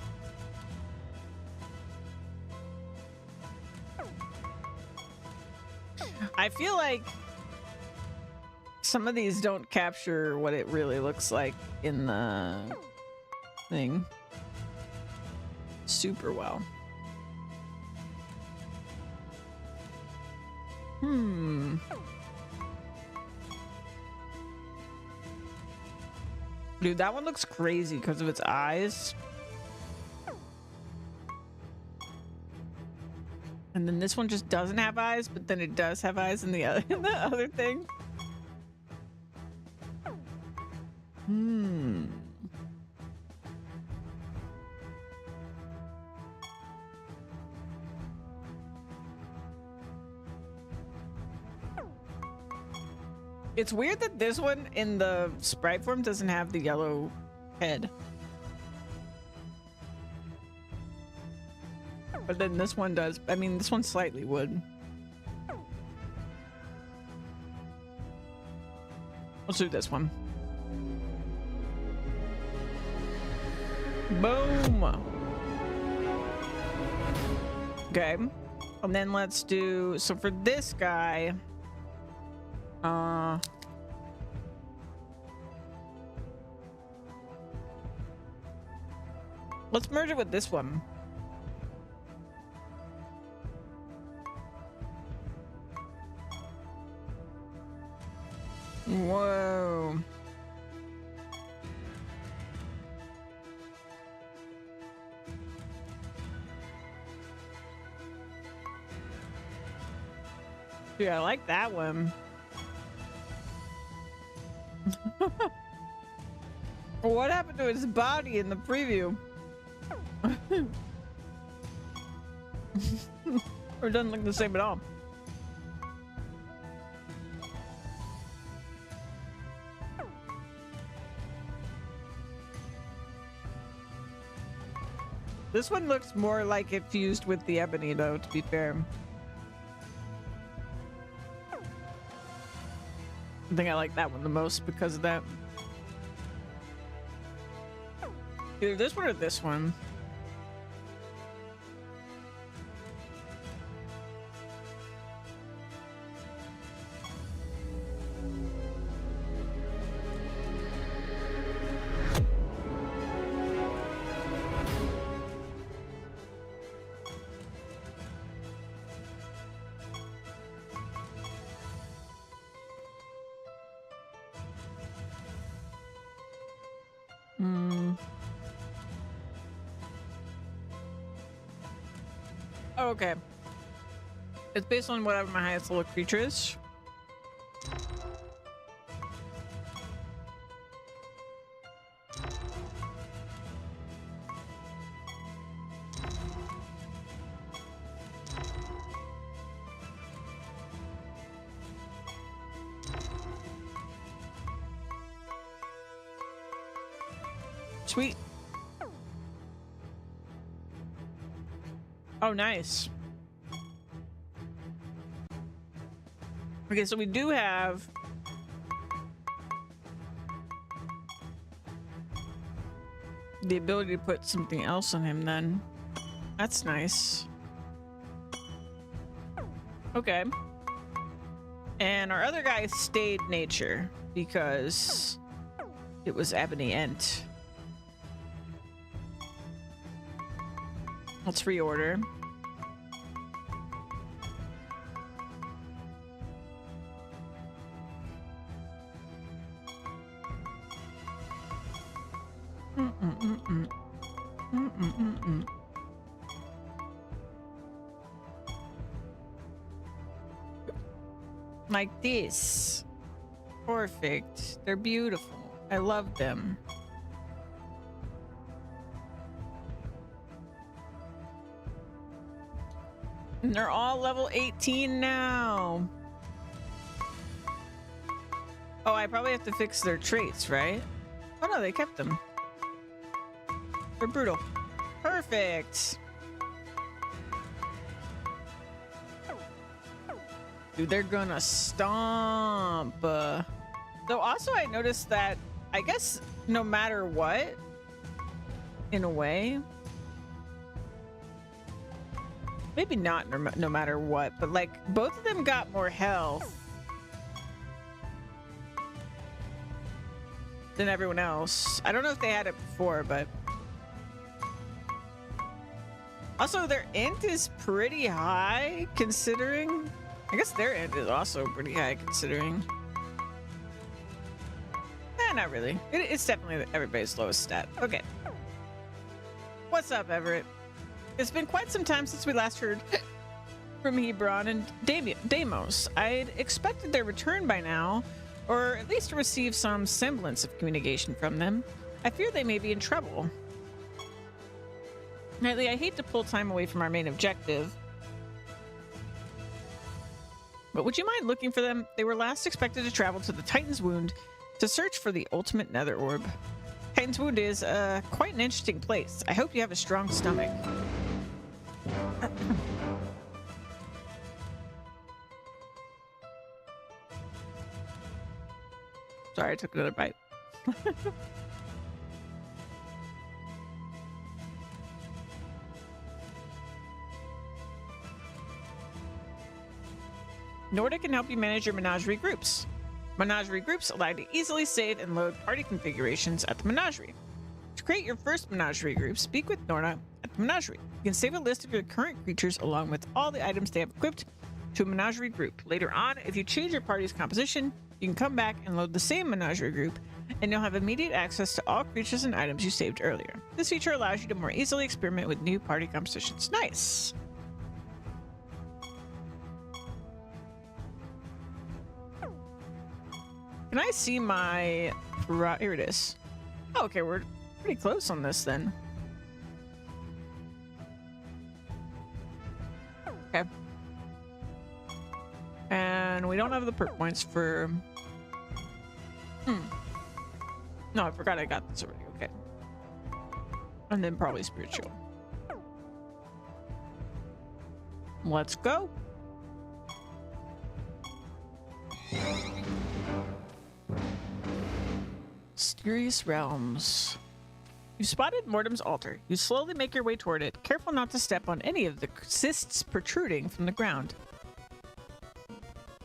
I feel like some of these don't capture what it really looks like in the thing super well. Dude, that one looks crazy because of its eyes. And then this one just doesn't have eyes, but then it does have eyes in the other thing. It's weird that this one in the sprite form doesn't have the yellow head. But then this one does. I mean, this one slightly would. Let's do this one. Boom. Okay. And then let's do, so for this guy, let's merge it with this one. Whoa. Dude, I like that one. What happened to his body in the preview? Or it doesn't look the same at all. This one looks more like it fused with the ebony, though, to be fair. I think I like that one the most because of that. Either this one or this one. Oh, okay. It's based on whatever my highest level creature is. Sweet. Oh, nice. Okay, so we do have the ability to put something else on him then. That's nice. Okay. And our other guy stayed nature because it was Ebony Ent. Let's reorder. Like this. Perfect. They're beautiful. I love them. And they're all level 18 now. Oh, I probably have to fix their traits, right? Oh no, they kept them. They're brutal. Perfect. Dude, they're gonna stomp. Though also I noticed that, I guess, no matter what, in a way, maybe not no matter what, but like both of them got more health than everyone else. I don't know if they had it before, but also their int is pretty high considering. I guess their int is also pretty high considering. Not really. It's definitely everybody's lowest stat. Okay. What's up, Everett? It's been quite some time since we last heard from Hebron and Deimos. I'd expected their return by now, or at least to receive some semblance of communication from them. I fear they may be in trouble. Nightly, I hate to pull time away from our main objective, but would you mind looking for them? They were last expected to travel to the Titan's Wound to search for the ultimate nether orb. Titan's Wound is quite an interesting place. I hope you have a strong stomach. Sorry, I took another bite. Nordic can help you manage your menagerie groups. Menagerie groups allow you to easily save and load party configurations at the menagerie. To create your first menagerie group, speak with Norna at the menagerie. You can save a list of your current creatures along with all the items they have equipped to a menagerie group. Later on, if you change your party's composition, you can come back and load the same menagerie group, and you'll have immediate access to all creatures and items you saved earlier. This feature allows you to more easily experiment with new party compositions. Nice! Can I see my... Here it is. Oh, okay, we're pretty close on this then. Okay. And we don't have the perk points for... No, I forgot I got this already. Okay. And then probably spiritual. Let's go. Mysterious Realms. You spotted Mortem's altar. You slowly make your way toward it, careful not to step on any of the cysts protruding from the ground.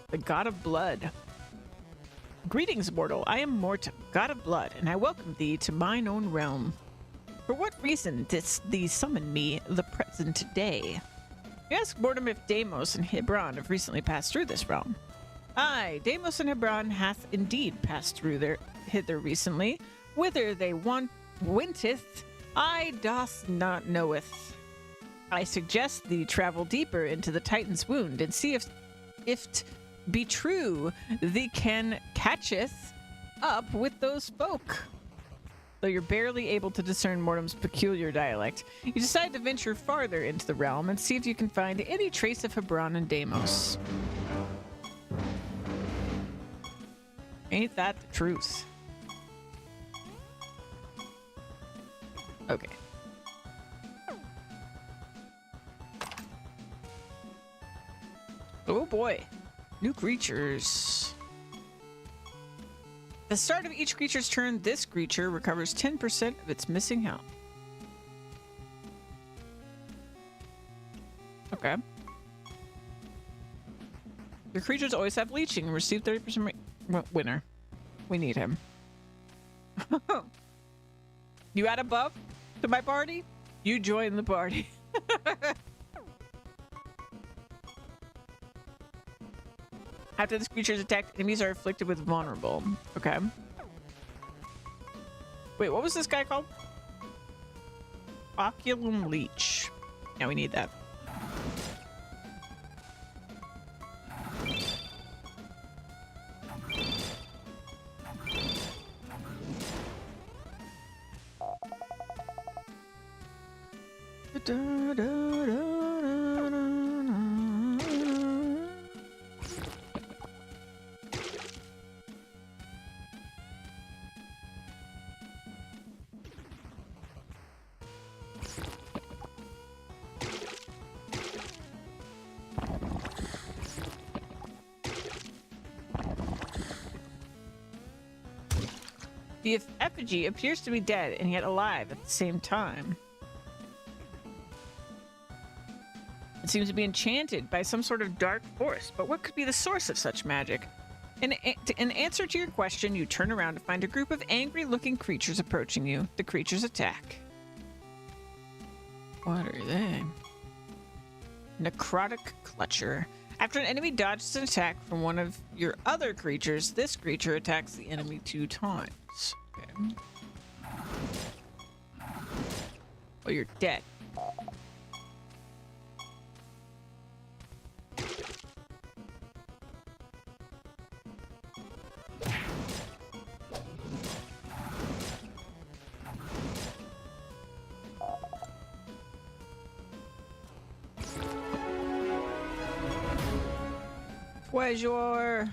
The God of Blood. Greetings, mortal. I am Mortem, God of Blood, and I welcome thee to mine own realm. For what reason didst thee summon me the present day? You ask Mortem if Deimos and Hebron have recently passed through this realm. Aye, Deimos and Hebron hath indeed passed through hither recently. Whither they wenteth, I doth not knoweth. I suggest thee travel deeper into the Titan's Wound and see if be true thee can catcheth up with those folk. Though you're barely able to discern Mortem's peculiar dialect, you decide to venture farther into the realm and see if you can find any trace of Hebron and Deimos. Ain't that the truth? Okay. Oh boy. New creatures. At the start of each creature's turn, this creature recovers 10% of its missing health. Okay. Your creatures always have leeching and receive 30% winner. We need him. You add a buff to my party? You join the party. After this creature is attacked, enemies are afflicted with vulnerable. Okay. Wait, what was this guy called? Oculum Leech. Yeah, we need that. The effigy appears to be dead and yet alive at the same time. It seems to be enchanted by some sort of dark force, but what could be the source of such magic? In answer to your question, you turn around to find a group of angry-looking creatures approaching you. The creatures attack. What are they? Necrotic Clutcher. After an enemy dodges an attack from one of your other creatures, this creature attacks the enemy 2 times. Okay. Oh, you're dead. Treasure.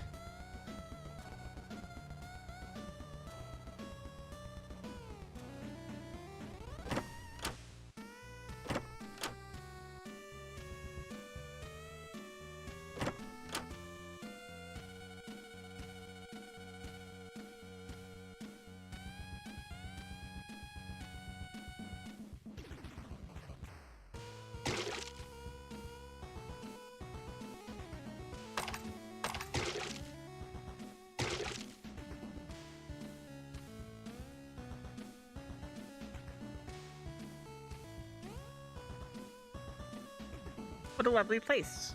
What a lovely place.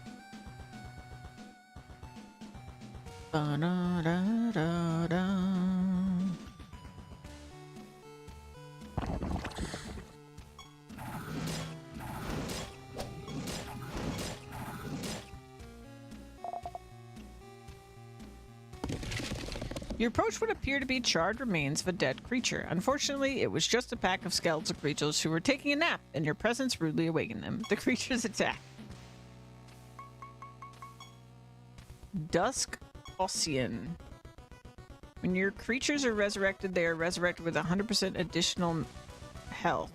Ba-da-da-da-da. You approach what appear to be charred remains of a dead creature. Unfortunately, it was just a pack of skeletal creatures who were taking a nap, and your presence rudely awakened them. The creatures attack. Dusk Ossian. When your creatures are resurrected, they are resurrected with 100% additional health.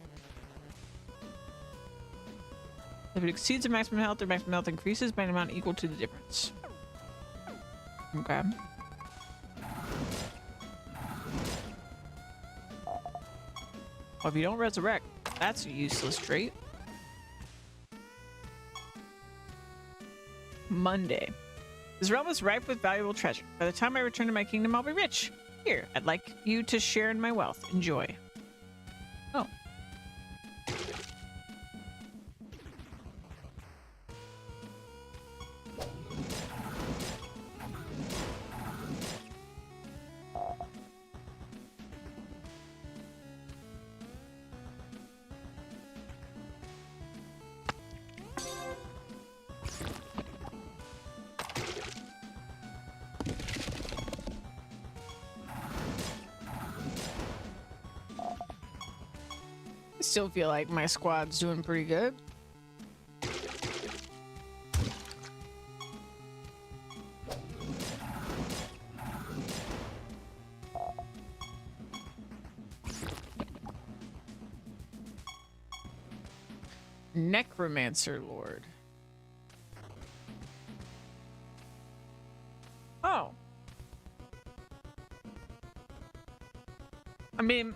If it exceeds their maximum health increases by an amount equal to the difference. Okay. Well, if you don't resurrect, that's a useless trait. Monday. This realm is ripe with valuable treasure. By the time I return to my kingdom, I'll be rich. Here, I'd like you to share in my wealth. Enjoy. Oh. Still feel like my squad's doing pretty good. Necromancer Lord. Oh. I mean,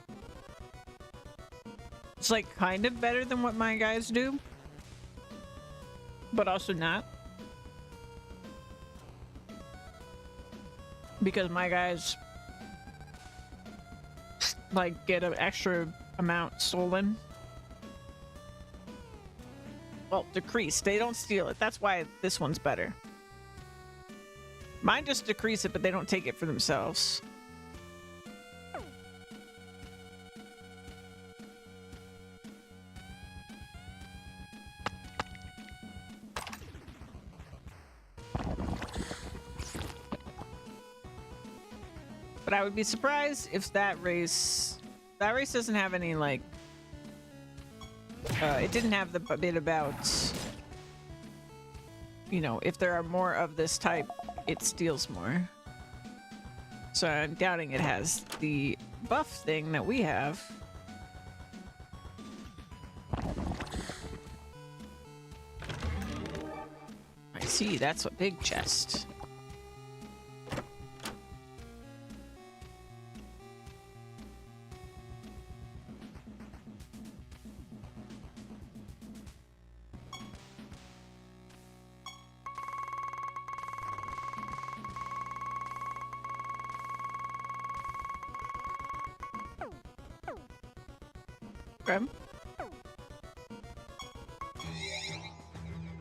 it's like kind of better than what my guys do, but also not. Because my guys like get an extra amount stolen. Well, decreased. They don't steal it. That's why this one's better. Mine just decrease it, but they don't take it for themselves. But I would be surprised if that race doesn't have any, like, it didn't have the bit about, you know, if there are more of this type, it steals more. So I'm doubting it has the buff thing that we have. I see, that's a big chest.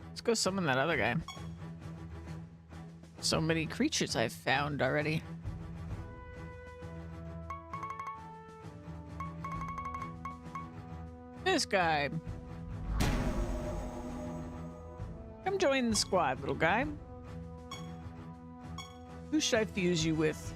Let's go summon that other guy. So many creatures I've found already. This guy. Come join the squad, little guy. Who should I fuse you with?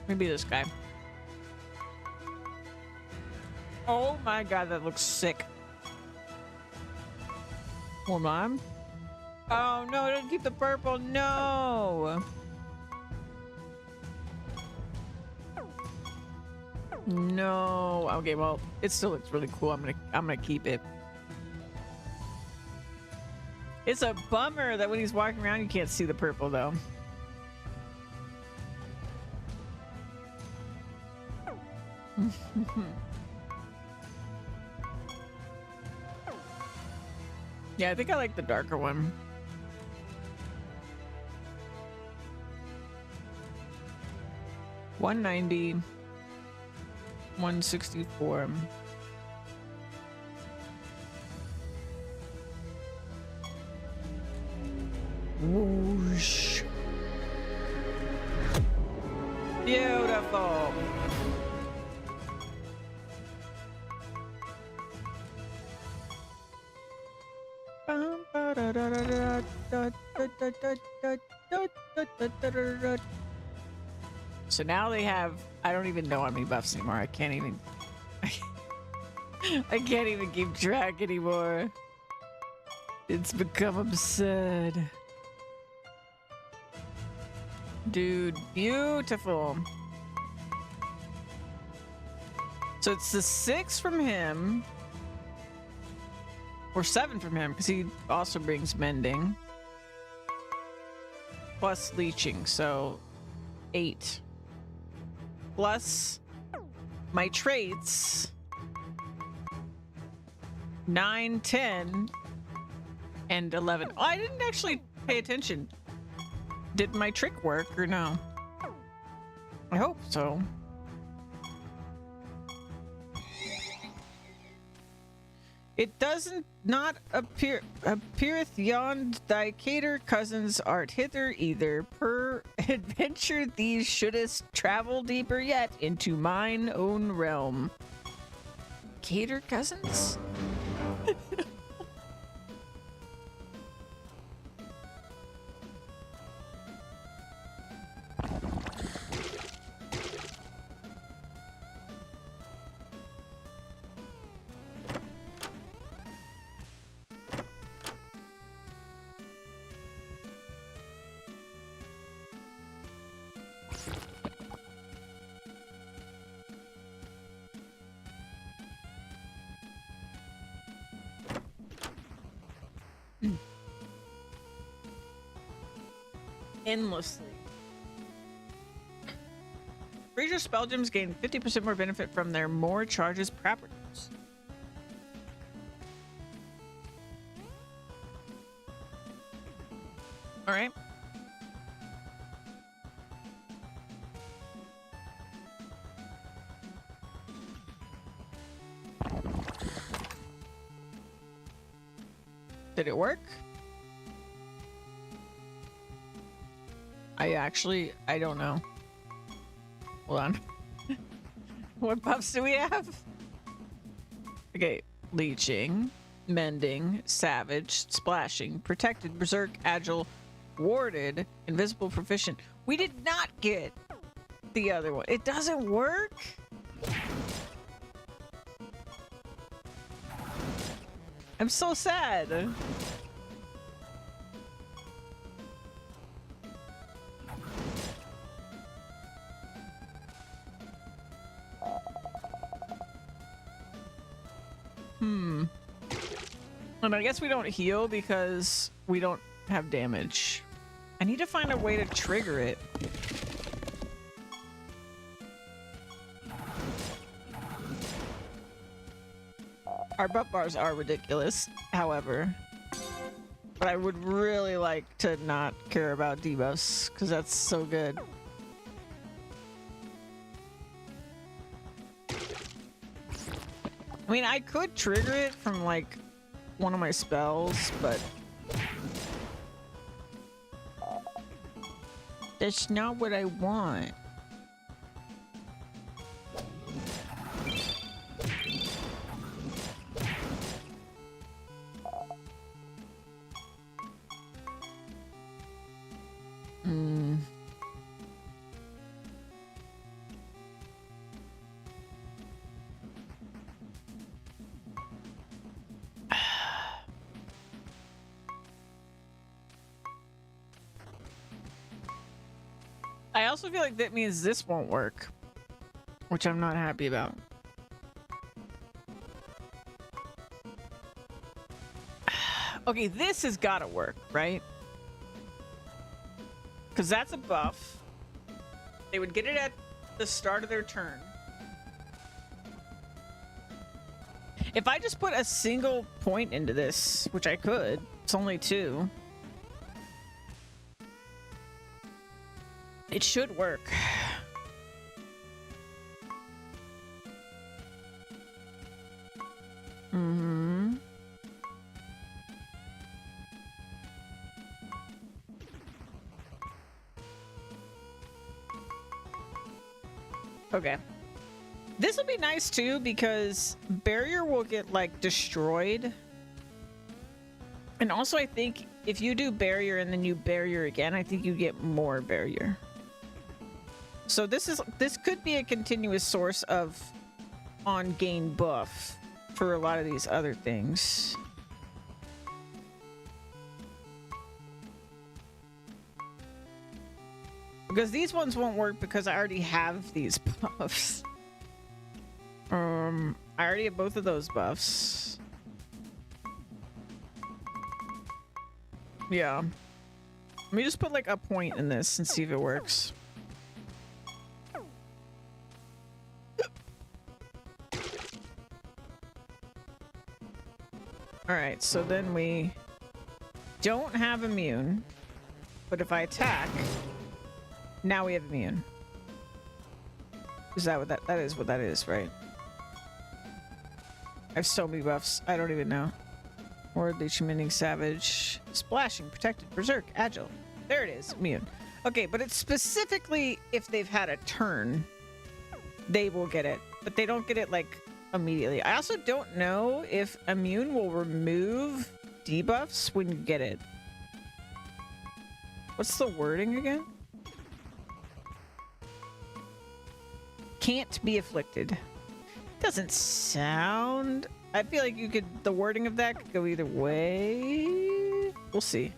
Maybe this guy. Oh my god, that looks sick. Hold on. Oh no, don't keep the purple. No. No. Okay, well, it still looks really cool. I'm gonna keep it. It's a bummer that when he's walking around, you can't see the purple though. Yeah, I think I like the darker one. $190, $164. Whoosh. Beautiful. So now they have, I don't even know how many buffs anymore. I can't even I can't even keep track anymore. It's become absurd. Dude, beautiful. So it's the 6 from him. Or 7 from him, because he also brings mending. Plus leeching, so 8. Plus my traits. 9, 10, and 11. Oh, I didn't actually pay attention. Did my trick work or no? I hope so. It doesn't not appeareth yond thy cater cousins art hither either. Per adventure these shouldest travel deeper yet into mine own realm. Cater cousins? Endlessly. Freezer spell gems gain 50% more benefit from their more charges properties. All right. Did it work? I don't know. Hold on. What buffs do we have? Okay, leeching, mending, savage, splashing, protected, berserk, agile, warded, invisible, proficient. We did not get the other one. It doesn't work? I'm so sad. And I guess we don't heal because we don't have damage. I need to find a way to trigger it. Our buff bars are ridiculous, however. But I would really like to not care about debuffs, because that's so good. I mean, I could trigger it from, like, one of my spells, but that's not what I want. I also feel like that means this won't work, which I'm not happy about. Okay, this has got to work, right? Because that's a buff. They would get it at the start of their turn. If I just put a single point into this, which I could, it's only 2. It should work. Mm-hmm. Okay. This will be nice too because barrier will get like destroyed. And also I think if you do barrier and then you barrier again, I think you get more barrier. So this could be a continuous source of on-gain buff for a lot of these other things. Because these ones won't work because I already have these buffs. I already have both of those buffs. Yeah. Let me just put like a point in this and see if it works. Alright, so then we don't have immune, but if I attack, now we have immune. Is that what that is what that is, right? I have so many buffs. I don't even know. Worldly, Chimining, Savage, Splashing, Protected, Berserk, Agile. There it is. Immune. Okay, but it's specifically if they've had a turn, they will get it. But they don't get it, like, immediately. I also don't know if Immune will remove debuffs when you get it. What's the wording again? Can't be afflicted. Doesn't sound... I feel like you could... The wording of that could go either way. We'll see.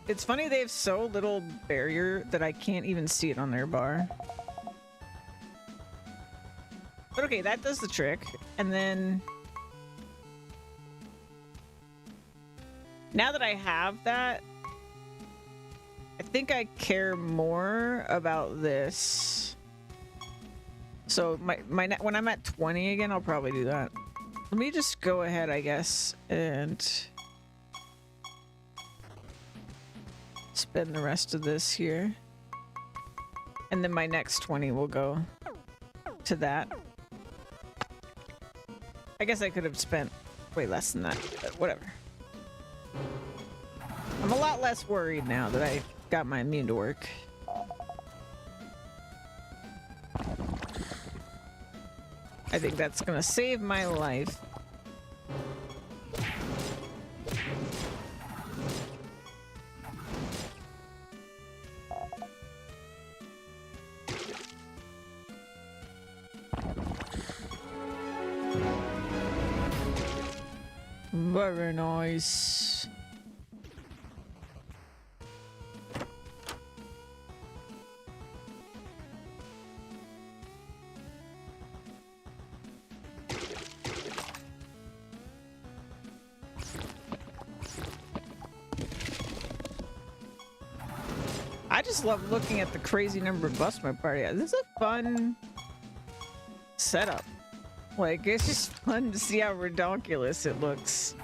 It's funny they have so little barrier that I can't even see it on their bar. But okay, that does the trick. And then... Now that I have that, I think I care more about this. So when I'm at 20 again, I'll probably do that. Let me just go ahead, I guess, and spend the rest of this here. And then my next 20 will go to that. I guess I could have spent way less than that, but whatever. I'm a lot less worried now that I got my immune to work. I think that's gonna save my life. Very nice. I just love looking at the crazy number of buffs my party has. This is a fun setup. Like, it's just fun to see how ridiculous it looks.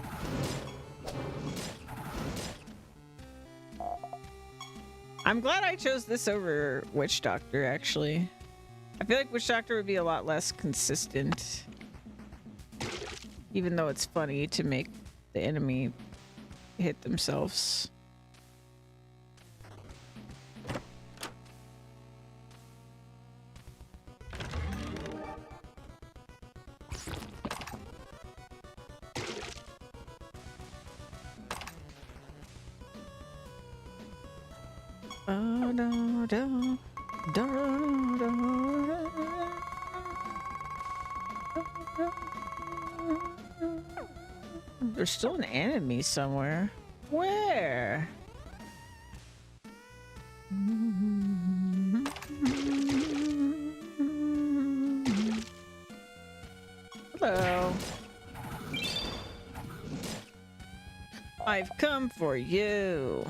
I'm glad I chose this over Witch Doctor, actually. I feel like Witch Doctor would be a lot less consistent. Even though it's funny to make the enemy hit themselves. There's still an enemy somewhere. Where? Hello. I've come for you.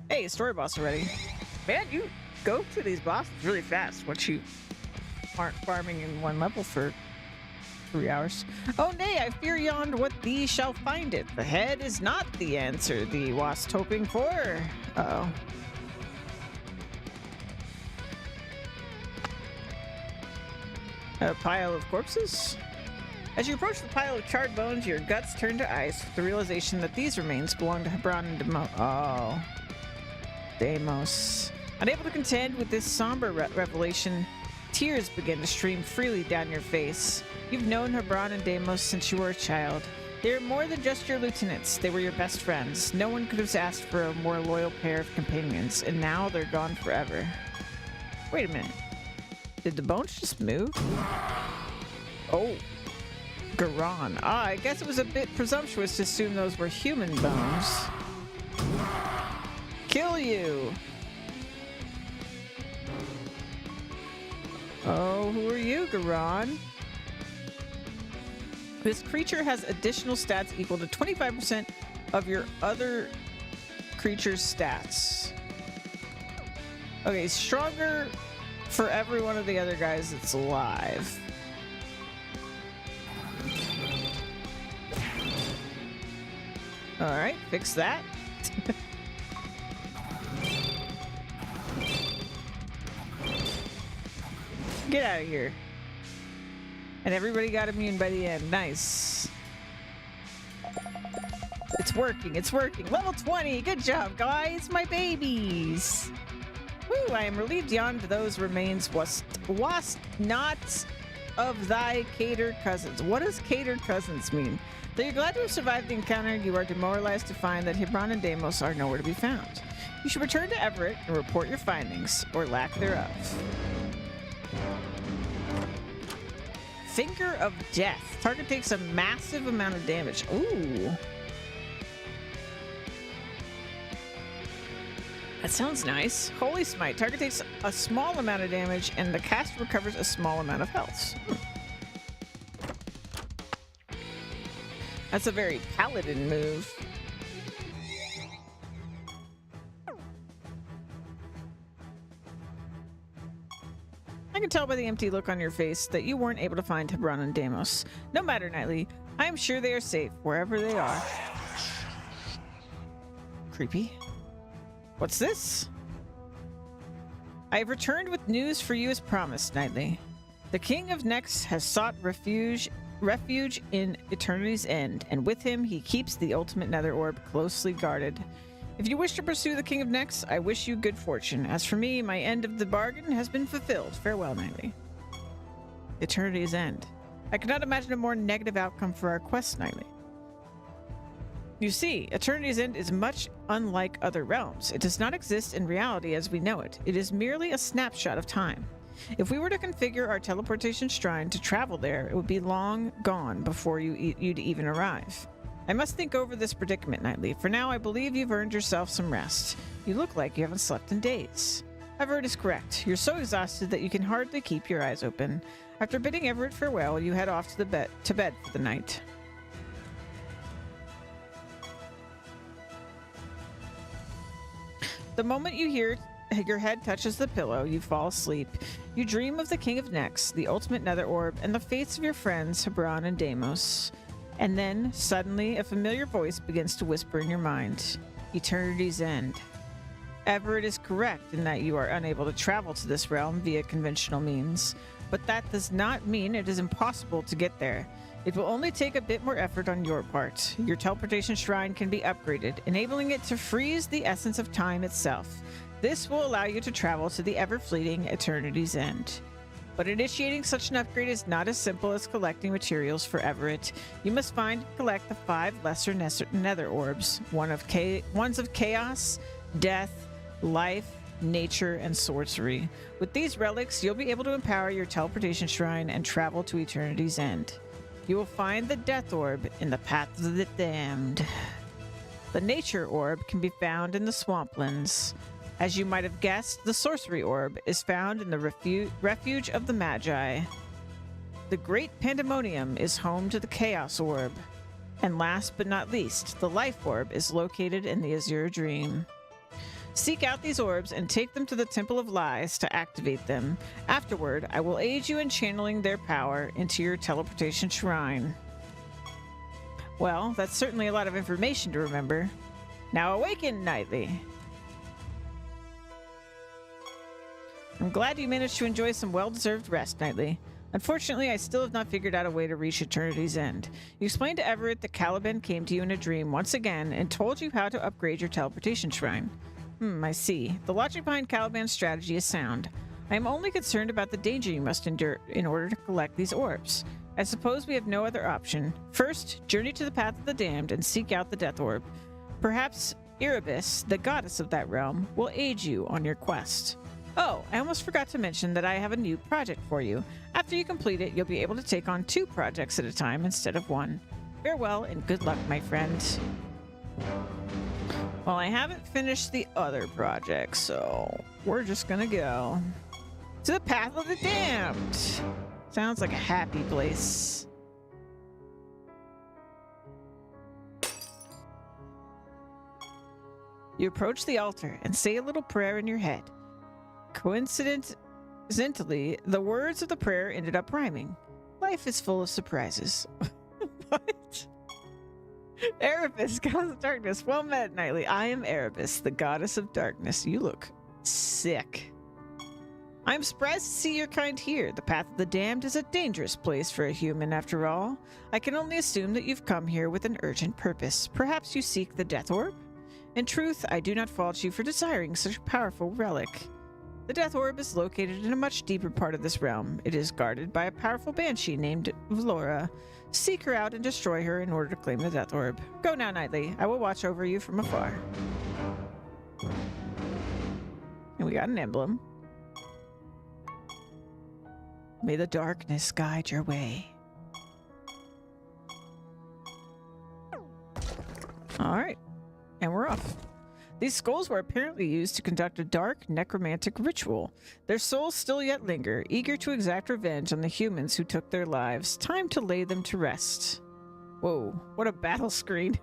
Hey, story boss already. Man, you go through these bosses really fast once you aren't farming in one level for 3 hours. Oh nay, I fear yond what thee shall find it. The head is not the answer thee wast hoping for. Uh-oh. A pile of corpses? As you approach the pile of charred bones, your guts turn to ice with the realization that these remains belong to Hebron and Demo- Oh. Deimos. Unable to contend with this somber revelation, tears begin to stream freely down your face. You've known Hebron and Deimos since you were a child. They are more than just your lieutenants. They were your best friends. No one could have asked for a more loyal pair of companions, and now they're gone forever. Wait a minute. Did the bones just move? Oh. Garan. Ah, I guess it was a bit presumptuous to assume those were human bones. Kill you! Oh, who are you, Garan? This creature has additional stats equal to 25% of your other creature's stats. Okay, stronger for every one of the other guys that's alive. Alright, fix that. Get out of here. And everybody got immune by the end. Nice. It's working. It's working. Level 20. Good job, guys. My babies. Woo, I am relieved beyond those remains wast not of thy cater cousins. What does cater cousins mean? Though you're glad to have survived the encounter, you are demoralized to find that Hebron and Deimos are nowhere to be found. You should return to Everett and report your findings, or lack thereof. Finger of Death. Target takes a massive amount of damage. Ooh. That sounds nice. Holy Smite. Target takes a small amount of damage and the cast recovers a small amount of health. That's a very paladin move. I can tell by the empty look on your face that you weren't able to find Hebron and Deimos. No matter, Knightley. I am sure they are safe wherever they are. Creepy. What's this? I have returned with news for you as promised, Knightley. The King of Nex has sought refuge in Eternity's End, and with him he keeps the ultimate nether orb closely guarded. If you wish to pursue the King of Nex, I wish you good fortune. As for me, my end of the bargain has been fulfilled. Farewell, Knightley. Eternity's End. I cannot imagine a more negative outcome for our quest, Knightley. You see, Eternity's End is much unlike other realms. It does not exist in reality as we know it. It is merely a snapshot of time. If we were to configure our teleportation shrine to travel there, it would be long gone before you'd even arrive. I must think over this predicament, Knightley. For now, I believe you've earned yourself some rest. You look like you haven't slept in days. Everett is correct. You're so exhausted that you can hardly keep your eyes open. After bidding Everett farewell, you head off to bed for the night. The moment you hear your head touches the pillow, you fall asleep. You dream of the King of Nex, the ultimate nether orb, and the fates of your friends Hebron and Deimos. And then, suddenly, a familiar voice begins to whisper in your mind. Eternity's End. Everett is correct in that you are unable to travel to this realm via conventional means, but that does not mean it is impossible to get there. It will only take a bit more effort on your part. Your teleportation shrine can be upgraded, enabling it to freeze the essence of time itself. This will allow you to travel to the ever-fleeting Eternity's End. But initiating such an upgrade is not as simple as collecting materials for Everett. You must find and collect the 5 lesser nether orbs, ones of chaos, death, life, nature, and sorcery. With these relics, you'll be able to empower your teleportation shrine and travel to Eternity's End. You will find the Death Orb in the Path of the Damned. The Nature Orb can be found in the Swamplands. As you might have guessed, the Sorcery Orb is found in the Refuge of the Magi. The Great Pandemonium is home to the Chaos Orb. And last but not least, the Life Orb is located in the Azure Dream. Seek out these orbs and take them to the Temple of Lies to activate them. Afterward, I will aid you in channeling their power into your teleportation shrine. Well, that's certainly a lot of information to remember. Now awaken, Knightley! I'm glad you managed to enjoy some well-deserved rest, Knightley. Unfortunately, I still have not figured out a way to reach Eternity's End. You explained to Everett that Caliban came to you in a dream once again and told you how to upgrade your teleportation shrine. I see. The logic behind Caliban's strategy is sound. I am only concerned about the danger you must endure in order to collect these orbs. I suppose we have no other option. First, journey to the Path of the Damned and seek out the Death Orb. Perhaps Erebus, the goddess of that realm, will aid you on your quest. Oh, I almost forgot to mention that I have a new project for you. After you complete it, you'll be able to take on 2 projects at a time instead of 1. Farewell and good luck, my friend. Well, I haven't finished the other project, so we're just gonna go to the Path of the Damned. Sounds like a happy place. You approach the altar and say a little prayer in your head. Coincidentally, the words of the prayer ended up rhyming. Life is full of surprises. What? Erebus, goddess of darkness. Well met, Nightly. I am Erebus, the goddess of darkness. You look sick. I'm surprised to see your kind here. The path of the damned is a dangerous place for a human, after all. I can only assume that you've come here with an urgent purpose. Perhaps you seek the Death Orb? In truth, I do not fault you for desiring such a powerful relic. The Death Orb is located in a much deeper part of this realm. It is guarded by a powerful banshee named Vlora. Seek her out and destroy her in order to claim the Death Orb. Go now, Nightly. I will watch over you from afar. And we got an emblem. May the darkness guide your way. All right. And we're off. These skulls were apparently used to conduct a dark, necromantic ritual. Their souls still yet linger, eager to exact revenge on the humans who took their lives. Time to lay them to rest. Whoa, what a battle screen.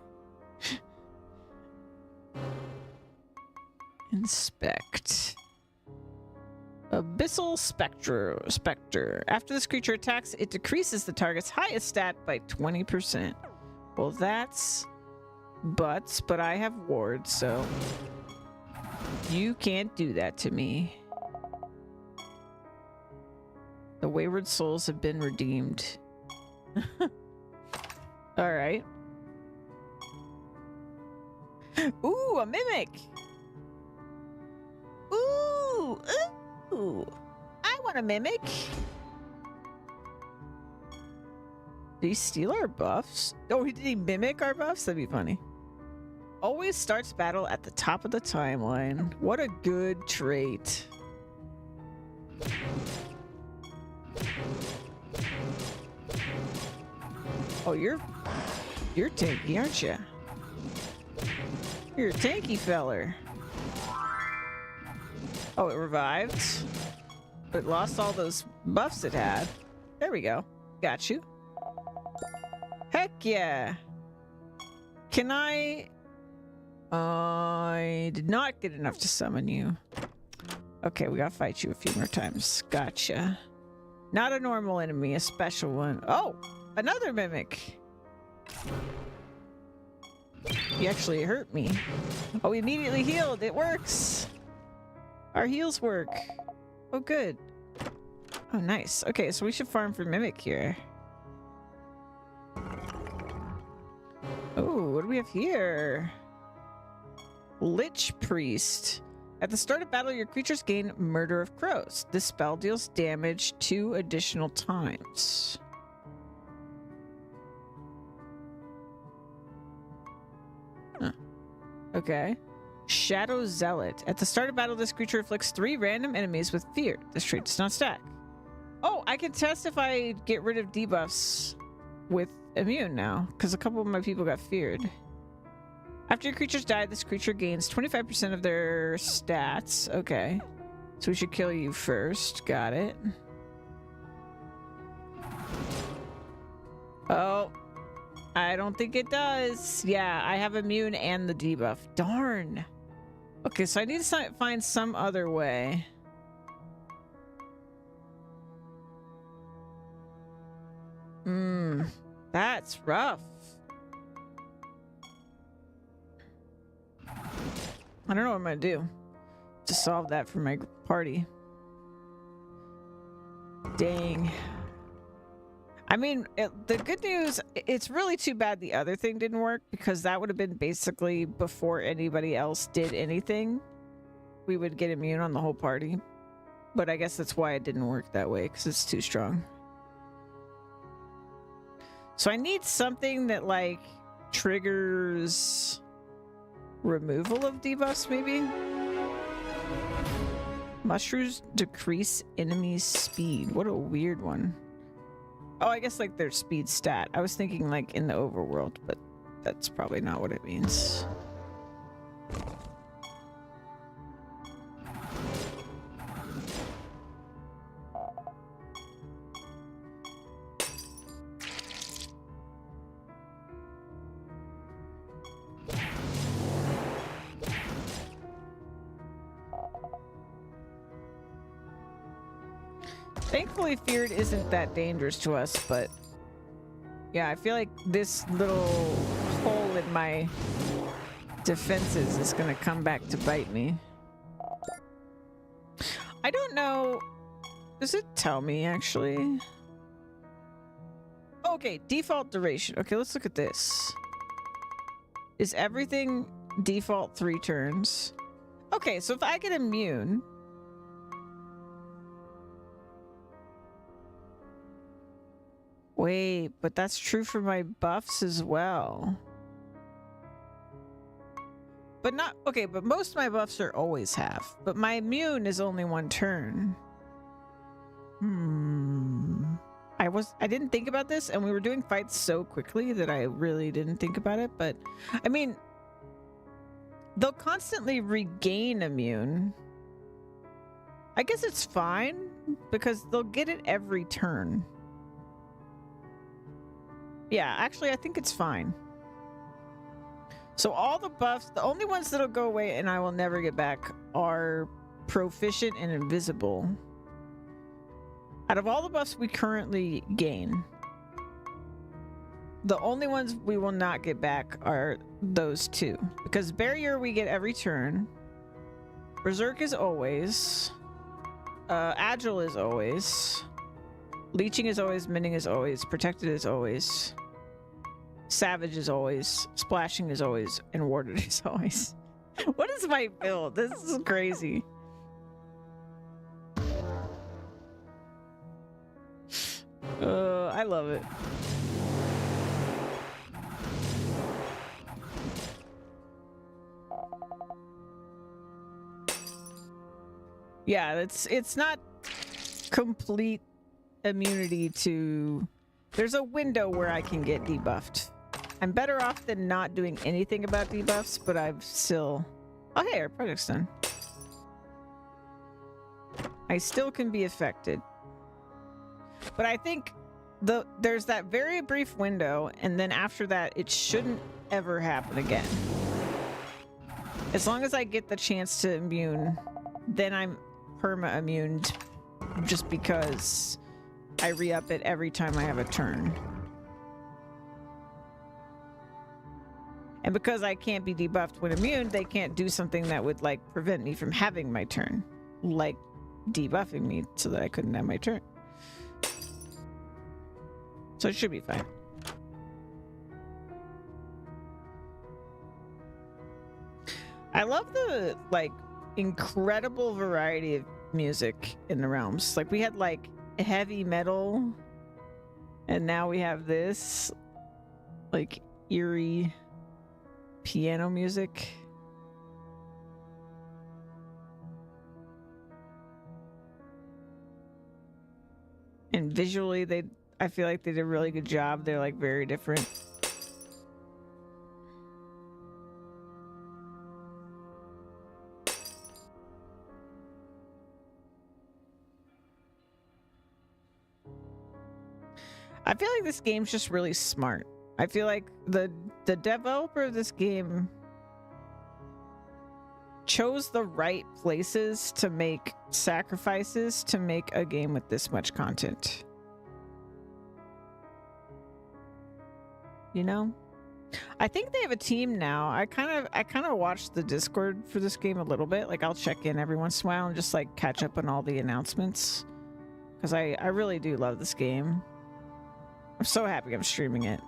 Inspect. Abyssal Spectre. After this creature attacks, it decreases the target's highest stat by 20%. Well, that's butts, but I have wards, so you can't do that to me. The wayward souls have been redeemed. All right. Ooh, a mimic. Ooh. I want a mimic. Did he steal our buffs? Oh, did he mimic our buffs? That'd be funny. Always starts battle at the top of the timeline. What a good trait. Oh, you're tanky, aren't you? You're a tanky feller. Oh, it revived. It lost all those buffs it had. There we go. Got you. Heck yeah. Can I did not get enough to summon you. Okay, we gotta fight you a few more times. Gotcha. Not a normal enemy, a special one. Oh, another mimic. He actually hurt me. Oh, we immediately healed. It works. Our heals work. Oh, good. Oh, nice. Okay, so we should farm for mimic here. Oh, what do we have here? Lich Priest. At the start of battle, your creatures gain Murder of Crows. This spell deals damage 2 additional times. Huh. Okay. Shadow Zealot. At the start of battle, this creature afflicts 3 random enemies with fear. This trait does not stack. Oh, I can test if I get rid of debuffs with immune now, because a couple of my people got feared. After your creatures die, this creature gains 25% of their stats. Okay. So we should kill you first. Got it. Oh. I don't think it does. Yeah, I have immune and the debuff. Darn. Okay, so I need to find some other way. That's rough. I don't know what I'm gonna do to solve that for my party. Dang. I mean, the good news, it's really too bad the other thing didn't work, because that would have been basically before anybody else did anything. We would get immune on the whole party. But I guess that's why it didn't work that way, because it's too strong. So I need something that, like, triggers removal of debuffs, maybe? Mushrooms decrease enemies' speed. What a weird one. Oh, I guess like their speed stat. I was thinking like in the overworld, but that's probably not what it means. Thankfully, feared isn't that dangerous to us, but yeah, I feel like this little hole in my defenses is gonna come back to bite me. I don't know. Does it tell me actually? Okay, default duration. Okay, let's look at this. Is everything default 3 turns? Okay, so if I get immune, wait, but that's true for my buffs as well. But not, okay, but most of my buffs are always half. But my immune is only 1 turn. I didn't think about this, and we were doing fights so quickly that I really didn't think about it, but I mean, they'll constantly regain immune. I guess it's fine because they'll get it every turn. Yeah, actually, I think it's fine. So all the buffs, the only ones that'll go away and I will never get back are proficient and invisible. Out of all the buffs we currently gain, the only ones we will not get back are those 2. Because barrier we get every turn. Berserk is always. Agile is always. Leeching is always. Mending is always. Protected is always. Savage is always. Splashing is always. And warded is always. What is my build? This is crazy. I love it. Yeah, it's not complete immunity to... There's a window where I can get debuffed. I'm better off than not doing anything about debuffs, but I've still... Oh, hey, our project's done. I still can be affected. But I think there's that very brief window, and then after that, it shouldn't ever happen again. As long as I get the chance to immune, then I'm perma-immune just because I re-up it every time I have a turn. And because I can't be debuffed when immune, they can't do something that would, like, prevent me from having my turn. Like, debuffing me so that I couldn't have my turn. So it should be fine. I love the, like, incredible variety of music in the realms. Like, we had, like, heavy metal, and now we have this, like, eerie piano music. And visually, I feel like they did a really good job. They're, like, very different. I feel like this game's just really smart. I feel like the developer of this game chose the right places to make sacrifices to make a game with this much content. You know? I think they have a team now. I kind of watched the Discord for this game a little bit. Like, I'll check in every once in a while and just, like, catch up on all the announcements. Because I really do love this game. I'm so happy I'm streaming it.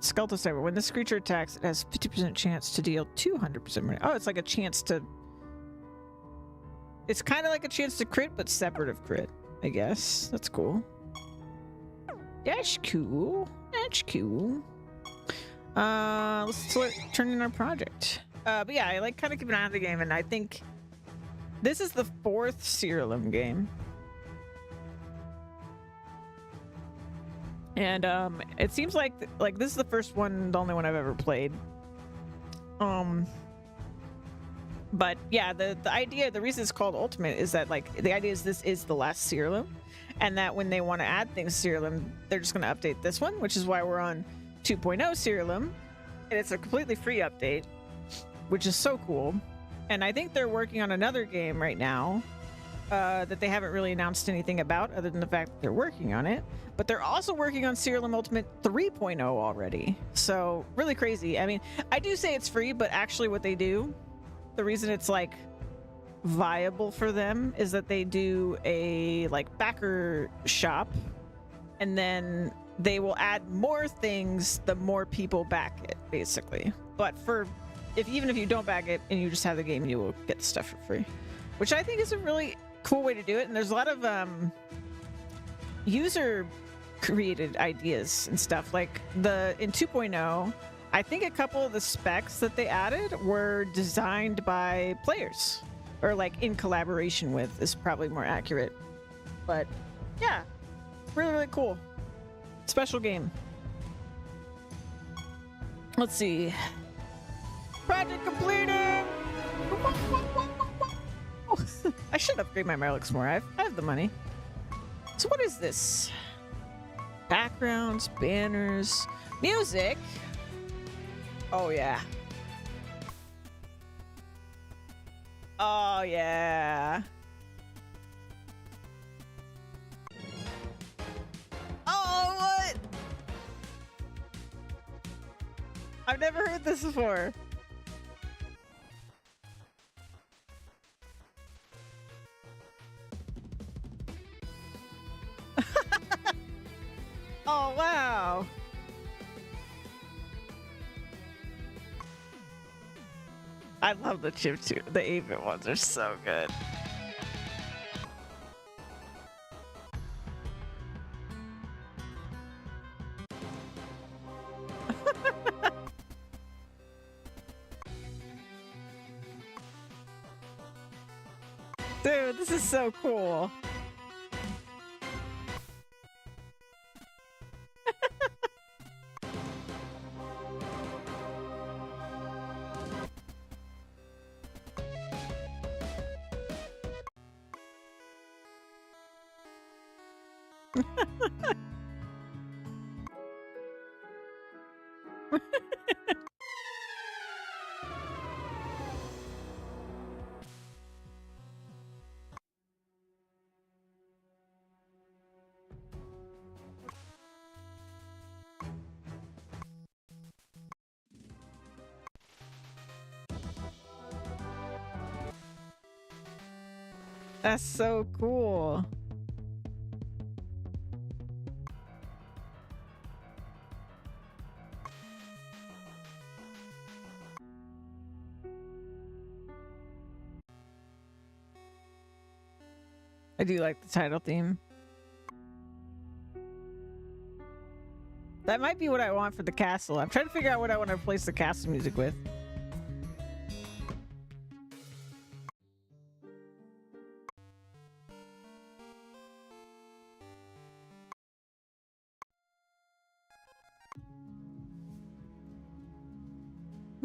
Skeletal Cyber. When this creature attacks, it has 50% chance to deal 200% more. Oh, it's like a chance to... It's kind of like a chance to crit, but separate of crit, I guess. That's cool. That's cool. That's cool. Let's turn in our project. But yeah, I like kind of keep an eye on the game, and I think this is the 4th Siralim game. And it seems like this is the first one, the only one I've ever played. But yeah, the idea, the reason it's called Ultimate is that, like, the idea is this is the last Siralim, and that when they want to add things to Siralim, they're just going to update this one, which is why we're on 2.0 Siralim, and it's a completely free update, which is so cool. And I think they're working on another game right now that they haven't really announced anything about other than the fact that they're working on it. But they're also working on Siralim Ultimate 3.0 already. So really crazy. I mean, I do say it's free, but actually what they do, the reason it's like viable for them is that they do a like backer shop, and then they will add more things the more people back it, basically. But for even if you don't back it and you just have the game, you will get the stuff for free, which I think is a really cool way to do it. And there's a lot of user created ideas and stuff. Like in 2.0, I think a couple of the specs that they added were designed by players, or like in collaboration with is probably more accurate. But yeah, really, really cool. Special game. Let's see. Project completed! I should upgrade my Mirelix more. I have the money. So what is this? Backgrounds, banners, music. Oh yeah. Oh yeah. Oh, what? I've never heard this before. Oh, wow. I love the chip too. The 8-bit ones are so good. Dude, this is so cool. That's so cool. I do like the title theme. That might be what I want for the castle. I'm trying to figure out what I want to replace the castle music with.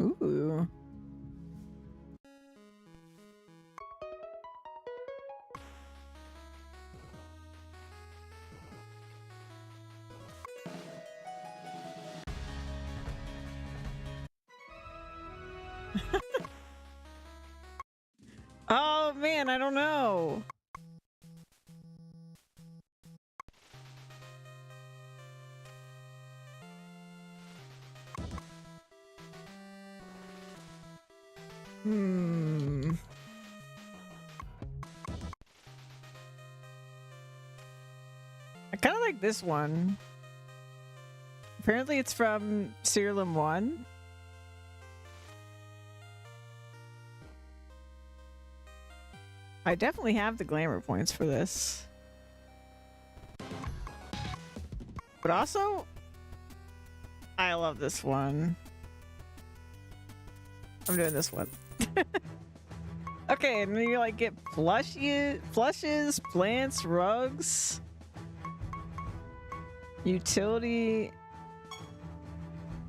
Ooh. Oh man, I don't know. I kind of like this one. Apparently it's from Siralim 1. I definitely have the glamour points for this. But also, I love this one. I'm doing this one. Okay, and then you like get plushes, plants, rugs, utility.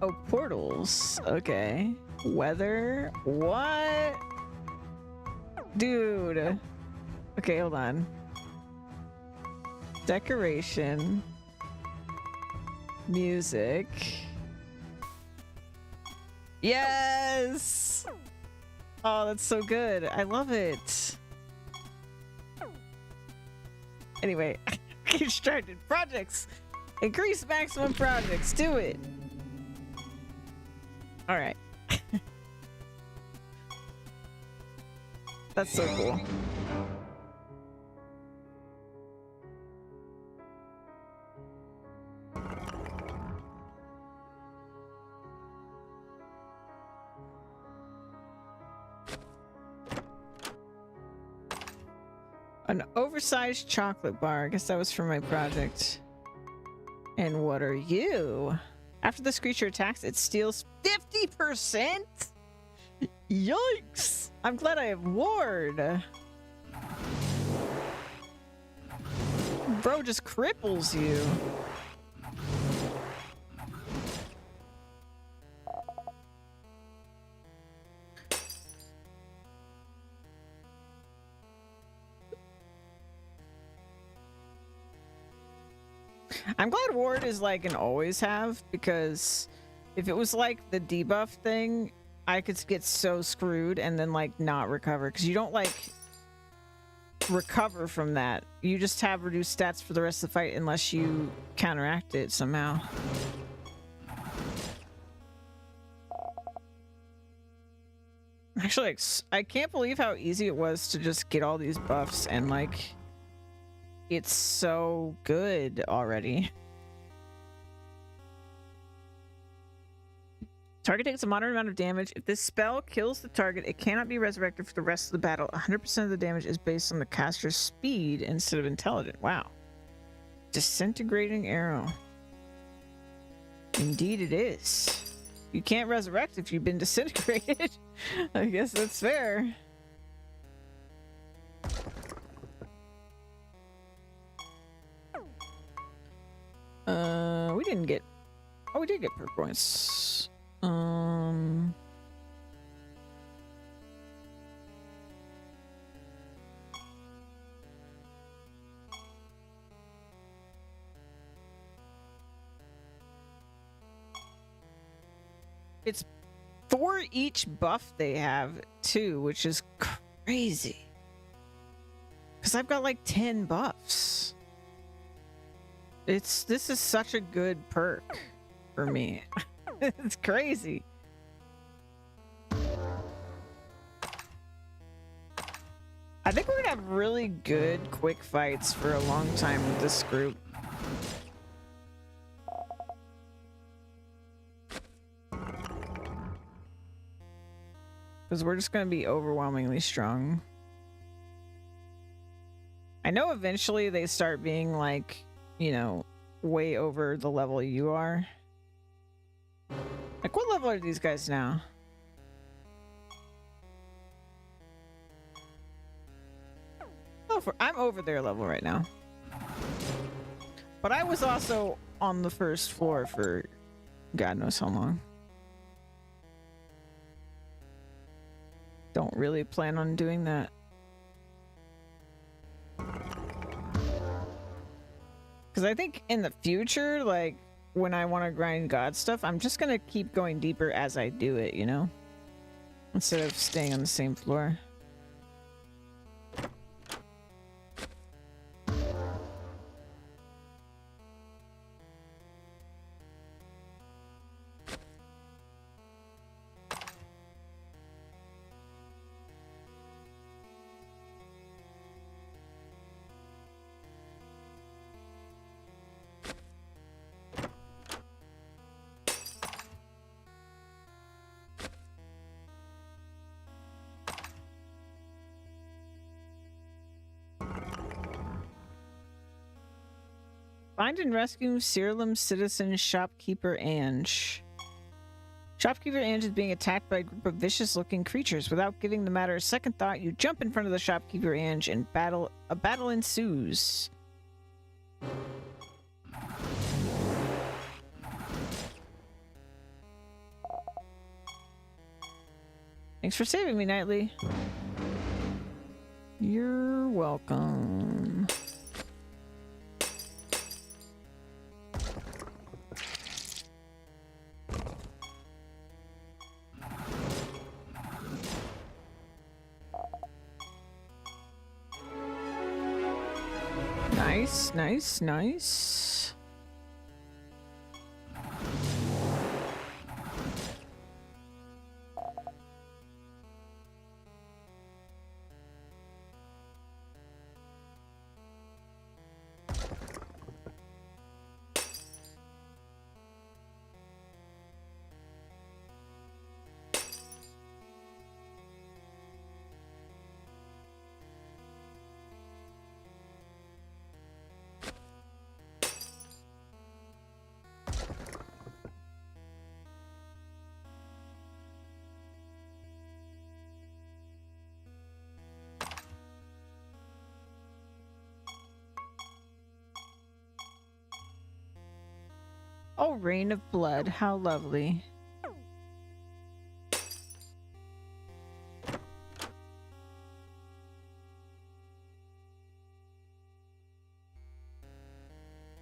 Oh, portals. Okay. Weather. What? Dude. Okay, hold on. Decoration. Music. Yes! Oh, that's so good. I love it. Anyway, constructed projects. Increase maximum projects. Do it. All right. That's so cool. An oversized chocolate bar. I guess that was for my project. And what are you? After this creature attacks, it steals 50%? Yikes! I'm glad I have ward. Bro just cripples you. I'm glad ward is like an always have, because if it was like the debuff thing, I could get so screwed and then like not recover, because you don't like recover from that. You just have reduced stats for the rest of the fight unless you counteract it somehow. Actually, like, I can't believe how easy it was to just get all these buffs, and like it's so good already. Target takes a moderate amount of damage. If this spell kills the target, it cannot be resurrected for the rest of the battle. 100% of the damage is based on the caster's speed instead of intelligence. Wow. Disintegrating arrow. Indeed it is. You can't resurrect if you've been disintegrated. I guess that's fair. We didn't get... Oh, we did get perk points. It's for each buff they have too, which is crazy. Because I've got like 10 buffs. This is such a good perk for me. It's crazy. I think we're gonna have really good quick fights for a long time with this group. Because we're just gonna be overwhelmingly strong. I know eventually they start being like, you know, way over the level you are. Like, what level are these guys now? Oh, I'm over their level right now. But I was also on the first floor for God knows how long. Don't really plan on doing that. Because I think in the future, like, when I want to grind God stuff, I'm just going to keep going deeper as I do it, you know? Instead of staying on the same floor. Find and rescue Siralim citizen shopkeeper Ange. Shopkeeper Ange is being attacked by a group of vicious-looking creatures. Without giving the matter a second thought, you jump in front of the shopkeeper Ange and a battle ensues. Thanks for saving me, Knightley. You're welcome. Nice, nice, nice. Oh, rain of blood. How lovely.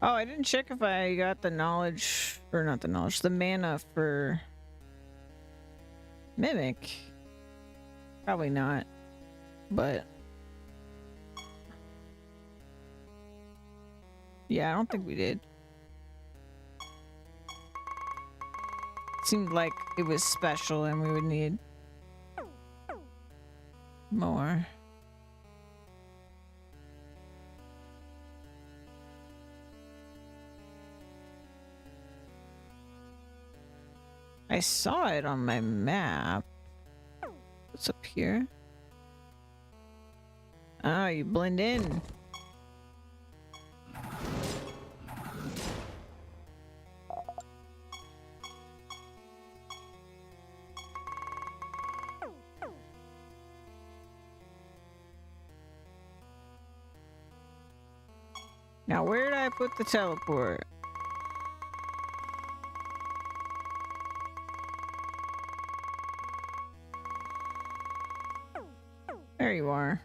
Oh, I didn't check if I got the knowledge, or not the knowledge, the mana for Mimic. Probably not, but yeah, I don't think we did. Seemed like it was special and we would need more. I saw it on my map. What's up here? Oh, you blend in. Now, where did I put the teleport? There you are.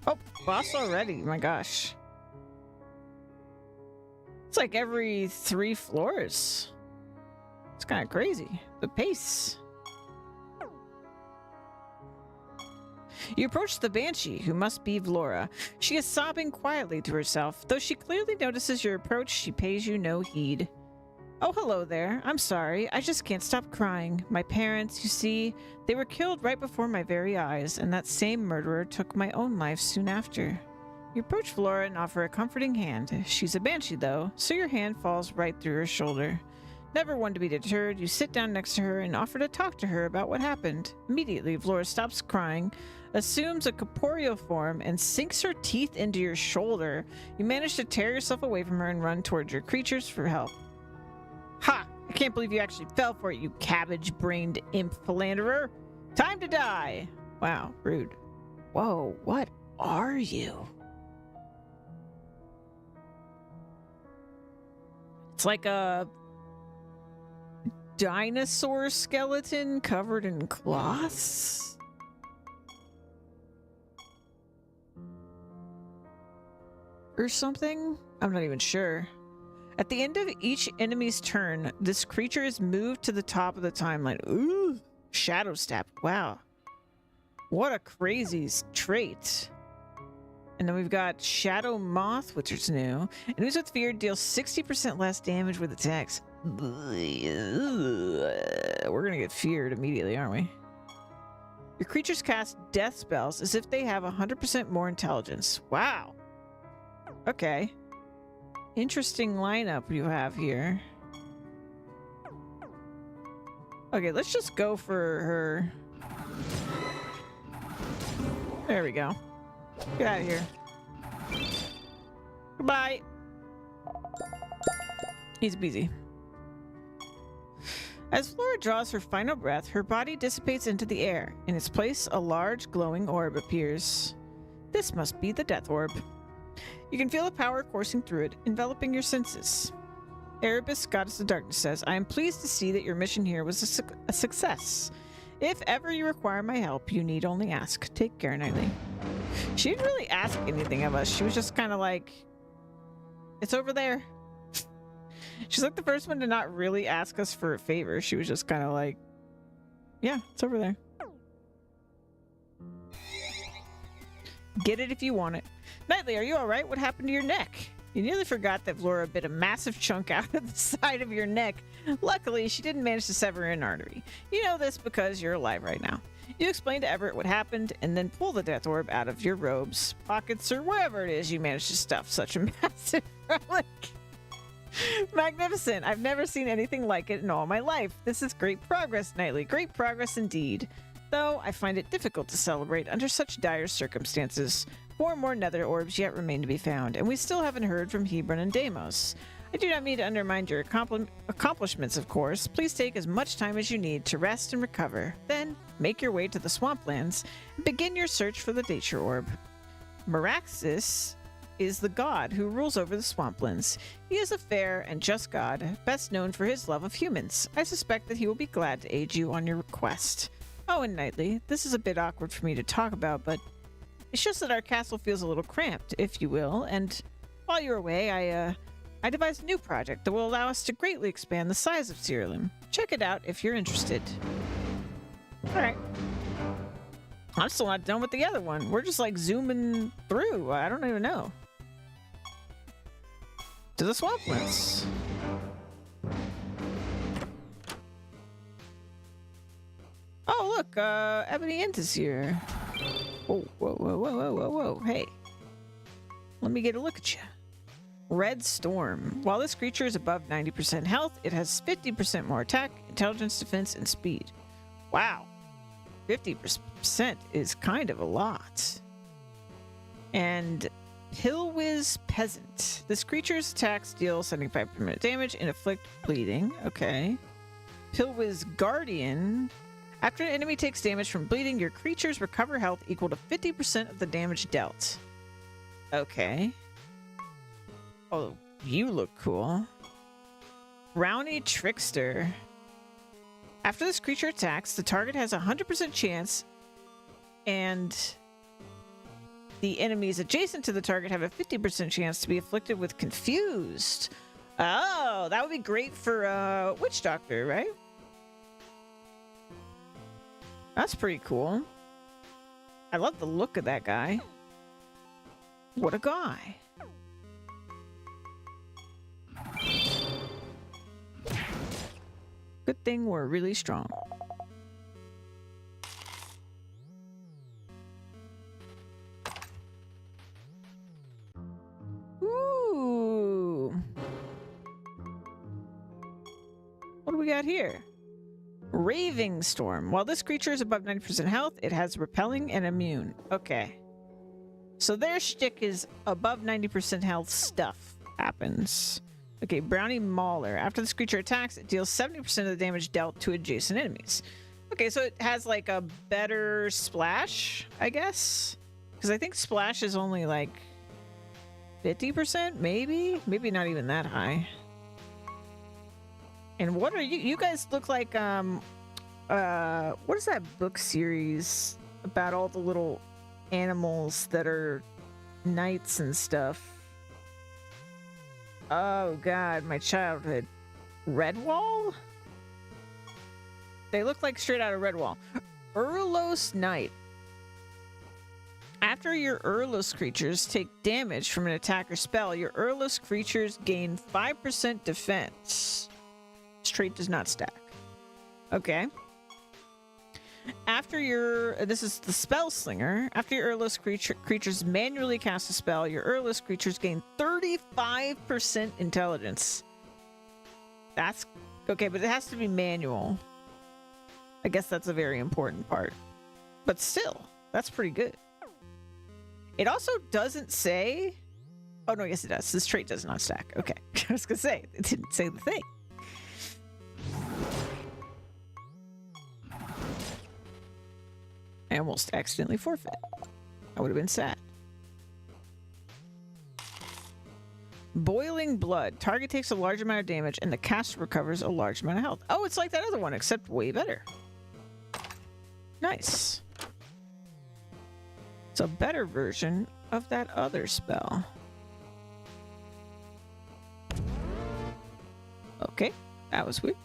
Oh, boss already. My gosh. It's like every 3 floors. It's kind of crazy. The pace. You approach the Banshee, who must be Vlora. She is sobbing quietly to herself. Though she clearly notices your approach, she pays you no heed. Oh, hello there. I'm sorry. I just can't stop crying. My parents, you see, they were killed right before my very eyes, and that same murderer took my own life soon after. You approach Vlora and offer a comforting hand. She's a Banshee, though, so your hand falls right through her shoulder. Never one to be deterred, you sit down next to her and offer to talk to her about what happened. Immediately, Vlora stops crying, assumes a corporeal form, and sinks her teeth into your shoulder. You manage to tear yourself away from her and run towards your creatures for help. Ha! I can't believe you actually fell for it, you cabbage-brained imp philanderer! Time to die! Wow, rude. Whoa, what are you? It's like a dinosaur skeleton covered in cloths? Or something? I'm not even sure. At the end of each enemy's turn, this creature is moved to the top of the timeline. Ooh! Shadow Step. Wow. What a crazy trait. And then we've got Shadow Moth, which is new. Enemies with fear deal 60% less damage with attacks. We're gonna get feared immediately, aren't we? Your creatures cast death spells as if they have 100% more intelligence. Wow. Okay. Interesting lineup you have here. Okay, let's just go for her. There we go. Get out of here. Goodbye. Easy peasy. As Flora draws her final breath, her body dissipates into the air. In its place, a large, glowing orb appears. This must be the Death Orb. You can feel a power coursing through it, enveloping your senses. Erebus, Goddess of Darkness, says, I am pleased to see that your mission here was a success. If ever you require my help, you need only ask. Take care, Nightly. She didn't really ask anything of us. She was just kind of like, it's over there. She's like the first one to not really ask us for a favor. She was just kind of like, yeah, it's over there. Get it if you want it. Knightley, are you all right? What happened to your neck? You nearly forgot that Flora bit a massive chunk out of the side of your neck. Luckily, she didn't manage to sever an artery. You know this because you're alive right now. You explain to Everett what happened and then pull the death orb out of your robes, pockets, or wherever it is you managed to stuff such a massive relic. Magnificent. I've never seen anything like it in all my life. This is great progress, Knightley. Great progress indeed. Though I find it difficult to celebrate under such dire circumstances. 4 more nether orbs yet remain to be found, and we still haven't heard from Hebron and Deimos. I do not mean to undermine your accomplishments, of course. Please take as much time as you need to rest and recover. Then, make your way to the swamplands and begin your search for the Nature Orb. Meraxis is the god who rules over the swamplands. He is a fair and just god, best known for his love of humans. I suspect that he will be glad to aid you on your quest. Oh, and Knightley, this is a bit awkward for me to talk about, but it's just that our castle feels a little cramped, if you will, and while you're away, I devised a new project that will allow us to greatly expand the size of Siralim. Check it out if you're interested. Alright. I'm still not done with the other one. We're just like zooming through. I don't even know. To the swamplands. Oh, look, Ebony Int is here. Whoa, whoa, whoa, whoa, whoa, whoa, whoa. Hey. Let me get a look at you. Red Storm. While this creature is above 90% health, it has 50% more attack, intelligence, defense, and speed. Wow. 50% is kind of a lot. And Pillwiz Peasant. This creature's attacks deal 75 permanent damage and inflict bleeding. Okay. Pillwiz Guardian. After an enemy takes damage from bleeding, your creatures recover health equal to 50% of the damage dealt. Okay. Oh, you look cool. Brownie Trickster. After this creature attacks, the target has a 100% chance, and the enemies adjacent to the target have a 50% chance to be afflicted with Confused. Oh, that would be great for Witch Doctor, right? That's pretty cool. I love the look of that guy. What a guy. Good thing we're really strong. Ooh. What do we got here? Raving Storm. While this creature is above 90% health, it has repelling and immune. Okay. So their shtick is above 90% health stuff happens. Okay, Brownie Mauler. After this creature attacks, it deals 70% of the damage dealt to adjacent enemies. Okay, so it has like a better splash, I guess? Because I think splash is only like 50%, maybe? Maybe not even that high. And what are you? You guys look like, what is that book series about all the little animals that are knights and stuff? Oh god, my childhood. Redwall? They look like straight out of Redwall. Urlos Knight. After your Urlos creatures take damage from an attack or spell, your Urlos creatures gain 5% defense. This trait does not stack. Okay. After your... This is the Spell Slinger. After your Urlos creatures manually cast a spell, your Urlos creatures gain 35% intelligence. That's... Okay, but it has to be manual. I guess that's a very important part. But still, that's pretty good. It also doesn't say... Oh, no, yes, it does. This trait does not stack. Okay. I was going to say, it didn't say the thing. I almost accidentally forfeit. I would have been sad. Boiling Blood. Target takes a large amount of damage and the caster recovers a large amount of health. Oh, it's like that other one, except way better. Nice. It's a better version of that other spell. Okay, that was weird.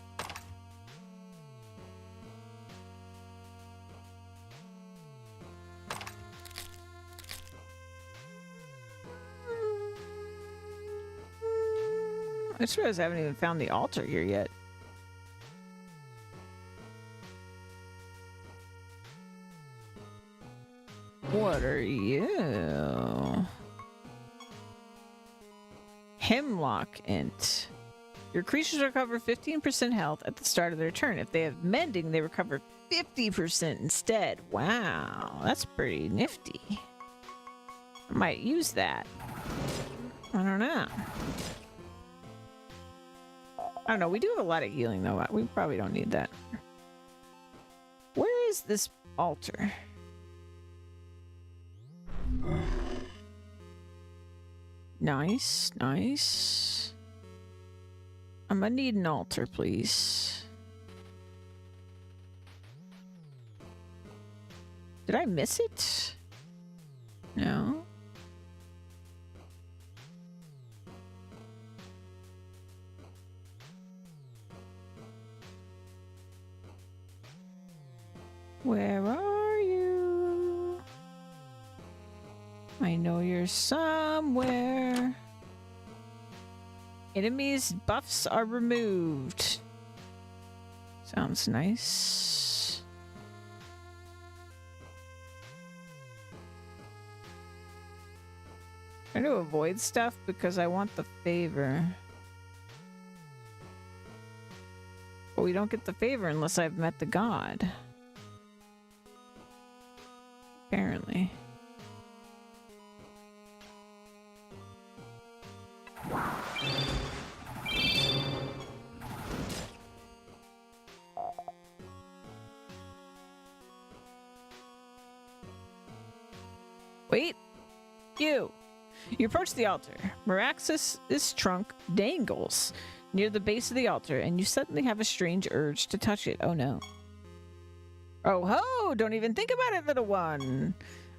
I just realized I haven't even found the altar here yet. What are you? Hemlock Int. Your creatures recover 15% health at the start of their turn. If they have mending, they recover 50% instead. Wow, that's pretty nifty. I might use that. I don't know. I don't know. We do have a lot of healing, though. We probably don't need that. Where is this altar? Nice, nice. I'm gonna need an altar, please. Did I miss it? No. Where are you? I know you're somewhere. Enemies' buffs are removed. Sounds nice. Trying to avoid stuff because I want the favor. But we don't get the favor unless I've met the god. Apparently. Wait. You approach the altar. Meraxis' trunk dangles near the base of the altar, and you suddenly have a strange urge to touch it. Oh no. Oh ho! Don't even think about it, little one.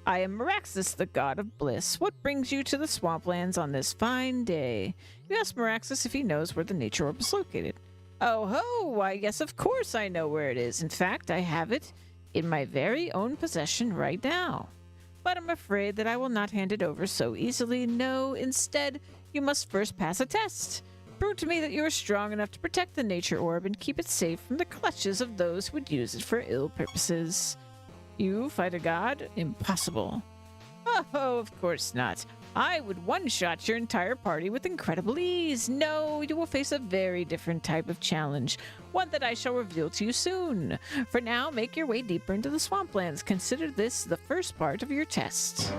I am Meraxis, the god of bliss. What brings you to the swamplands on this fine day? You ask Meraxis if he knows where the nature orb is located. Oh ho! Why, yes, of course I know where it is. In fact, I have it in my very own possession right now. But I'm afraid that I will not hand it over so easily. No, instead, you must first pass a test. Prove to me that you are strong enough to protect the nature orb and keep it safe from the clutches of those who would use it for ill purposes. You fight a god? Impossible. Oh, of course not. I would one-shot your entire party with incredible ease. No, you will face a very different type of challenge, one that I shall reveal to you soon. For now, make your way deeper into the swamplands. Consider this the first part of your test.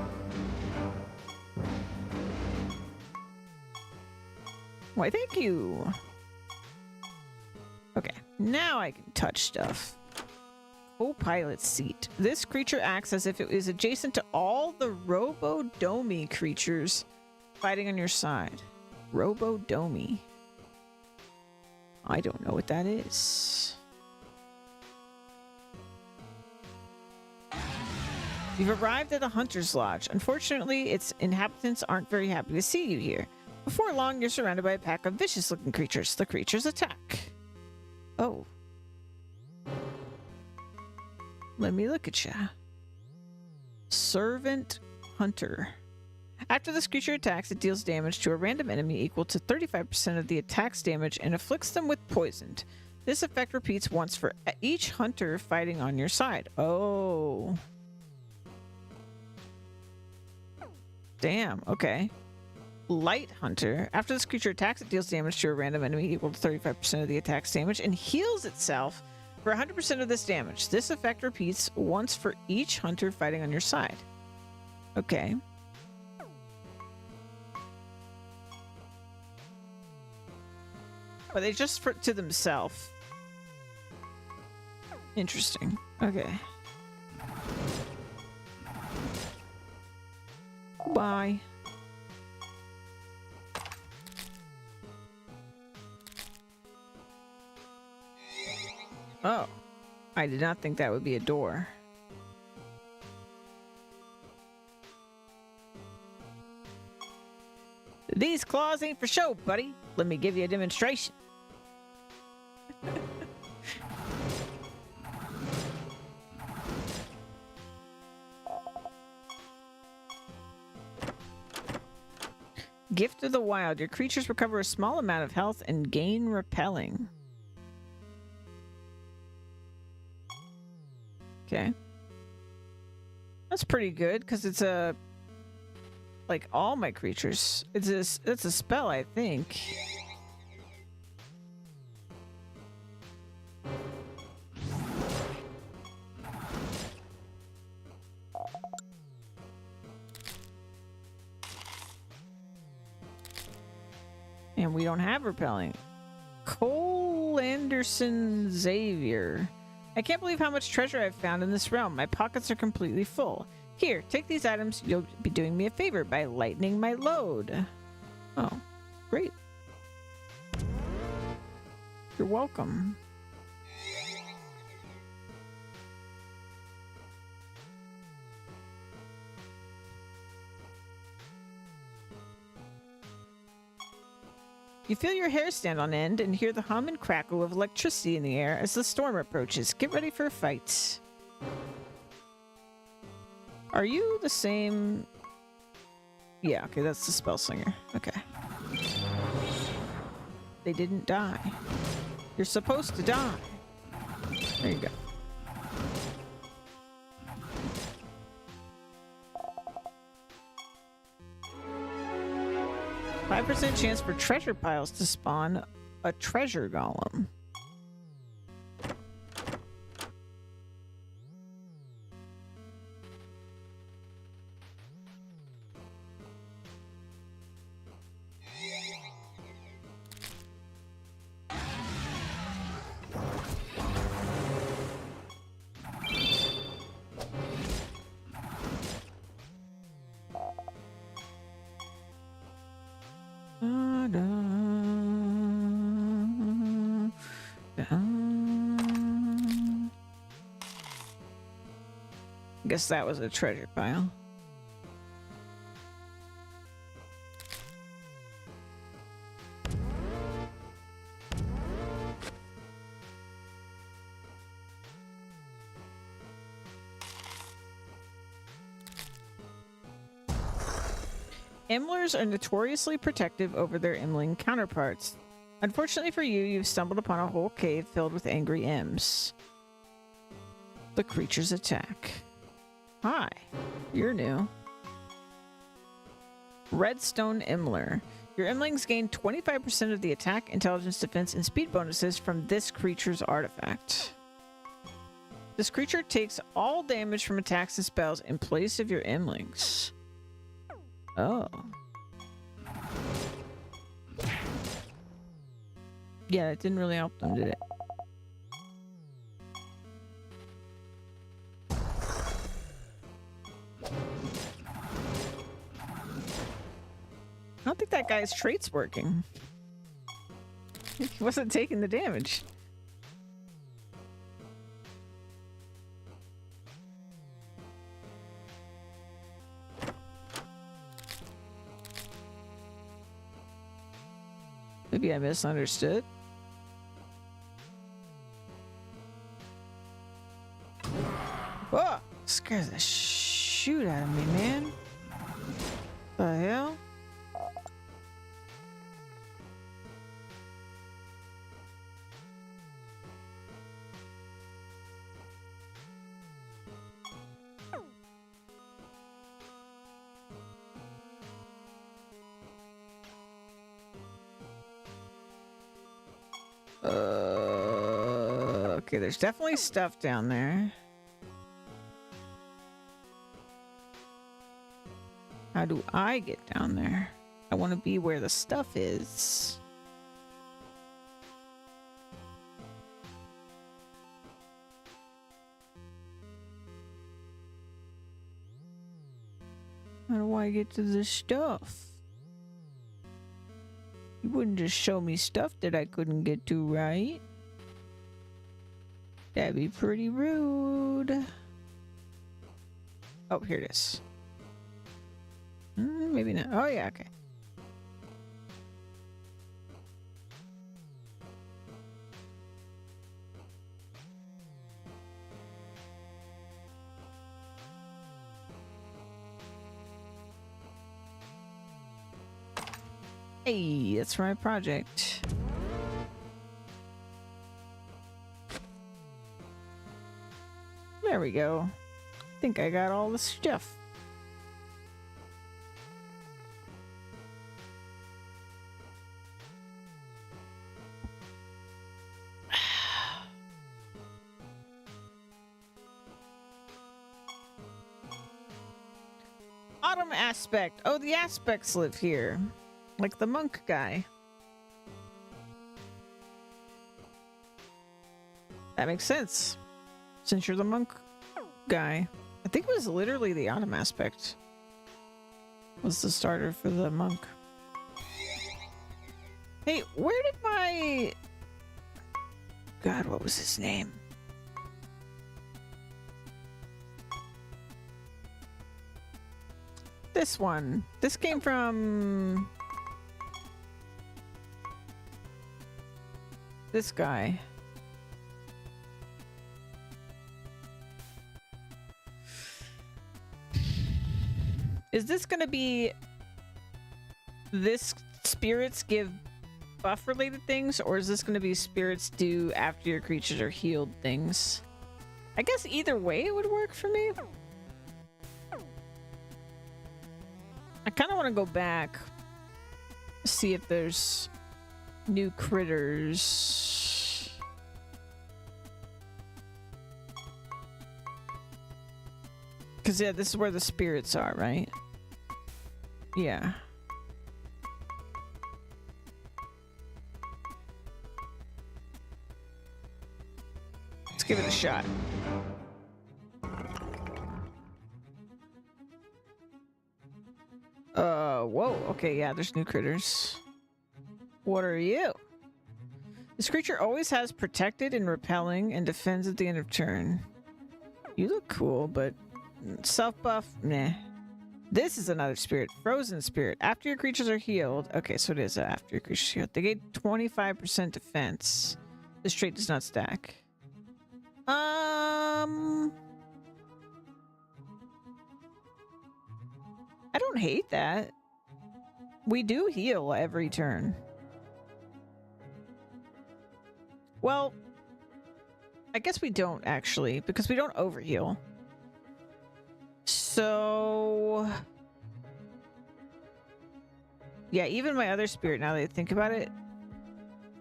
Why, thank you. Okay, now I can touch stuff. Co-pilot seat. This creature acts as if it is adjacent to all the Robodomi creatures fighting on your side. Robodomi. I don't know what that is. You've arrived at the Hunter's Lodge. Unfortunately, its inhabitants aren't very happy to see you here. Before long, you're surrounded by a pack of vicious-looking creatures. The creatures attack. Oh. Let me look at ya. Servant Hunter. After this creature attacks, it deals damage to a random enemy equal to 35% of the attack's damage and afflicts them with poison. This effect repeats once for each hunter fighting on your side. Oh. Damn, okay. Light Hunter. After this creature attacks, it deals damage to a random enemy equal to 35% of the attack's damage and heals itself for 100% of this damage. This effect repeats once for each hunter fighting on your side. Okay. Are they just to themselves? Interesting. Okay. Bye. Oh, I did not think that would be a door. These claws ain't for show, buddy. Let me give you a demonstration. Gift of the Wild. Your creatures recover a small amount of health and gain repelling. Okay. That's pretty good because it's a like all my creatures. It's a spell, I think. And we don't have repelling. Cole Anderson Xavier. I can't believe how much treasure I've found in this realm. My pockets are completely full. Here, take these items. You'll be doing me a favor by lightening my load. Oh, great. You're welcome. You feel your hair stand on end and hear the hum and crackle of electricity in the air as the storm approaches. Get ready for a fight. Are you the same? Yeah, okay, that's the spell slinger. Okay. They didn't die. You're supposed to die. There you go. 5% chance for treasure piles to spawn a treasure golem. Guess that was a treasure pile. Imlers are notoriously protective over their Imling counterparts. Unfortunately for you, you've stumbled upon a whole cave filled with angry Imps. The creatures attack. Hi, you're new. Redstone Imler. Your Imlings gain 25% of the attack, intelligence, defense, and speed bonuses from this creature's artifact. This creature takes all damage from attacks and spells in place of your Imlings. Oh. Yeah, it didn't really help them, did it? I don't think that guy's trait's working. He wasn't taking the damage. Maybe I misunderstood. Whoa! Scares the shoot out of me, man. The hell? Okay, there's definitely stuff down there. How do I get down there? I want to be where the stuff is. How do I get to the stuff? You wouldn't just show me stuff that I couldn't get to, right? That'd be pretty rude. Oh, here it is. Maybe not. Oh, yeah, okay. Hey, that's my project. There we go. I think I got all the stuff. Autumn aspect. Oh, the aspects live here. Like the monk guy. That makes sense. Since you're the monk guy. I think it was literally the autumn aspect. Was the starter for the monk. Hey, where did my... God, what was his name? This one. This came from... this guy. Is this gonna be... this spirits give buff related things, or is this gonna be spirits do after your creatures are healed things? I guess either way it would work for me. I kind of want to go back, see if there's new critters. Because, yeah, this is where the spirits are, right? Yeah. Let's give it a shot. Whoa. Okay, yeah, there's new critters. What are you? This creature always has protected and repelling and defends at the end of turn. You look cool, but self-buff, nah. This is another spirit. Frozen spirit. After your creatures are healed. Okay, so it is after your creatures are healed. They gain 25% defense. This trait does not stack. I don't hate that. We do heal every turn. Well, I guess we don't actually, because we don't overheal. So... yeah, even my other spirit, now that I think about it,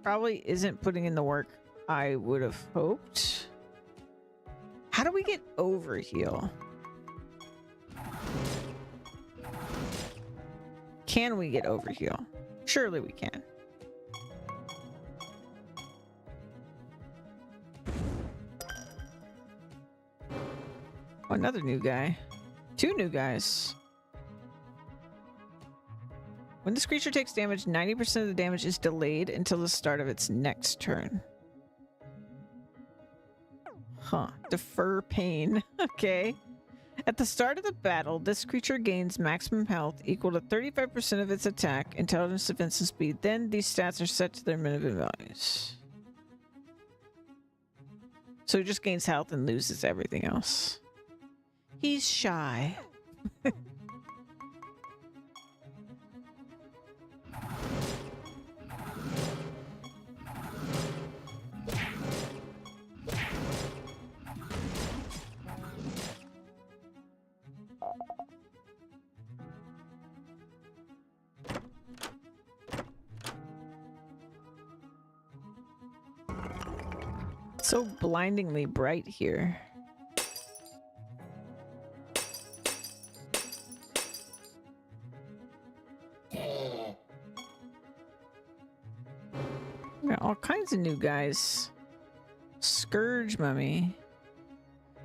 probably isn't putting in the work I would have hoped. How do we get overheal? Can we get overheal? Surely we can. Oh, another new guy. Two new guys. When this creature takes damage, 90% of the damage is delayed until the start of its next turn. Huh. Defer pain. Okay. At the start of the battle, this creature gains maximum health equal to 35% of its attack, intelligence, defense, and speed. Then these stats are set to their minimum values. So he just gains health and loses everything else. He's shy. So blindingly bright here. Got all kinds of new guys. Scourge Mummy.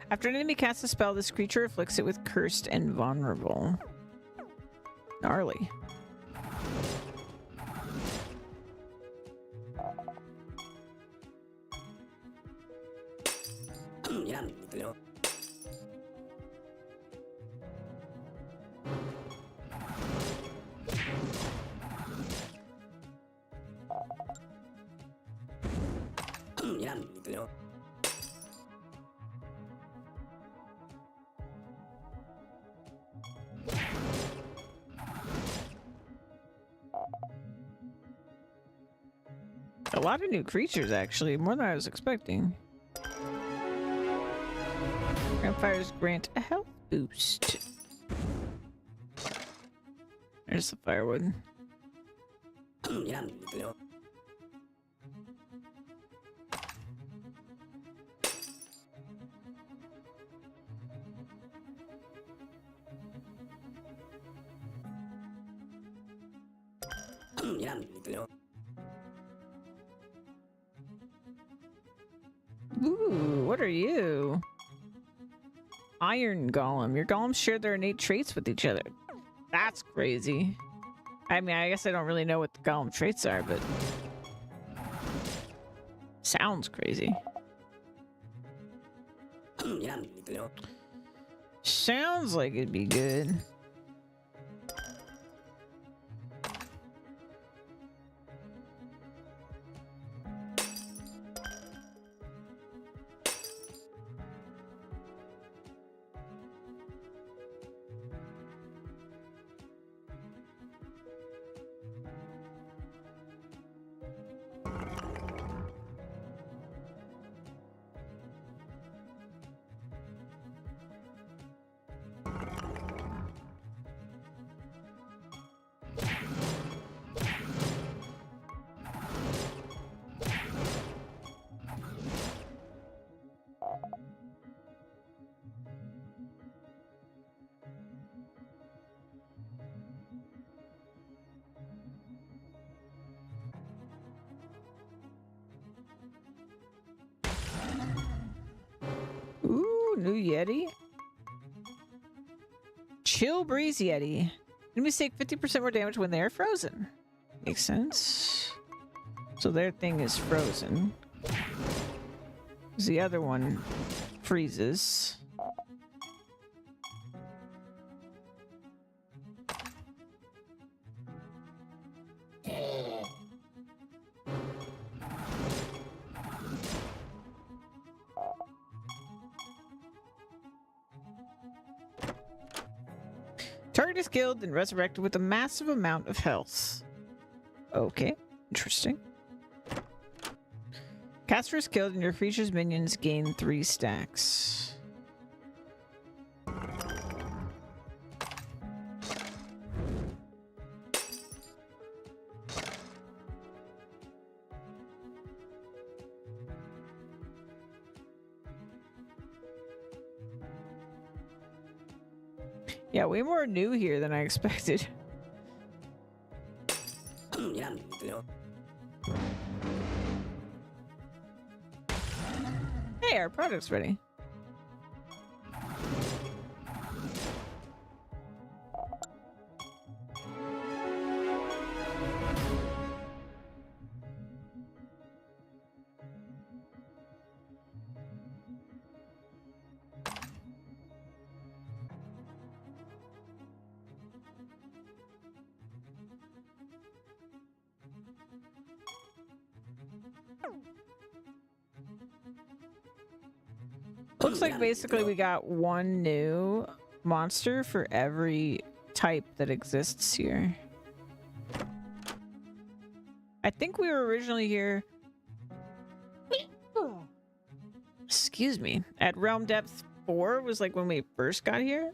After an enemy casts a spell, this creature afflicts it with cursed and vulnerable. Gnarly. lot of new creatures, actually. More than I was expecting. Campfires grant a health boost. There's the firewood. Ooh, what are you? Iron Golem. Your golems share their innate traits with each other. That's crazy. I mean, I guess I don't really know what the golem traits are, but... sounds crazy. Sounds like it'd be good. Ooh, new Yeti. Chill Breeze Yeti. Enemies take 50% more damage when they are frozen. Makes sense. So their thing is frozen. The other one freezes. Target is killed and resurrected with a massive amount of health. Okay, interesting. Caster is killed and your creature's minions gain 3 stacks. Yeah, way more new here than I expected. Hey, our product's ready. Looks like basically we got one new monster for every type that exists here. I think we were originally here... Excuse me. At Realm Depth 4 was like when we first got here.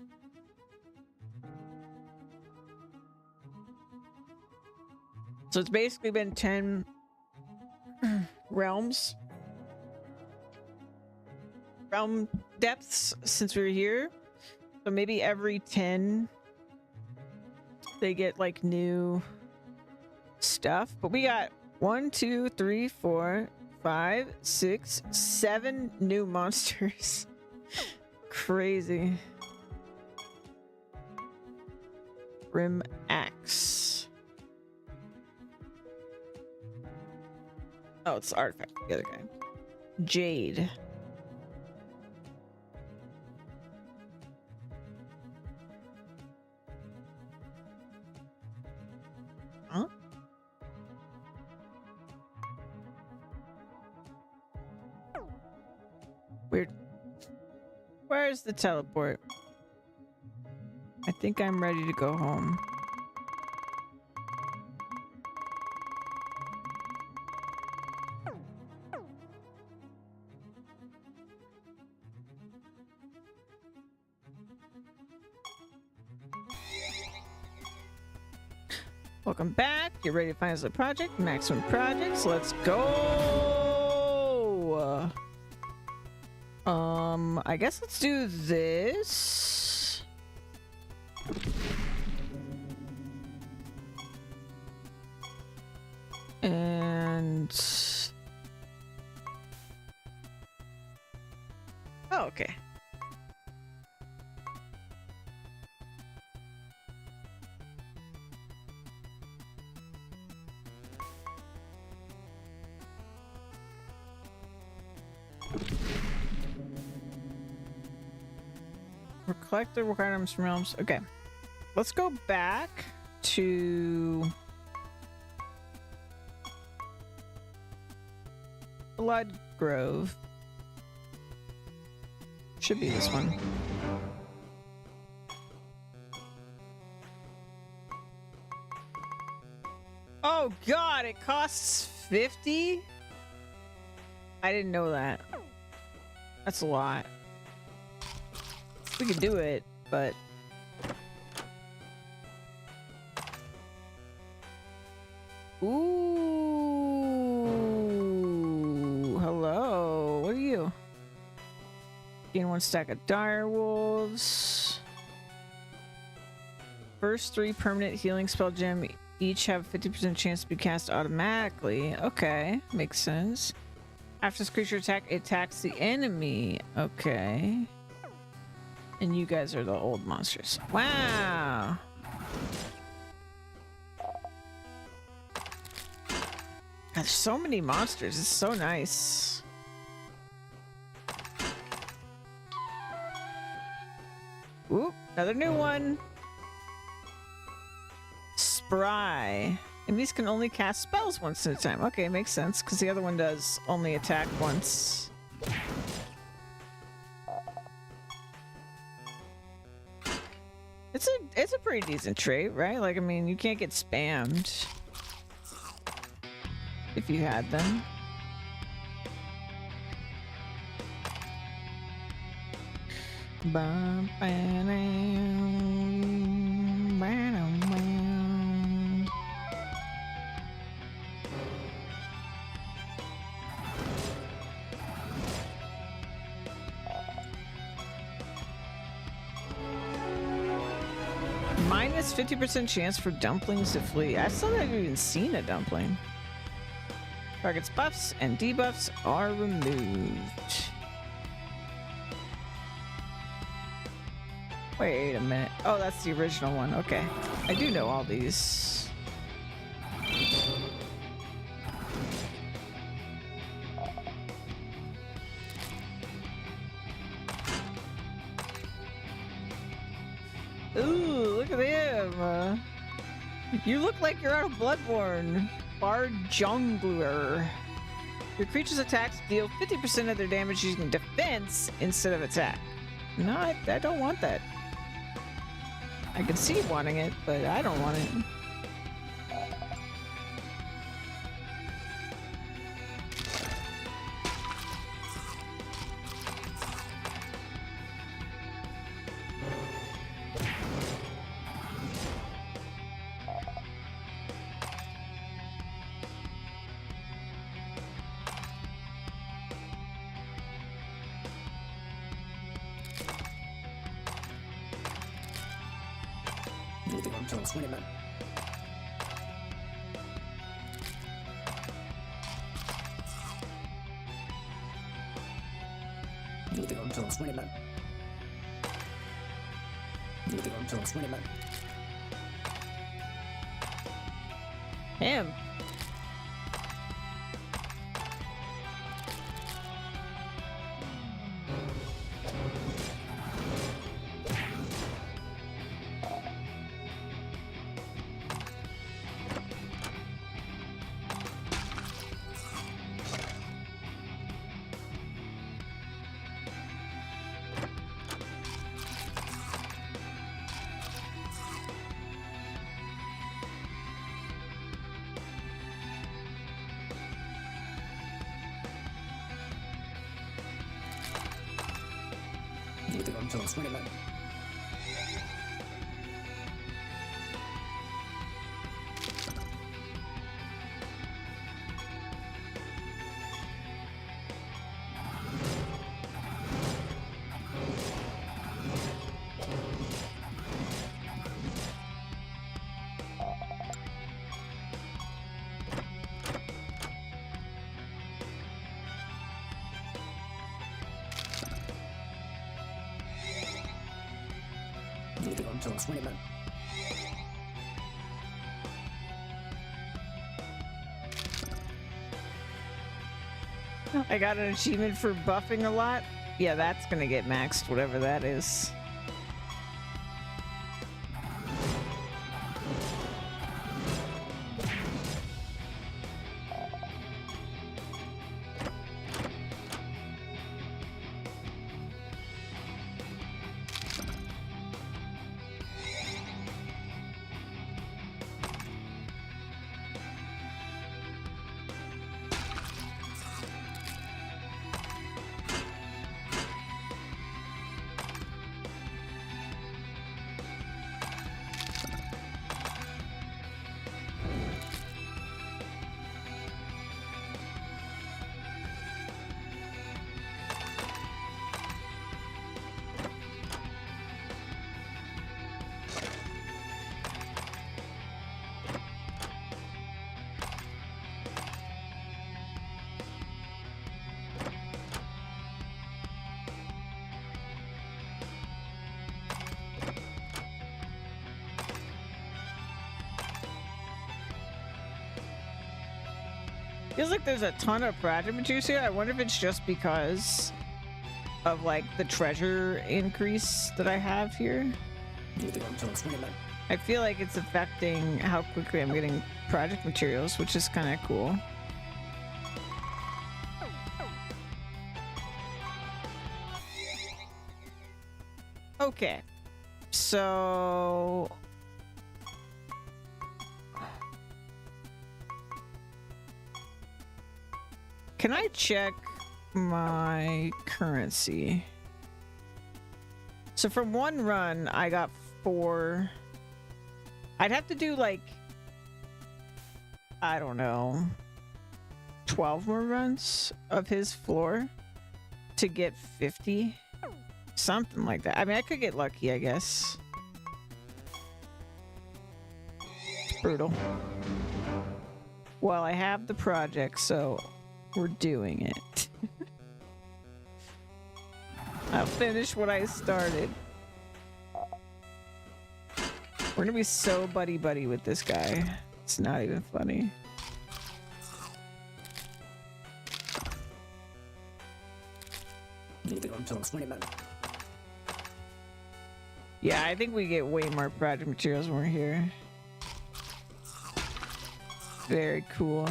So it's basically been 10 realms. Realm depths since we were here. So maybe every 10 they get like new stuff. But we got 1, 2, 3, 4, 5, 6, 7 new monsters. Crazy. Rim Axe. Oh, it's the artifact. The other guy. Jade. Huh? Weird. Where's the teleport? I think I'm ready to go home. Welcome back. Get ready to finalize the project. Maximum projects. Let's go. I guess let's do this. And oh, okay. Collect the required items from realms. Okay. Let's go back to Blood Grove. Should be this one. Oh god, it costs 50? I didn't know that. That's a lot. We could do it, but ooh, hello. What are you? Gain 1 stack of dire wolves. First 3 permanent healing spell gem each have a 50% chance to be cast automatically. Okay, makes sense. After this creature attack, it attacks the enemy. Okay. And you guys are the old monsters. Wow. God, there's so many monsters. It's so nice. Oop, another new one. Spry. Enemies can only cast spells once at a time. Okay, makes sense, because the other one does only attack once. It's a pretty decent trait, right? Like, I mean, you can't get spammed if you had them. Minus 50% chance for dumplings to flee. I still haven't even seen a dumpling. Target's buffs and debuffs are removed. Wait a minute. Oh, that's the original one. Okay. I do know all these. Ooh, look at him. You look like you're out of Bloodborne. Bard Jungler. Your creature's attacks deal 50% of their damage using defense instead of attack. No, I don't want that. I can see wanting it, but I don't want it. Anything until 20 men. Anything until 20 men. Anything until 20 men. Him. Anything until 20 men. Leave it until 20 minutes. I got an achievement for buffing a lot. Yeah, that's gonna get maxed, whatever that is. Feels like there's a ton of project materials here. I wonder if it's just because of like the treasure increase that I have here. Leave it until 20 minutes. I feel like it's affecting how quickly I'm getting project materials, which is kind of cool. Okay, so can I check my currency? So from one run, I got 4. I'd have to do like, I don't know, 12 more runs of his floor to get 50. Something like that. I mean, I could get lucky, I guess. It's brutal. Well, I have the project, so we're doing it. I'll finish what I started. We're gonna be so buddy-buddy with this guy. It's not even funny. Leave it until 20 minutes. Yeah, I think we get way more project materials when we're here. Very cool.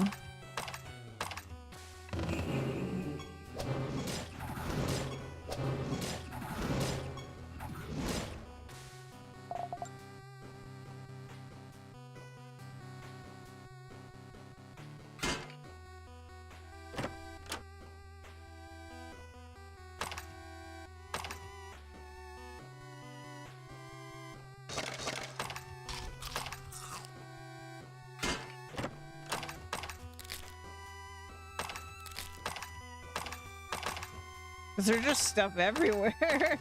Is there just stuff everywhere?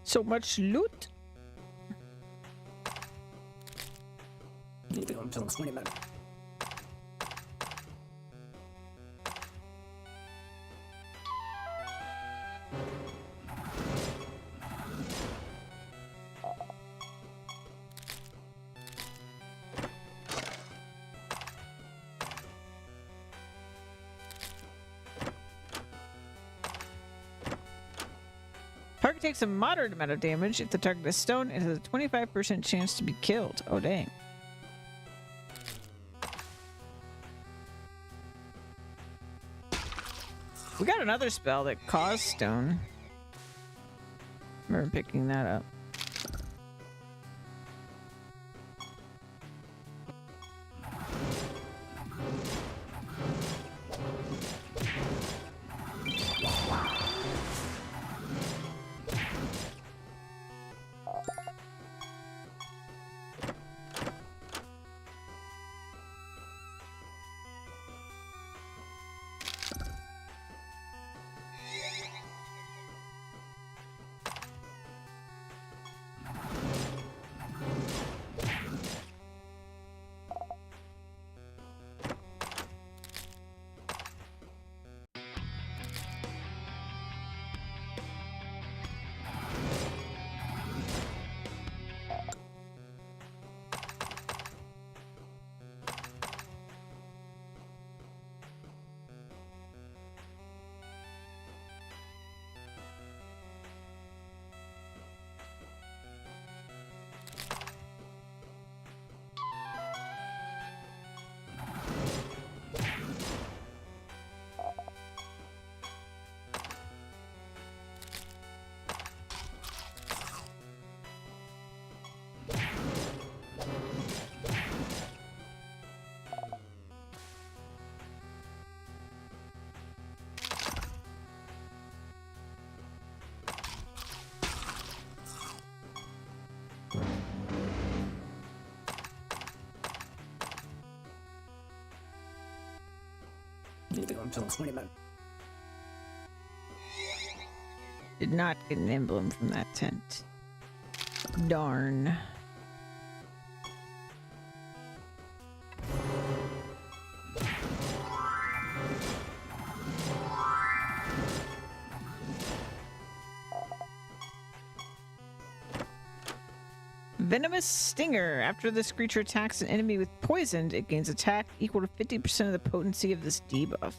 So much loot. Leave it until 20 minutes. Target takes a moderate amount of damage. If the target is stone, it has a 25% chance to be killed. Oh, dang. We got another spell that caused stone. I remember picking that up. Anything until 20 men. Did not get an emblem from that tent. Darn. Venomous Stinger. After this creature attacks an enemy with poisoned, it gains attack equal to 50% of the potency of this debuff.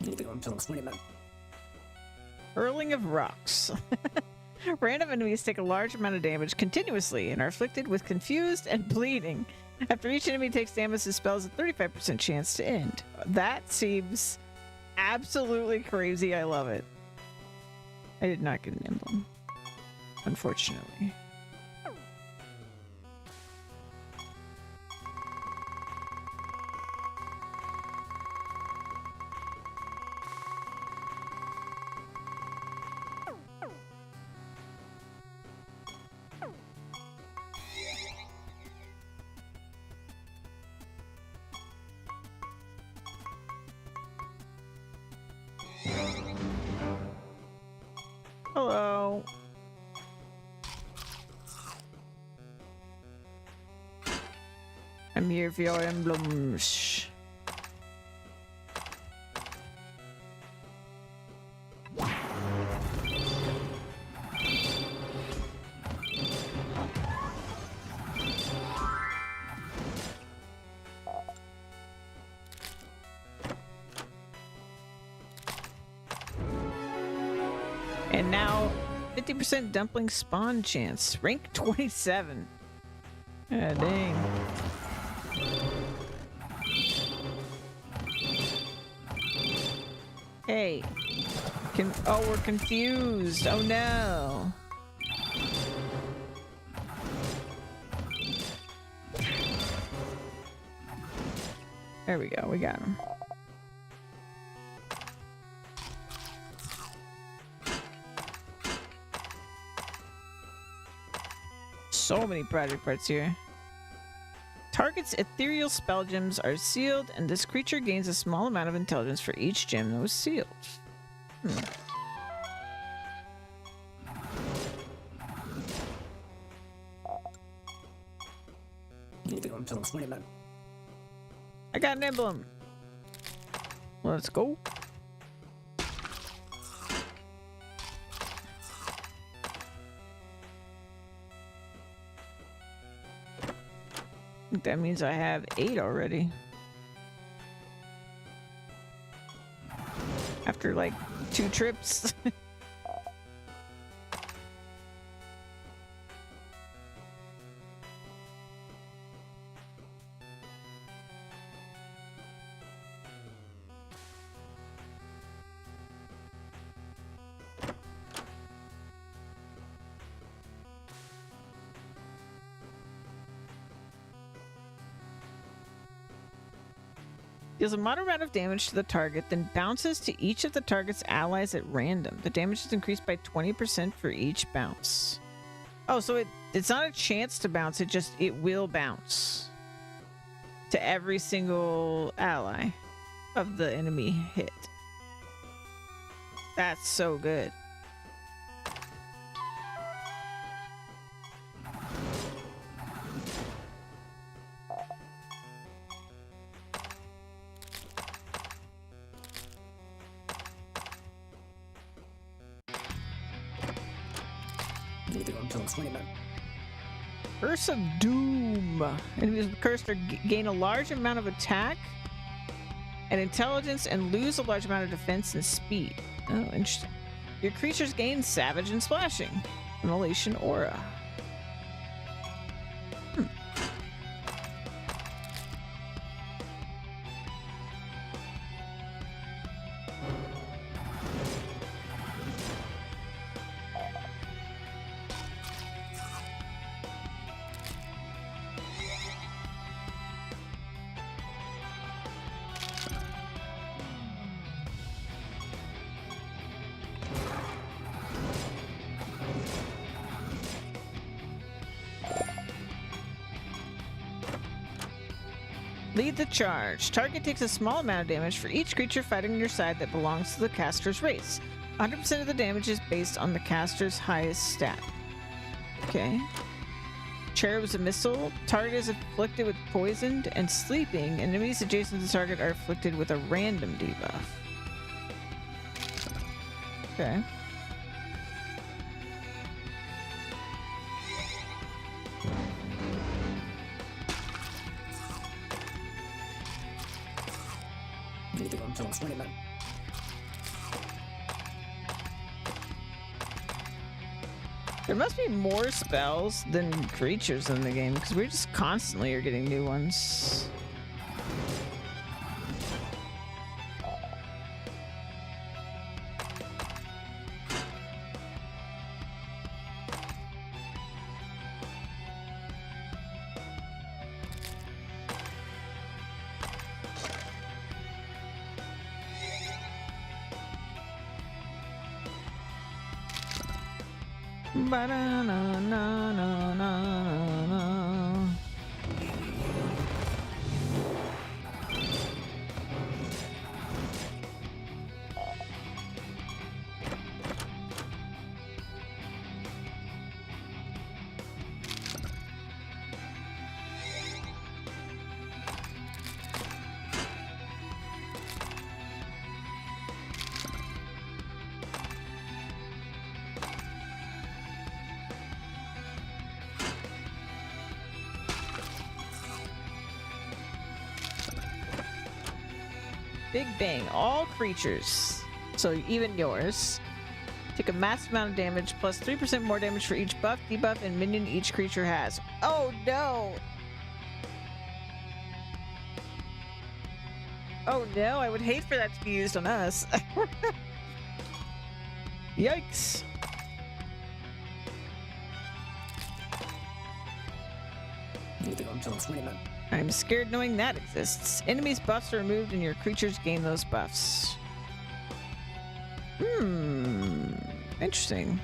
Anything until 20 men. Hurling of Rocks. Random enemies take a large amount of damage continuously and are afflicted with confused and bleeding. After each enemy takes damage, the spell has a 35% chance to end. That seems absolutely crazy. I love it. I did not get an emblem, unfortunately. Hello. I'm here for your emblems. And now, 50% dumpling spawn chance. Rank 27. Ah, dang. Hey. Oh, we're confused. Oh no. There we go. We got him. So many project parts here. Target's ethereal spell gems are sealed, and this creature gains a small amount of intelligence for each gem that was sealed. Anything until 20 men. I got an emblem. Let's go. I think that means I have 8 already. After like 2 trips. Deals a moderate amount of damage to the target, then bounces to each of the target's allies at random. The damage is increased by 20% for each bounce. Oh, so it's not a chance to bounce, it will bounce to every single ally of the enemy hit. That's so good. Anything until 20 men. Curse of Doom. Enemies with cursed gain a large amount of attack and intelligence and lose a large amount of defense and speed. Oh, interesting. Your creatures gain Savage and Splashing. Immolation Aura. Lead the charge. Target takes a small amount of damage for each creature fighting on your side that belongs to the caster's race. 100% of the damage is based on the caster's highest stat. Okay. Cherub's a missile. Target is afflicted with poisoned and sleeping. Enemies adjacent to the target are afflicted with a random debuff. Okay. Anything until 20 men. There must be more spells than creatures in the game because we just constantly are getting new ones. Ba-da-na-na-na-na-na. Big Bang. All creatures, so even yours, take a massive amount of damage plus 3% more damage for each buff, debuff, and minion each creature has. Oh no! Oh no, I would hate for that to be used on us. Yikes. Anything until 20 men. I'm scared knowing that exists. Enemies' buffs are removed and your creatures gain those buffs. Interesting.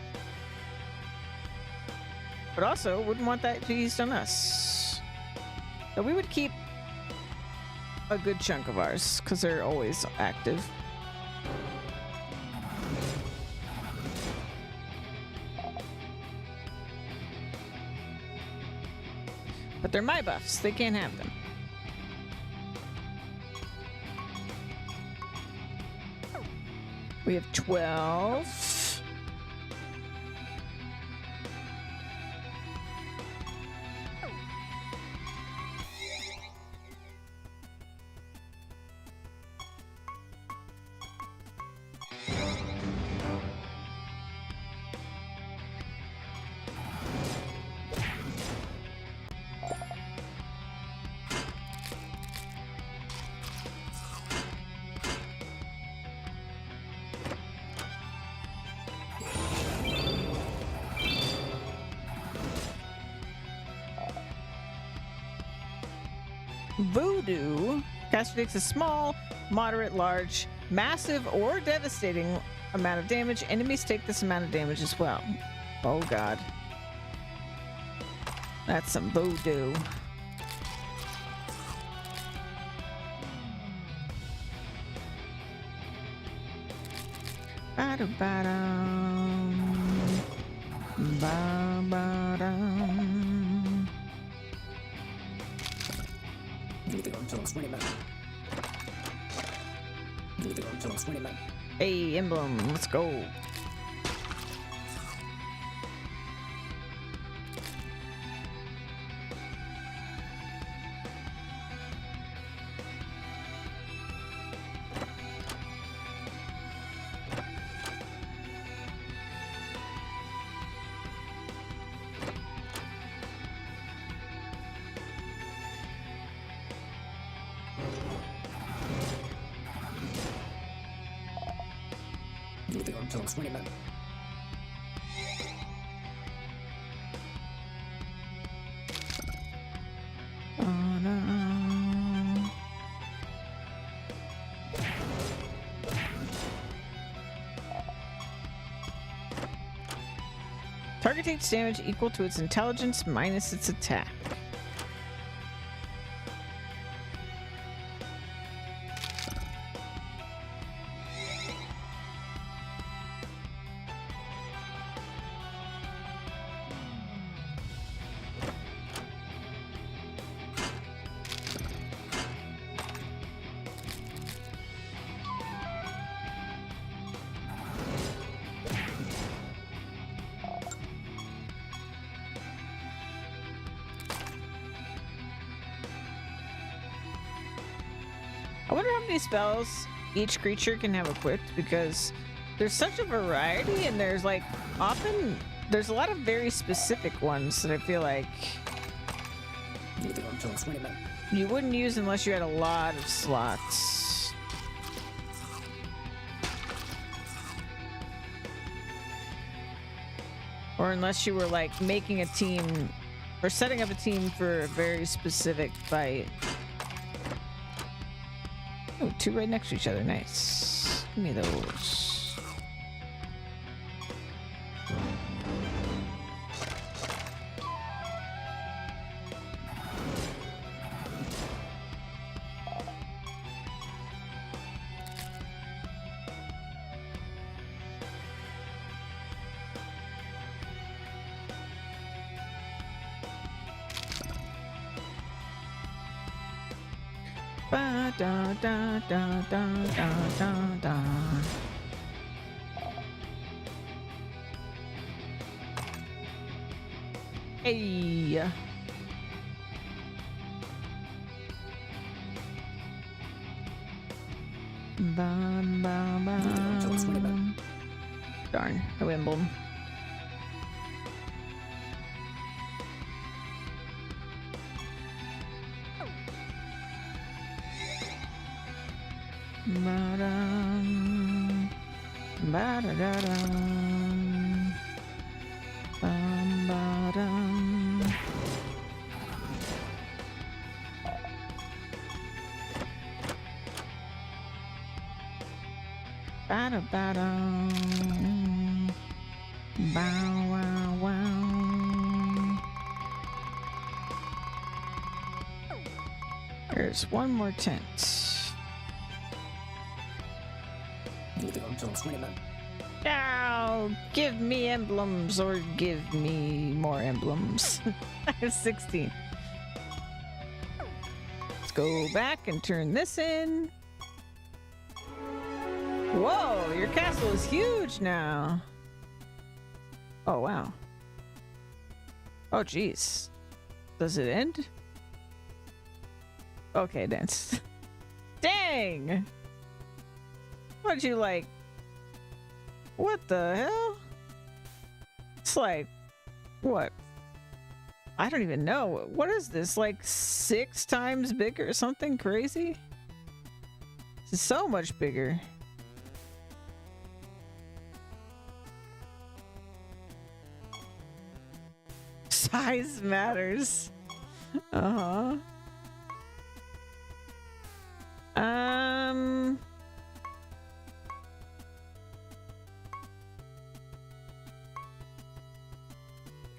But also, wouldn't want that to be used on us. So we would keep a good chunk of ours, because they're always active. But they're my buffs. They can't have them. We have 12. Voodoo. Caster takes a small, moderate, large, massive, or devastating amount of damage. Enemies take this amount of damage as well. Oh god. That's some voodoo. Ba-da-ba-dum. Ba-ba-dum. Anything until 20 men. Anything until 20 men. Hey, emblem, let's go. Anything until 20 men. Oh no. Target takes damage equal to its intelligence minus its attack. many spells each creature can have equipped because there's such a variety, and there's like often there's a lot of very specific ones that I feel like you wouldn't use unless you had a lot of slots. Or unless you were like making a team or setting up a team for a very specific fight. Oh, two right next to each other. Nice. Give me those. Ba da da da da da da da. Hey. Bum, bum, bum. Darn, I wimbled. Ba-dum, ba-da-da-dum, bum, ba-dum. Ba-da-ba-dum, bow, wow, wow. There's one more tent. Now, give me emblems or give me more emblems. I have 16. Let's go back and turn this in. Whoa, your castle is huge now. Oh, wow. Oh, jeez. Does it end? Okay, dance. Dang! What'd you like? What the hell? It's like, what? I don't even know. What is this? Like 6 times bigger? Something crazy? This is so much bigger. Size matters. Uh-huh.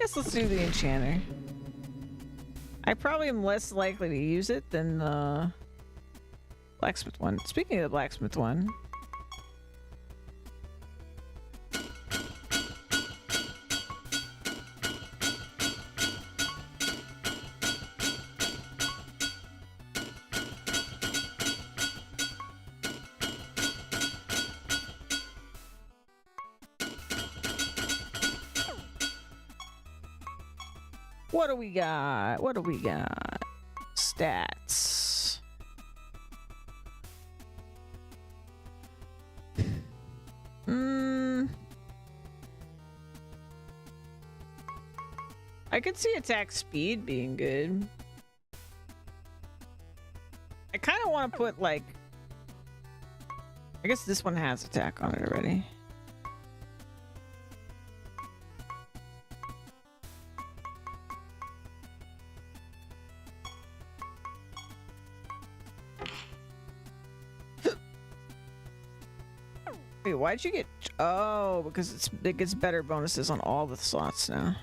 Guess let's do the enchanter. I probably am less likely to use it than the blacksmith one. Speaking of the blacksmith one, what do we got? What do we got? Stats. I could see attack speed being good. I kind of want to put like, I guess this one has attack on it already. Wait, why'd you get... Oh, because it gets better bonuses on all the slots now.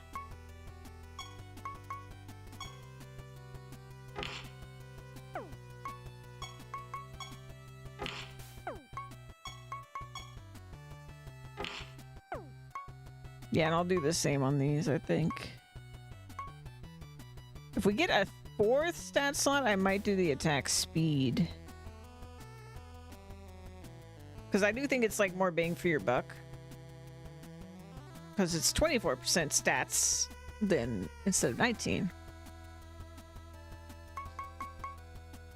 Yeah, and I'll do the same on these, I think. If we get a 4th stat slot, I might do the attack speed. Because I do think it's like more bang for your buck. Because it's 24% stats then instead of 19.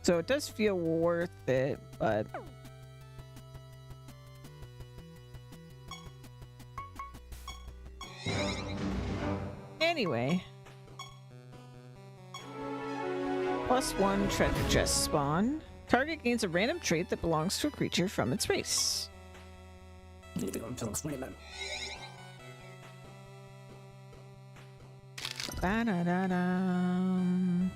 So it does feel worth it, but anyway. +1 treasure chest spawn. Target gains a random trait that belongs to a creature from its race. Ba-da-da-dum.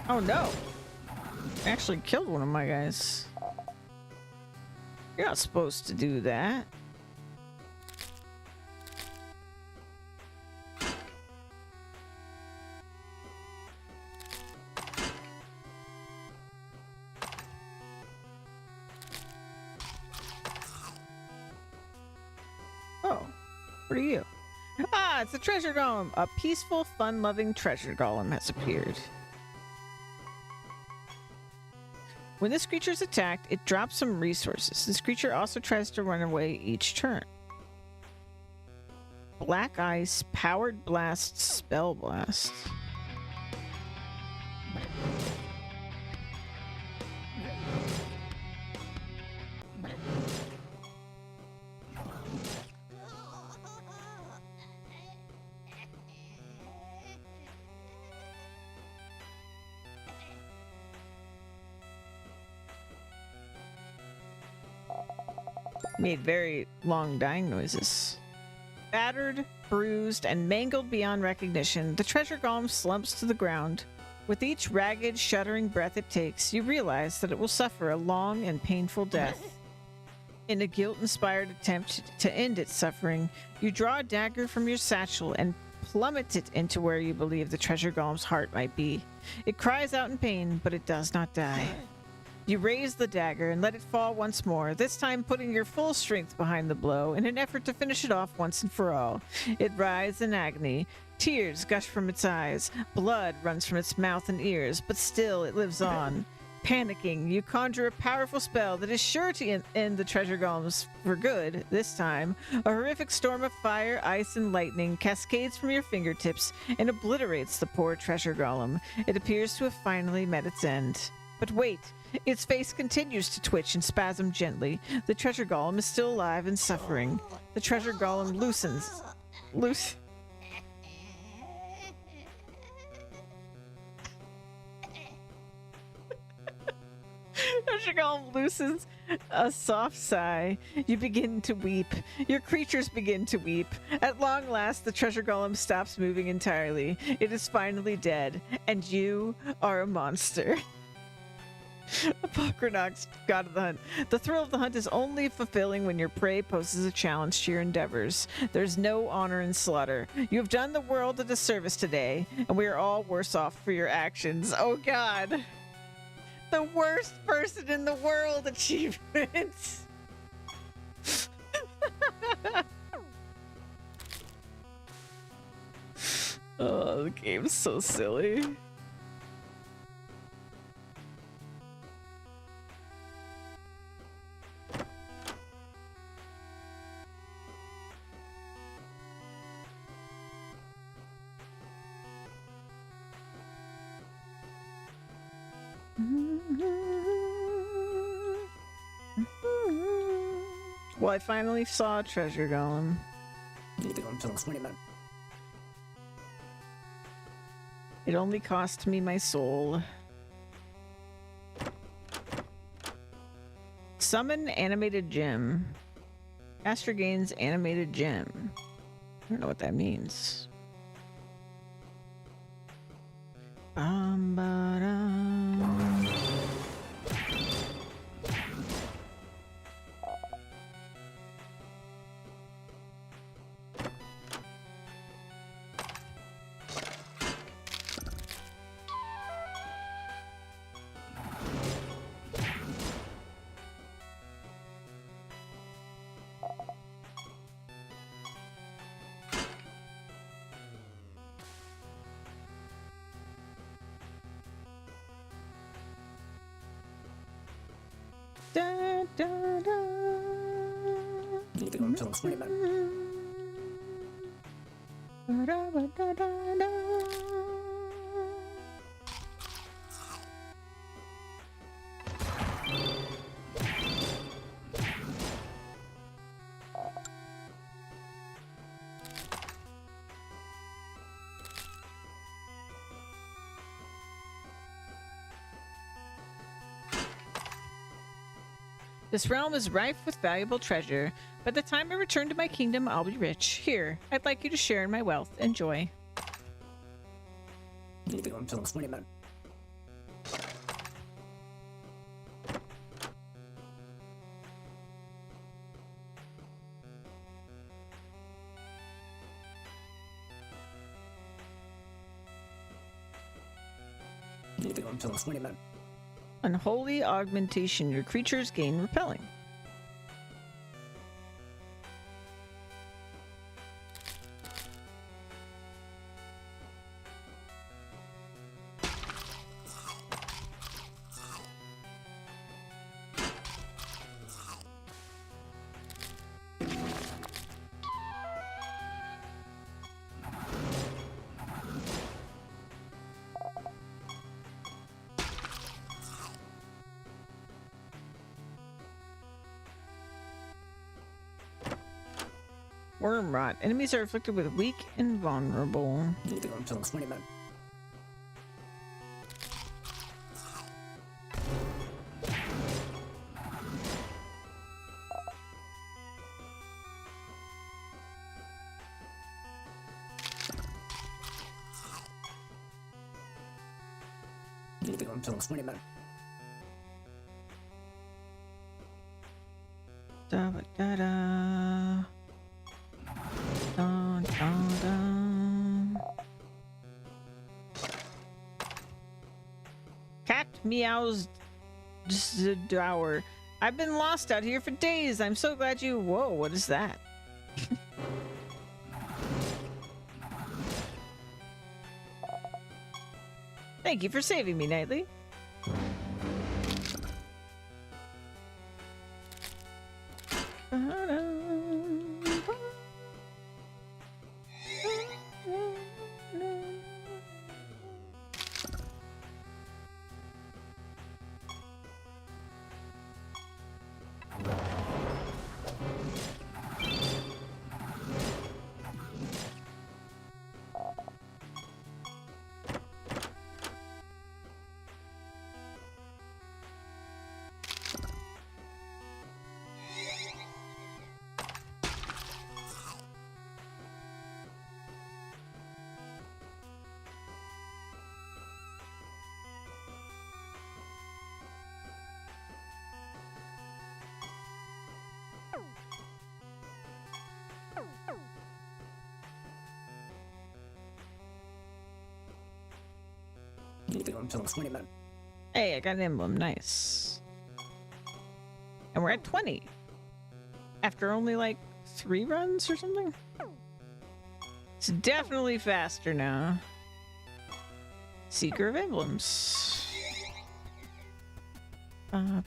Oh no! I actually killed one of my guys. You're not supposed to do that. Oh, what are you? Ah, it's a treasure golem. A peaceful, fun-loving treasure golem has appeared. When this creature is attacked, it drops some resources. This creature also tries to run away each turn. Black Ice, Powered Blast, Spell Blast. Made very long dying noises. Battered, bruised, and mangled beyond recognition, the treasure golem slumps to the ground. With each ragged, shuddering breath it takes, you realize that it will suffer a long and painful death. In a guilt-inspired attempt to end its suffering, you draw a dagger from your satchel and plummet it into where you believe the treasure golem's heart might be. It cries out in pain, but it does not die. You raise the dagger and let it fall once more, this time putting your full strength behind the blow in an effort to finish it off once and for all. It writhes in agony. Tears gush from its eyes. Blood runs from its mouth and ears, but still it lives on. Panicking, you conjure a powerful spell that is sure to end the treasure golems for good, this time. A horrific storm of fire, ice, and lightning cascades from your fingertips and obliterates the poor treasure golem. It appears to have finally met its end. But wait! Its face continues to twitch and spasm gently. The treasure golem is still alive and suffering. The treasure golem loosens. Treasure golem loosens a soft sigh. You begin to weep. Your creatures begin to weep. At long last, the treasure golem stops moving entirely. It is finally dead, and you are a monster. Apocrynox, god of the hunt. The thrill of the hunt is only fulfilling when your prey poses a challenge to your endeavors. There's no honor in slaughter. You have done the world a disservice today, and we are all worse off for your actions. Oh god. The worst person in the world achievement. Oh, the game's so silly. Well, I finally saw a treasure golem. It only cost me my soul. Summon animated gem. Caster gains animated gem. I don't know what that means. Ba-dum. Da, da, da. Leave it until 20 minutes. Da, da, da, da, da. This realm is rife with valuable treasure. By the time I return to my kingdom, I'll be rich. Here, I'd like you to share in my wealth and joy. Leave it until 20 minutes. Leave it until 20 minutes. Unholy augmentation. Your creatures gain repelling. Worm rot. Enemies are afflicted with weak and vulnerable. Leave it until 20 minutes. Leave it until 20 minutes. Da ba da da. Dun, dun, dun. Cat meows devour. I've been lost out here for days. I'm so glad you. Whoa, what is that? Thank you for saving me, Knightley. Leave it until 20 minutes. Hey, I got an emblem. Nice. And we're at 20. After only like 3 runs or something? It's definitely faster now. Seeker of Emblems. And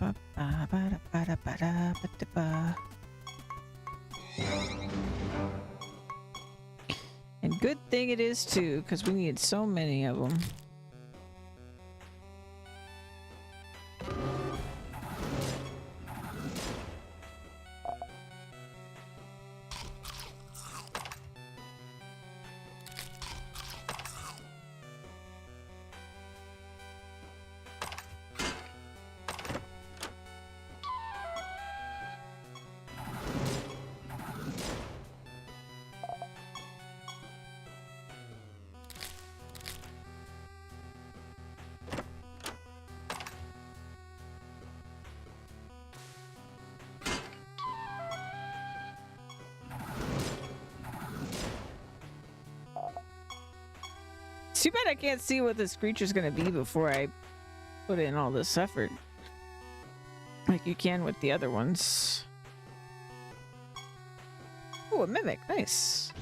good thing it is too, because we need so many of them. Too bad I can't see what this creature's gonna be before I put in all this effort. Like you can with the other ones. Oh, a mimic. Nice.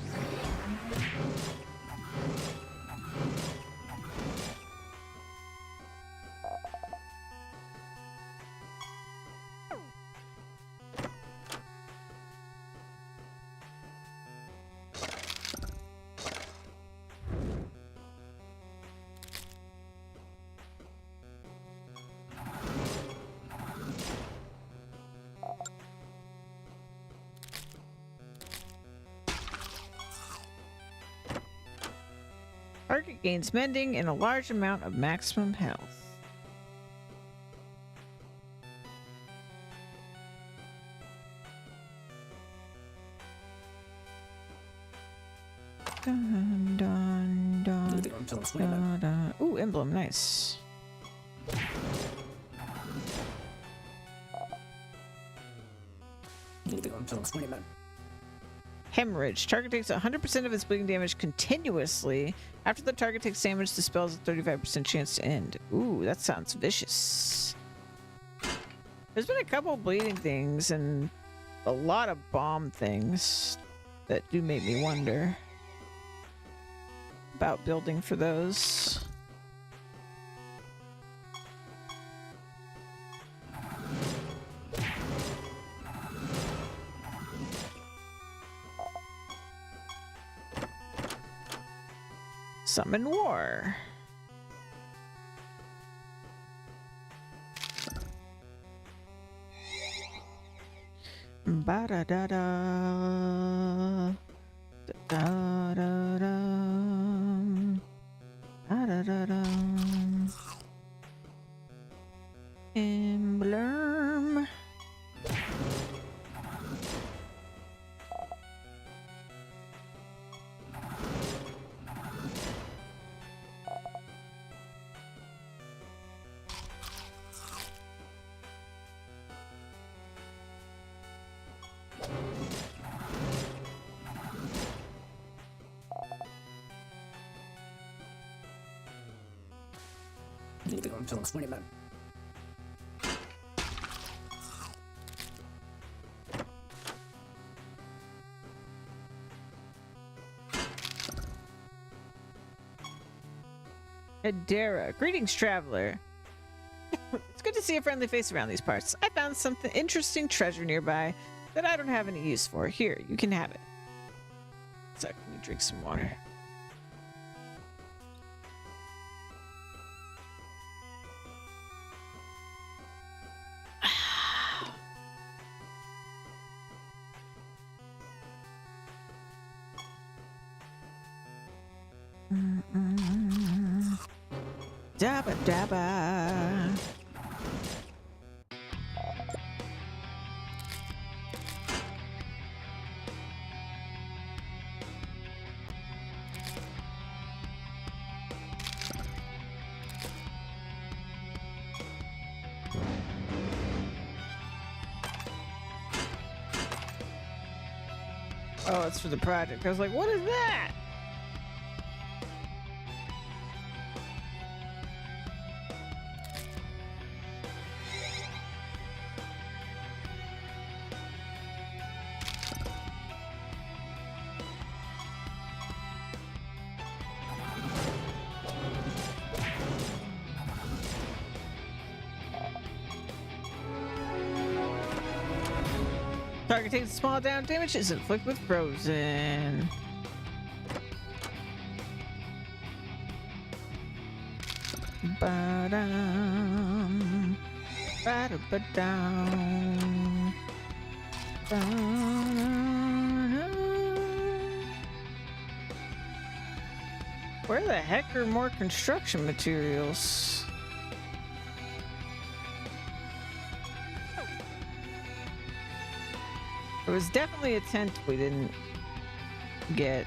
Target gains mending and a large amount of maximum health. Dun, dun, dun, Anything until 20 men. dun, dun. Ooh, emblem, nice. Anything until 20 men. Hemorrhage. Target takes 100% of its bleeding damage continuously. After the target takes damage, the spell has a 35% chance to end. Ooh, that sounds vicious. There's been a couple bleeding things and a lot of bomb things that do make me wonder about building for those. Summon War. Ba-da-da-da. Da-da-da-dum. Da-da-da-dum. Emblem. Anything until 20 men. Adara. Greetings, traveler. It's good to see a friendly face around these parts. I found something interesting treasure nearby that I don't have any use for. Here, you can have it. So, let me drink some water. Dabba dabba. Oh, it's for the project. I was like, what is that? Target takes a small down damage, is inflicted with frozen. Ba-dum. Ba-da-ba-dum. Ba-da-dum. Where the heck are more construction materials? It was definitely a tent we didn't get.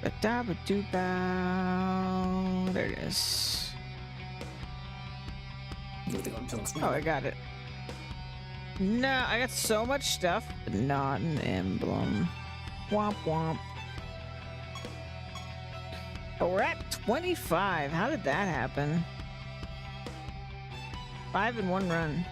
Ba-da-ba-doo-bow. There it is. Anything until 20 Oh, I got it. No, I got so much stuff, but not an emblem. Womp womp. Oh, we're at 25. How did that happen? 5 in one run.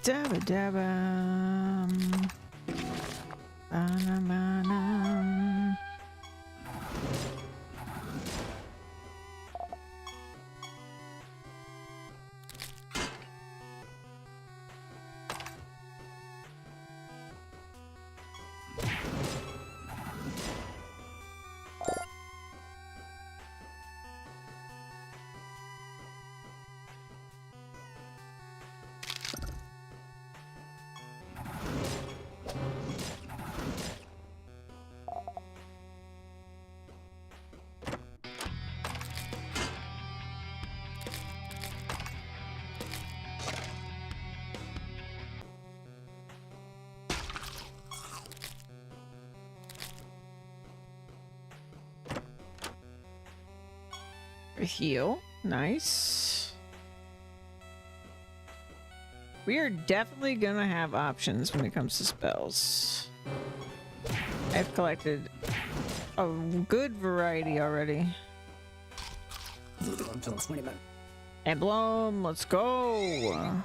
Dabba dabba. Ba-na-ba-na. A heal. Nice. We are definitely gonna have options when it comes to spells. I've collected a good variety already. Moving on to 20 men. Emblem, let's go.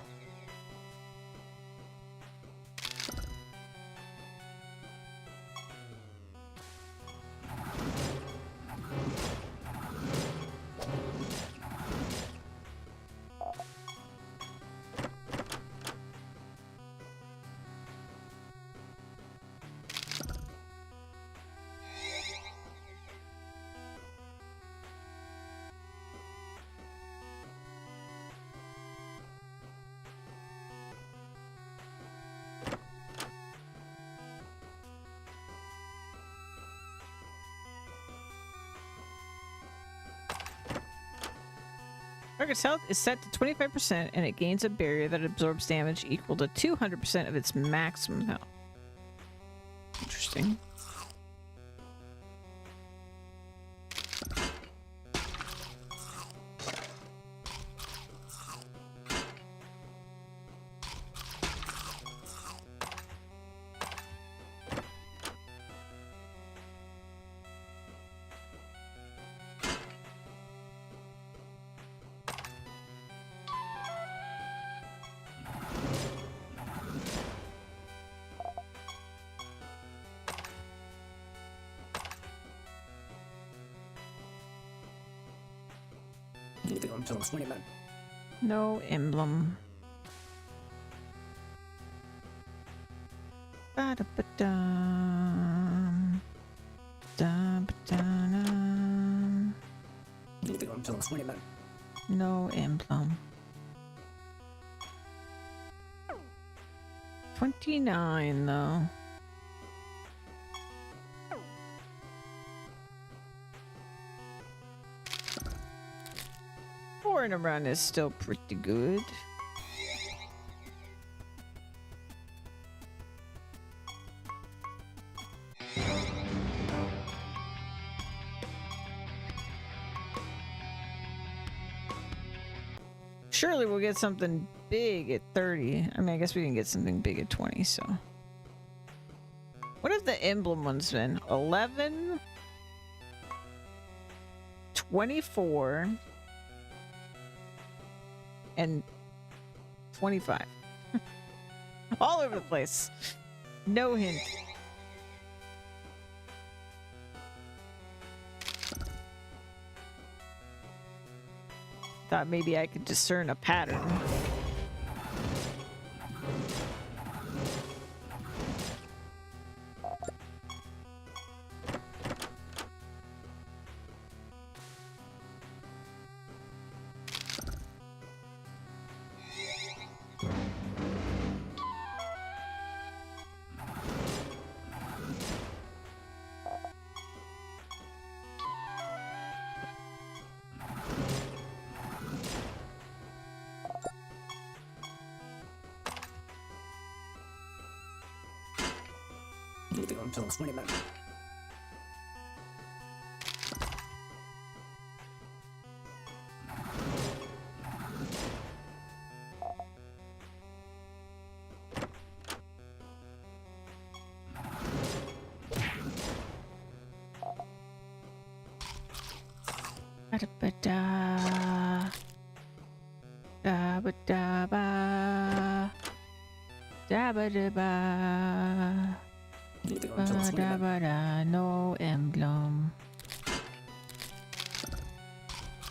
Target's health is set to 25% and it gains a barrier that absorbs damage equal to 200% of its maximum health. Interesting. Moving on to 20 men. No emblem. Ba-da-ba-dum. Da-ba-da-dum. Moving on to 20 men. No emblem. 29 though. Four in a run is still pretty good. Surely we'll get something big at 30. I mean, I guess we can get something big at 20, so. What have the emblem ones been? 11, 24, and 25. All over the place. No hint. Thought maybe I could discern a pattern. Moving on to 20 men. Da-ba-da. Da-ba-da-ba. Da-ba-da-ba. Anything until 20 men. Ba-da-ba-da. No emblem.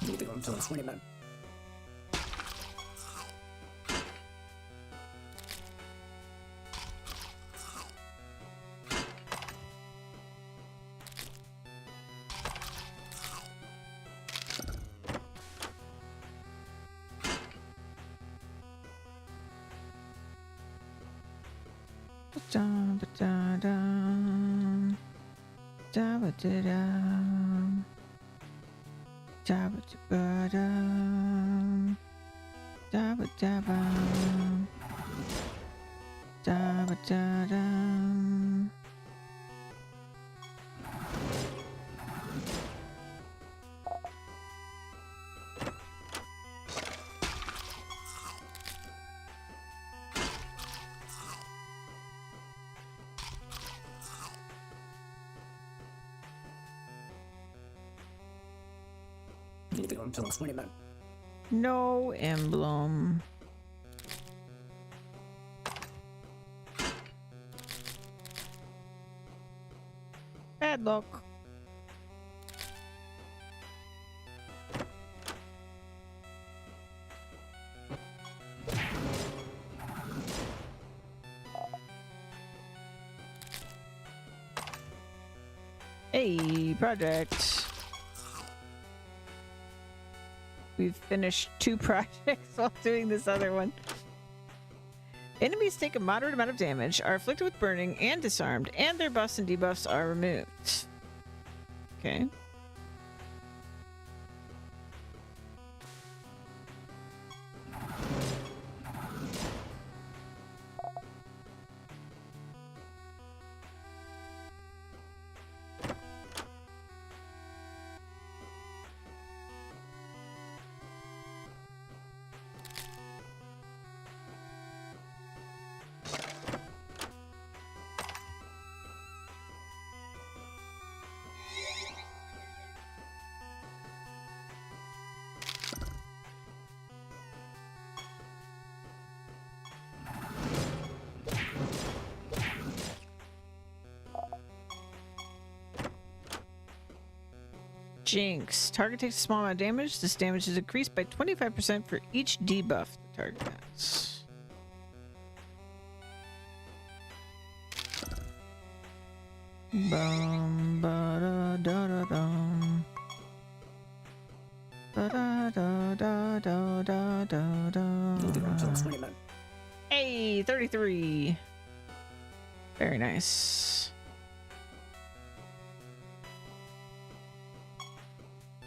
Anything until 20 men. Da-ba-da-dum. Da-ba-da-dum. Da-ba-da-ba-dum. Da-ba-da-bum. Da-ba-da-dum. Anything until 20 men. No emblem. Bad luck. Hey, project. We've finished 2 projects while doing this other one. Enemies take a moderate amount of damage, are afflicted with burning and disarmed, and their buffs and debuffs are removed. Okay. Jinx. Target takes a small amount of damage. This damage is increased by 25% for each debuff the target has. Bum ba da da da dum. Ba da da da da da da Anything until da. 20 men. Hey, 33. Very nice.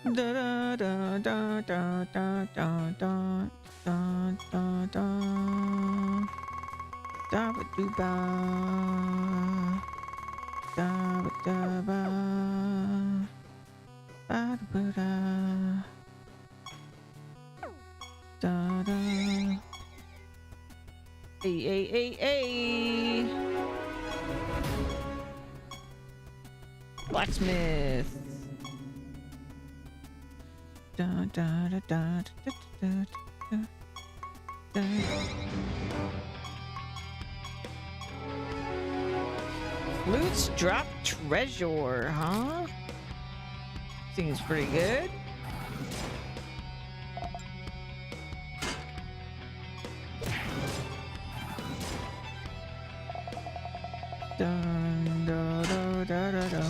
Da da da da da da da da da da da da ba doo ba da ba da ba ba da ba da da da. Hey. Blacksmith. Da da da da da da da da. Flutes drop treasure, huh? Seems pretty good. Dun da da da da da.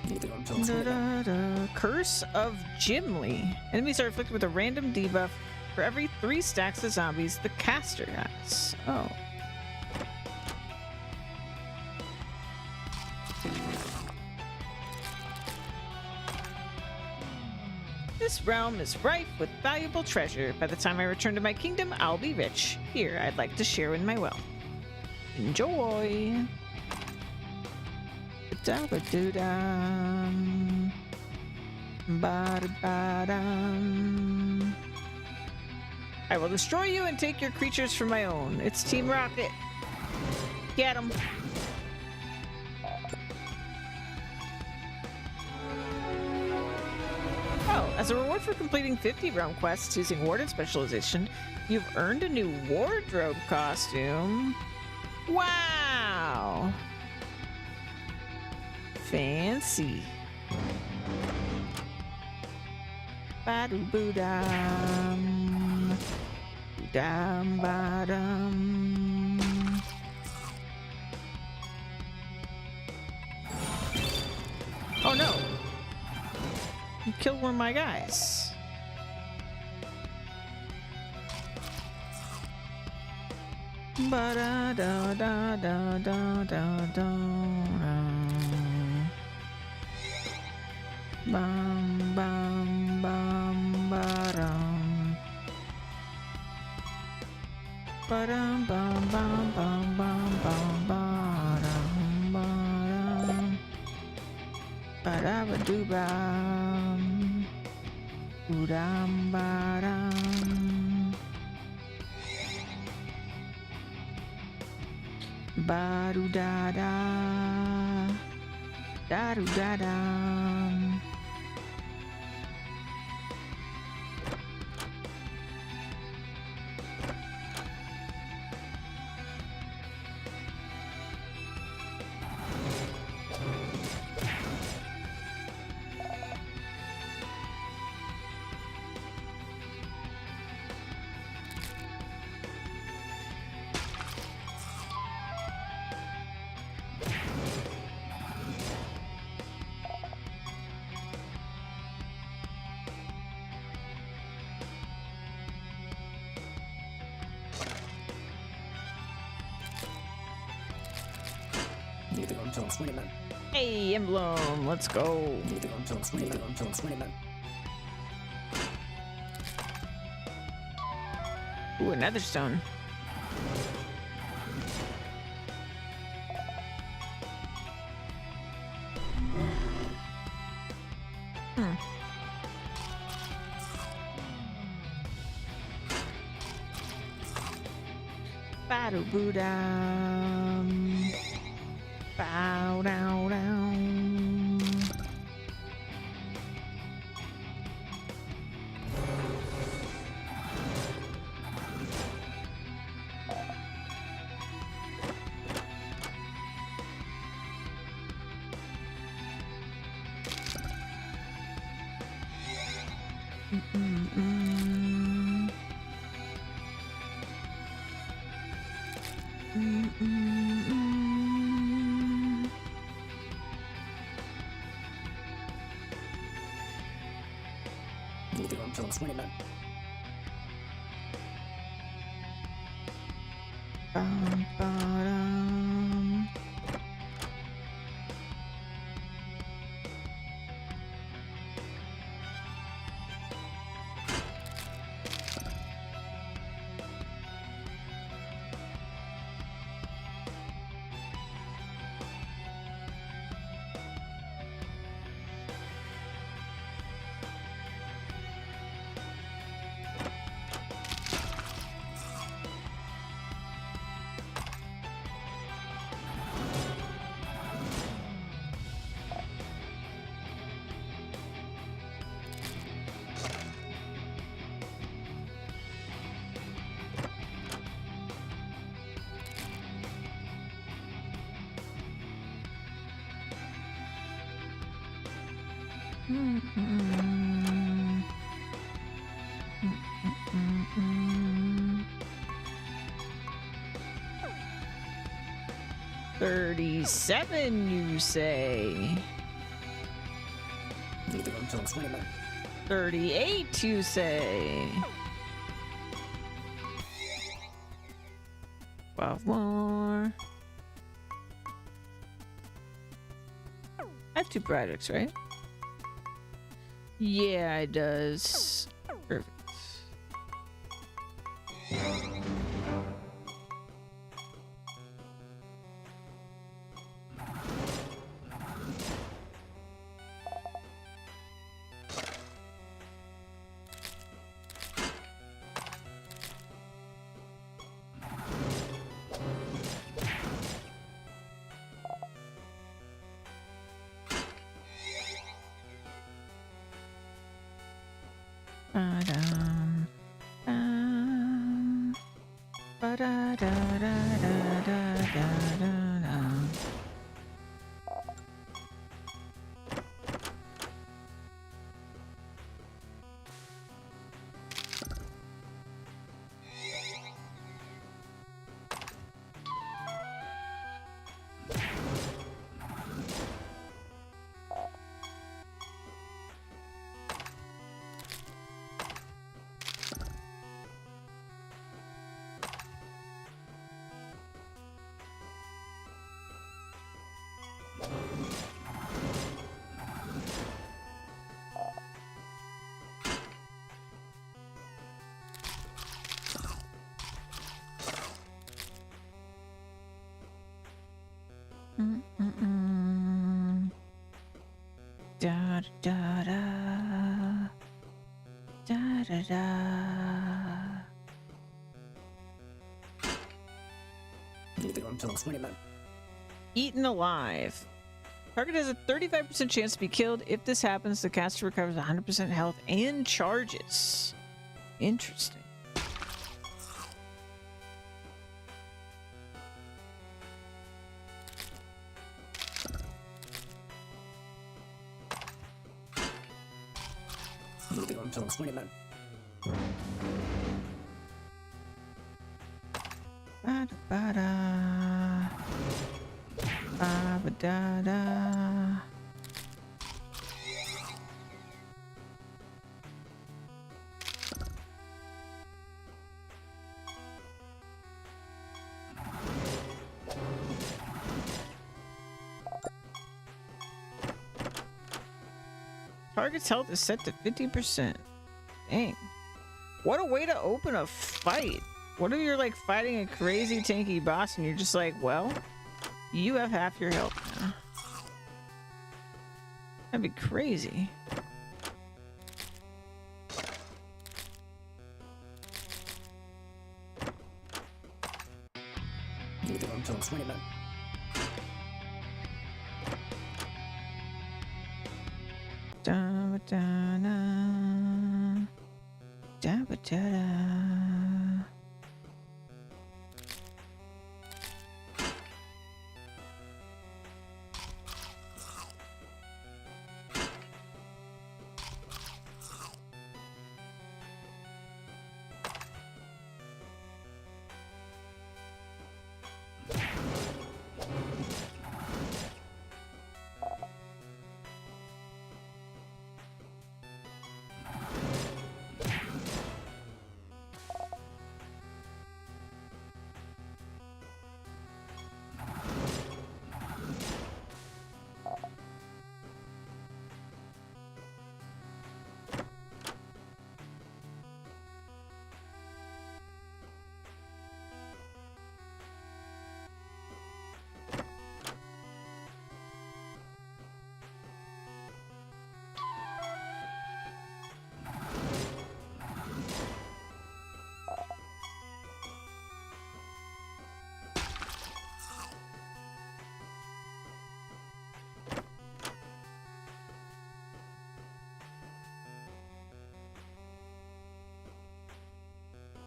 Anything until 20 men. Da-da-da. Curse of Gimli. Enemies are afflicted with a random debuff for every 3 stacks of zombies the caster has. Oh. This realm is rife with valuable treasure. By the time I return to my kingdom, I'll be rich. Here, I'd like to share in my wealth. Enjoy! Da-ba-doo-dum. Ba-da-ba-dum. I will destroy you and take your creatures for my own. It's Team Rocket. Get 'em. Oh, a As a reward for completing 50 realm quests using Warden specialization, you've earned a new wardrobe costume. Wow! Fancy. Ba-do-boo-dum. Dum-ba-dum. Oh no! You killed one of my guys. Ba-da-da-da-da-da-da-da. Bum bum bum ba-dum. Ba-dum bum bum bum bum bum ba-dum ba-dum. Ba-da-ba-doo-bum. Doo-dum ba-dum. Ba-doo-da-da. Da-doo-da-dum. Moving on to Swinnyman. Hey, emblem, let's go. Moving on to Swinnyman. Ooh, another stone. Ba-do-boo-dum. Bow down down. Mm-mm-mm. Mm-mm-mm. Moving on to Swinnyman. Bum, ba-dum. Mm-mm. Mm-mm-mm-mm. 37, you say? Moving on to Swinnyman. 38, you say? 12 more. I have 2 projects, right? Yeah, it does. Perfect. Ba-dum, ba-da-da-da-da-da-da-da-da. Mm-mm-mm. Da da da da da da. Leaving until 20 men. Eaten alive. Target has a 35% chance to be killed. If this happens, the caster recovers 100% health and charges. Interesting. Leaving until 20 men. Ba-da-ba-da. Ba-ba-da-da. Target's health is set to 50%. Dang. What a way to open a fight. What if you're like fighting a crazy tanky boss and you're just like, well, you have half your health now. That'd be crazy. Leaving until 20 men. Da-ba-da-da. Da-ba-da-da.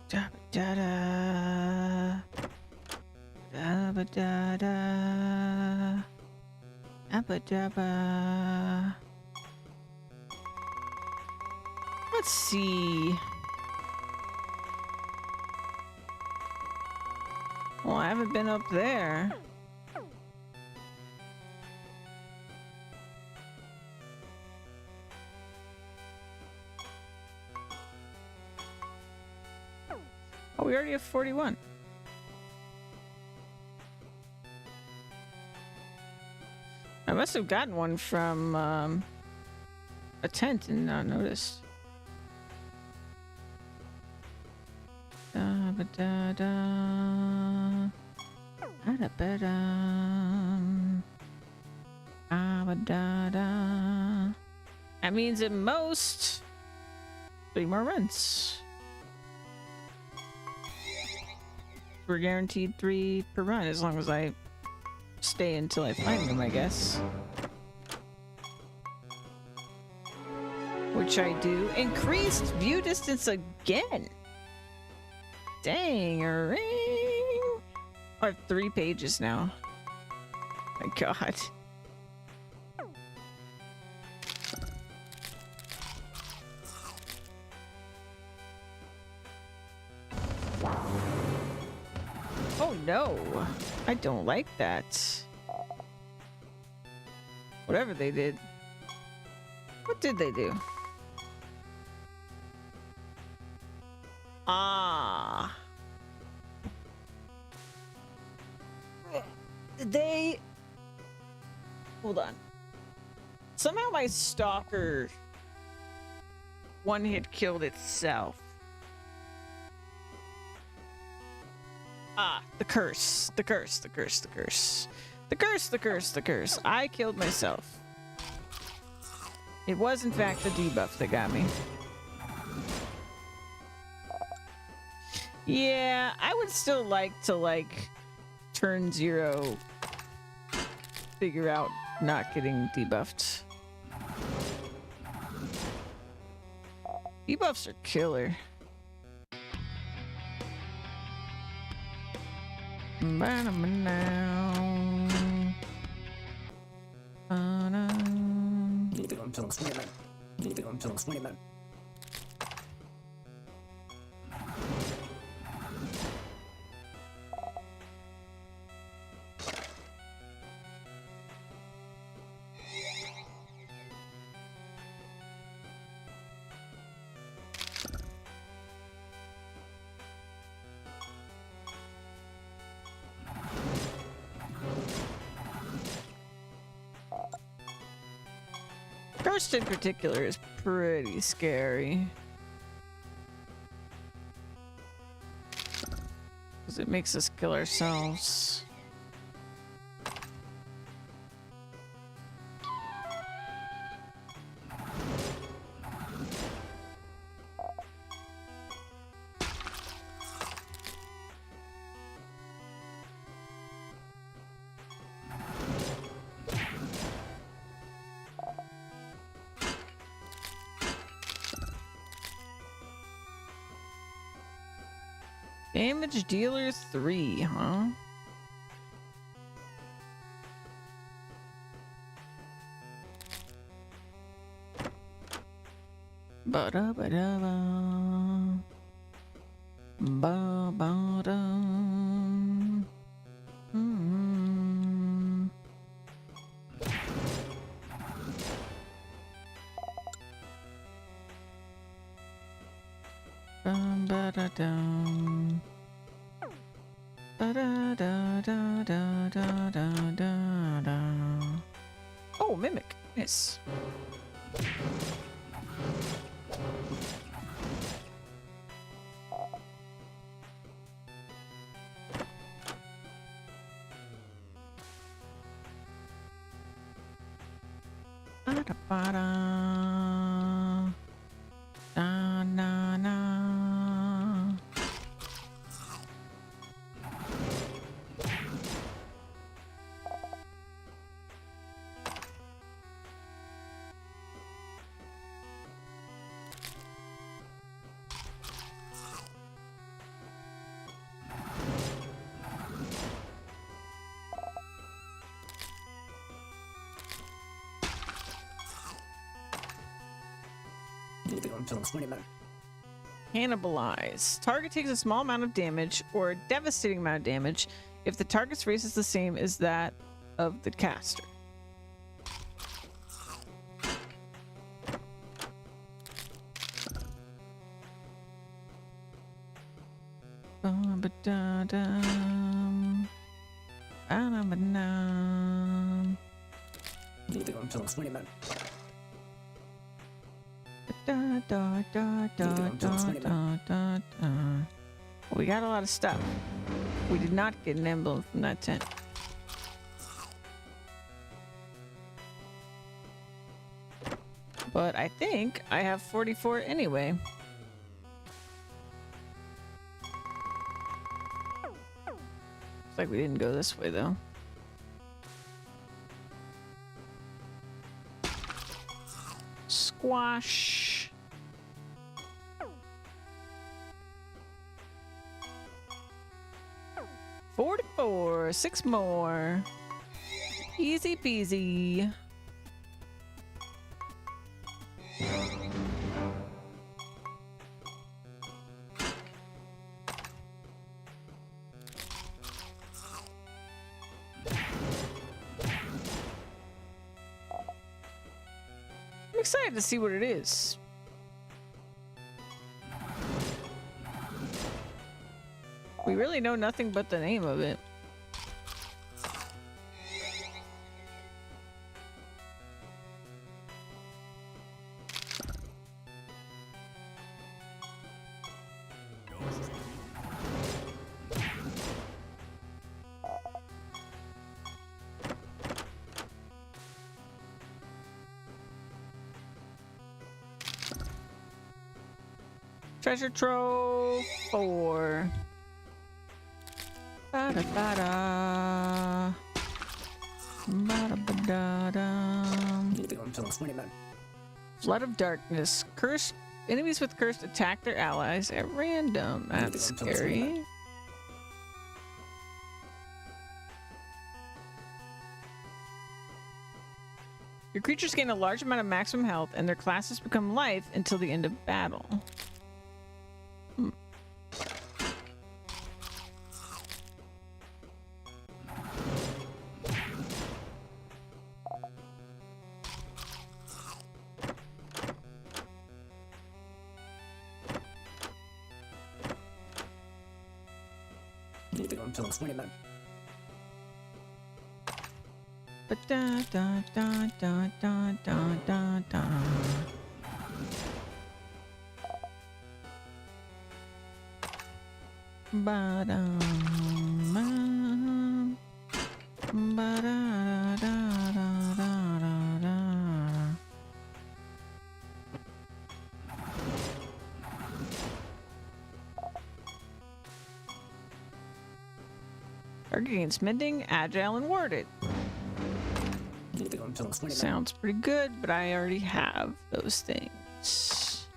Da-ba-da-da. Da-ba-da-da. Abba-dabba. Let's see. Well, I haven't been up there. Oh, we already have 41. I must have gotten one from a tent and not noticed. Da ba da da. Da ba da. Ba da da. That means at most 3 more runs. We're guaranteed 3 per run as long as I stay until I find them, I guess. Which which I do. Increased view distance again. Dang, I have 3 pages now. My God. Oh no, I don't like that. Whatever they did. What did they do? Ah. Did they... Hold on. Somehow my stalker one-hit killed itself. Ah, the curse. The curse, the curse, the curse. The curse, the curse, the curse. I killed myself. It was, in fact, the debuff that got me. Yeah, I would still like to, like, turn 0, figure out not getting debuffed. Debuffs are killer. Leave it until 20 minutes. Leave it until 20 minutes. Cursed in particular is pretty scary. Because it makes us kill ourselves. Damage dealer 3, huh? Ba-da-ba-da-ba. Ba-ba-da. Mm. Ba-da-dum. Ba-da-da-da-da-da-da-da. Oh, mimic. Nice. Ba-da-ba-da. Da-na-na. Leave it until 20 minutes. Cannibalize. Target takes a small amount of damage or a devastating amount of damage if the target's race is the same as that of the caster. Ba-ba-da-dum. Ba-da-ba-dum. Leave it until 20 minutes. Da, da, da, da, da, da, da, da. We got a lot of stuff. We did not get an emblem from that tent. But I think I have 44 anyway. Looks like we didn't go this way though. Squash. more. 6 more. Easy peasy. I'm excited to see what it is. We really know nothing but the name of it. Treasure trove 4. Bada bada. Bada bada. Leaving until 20 men. Flood of darkness. Cursed enemies with cursed attack their allies at random. That's scary. Your creatures gain a large amount of maximum health, and their classes become life until the end of battle. Leaving until 20 men. Ba da da da da da da da da. Ba da ba ba da da da da da da. Target gains mending, agile, and warded. Leaving until 20 men. Sounds pretty good, but I already have those things.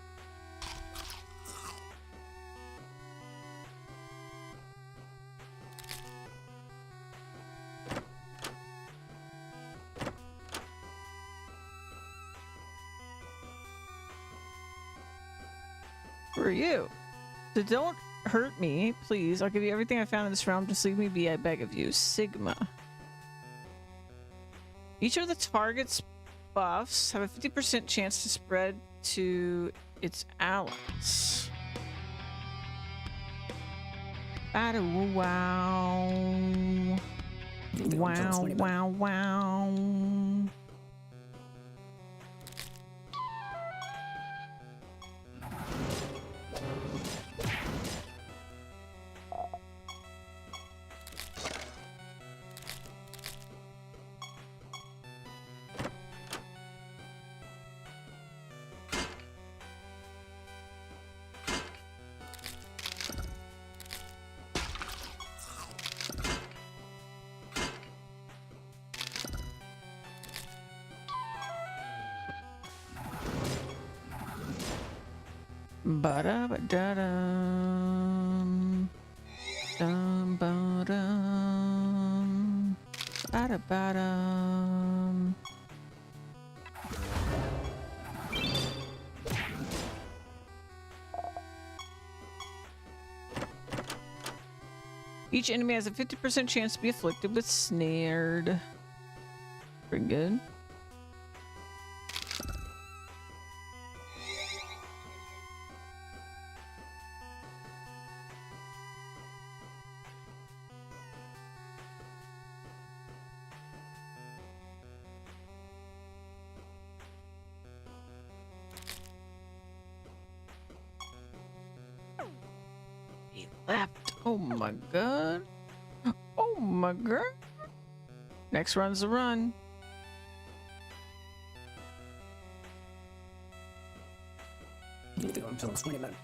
Who are you? So don't hurt me, please. I'll give you everything I found in this realm. Just leave me be, I beg of you. Sigma. Each of the target's buffs have a 50% chance to spread to its allies. Wow. Leaving until Wow, 20 men. wow, wow. Ba-da-ba-da-dum. Dum-ba-dum. Ba-da-ba-dum. Each enemy has a 50% chance to be afflicted with snared. Pretty good. He left. Oh my god. Oh my god. Next run's the run. Leaving until 20 men.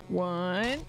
One.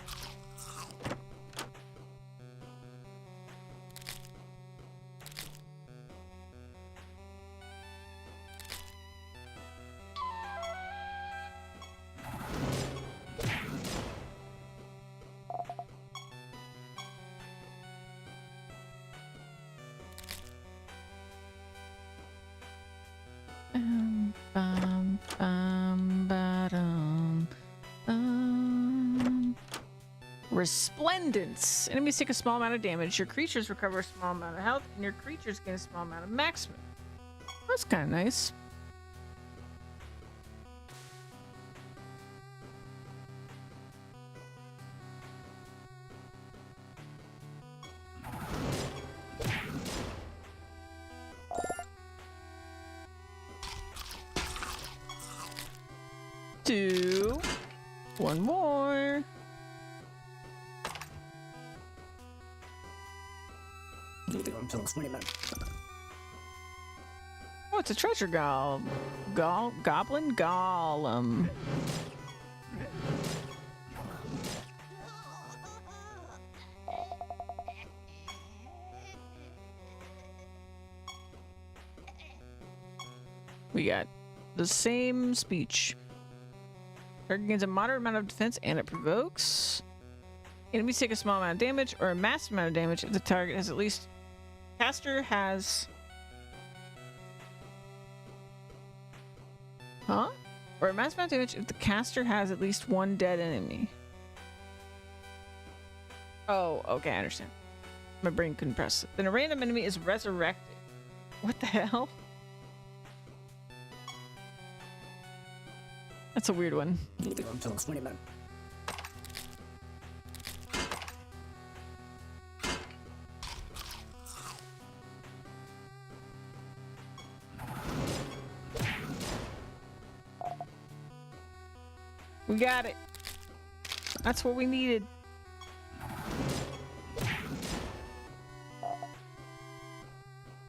Resplendence. Enemies take a small amount of damage. Your creatures recover a small amount of health, and your creatures gain a small amount of maximum. That's kind of nice. Two. One more. Oh, it's a treasure goblin golem. We got the same speech. Target gains a moderate amount of defense and it provokes. Enemies take a small amount of damage or a massive amount of damage if the target has at least... Caster has... Huh? Or a massive amount of damage if the caster has at least one dead enemy. Oh, okay, I understand. My brain couldn't press it. Then a random enemy is resurrected. What the hell? That's a weird one. We got it. That's what we needed.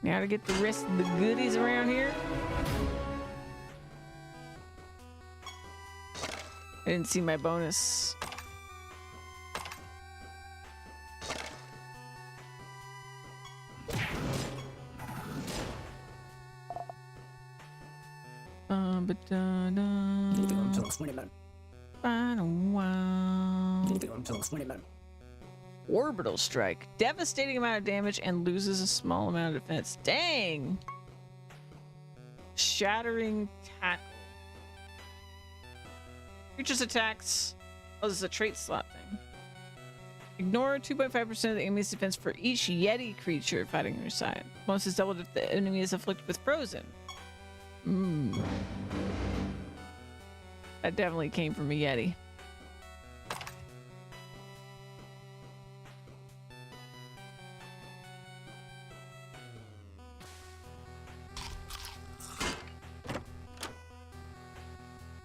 Now to get the rest of the goodies around here. I didn't see my bonus. Orbital strike. Devastating amount of damage and loses a small amount of defense. Dang. Shattering tackle. Creatures attacks. Oh, this is a trait slot thing. Ignore 2.5% of the enemy's defense for each Yeti creature fighting on your side. Bonus is doubled if the enemy is afflicted with frozen. That definitely came from a Yeti.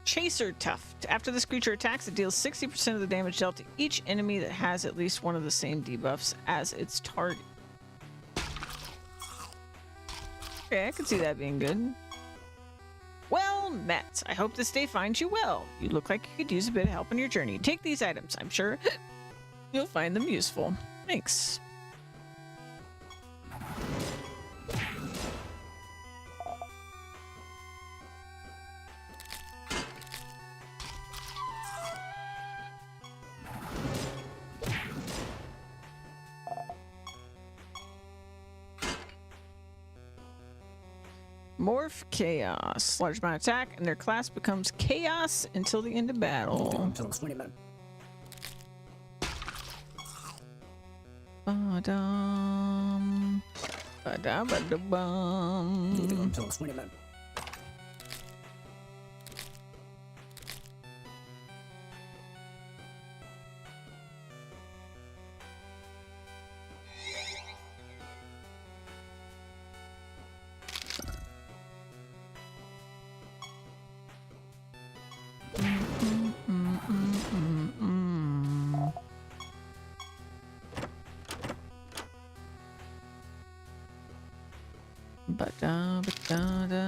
Chaser Tuft. After this creature attacks, it deals 60% of the damage dealt to each enemy that has at least one of the same debuffs as its target. Okay, I could see that being good. Well met. I hope this day finds you well. You look like you could use a bit of help on your journey. Take these items. I'm sure you'll find them useful. Thanks. Morph Chaos. Large amount of attack, and their class becomes Chaos until the end of battle. Ba-dum. Ba-da-ba-da-bum. Ba-da-ba-da-da.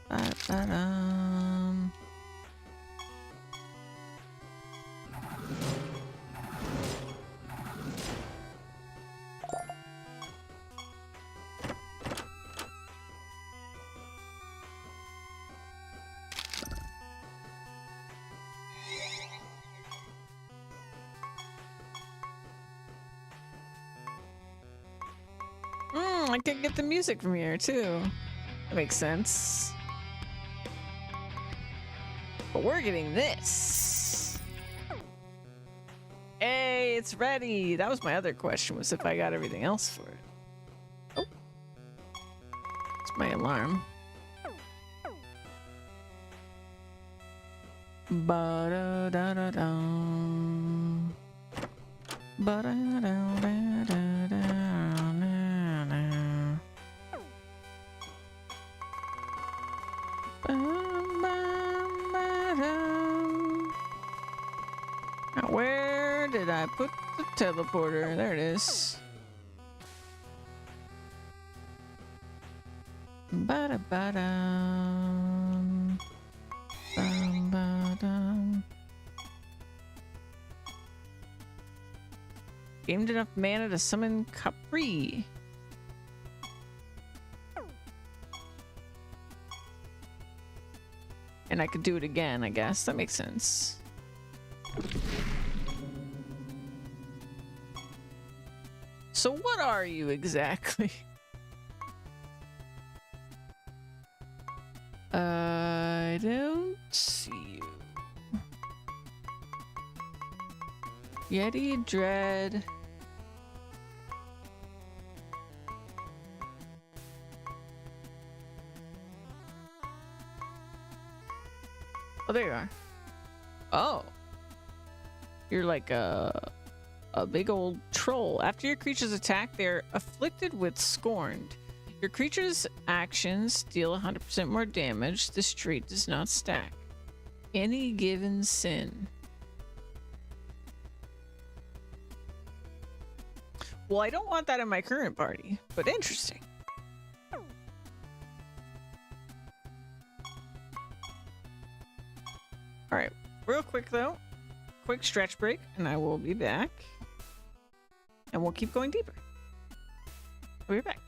Ba-da-dum. I can get the music from here too. That makes sense. But we're getting this. Hey, it's ready. That was my other question, was if I got everything else for it. Oh. It's my alarm. Ba-da-da-da-dum. Ba-da-da-da-da-da-da-da. Now, where did I put the teleporter? There it is. Ba-da-ba-dum. Bum-ba-dum. Gained enough mana to summon Capri. And I could do it again, I guess. That makes sense. So what are you exactly? I don't see you. Yeti, Dread. Oh, there you are. Oh. You're like a big old troll. After your creature's attack, they're afflicted with scorned. Your creature's actions deal 100% more damage. This trait does not stack. Any given sin. Well, I don't want that in my current party, but interesting. All right, real quick though, quick stretch break, and I will be back. And we'll keep going deeper. We'll be back.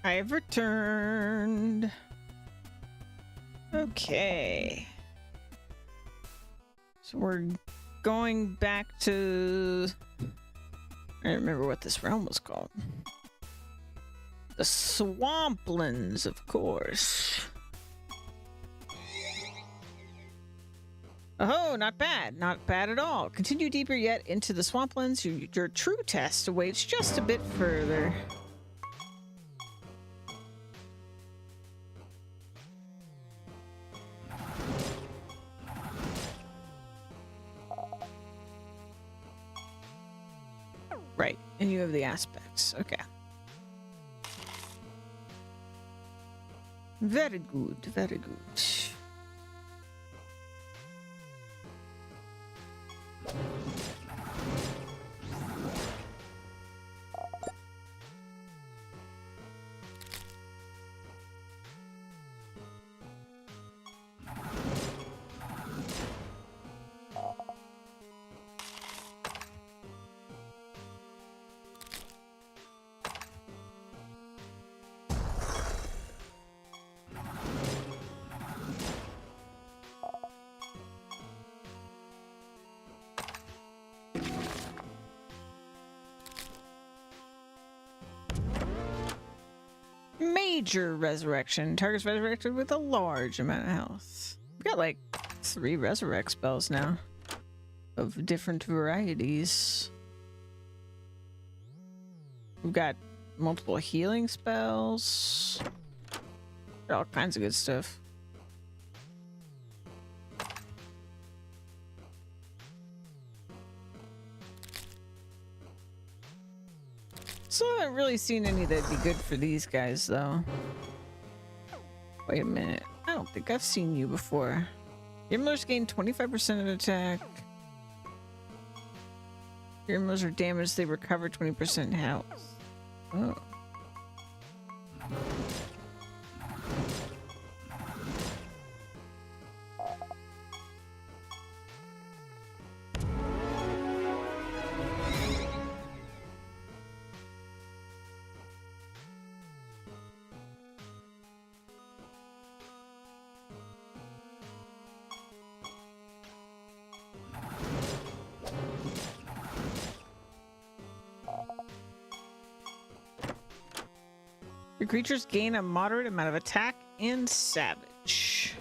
I have returned. Okay. So we're going back to... I don't remember what this realm was called. The Swamplands, of course. Oh, not bad. Not bad at all. Continue deeper yet into the Swamplands. Your true test awaits just a bit further. Right, and you have the aspects. Okay. Very good, very good. Major resurrection. Target's resurrected with a large amount of health. We've got like 3 resurrect spells now of different varieties. We've got multiple healing spells. All kinds of good stuff. Still haven't really seen any that'd be good for these guys, though. Wait a minute. I don't think I've seen you before. Gimblers gain 25% of attack. Gimblers are damaged. They recover 20% health. Oh. Your creatures gain a moderate amount of attack and savage.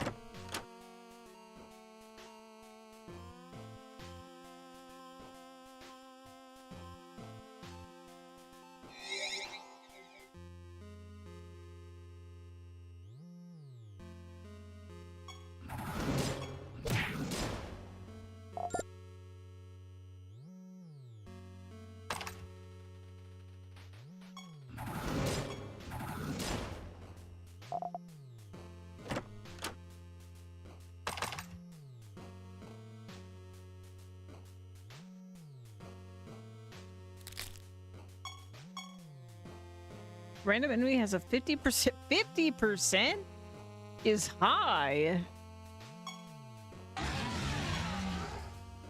Random enemy has a 50%. 50% is high.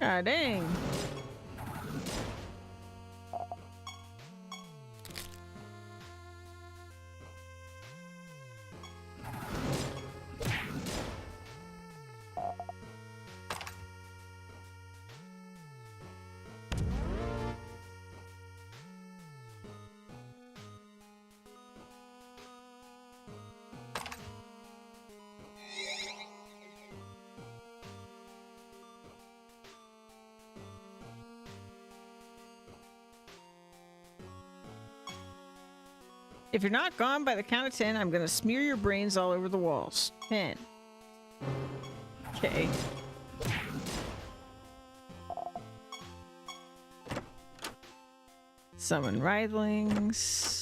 Ah, dang. If you're not gone by the count of 10, I'm gonna smear your brains all over the walls. 10. Okay. Summon Writhlings.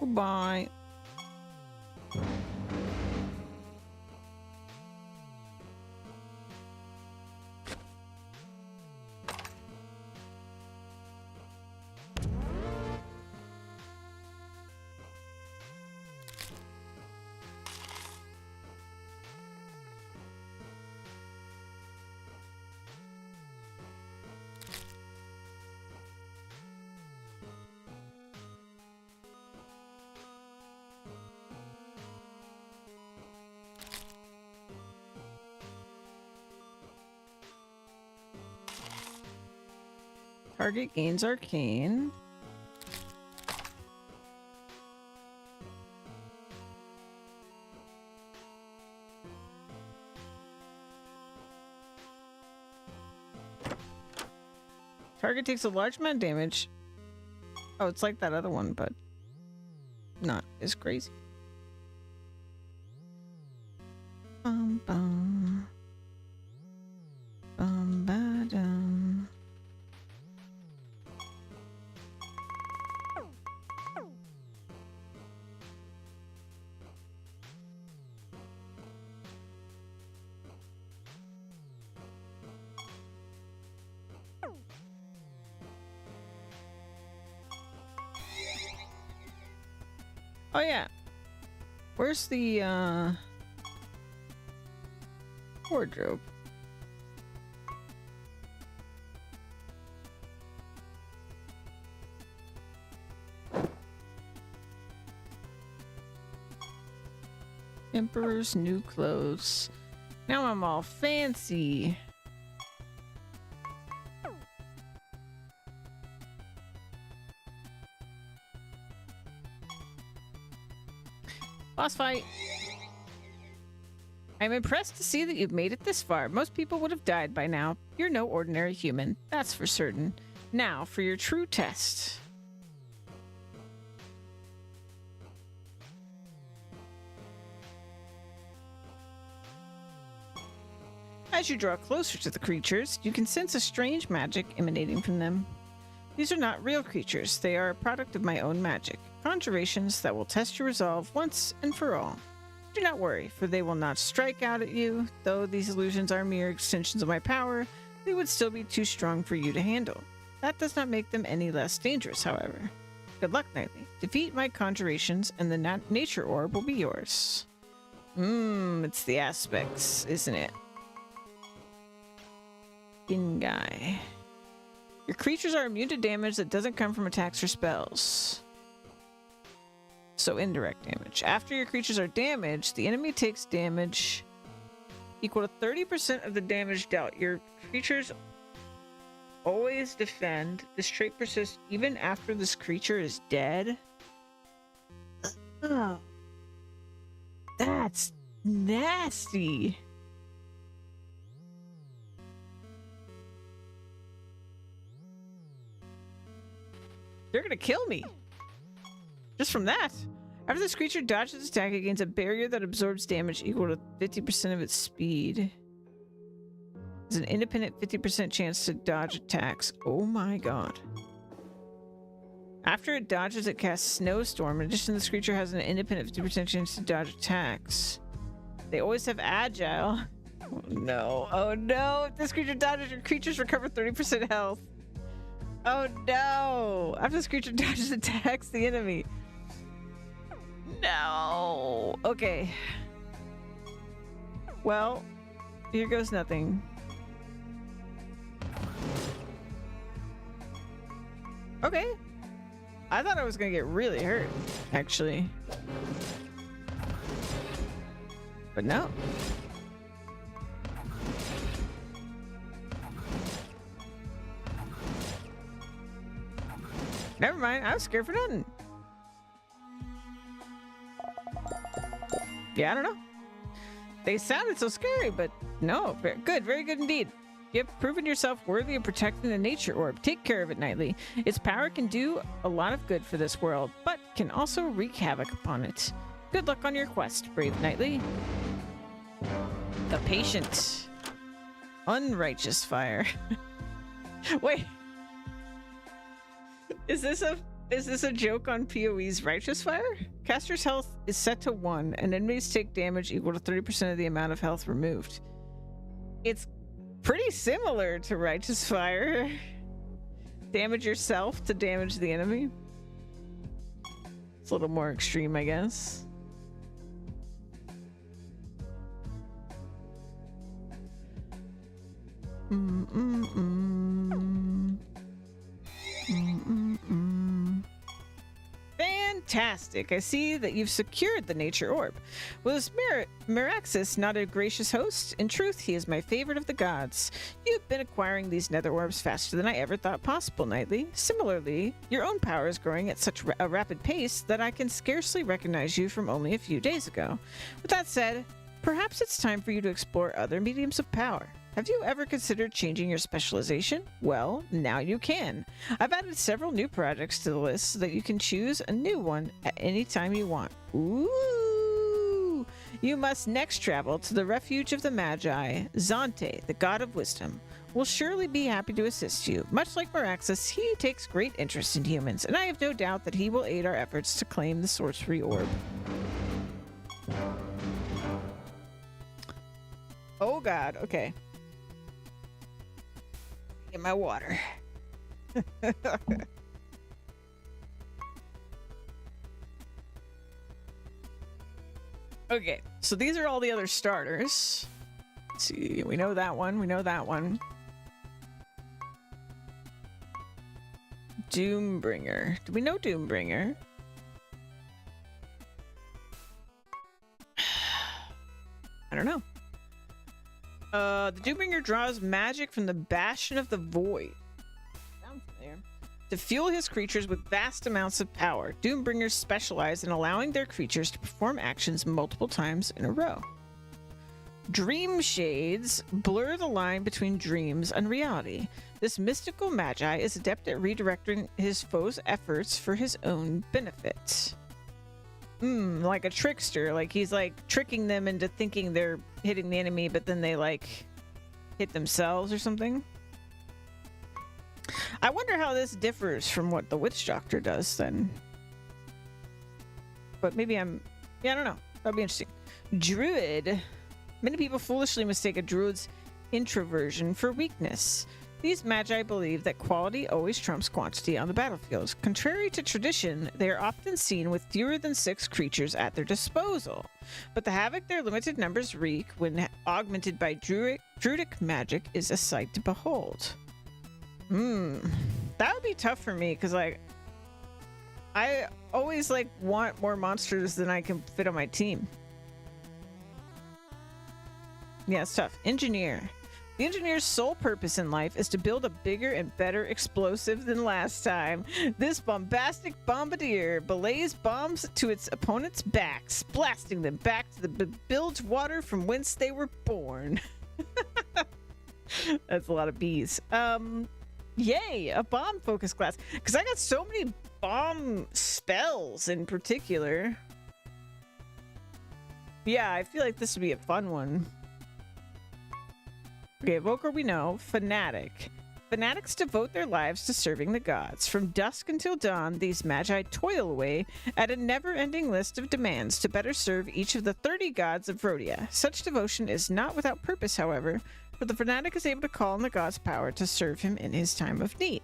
Goodbye. Target gains arcane. Target takes a large amount of damage. Oh, it's like that other one, but not as crazy. Bum bum. Bum ba dum. Oh yeah. Where's the wardrobe? Emperor's new clothes. Now I'm all fancy. Boss fight. I'm impressed to see that you've made it this far. Most people would have died by now. You're no ordinary human, that's for certain. Now for your true test. As you draw closer to the creatures, you can sense a strange magic emanating from them. These are not real creatures. They are a product of my own magic. Conjurations that will test your resolve once and for all. Do not worry, for they will not strike out at you. Though these illusions are mere extensions of my power, they would still be too strong for you to handle. That does not make them any less dangerous, however. Good luck, Knightly. Defeat my conjurations, and the nature orb will be yours. It's the aspects, isn't it? Guy. Your creatures are immune to damage that doesn't come from attacks or spells. So indirect damage. After your creatures are damaged, the enemy takes damage equal to 30% of the damage dealt. Your creatures always defend. This trait persists even after this creature is dead. Oh. That's nasty. They're gonna kill me. Just from that. After this creature dodges its attack, it gains a barrier that absorbs damage equal to 50% of its speed. There's an independent 50% chance to dodge attacks. Oh my god. After it dodges, it casts Snowstorm. In addition, this creature has an independent 50% chance to dodge attacks. They always have Agile. Oh no. Oh no. If this creature dodges, your creatures recover 30% health. Oh no! After this creature dodges attacks the enemy. No! Okay. Well, here goes nothing. Okay. I thought I was gonna get really hurt, actually. But no. Never mind, I was scared for nothing. Yeah, I don't know. They sounded so scary, but no. Very good indeed. You have proven yourself worthy of protecting the nature orb. Take care of it, Knightly. Its power can do a lot of good for this world, but can also wreak havoc upon it. Good luck on your quest, brave Knightly. The Patient. Unrighteous fire. Wait. Is this a Is this a joke on PoE's Righteous Fire? Caster's health is set to 1, and enemies take damage equal to 30% of the amount of health removed. It's pretty similar to Righteous Fire. Damage yourself to damage the enemy. It's a little more extreme, I guess. Fantastic. I see that you've secured the nature orb. Was Miraxis not a gracious host? In truth, he is my favorite of the gods. You've been acquiring these nether orbs faster than I ever thought possible, Knightly. Similarly, your own power is growing at such a rapid pace that I can scarcely recognize you from only a few days ago. With that said, perhaps it's time for you to explore other mediums of power. Have you ever considered changing your specialization? Well, now you can. I've added several new projects to the list so that you can choose a new one at any time you want. Ooh! You must next travel to the refuge of the Magi. Zante, the god of wisdom, will surely be happy to assist you. Much like Miraxis, he takes great interest in humans, and I have no doubt that he will aid our efforts to claim the sorcery orb. Oh god, okay. Get my water. Okay, so these are all the other starters. Let's see, we know that one, we know that one. Doombringer. Do we know Doombringer? I don't know. The Doombringer draws magic from the Bastion of the Void. Sounds familiar. To fuel his creatures with vast amounts of power. Doombringers specialize in allowing their creatures to perform actions multiple times in a row. Dream Shades blur the line between dreams and reality. This mystical magi is adept at redirecting his foes' efforts for his own benefit. Like a trickster. Like he's like tricking them into thinking they're hitting the enemy, but then they like hit themselves or something. I wonder how this differs from what the Witch Doctor does then. But maybe I don't know. That'd be interesting. Druid. Many people foolishly mistake a druid's introversion for weakness. These magi believe that quality always trumps quantity on the battlefield. Contrary to tradition, they are often seen with fewer than 6 creatures at their disposal. But the havoc their limited numbers wreak when augmented by druidic magic is a sight to behold. That would be tough for me, because like I always like want more monsters than I can fit on my team. Yeah, it's tough. Engineer. The engineer's sole purpose in life is to build a bigger and better explosive than last time. This bombastic bombardier belays bombs to its opponents' backs, blasting them back to the bilge water from whence they were born. That's a lot of bees. Yay, a bomb focus class. Because I got so many bomb spells in particular. Yeah, I feel like this would be a fun one. Okay, Evoker we know. Fanatic. Fanatics devote their lives to serving the gods. From dusk until dawn, these magi toil away at a never-ending list of demands to better serve each of the 30 gods of Rhodia. Such devotion is not without purpose, however, for the fanatic is able to call on the god's power to serve him in his time of need.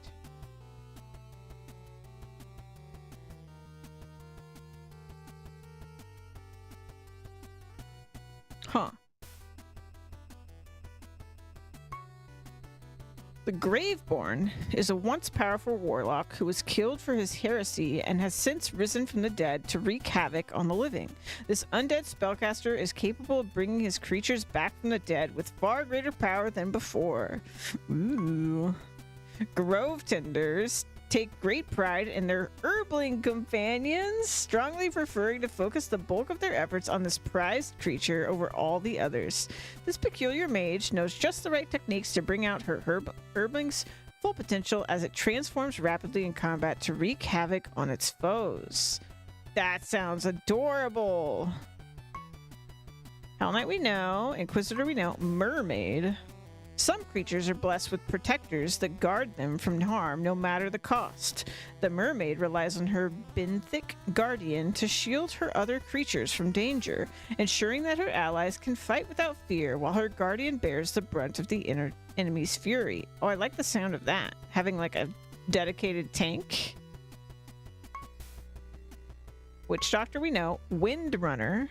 Huh. The Graveborn is a once powerful warlock who was killed for his heresy and has since risen from the dead to wreak havoc on the living. This undead spellcaster is capable of bringing his creatures back from the dead with far greater power than before. Ooh. Grove Tenders take great pride in their Erbling companions, strongly preferring to focus the bulk of their efforts on this prized creature over all the others. This peculiar mage knows just the right techniques to bring out her Erbling's full potential as it transforms rapidly in combat to wreak havoc on its foes. That sounds adorable. Hell Knight we know, Inquisitor we know, Mermaid. Some creatures are blessed with protectors that guard them from harm no matter the cost. The mermaid relies on her benthic guardian to shield her other creatures from danger, ensuring that her allies can fight without fear while her guardian bears the brunt of the enemy's fury. Oh, I like the sound of that. Having like a dedicated tank. Witch Doctor we know. Windrunner.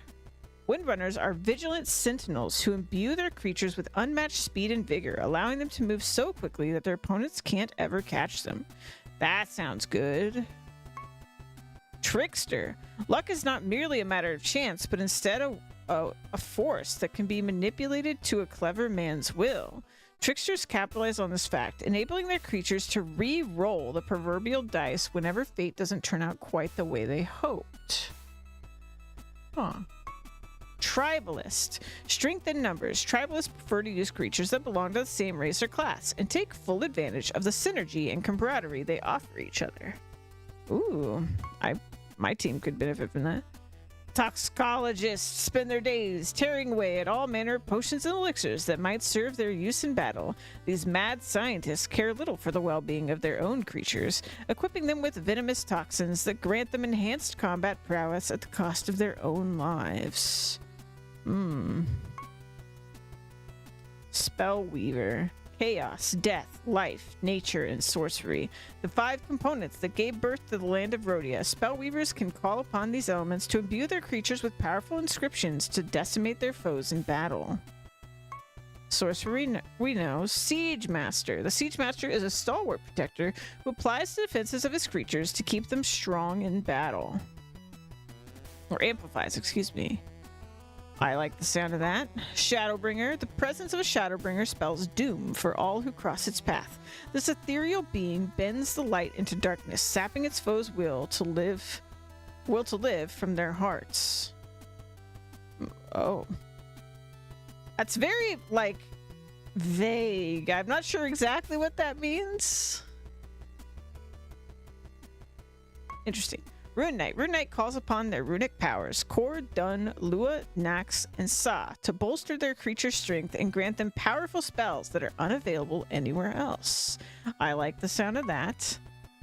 Windrunners are vigilant sentinels who imbue their creatures with unmatched speed and vigor, allowing them to move so quickly that their opponents can't ever catch them. That sounds good. Trickster. Luck is not merely a matter of chance, but instead a force that can be manipulated to a clever man's will. Tricksters capitalize on this fact, enabling their creatures to re-roll the proverbial dice whenever fate doesn't turn out quite the way they hoped. Huh. Tribalist. Strength in numbers. Tribalists prefer to use creatures that belong to the same race or class and take full advantage of the synergy and camaraderie they offer each other. Ooh, my team could benefit from that. Toxicologists spend their days tearing away at all manner of potions and elixirs that might serve their use in battle. These mad scientists care little for the well-being of their own creatures, equipping them with venomous toxins that grant them enhanced combat prowess at the cost of their own lives. Spellweaver. Chaos, death, life, nature, and sorcery. The 5 components that gave birth to the land of Rhodia. Spellweavers can call upon these elements to imbue their creatures with powerful inscriptions to decimate their foes in battle. Sorcery we know. Siege Master. The Siege Master is a stalwart protector who applies the defenses of his creatures to keep them strong in battle. Or amplifies, excuse me. I like the sound of that. Shadowbringer. The presence of a Shadowbringer spells doom for all who cross its path. This ethereal being bends the light into darkness, sapping its foes' will to live from their hearts. Oh. That's very, like, vague. I'm not sure exactly what that means. Interesting. Rune Knight. Rune Knight calls upon their runic powers, Kor, Dun, Lua, Nax, and Sa, to bolster their creature's strength and grant them powerful spells that are unavailable anywhere else. I like the sound of that.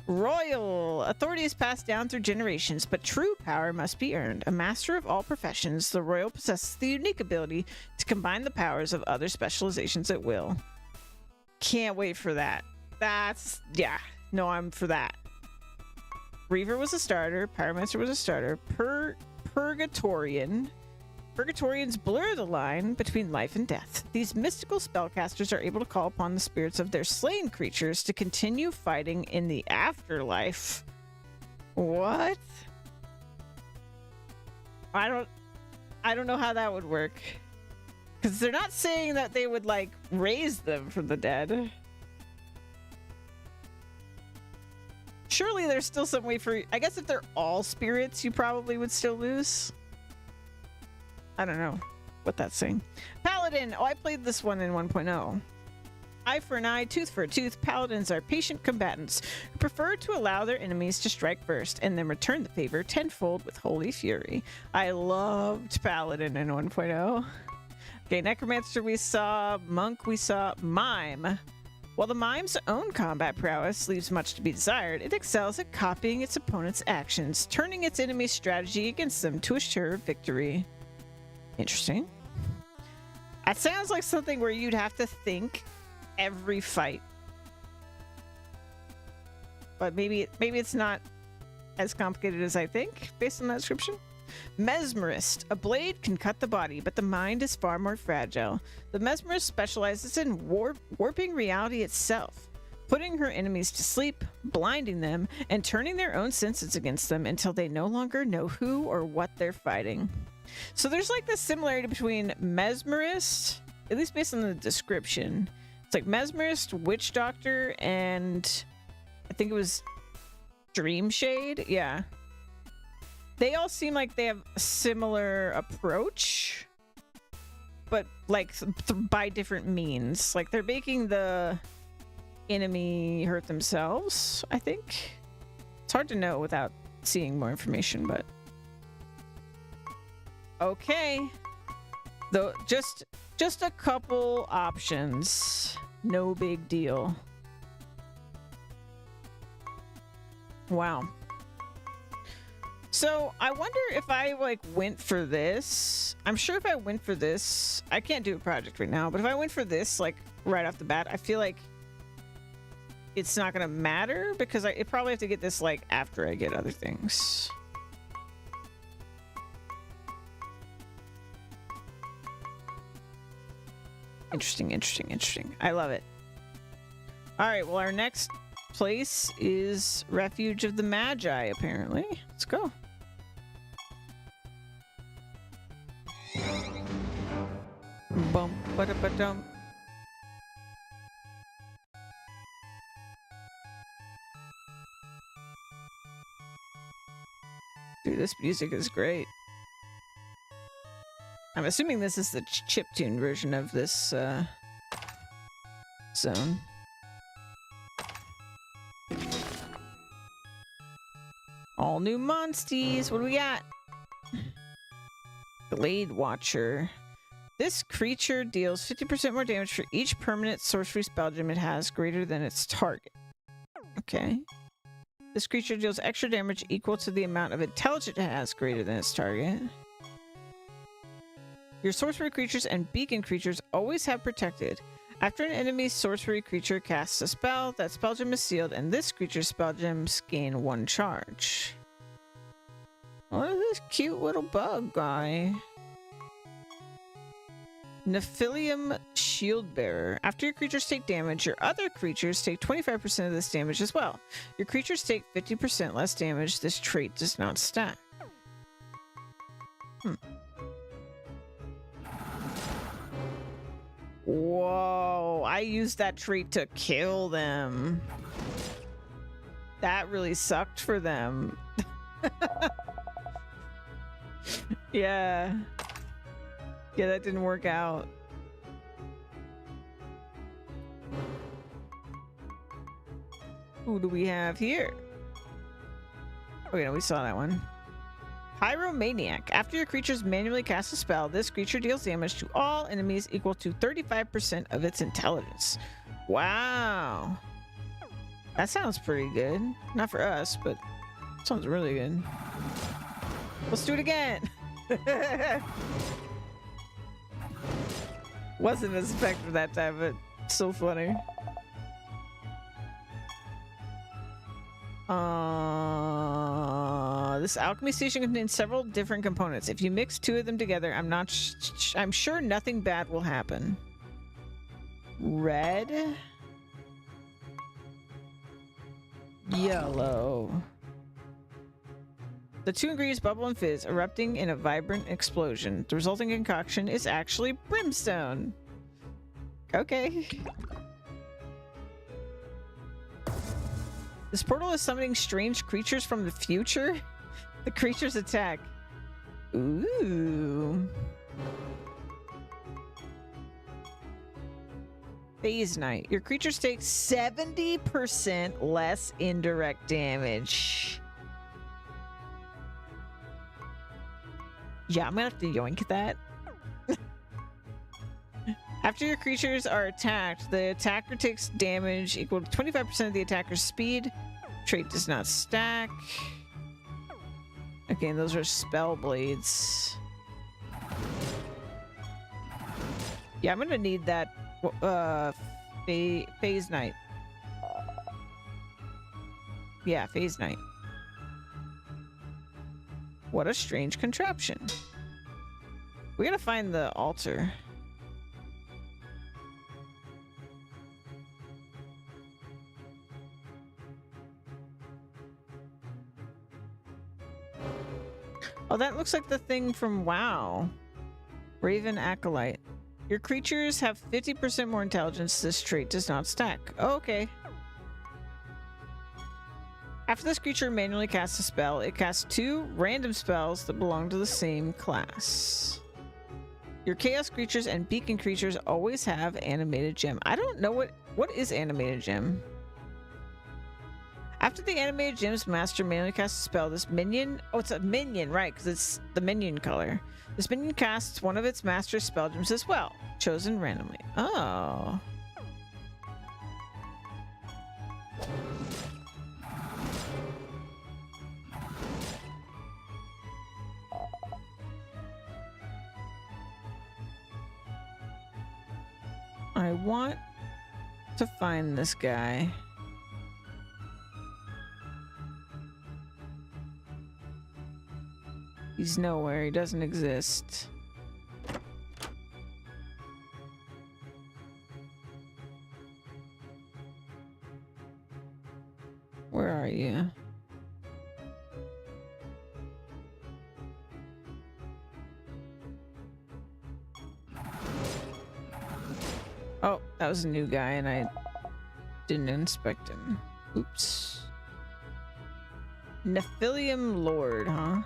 Royal. Authority is passed down through generations, but true power must be earned. A master of all professions, the Royal possesses the unique ability to combine the powers of other specializations at will. Can't wait for that. Yeah. No, I'm for that. Reaver was a starter. Pyromancer was a starter. Purgatorian. Purgatorians blur the line between life and death. These mystical spellcasters are able to call upon the spirits of their slain creatures to continue fighting in the afterlife. What? I don't know how that would work. Because they're not saying that they would, like, raise them from the dead. Surely there's still some way for... I guess if they're all spirits, you probably would still lose. I don't know what that's saying. Paladin. Oh, I played this one in 1.0. Eye for an eye, tooth for a tooth. Paladins are patient combatants who prefer to allow their enemies to strike first and then return the favor tenfold with holy fury. I loved Paladin in 1.0. Okay, Necromancer we saw. Monk we saw. Mime. While the mime's own combat prowess leaves much to be desired, it excels at copying its opponent's actions, turning its enemy's strategy against them to assure victory. Interesting. That sounds like something where you'd have to think every fight. But maybe it's not as complicated as I think, based on that description. Mesmerist. A blade can cut the body, but the mind is far more fragile. The Mesmerist specializes in warping reality itself, putting her enemies to sleep, blinding them, and turning their own senses against them until they no longer know who or what they're fighting. So there's like this similarity between Mesmerist, at least based on the description. It's like Mesmerist, Witch Doctor, and I think it was Dreamshade. Yeah. They all seem like they have a similar approach, but like by different means. Like they're making the enemy hurt themselves, I think. It's hard to know without seeing more information, but... Okay. Though, just Just a couple options. No big deal. Wow. So I wonder if I like went for this. I'm sure if I went for this, I can't do a project right now, but if I went for this like right off the bat, I feel like it's not gonna matter because I probably have to get this like after I get other things. Interesting, interesting, interesting. I love it. All right, well, our next place is Refuge of the Magi, apparently. Let's go. Bum, ba-da-ba-dum. Dude, this music is great. I'm assuming this is the chiptune version of this zone. All new monsties. What do we got? Blade Watcher. This creature deals 50% more damage for each permanent sorcery spell gem it has greater than its target. Okay. This creature deals extra damage equal to the amount of intelligence it has greater than its target. Your sorcery creatures and beacon creatures always have protected. After an enemy's sorcery creature casts a spell, that spell gem is sealed, and this creature's spell gems gain 1 charge. What is this cute little bug guy? Nephilium Shieldbearer. After your creatures take damage, your other creatures take 25% of this damage as well. Your creatures take 50% less damage. This trait does not stack. Whoa, I used that trait to kill them. That really sucked for them. Yeah. Yeah, that didn't work out. Who do we have here? Oh, yeah, we saw that one. Pyromaniac. After your creatures manually cast a spell, this creature deals damage to all enemies equal to 35% of its intelligence. Wow. That sounds pretty good. Not for us, but sounds really good. Let's do it again. Wasn't as effective that time, but so funny. This alchemy station contains several different components. If you mix 2 of them together, I'm sure nothing bad will happen. Red. Yellow. The 2 ingredients bubble and fizz, erupting in a vibrant explosion. The resulting concoction is actually brimstone. Okay. This portal is summoning strange creatures from the future. The creatures attack. Ooh. Phase Knight. Your creatures take 70% less indirect damage. Yeah, I'm gonna have to yoink that. After your creatures are attacked, the attacker takes damage equal to 25% of the attacker's speed. Trait does not stack. Okay, those are spell blades. Yeah, I'm gonna need that Phase Knight. Yeah, Phase Knight. What a strange contraption. We gotta find the altar. Oh, that looks like the thing from WoW. Raven Acolyte. Your creatures have 50% more intelligence. This trait does not stack. Oh, okay. After this creature manually casts a spell, it casts 2 random spells that belong to the same class. Your chaos creatures and beacon creatures always have animated gem. I don't know what is animated gem. After the animated gym's master manually casts a spell, this minion... Oh, it's a minion, right, because it's the minion color. This minion casts one of its master's spell gems as well, chosen randomly. Oh. I want to find this guy. He's nowhere. He doesn't exist. Where are you? Oh, that was a new guy and I didn't inspect him. Oops. Nephilium Lord, huh?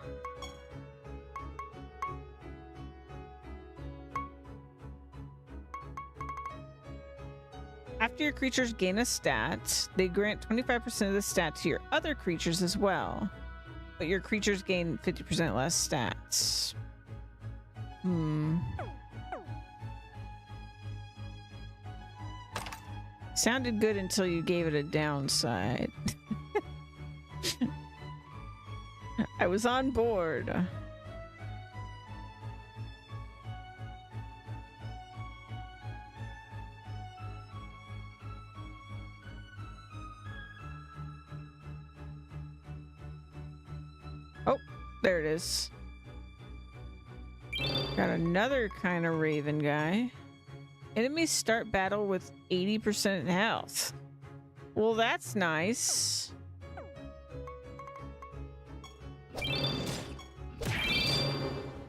After your creatures gain a stat, they grant 25% of the stat to your other creatures as well. But your creatures gain 50% less stats. Sounded good until you gave it a downside. I was on board. Oh, there it is. Got another kind of raven guy. Enemies start battle with 80% health. Well, that's nice.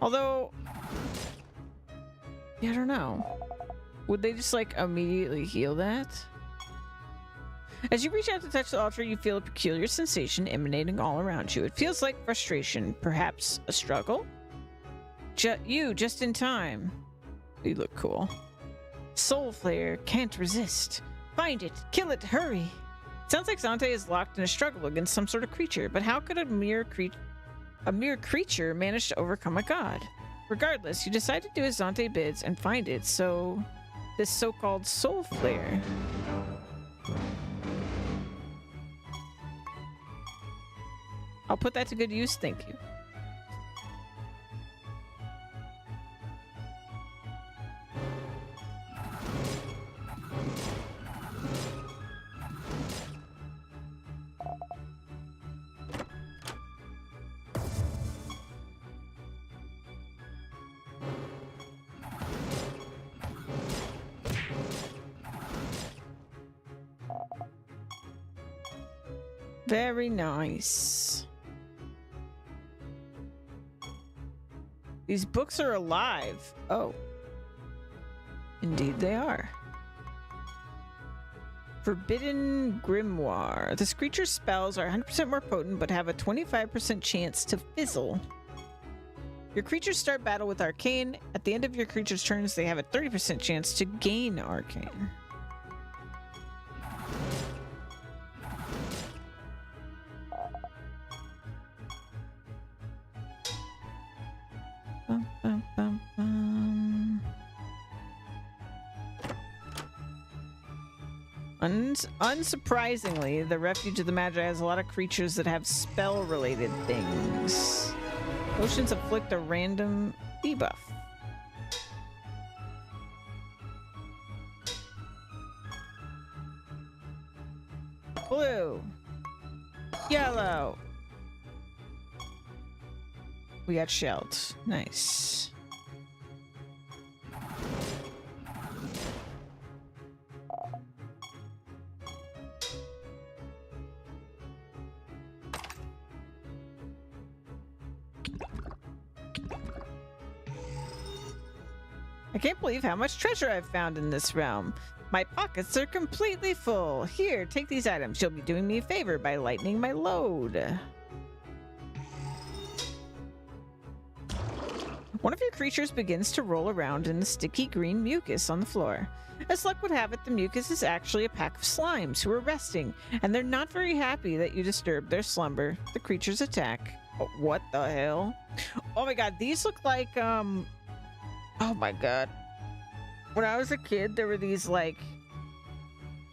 Although, yeah, I don't know. Would they just like immediately heal that? As you reach out to touch the altar, you feel a peculiar sensation emanating all around you. It feels like frustration, perhaps a struggle. Just in time. You look cool. Soul Flare can't resist. Find it, kill it, hurry. Sounds like Zante is locked in a struggle against some sort of creature, but how could a mere creature manage to overcome a god? Regardless, you decide to do as Zante bids and find it, so this so-called Soul Flare. I'll put that to good use, thank you. Very nice. These books are alive. Oh. Indeed they are. Forbidden Grimoire. This creature's spells are 100% more potent, but have a 25% chance to fizzle. Your creatures start battle with Arcane. At the end of your creature's turns, they have a 30% chance to gain Arcane. Unsurprisingly, the Refuge of the Magi has a lot of creatures that have spell-related things. Potions inflict a random debuff. Blue. Yellow. We got shelled. Nice. I can't believe how much treasure I've found in this realm. My pockets are completely full. Here, take these items. You'll be doing me a favor by lightening my load. One of your creatures begins to roll around in the sticky green mucus on the floor. As luck would have it, the mucus is actually a pack of slimes who are resting, and they're not very happy that you disturbed their slumber. The creatures attack. Oh, what the hell? Oh my god, these look like, oh my god. When I was a kid, there were these, like,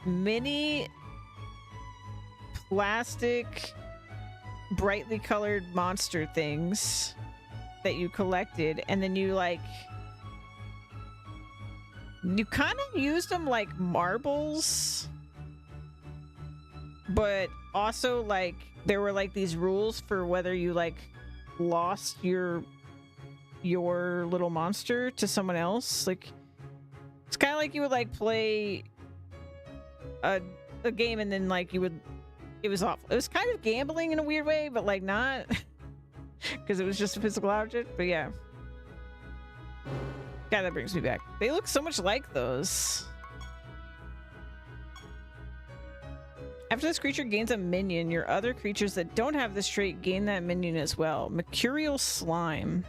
mini plastic, brightly colored monster things that you collected, and then you, like, you kind of used them like marbles, but also, like, there were, like, these rules for whether you, like, lost your little monster to someone else. Like, it's kind of like you would, like, play a game and then, like, you would, it was awful. It was kind of gambling in a weird way, but, like, not, because it was just a physical object. But yeah, God, that brings me back. They look so much like those. After this creature gains a minion, your other creatures that don't have this trait gain that minion as well. Mercurial Slime.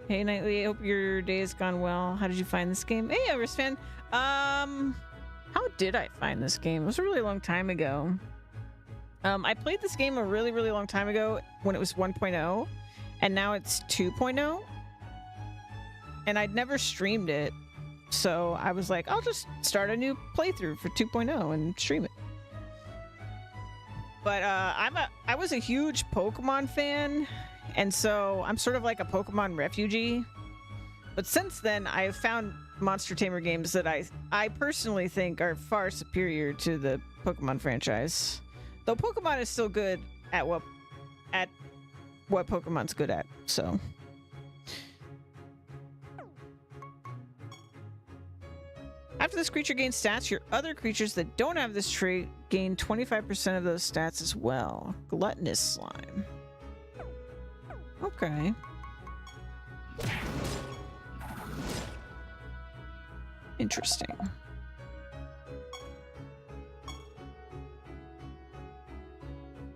Hey, Nightly, I hope your day has gone well. How did you find this game? Hey, Everest fan. How did I find this game? It was a really long time ago. I played this game a really, really long time ago when it was 1.0, and now it's 2.0. And I'd never streamed it, so I was like, I'll just start a new playthrough for 2.0 and stream it. But I was a huge Pokemon fan, and so I'm sort of like a Pokemon refugee. But since then, I've found Monster Tamer games that I personally think are far superior to the Pokemon franchise. Though Pokemon is still good at what Pokemon's good at, so. After this creature gains stats, your other creatures that don't have this trait gain 25% of those stats as well. Gluttonous Slime. Okay. Interesting.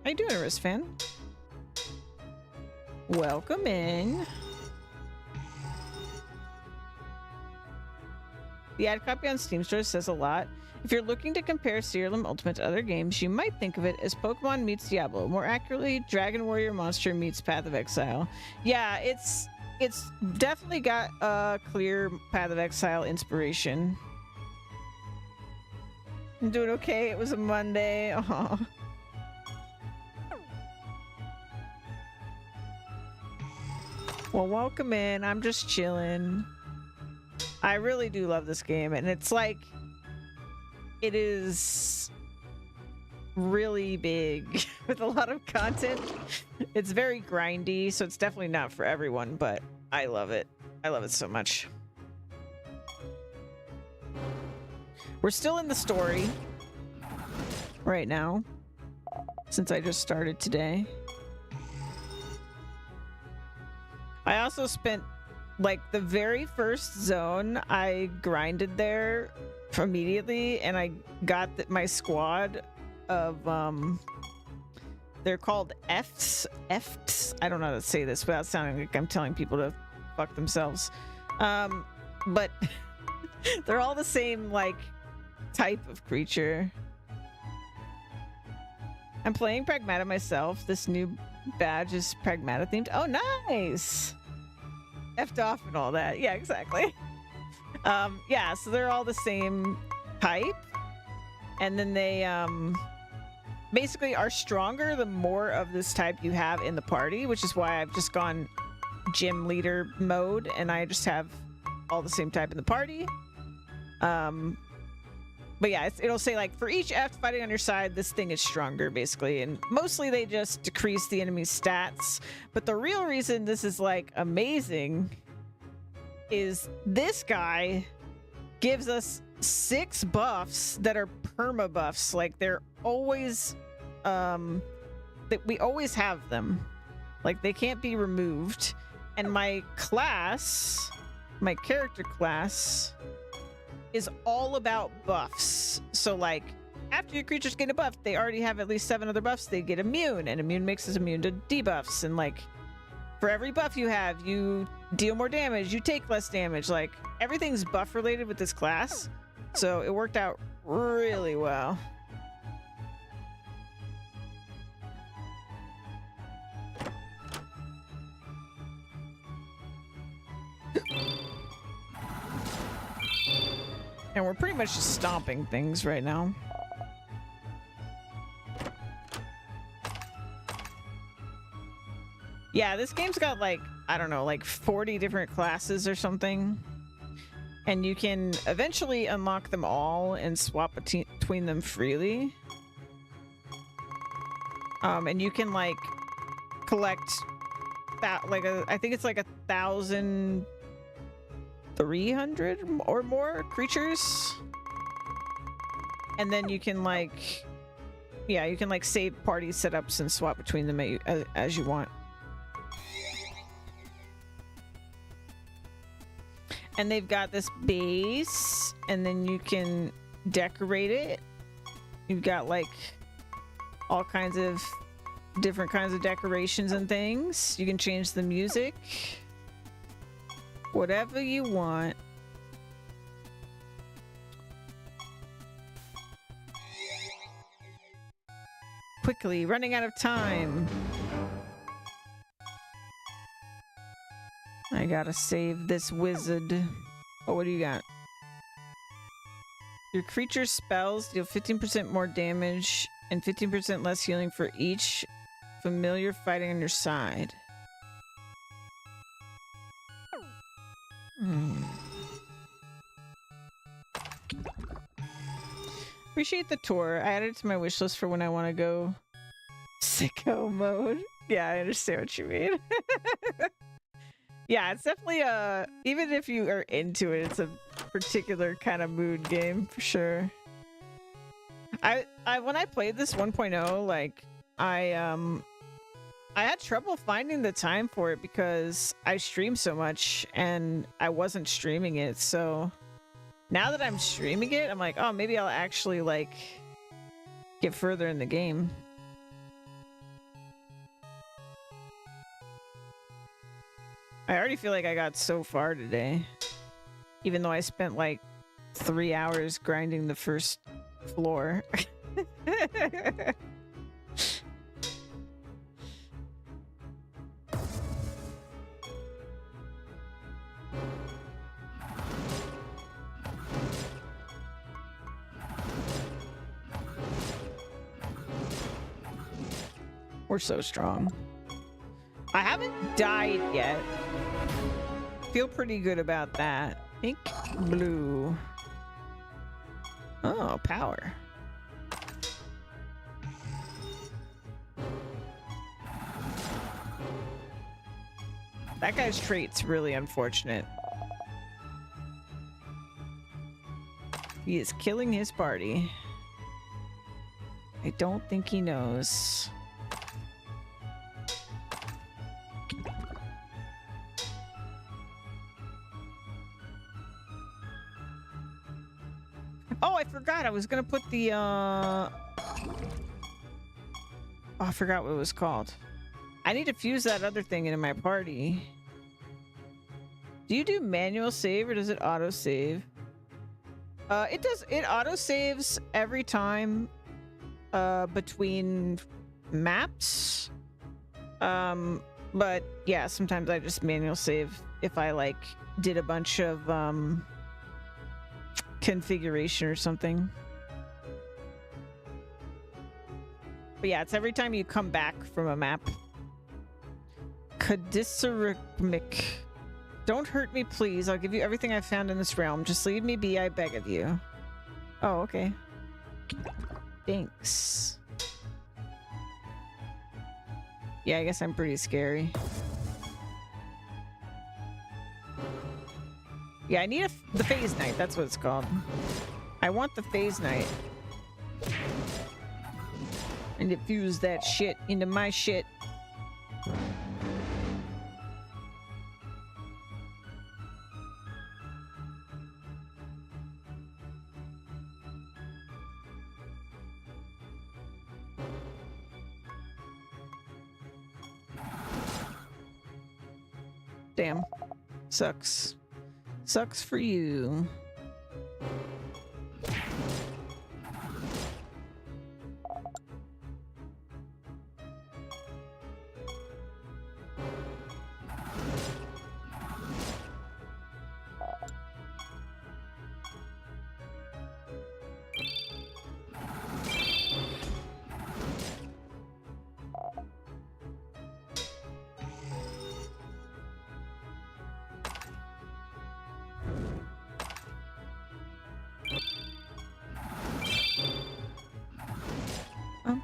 How you doing, Arist fan? Welcome in. The ad copy on Steam Store says a lot. If you're looking to compare Siralim Ultimate to other games, you might think of it as Pokemon meets Diablo. More accurately, Dragon Warrior Monster meets Path of Exile. Yeah, it's definitely got a clear Path of Exile inspiration. I'm doing okay. It was a Monday. Aww. Well, welcome in. I'm just chilling. I really do love this game, and it's like, it is really big with a lot of content. It's very grindy, so it's definitely not for everyone, but I love it. I love it so much. We're still in the story right now, since I just started today. I also spent, like, the very first zone, I grinded there immediately, and I got my squad of, they're called Fs. I don't know how to say this without sounding like I'm telling people to fuck themselves. But they're all the same, like, type of creature. I'm playing Pragmata myself. This new badge is Pragmata themed. Oh, nice! F'd off and all that. Yeah, exactly. Yeah, so they're all the same type. And then they basically are stronger the more of this type you have in the party, which is why I've just gone gym leader mode, and I just have all the same type in the party. But yeah, it'll say, like, for each F fighting on your side, this thing is stronger, basically. And mostly they just decrease the enemy's stats. But the real reason this is, like, amazing is this guy gives us 6 buffs that are perma buffs. Like, they're always, that we always have them. Like, they can't be removed. And my class, my character class, is all about buffs. So, like, after your creatures get a buff, they already have at least 7 other buffs. They get immune, and immune makes us immune to debuffs. And, like, For every buff you have, you deal more damage, you take less damage. Like, everything's buff related with this class. So it worked out really well. And we're pretty much just stomping things right now. Yeah, this game's got like, I don't know, like 40 different classes or something. And you can eventually unlock them all and swap between them freely. And you can like collect that, like I think it's like 1,300 or more creatures. And then you can like, yeah, you can like save party setups and swap between them as you want. And they've got this base, and then you can decorate it. You've got like all kinds of different kinds of decorations and things. You can change the music. Whatever you want. Quickly, running out of time. I gotta save this wizard. Oh, what do you got? Your creature spells deal 15% more damage and 15% less healing for each familiar fighting on your side. Appreciate the tour. I added it to my wish list for when I want to go sicko mode. Yeah, I understand what you mean. Yeah, it's definitely even if you are into it, it's a particular kind of mood game for sure. I when I played this 1.0, like I had trouble finding the time for it because I stream so much and I wasn't streaming it. So now that I'm streaming it, I'm like, oh, maybe I'll actually like get further in the game. I already feel like I got so far today, even though I spent like 3 hours grinding the first floor. We're so strong. I haven't died yet. Feel pretty good about that. Pink, blue. Oh, power. That guy's trait's really unfortunate. He is killing his party. I don't think he knows. Oh, I forgot. I was gonna put the oh, I forgot what it was called. I need to fuse that other thing into my party. Do you do manual save or does it auto save? It does. It auto saves every time between maps. But yeah, sometimes I just manual save if I like did a bunch of configuration or something. But yeah, it's every time you come back from a map. Kadisaramic. Don't hurt me, please. I'll give you everything I've found in this realm. Just leave me be, I beg of you. Oh, okay. Thanks. Yeah, I guess I'm pretty scary. Yeah, I need the Phase Knight. That's what it's called. I want the Phase Knight. And to fuse that shit into my shit. Damn. Sucks. Sucks for you.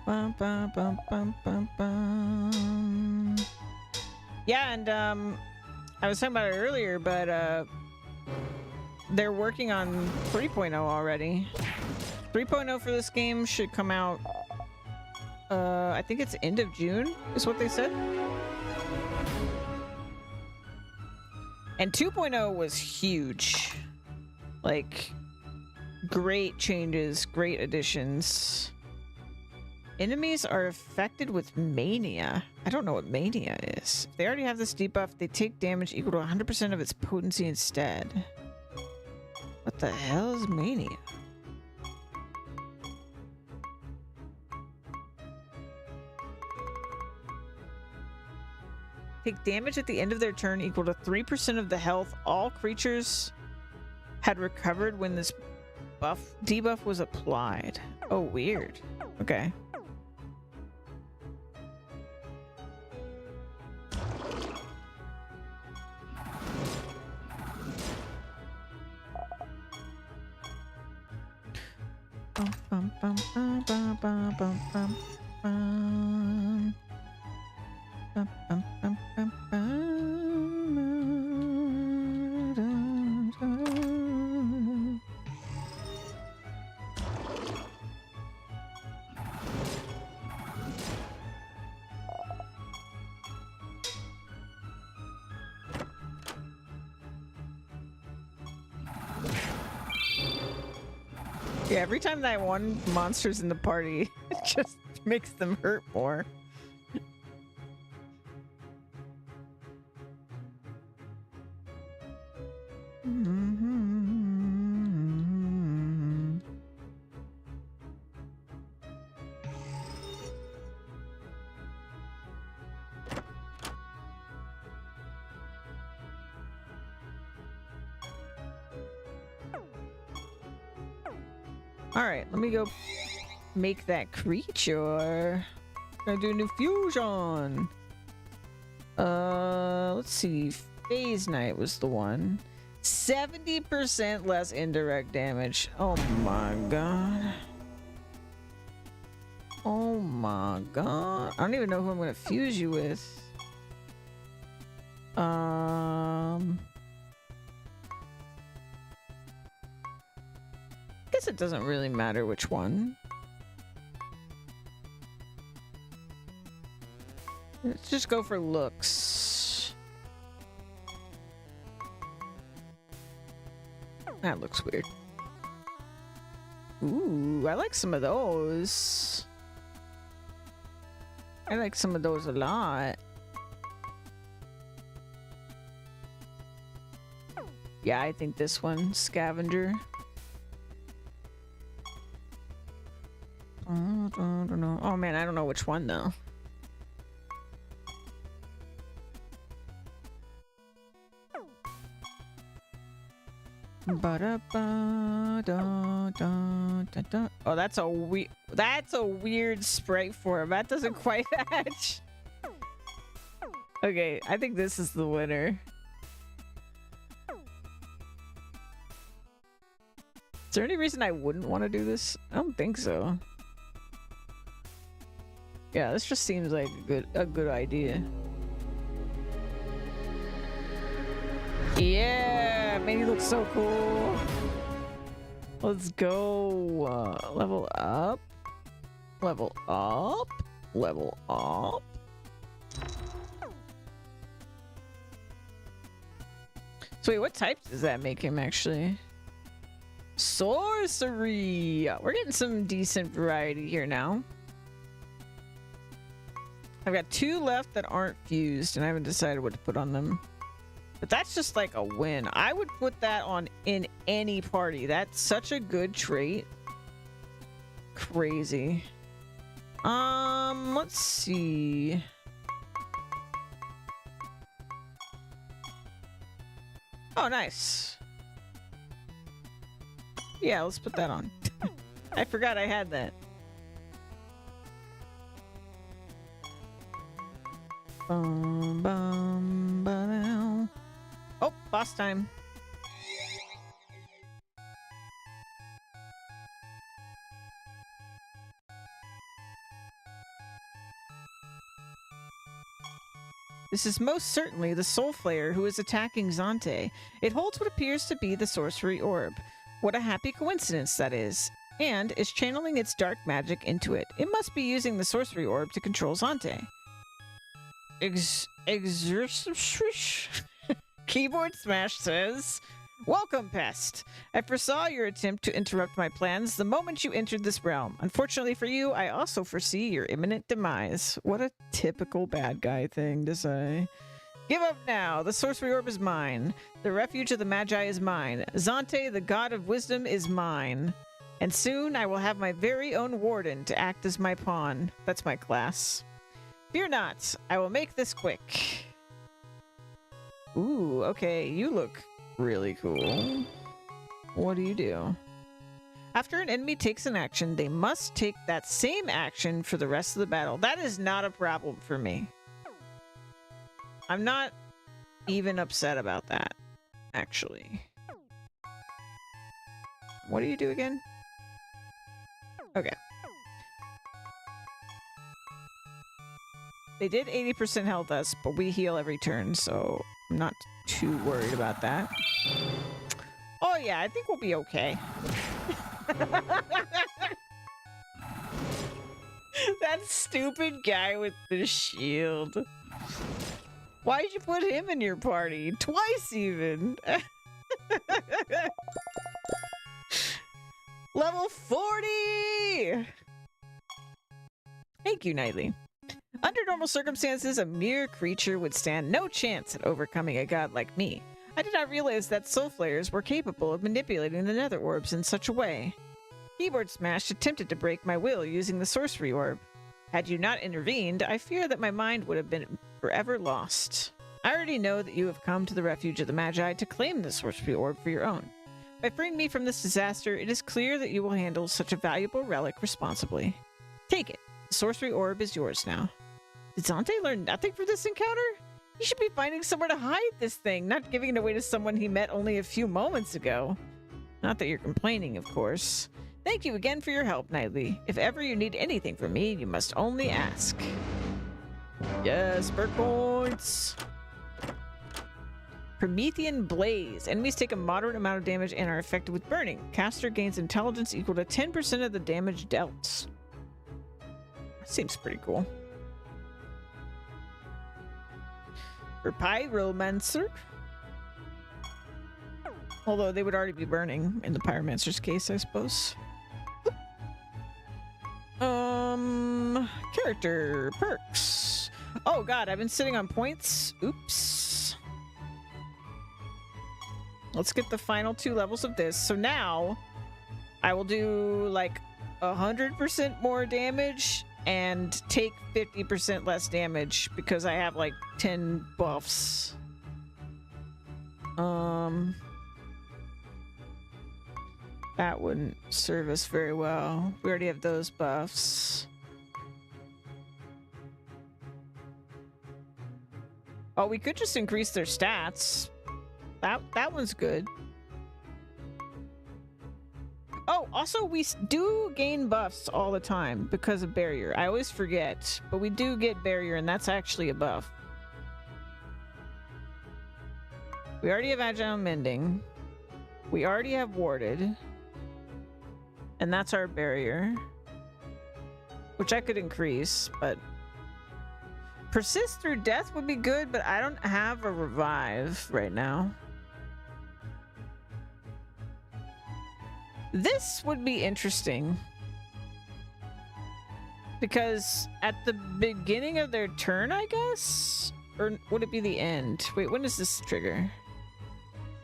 Bum, bum, bum, bum, bum, bum. Yeah, and I was talking about it earlier, but they're working on 3.0 already. 3.0 for this game should come out, I think it's end of June is what they said. And 2.0 was huge. Like, great changes, great additions. Enemies are affected with mania. I don't know what mania is. If they already have this debuff, they take damage equal to 100% of its potency instead. What the hell is mania? Take damage at the end of their turn equal to 3% of the health all creatures had recovered when this debuff was applied. Oh, weird. Okay. Bum, bum, bum, bum, bum, bum, bum, bum. Bum, bum, bum, bum, bum. Yeah, every time that one monster's in the party, it just makes them hurt more. Alright, let me go make that creature. Gonna do a new fusion. Let's see. Phase Knight was the one. 70% less indirect damage. Oh my god. Oh my god. I don't even know who I'm gonna fuse you with. Guess it doesn't really matter which one. Let's just go for looks. That looks weird. Ooh, I like some of those. I like some of those a lot. Yeah, I think this one, Scavenger. I don't know. Oh man, I don't know which one though. Oh, that's a weird sprite form. That doesn't quite match. Okay, I think this is the winner. Is there any reason I wouldn't want to do this? I don't think so. Yeah, this just seems like a good idea. Yeah, man, he looks so cool. Let's go. Level up. Level up. Level up. So wait, what types does that make him actually? Sorcery. We're getting some decent variety here now. I've got 2 left that aren't fused, and I haven't decided what to put on them. But that's just like a win. I would put that on in any party. That's such a good trait. Crazy. Let's see. Oh, nice. Yeah, let's put that on. I forgot I had that. Bum, bum, ba-dow. Oh, boss time. This is most certainly the Soul Flayer who is attacking Zante. It holds what appears to be the Sorcery Orb. What a happy coincidence that is. And is channeling its dark magic into it. It must be using the Sorcery Orb to control Zante. Keyboard Smash says, "Welcome, Pest. I foresaw your attempt to interrupt my plans the moment you entered this realm. Unfortunately for you, I also foresee your imminent demise." What a typical bad guy thing to say. "Give up now. The Sorcery Orb is mine. The Refuge of the Magi is mine. Zante, the God of Wisdom, is mine. And soon I will have my very own Warden to act as my pawn." That's my class. "Fear not. I will make this quick." Ooh, okay. You look really cool. What do you do? After an enemy takes an action, they must take that same action for the rest of the battle. That is not a problem for me. I'm not even upset about that, actually. What do you do again? Okay. They did 80% health us, but we heal every turn, so I'm not too worried about that. Oh yeah, I think we'll be okay. That stupid guy with the shield. Why'd you put him in your party? Twice even. Level 40! Thank you, Knightley. Under normal circumstances, a mere creature would stand no chance at overcoming a god like me. I did not realize that Soul Flayers were capable of manipulating the Nether Orbs in such a way. Keyboard Smash attempted to break my will using the Sorcery Orb. Had you not intervened, I fear that my mind would have been forever lost. I already know that you have come to the Refuge of the Magi to claim the Sorcery Orb for your own. By freeing me from this disaster, it is clear that you will handle such a valuable relic responsibly. Take it. The Sorcery Orb is yours now. Did Zante learn nothing from this encounter? He should be finding somewhere to hide this thing, not giving it away to someone he met only a few moments ago. Not that you're complaining, of course. Thank you again for your help, Knightley. If ever you need anything from me, you must only ask. Yes, bird points. Promethean Blaze. Enemies take a moderate amount of damage and are affected with burning. Caster gains intelligence equal to 10% of the damage dealt. That seems pretty cool. For Pyromancer. Although they would already be burning in the Pyromancer's case, I suppose. Character perks. Oh god, I've been sitting on points. Oops. Let's get the final 2 levels of this. So now I will do like 100% more damage and take 50% less damage because I have like 10 buffs. That wouldn't serve us very well. We already have those buffs. Oh, we could just increase their stats. That one's good. Oh, also we do gain buffs all the time because of barrier. I always forget, but we do get barrier, and that's actually a buff. We already have agile mending. We already have warded. And that's our barrier, which I could increase, but persist through death would be good, but I don't have a revive right now. This would be interesting because at the beginning of their turn, I guess, or would it be the end? Wait, when does this trigger?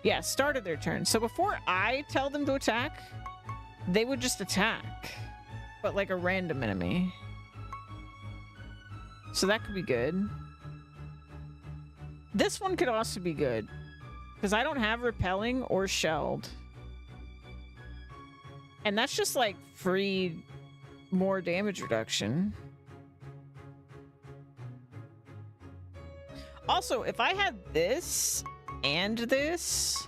Yeah, start of their turn. So before I tell them to attack, they would just attack. But like a random enemy. So that could be good. This one could also be good. Because I don't have repelling or shelled. And that's just like free more damage reduction. Also, if I had this and this,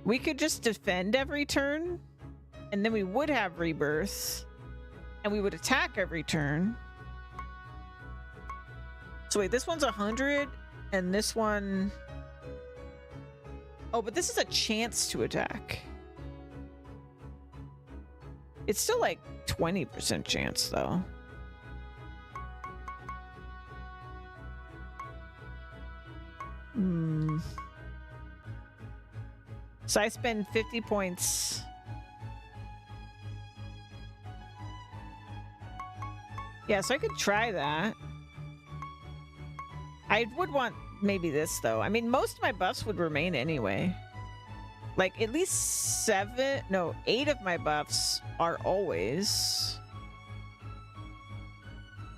we could just defend every turn. And then we would have rebirth. And we would attack every turn. So wait, this one's 100 and this one... Oh, but this is a chance to attack. It's still like 20% chance though. So I spend 50 points. Yeah, so I could try that. I would want maybe this, though. I mean, most of my buffs would remain anyway. Like, at least 8 of my buffs are always.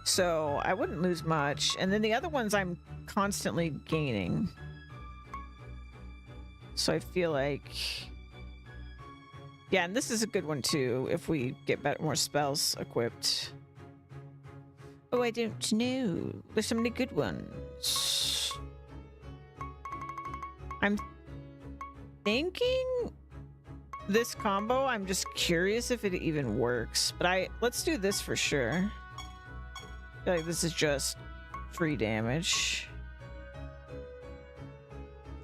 So I wouldn't lose much. And then the other ones I'm constantly gaining. So I feel like... Yeah, and this is a good one, too, if we get more spells equipped. Oh, I don't know. There's so many good ones. I'm thinking this combo, I'm just curious if it even works. But let's do this for sure. I feel like this is just free damage.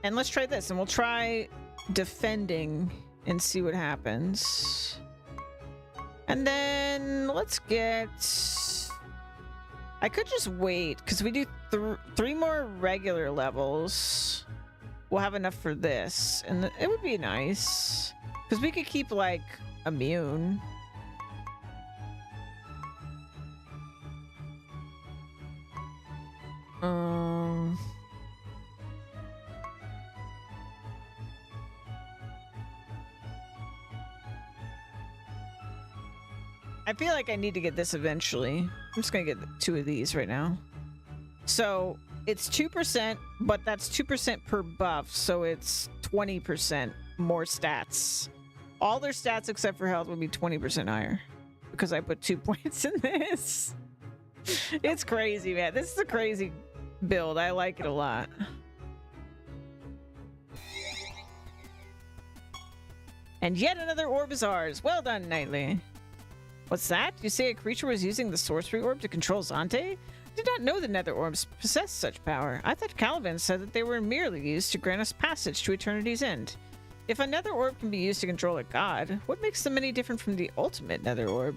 And let's try this, and we'll try defending and see what happens. And then let's get... I could just wait, because we do 3 more regular levels. We'll have enough for this, and it would be nice. Because we could keep, like, immune. I feel like I need to get this eventually. I'm just gonna get 2 of these right now. So it's 2%, but that's 2% per buff, so it's 20% more stats. All their stats except for health would be 20% higher because I put 2 points in this. It's crazy, man. This is a crazy build. I like it a lot. And yet another orb is ours. Well done, Knightley. What's that? You say a creature was using the sorcery orb to control Zante? I did not know the nether orbs possessed such power. I thought Caliban said that they were merely used to grant us passage to eternity's end. If a nether orb can be used to control a god, what makes them any different from the ultimate nether orb?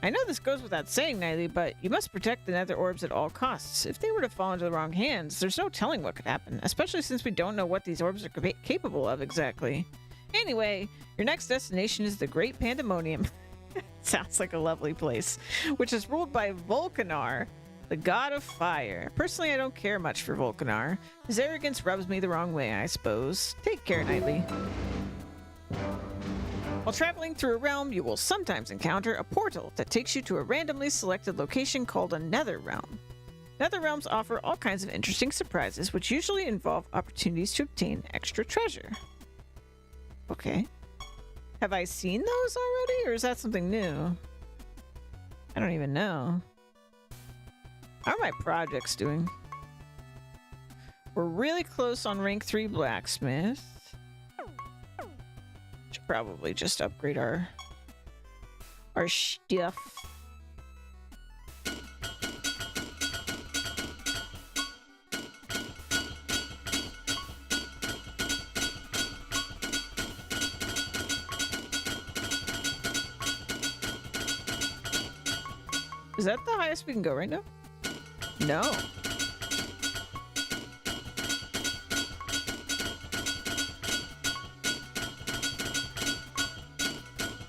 I know this goes without saying, Knightley, but you must protect the nether orbs at all costs. If they were to fall into the wrong hands, there's no telling what could happen, especially since we don't know what these orbs are capable of exactly. Anyway, your next destination is the Great Pandemonium. Sounds like a lovely place, which is ruled by Volcanar, the god of fire. Personally, I don't care much for Volcanar. His arrogance rubs me the wrong way, I suppose. Take care, Knightley. While traveling through a realm, you will sometimes encounter a portal that takes you to a randomly selected location called a nether realm. Nether realms offer all kinds of interesting surprises, which usually involve opportunities to obtain extra treasure. Okay. Have I seen those already, or is that something new? I don't even know. How are my projects doing? We're really close on rank 3 blacksmith. Should probably just upgrade our stuff. Is that the highest we can go right now? No.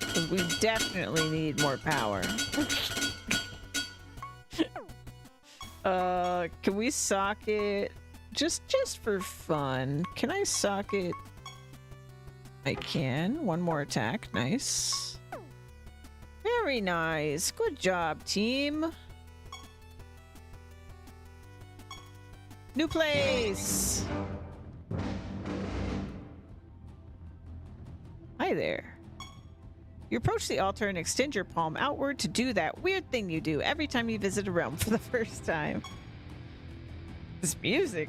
Because we definitely need more power. Can we socket Just for fun. Can I socket? I can. One more attack. Nice. Very nice. Good job, team. New place. Hi there. You approach the altar and extend your palm outward to do that weird thing you do every time you visit a realm for the first time. This music.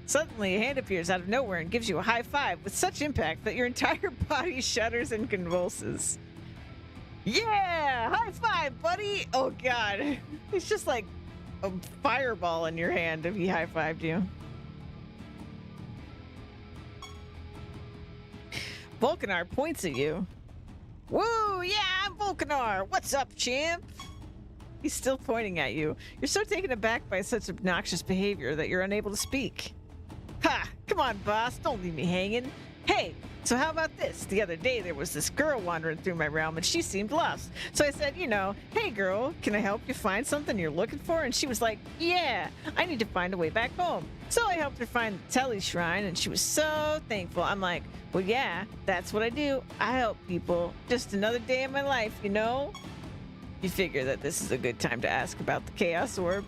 Suddenly, a hand appears out of nowhere and gives you a high five with such impact that your entire body shudders and convulses. Yeah! High five, buddy! Oh, God. It's just like a fireball in your hand if he high fived you. Volcanar points at you. Woo! Yeah, I'm Volcanar! What's up, champ? He's still pointing at you. You're so taken aback by such obnoxious behavior that you're unable to speak. Ha! Come on, boss. Don't leave me hanging. Hey, so how about this? The other day there was this girl wandering through my realm and she seemed lost. So I said, you know, hey girl, can I help you find something you're looking for? And she was like, yeah, I need to find a way back home. So I helped her find the Telly Shrine and she was so thankful. I'm like, well, yeah, that's what I do. I help people. Just another day in my life, you know? You figure that this is a good time to ask about the Chaos Orb.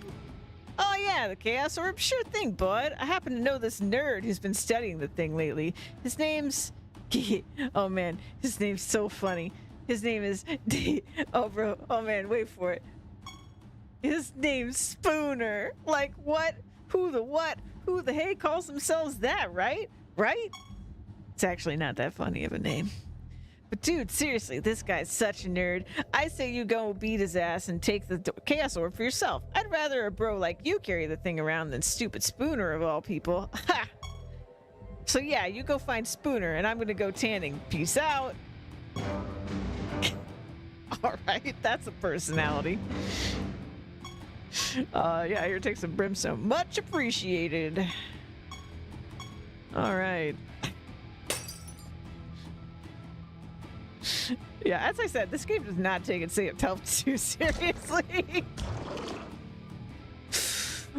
Oh yeah, the Chaos Orb? Sure thing, bud. I happen to know this nerd who's been studying the thing lately. His name's... oh man, his name's so funny. His name is... oh bro, oh man, wait for it. His name's Spooner. Like what? Who the what? Who the hey calls themselves that, right? Right? It's actually not that funny of a name. But dude, seriously, this guy's such a nerd. I say you go beat his ass and take the Chaos Orb for yourself. I'd rather a bro like you carry the thing around than stupid Spooner of all people. Ha! So yeah, you go find Spooner and I'm gonna go tanning. Peace out. Alright, that's a personality. Yeah, here, take some brimstone. Much appreciated. Alright. Yeah, as I said, this game does not take itself too seriously.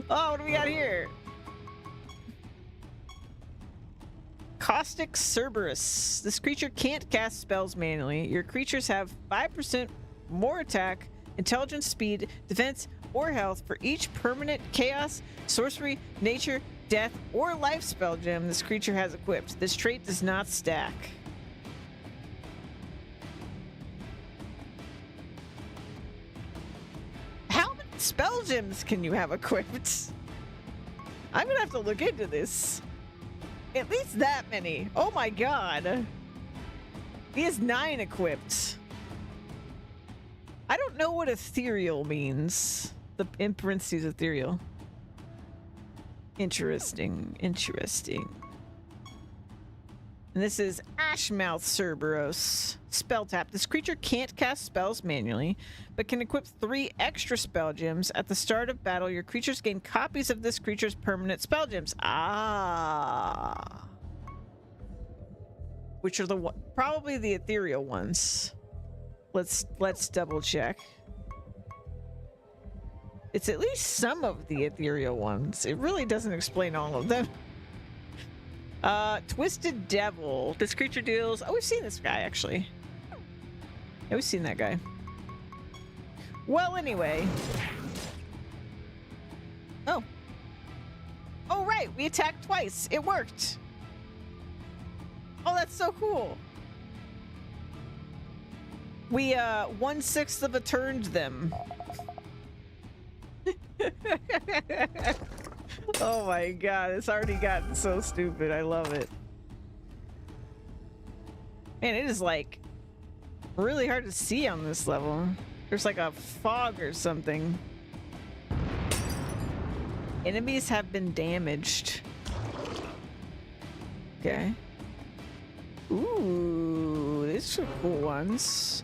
Oh, what do we got here? Caustic Cerberus. This creature can't cast spells manually. Your creatures have 5% more attack, intelligence, speed, defense, or health for each permanent chaos, sorcery, nature, death, or life spell gem this creature has equipped. This trait does not stack. How many spell gems can you have equipped? I'm gonna have to look into this. At least that many. Oh my god. He has 9 equipped. I don't know what ethereal means. The in parentheses ethereal. Interesting. Interesting. And this is Ashmouth Cerberus. Spell tap. This creature can't cast spells manually, but can equip 3 extra spell gems. At the start of battle, your creatures gain copies of this creature's permanent spell gems. Ah. Which are the probably the ethereal ones. Let's double check. It's at least some of the ethereal ones. It really doesn't explain all of them. Twisted Devil. This creature deals... Oh, we've seen this guy, actually. Yeah, we've seen that guy. Well, anyway. Oh. Oh, right. We attacked twice. It worked. Oh, that's so cool. We, 1/6 of a turned them. Oh my god, it's already gotten so stupid. I love it. Man, it is like really hard to see on this level. There's like a fog or something. Enemies have been damaged. Okay. Ooh, these are cool ones.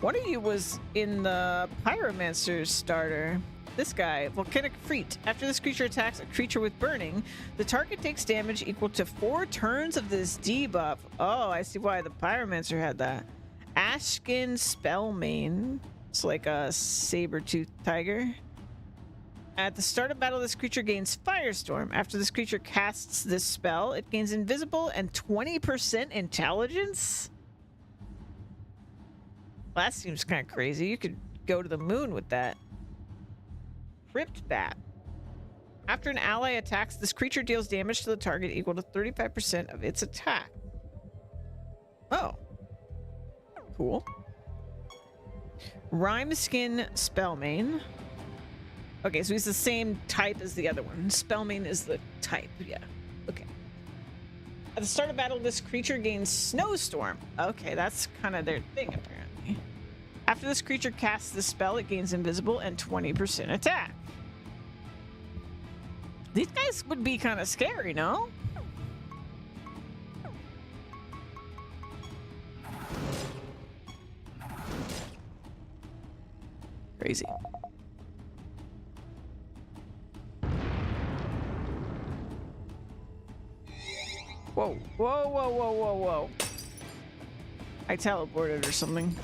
One of you was in the Pyromancer's starter. This guy, Volcanic Freet. After this creature attacks a creature with burning, the target takes damage equal to 4 turns of this debuff. Oh, I see why the Pyromancer had that. Ashkin Spellmane. It's like a saber-toothed tiger. At the start of battle, this creature gains Firestorm. After this creature casts this spell, it gains Invisible and 20% Intelligence? Well, that seems kind of crazy. You could go to the moon with that. Crypt Bat. After an ally attacks, this creature deals damage to the target equal to 35% of its attack. Oh. Cool. Rhymeskin Spellmain. Okay, so he's the same type as the other one. Spellmain is the type. Yeah. Okay. At the start of battle, this creature gains Snowstorm. Okay, that's kind of their thing, apparently. After this creature casts the spell, it gains Invisible and 20% attack. These guys would be kind of scary, no? Crazy. Whoa, whoa, whoa, whoa, whoa, whoa. I teleported or something.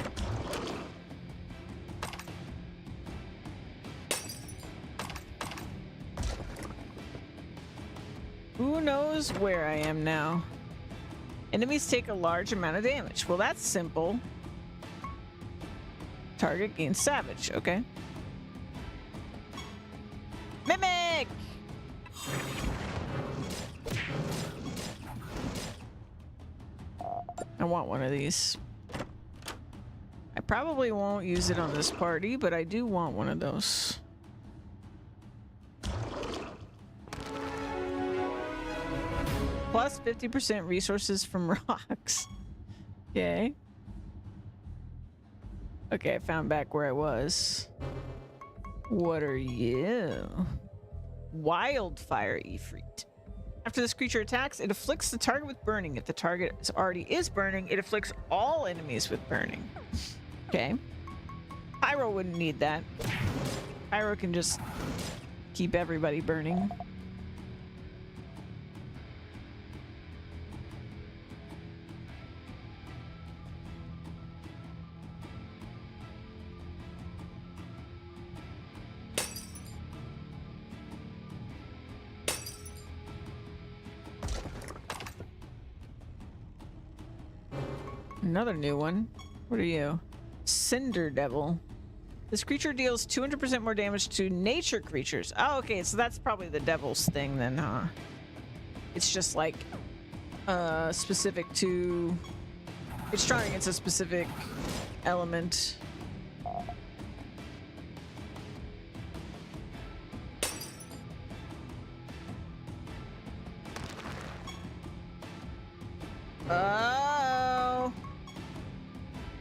Who knows where I am now? Enemies take a large amount of damage. Well, that's simple. Target gains Savage. Okay. Mimic! I want one of these. I probably won't use it on this party, but I do want one of those. Plus 50% resources from rocks. Okay. Okay, I found back where I was. What are you? Wildfire Ifrit. After this creature attacks, it afflicts the target with burning. If the target already is burning, it afflicts all enemies with burning. Okay. Pyro wouldn't need that. Pyro can just keep everybody burning. Another new one. What are you? Cinder Devil. This creature deals 200% more damage to nature creatures. Oh, okay, so that's probably the devil's thing then, huh? It's just like specific to... It's trying against a specific element. Oh!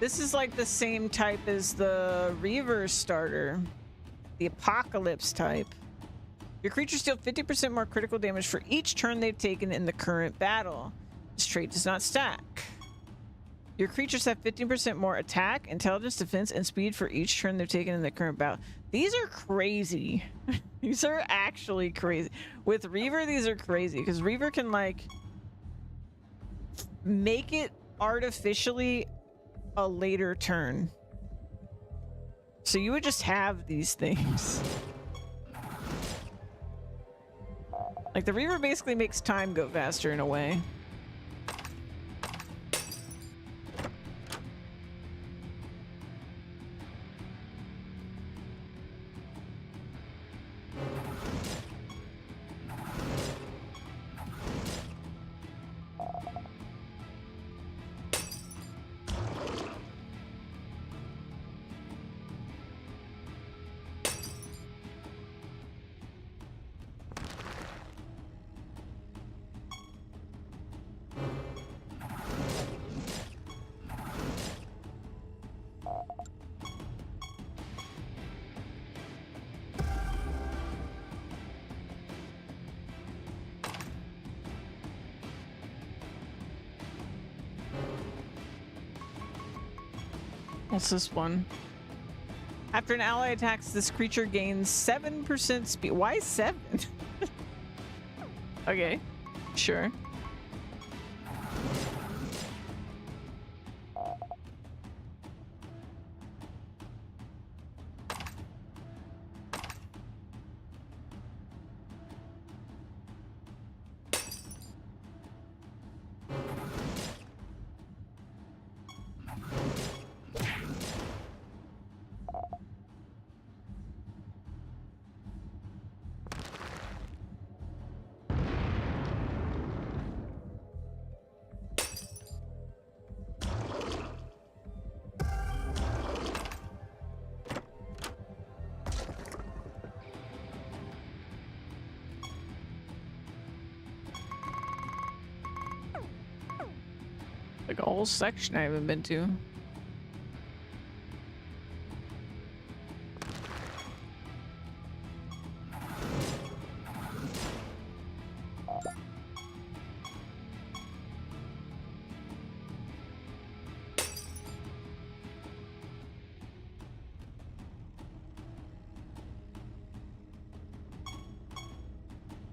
This is like the same type as the Reaver starter. The Apocalypse type. Your creatures deal 50% more critical damage for each turn they've taken in the current battle. This trait does not stack. Your creatures have 15% more attack, intelligence, defense, and speed for each turn they've taken in the current battle. These are crazy. These are actually crazy. With Reaver, these are crazy because Reaver can like make it artificially a later turn. So you would just have these things. Like the Reaver basically makes time go faster in a way. What's this one? After an ally attacks, this creature gains 7% speed. Why 7? Okay, sure. Like a whole section I haven't been to.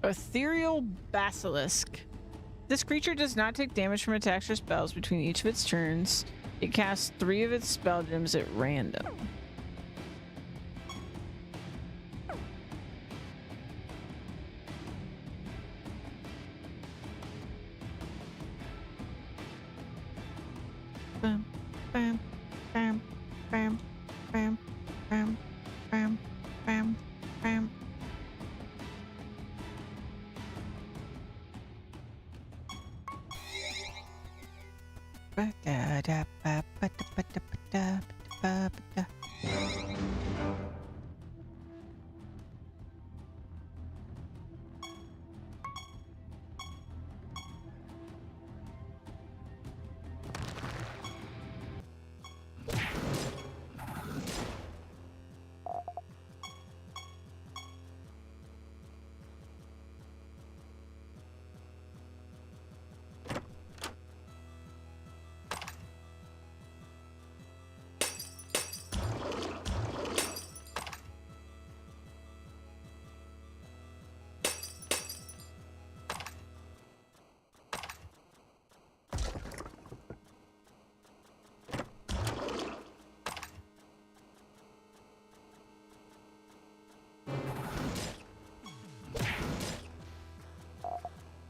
Ethereal Basilisk. This creature does not take damage from attacks or spells between each of its turns. It casts 3 of its spell gems at random. Bam, bam, bam, bam, bam, bam, bam, bam, bam.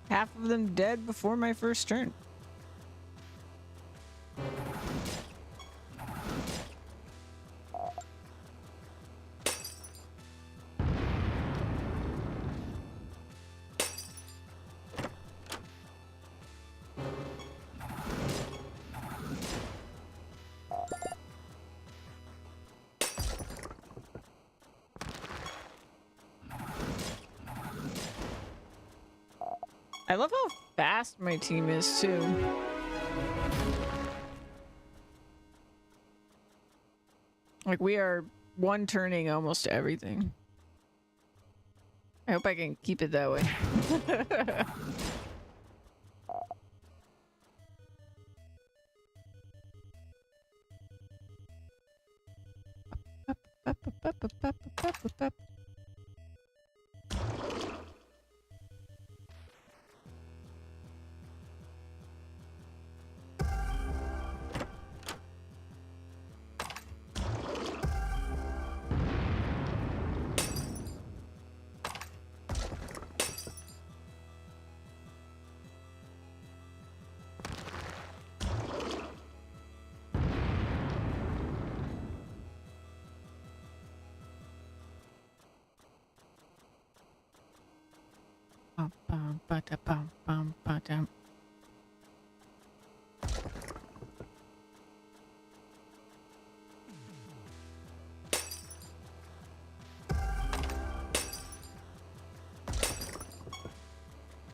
Half of them dead before my first turn. I love how fast my team is too. Like we are one turning almost everything. I hope I can keep it that way.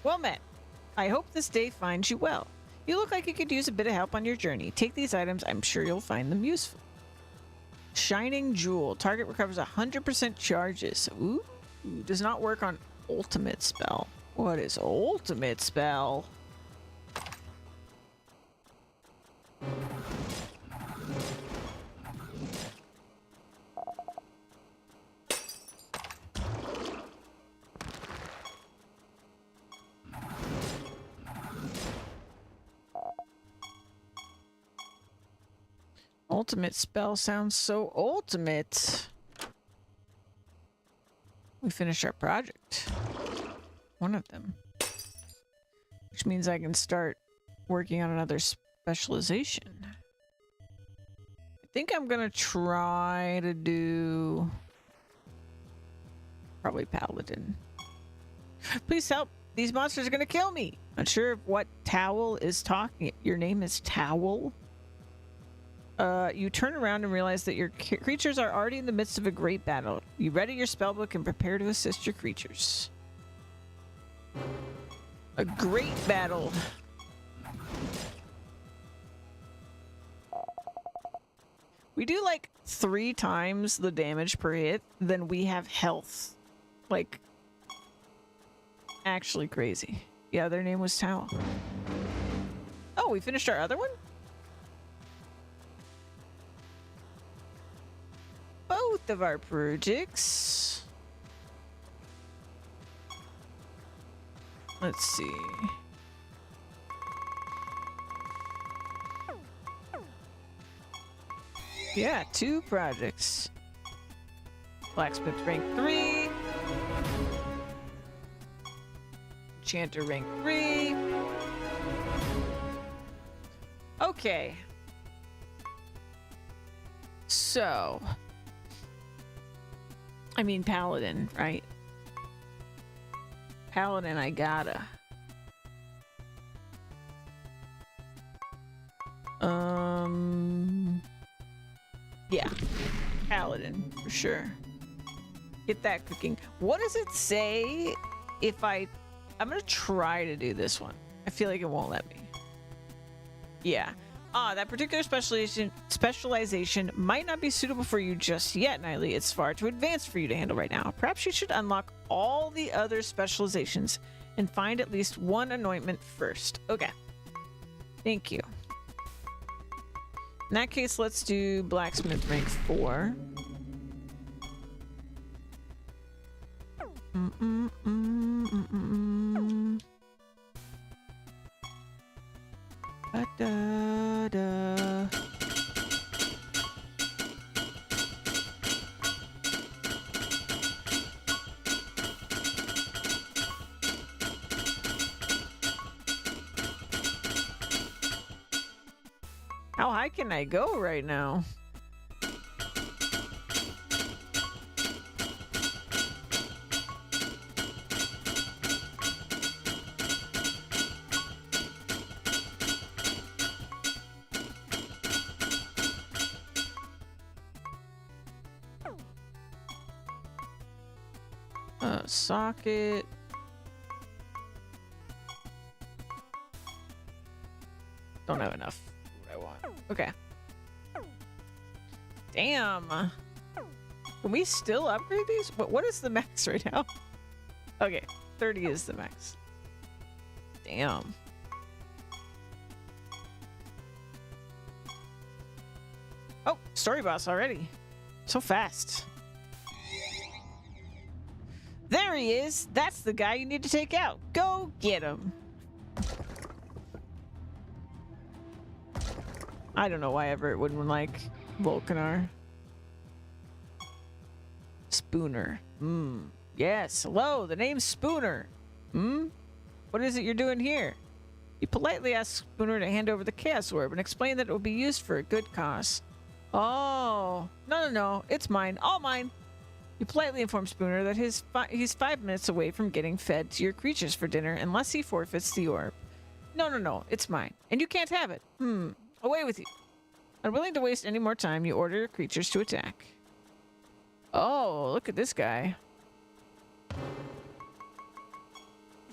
Well met. I hope this day finds you well. You look like you could use a bit of help on your journey. Take these items, I'm sure you'll find them useful. Shining Jewel. Target recovers 100% charges. Ooh, does not work on ultimate spell. What is ultimate spell? Ultimate spell sounds so ultimate. We finished our project. One of them. Which means I can start working on another specialization. I think I'm gonna try to do probably Paladin. Please help. These monsters are gonna kill me. Not sure what Towel is talking. Your name is Towel? You turn around and realize that your creatures are already in the midst of a great battle. You ready your spellbook and prepare to assist your creatures. A great battle. We do like 3 times the damage per hit, then we have health. Like, actually crazy. Yeah, their name was Tao. Oh, we finished our other one? Both of our projects. Let's see. Yeah, 2 projects. Blacksmith rank 3. Enchanter rank 3. Okay. So. I mean, Paladin, right? Paladin, I gotta. Yeah. Paladin, for sure. Get that cooking. What does it say if I'm gonna try to do this one. I feel like it won't let me. Yeah. That particular specialization might not be suitable for you just yet, Nightly. It's far too advanced for you to handle right now. Perhaps you should unlock all the other specializations and find at least one anointment first. Okay. Thank you. In that case, let's do Blacksmith rank 4. Da-da-da. How high can I go right now? Socket. Don't have enough. What I want. Okay. Damn. Can we still upgrade these? What is the max right now? Okay, 30 is the max. Damn. Oh, story boss already. So fast. There he is. That's the guy you need to take out. Go get him. I don't know why Everett wouldn't like Volcanar. Spooner. Yes. Hello, the name's Spooner. What is it you're doing here? You politely ask Spooner to hand over the Chaos Orb and explain that it will be used for a good cause. Oh. No. It's mine. All mine. You politely inform Spooner that he's 5 minutes away from getting fed to your creatures for dinner unless he forfeits the orb. No. It's mine. And you can't have it. Away with you. Unwilling to waste any more time, you order your creatures to attack. Oh, look at this guy.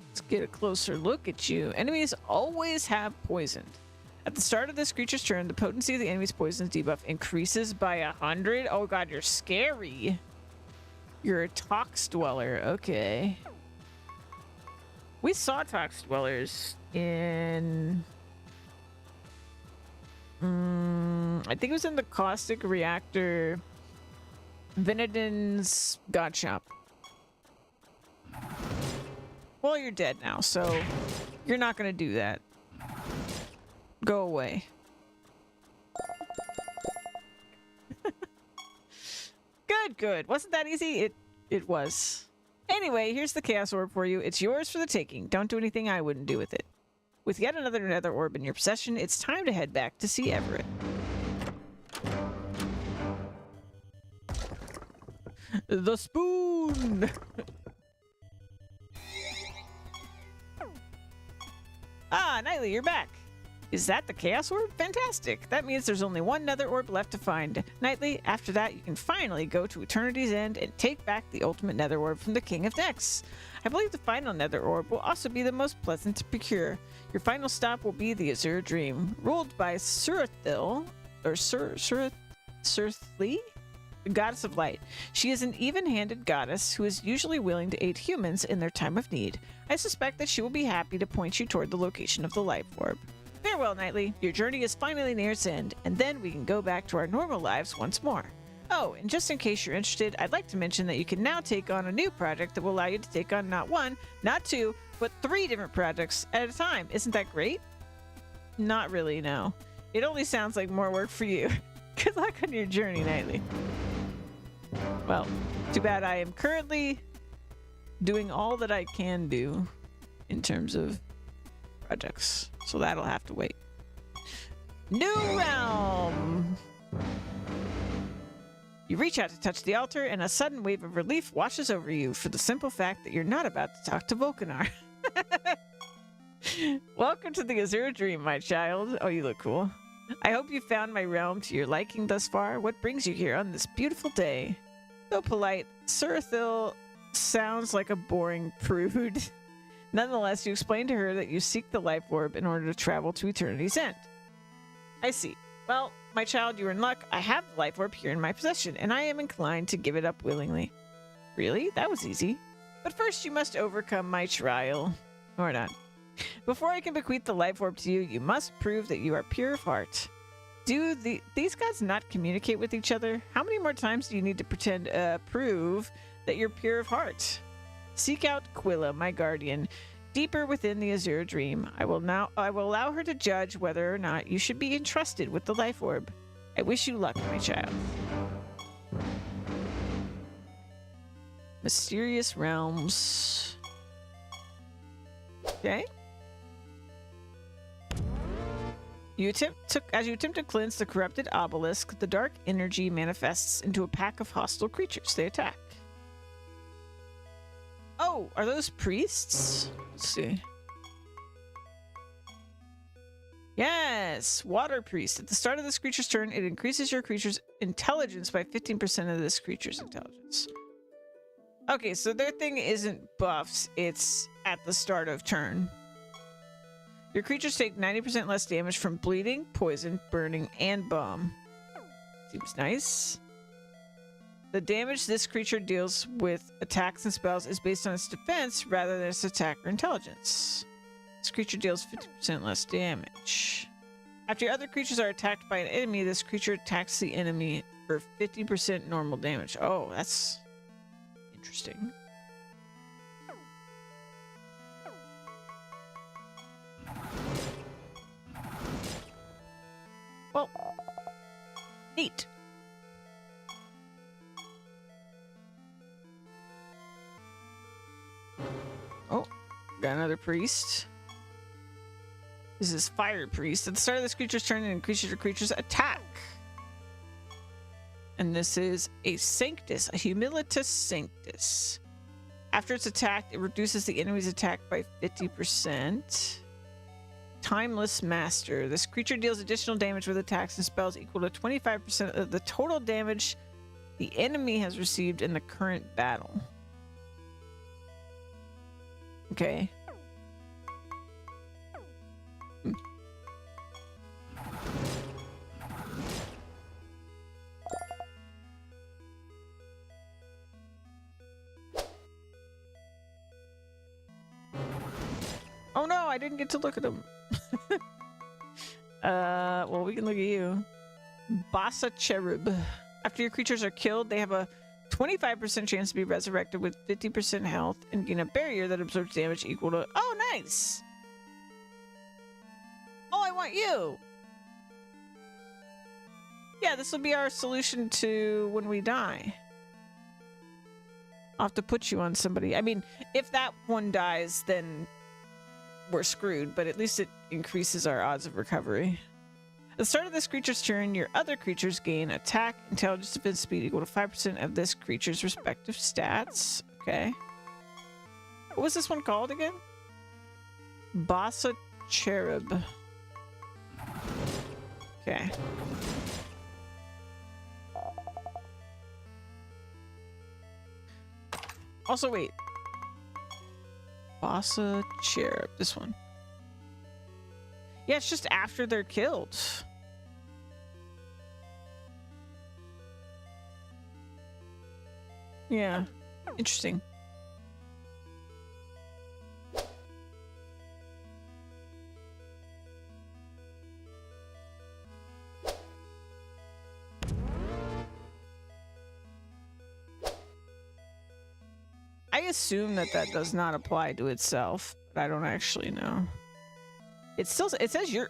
Let's get a closer look at you. Enemies always have poison. At the start of this creature's turn, the potency of the enemy's poison debuff increases by 100. Oh god, you're scary. You're a Tox Dweller. Okay. We saw Tox Dwellers in... I think it was in the Caustic Reactor Vinodin's God Shop. Well, you're dead now, so you're not gonna do that. Go away. Good. Wasn't that easy? It was. Anyway, here's the Chaos Orb for you. It's yours for the taking. Don't do anything I wouldn't do with it. With yet another Nether Orb in your possession, it's time to head back to see Everett. The spoon! Ah, Nightly, you're back. Is that the Chaos Orb? Fantastic. That means there's only one Nether Orb left to find. Nightly, after that, you can finally go to Eternity's End and take back the ultimate Nether Orb from the King of Decks. I believe the final Nether Orb will also be the most pleasant to procure. Your final stop will be the Azure Dream, ruled by Sirathil, or Siralim, the goddess of light. She is an even-handed goddess who is usually willing to aid humans in their time of need. I suspect that she will be happy to point you toward the location of the life orb. Farewell, Knightley. Your journey is finally near its end, and then we can go back to our normal lives once more. Oh, and just in case you're interested, I'd like to mention that you can now take on a new project that will allow you to take on not one, not two, but 3 different projects at a time. Isn't that great? Not really, no. It only sounds like more work for you. Good luck on your journey, Knightley. Well, too bad I am currently doing all that I can do in terms of projects. So that'll have to wait. New realm! You reach out to touch the altar, and a sudden wave of relief washes over you for the simple fact that you're not about to talk to Volcanar. Welcome to the Azure Dream, my child. Oh, you look cool. I hope you found my realm to your liking thus far. What brings you here on this beautiful day? So polite. Siralim sounds like a boring prude. Nonetheless, you explain to her that you seek the life orb in order to travel to Eternity's End. I see. Well, my child, you are in luck. I have the life orb here in my possession, and I am inclined to give it up willingly. Really? That was easy. But first, you must overcome my trial. Or not. Before I can bequeath the life orb to you, you must prove that you are pure of heart. Do these gods not communicate with each other? How many more times do you need to prove that you're pure of heart? Seek out Quilla, my guardian, deeper within the Azure Dream. I will allow her to judge whether or not you should be entrusted with the life orb. I wish you luck, my child. Mysterious realms. Okay. As you attempt to cleanse the corrupted obelisk, the dark energy manifests into a pack of hostile creatures. They attack. Oh, are those priests? Let's see. Yes, water priest. At the start of this creature's turn, it increases your creature's intelligence by 15% of this creature's intelligence. Okay, so their thing isn't buffs, it's at the start of turn. Your creatures take 90% less damage from bleeding, poison, burning, and bomb. Seems nice. The damage this creature deals with attacks and spells is based on its defense rather than its attack or intelligence. This creature deals 50% less damage. After your other creatures are attacked by an enemy, this creature attacks the enemy for 50% normal damage. Oh, that's interesting. Well, neat. Oh, got another priest. This is fire priest. At the start of this creature's turn, it increases your creature's attack. And this is a Sanctus, a Humilitas Sanctus. After it's attacked, it reduces the enemy's attack by 50%. Timeless Master. This creature deals additional damage with attacks and spells equal to 25% of the total damage the enemy has received in the current battle. Okay. Oh no, I didn't get to look at him. Well, we can look at you. Bassa Cherub. After your creatures are killed, they have a 25% chance to be resurrected with 50% health and gain a barrier that absorbs damage equal to... Oh, nice! Oh, I want you! Yeah, this will be our solution to when we die. I'll have to put you on somebody. I mean, if that one dies, then we're screwed, but at least it increases our odds of recovery. At the start of this creature's turn, your other creatures gain attack, intelligence, defense, speed equal to 5% of this creature's respective stats. Okay. What was this one called again? Bassa Cherub. Okay. Also, wait. Bassa Cherub. This one. Yeah, it's just after they're killed. Yeah. Interesting. I assume that does not apply to itself, but I don't actually know. It says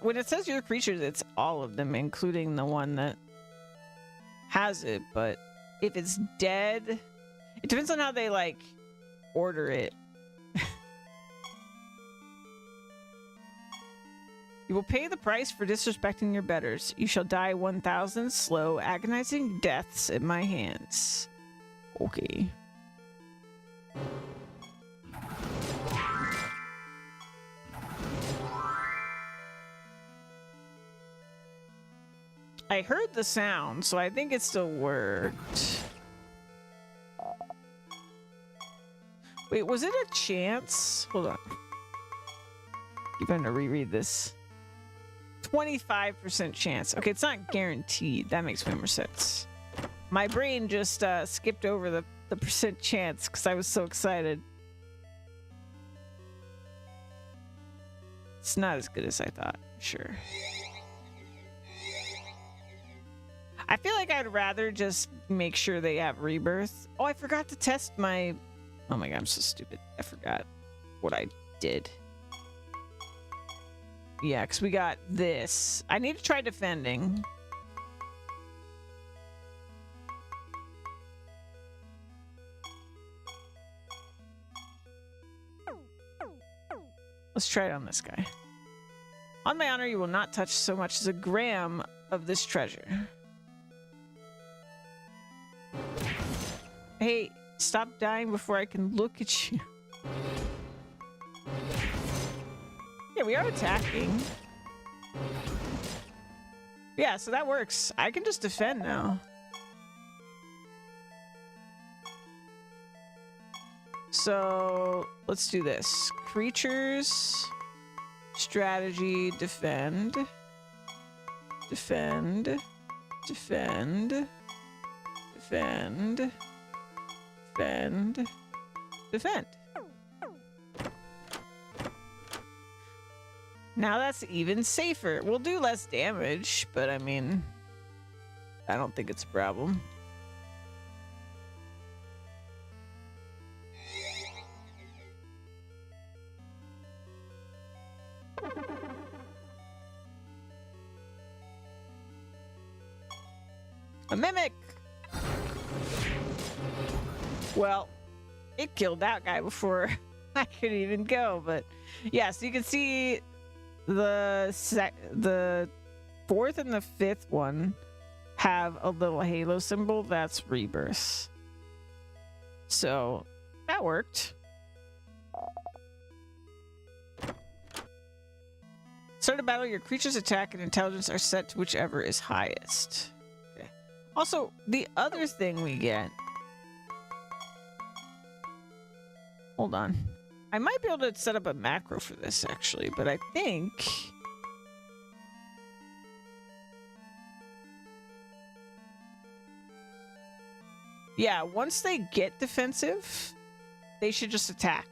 when it says your creatures, it's all of them, including the one that has it. But if it's dead, it depends on how they like order it. You will pay the price for disrespecting your betters. You shall die 1,000 slow, agonizing deaths at my hands. Okay. I heard the sound, so I think it still worked. Wait, was it a chance? Hold on. Keep having to reread this. 25% chance. Okay, it's not guaranteed. That makes way more sense. My brain just skipped over the percent chance because I was so excited. It's not as good as I thought, sure. I feel like I'd rather just make sure they have rebirth. Oh, I forgot to test my... Oh my god, I'm so stupid. I forgot what I did. Yeah, because we got this. I need to try defending. Let's try it on this guy. On my honor, you will not touch so much as a gram of this treasure. Hey, stop dying before I can look at you. Yeah, we are attacking. Yeah, so that works. I can just defend now. So let's do this. Creatures, strategy, defend, defend, defend, defend, defend, defend. Now that's even safer. We'll do less damage, but I mean, I don't think it's a problem. A mimic! Well, it killed that guy before I could even go, but yeah, so you can see the fourth and the fifth one have a little halo symbol. That's rebirth. So that worked. Start a battle, your creature's attack and intelligence are set to whichever is highest. Okay. Also, the other thing we get... Hold on. I might be able to set up a macro for this, actually, but I think... Yeah, once they get defensive, they should just attack,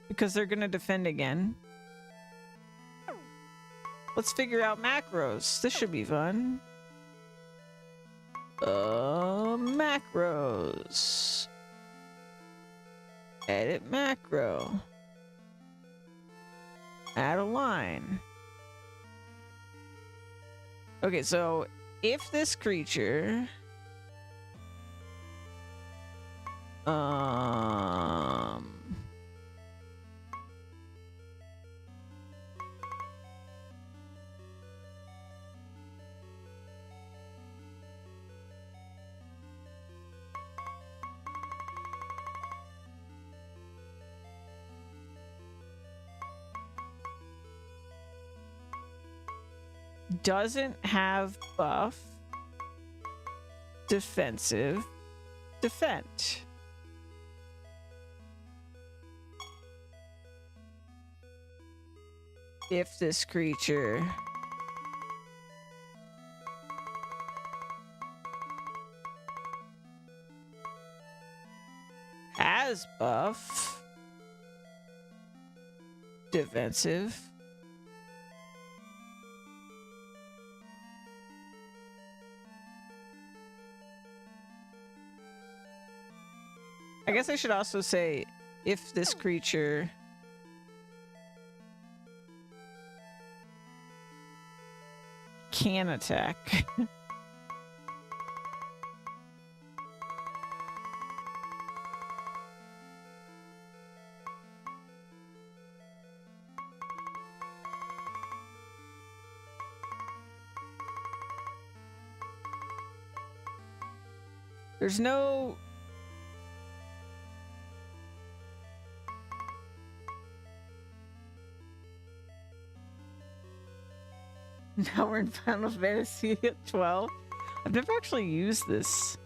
because they're going to defend again. Let's figure out macros. This should be fun. Macros. Edit macro. Add a line. Okay, so if this creature doesn't have buff, defensive, defend. If this creature has buff. Defensive. I guess I should also say if this creature can attack. There's no... Now we're in Final Fantasy 12. I've never actually used this.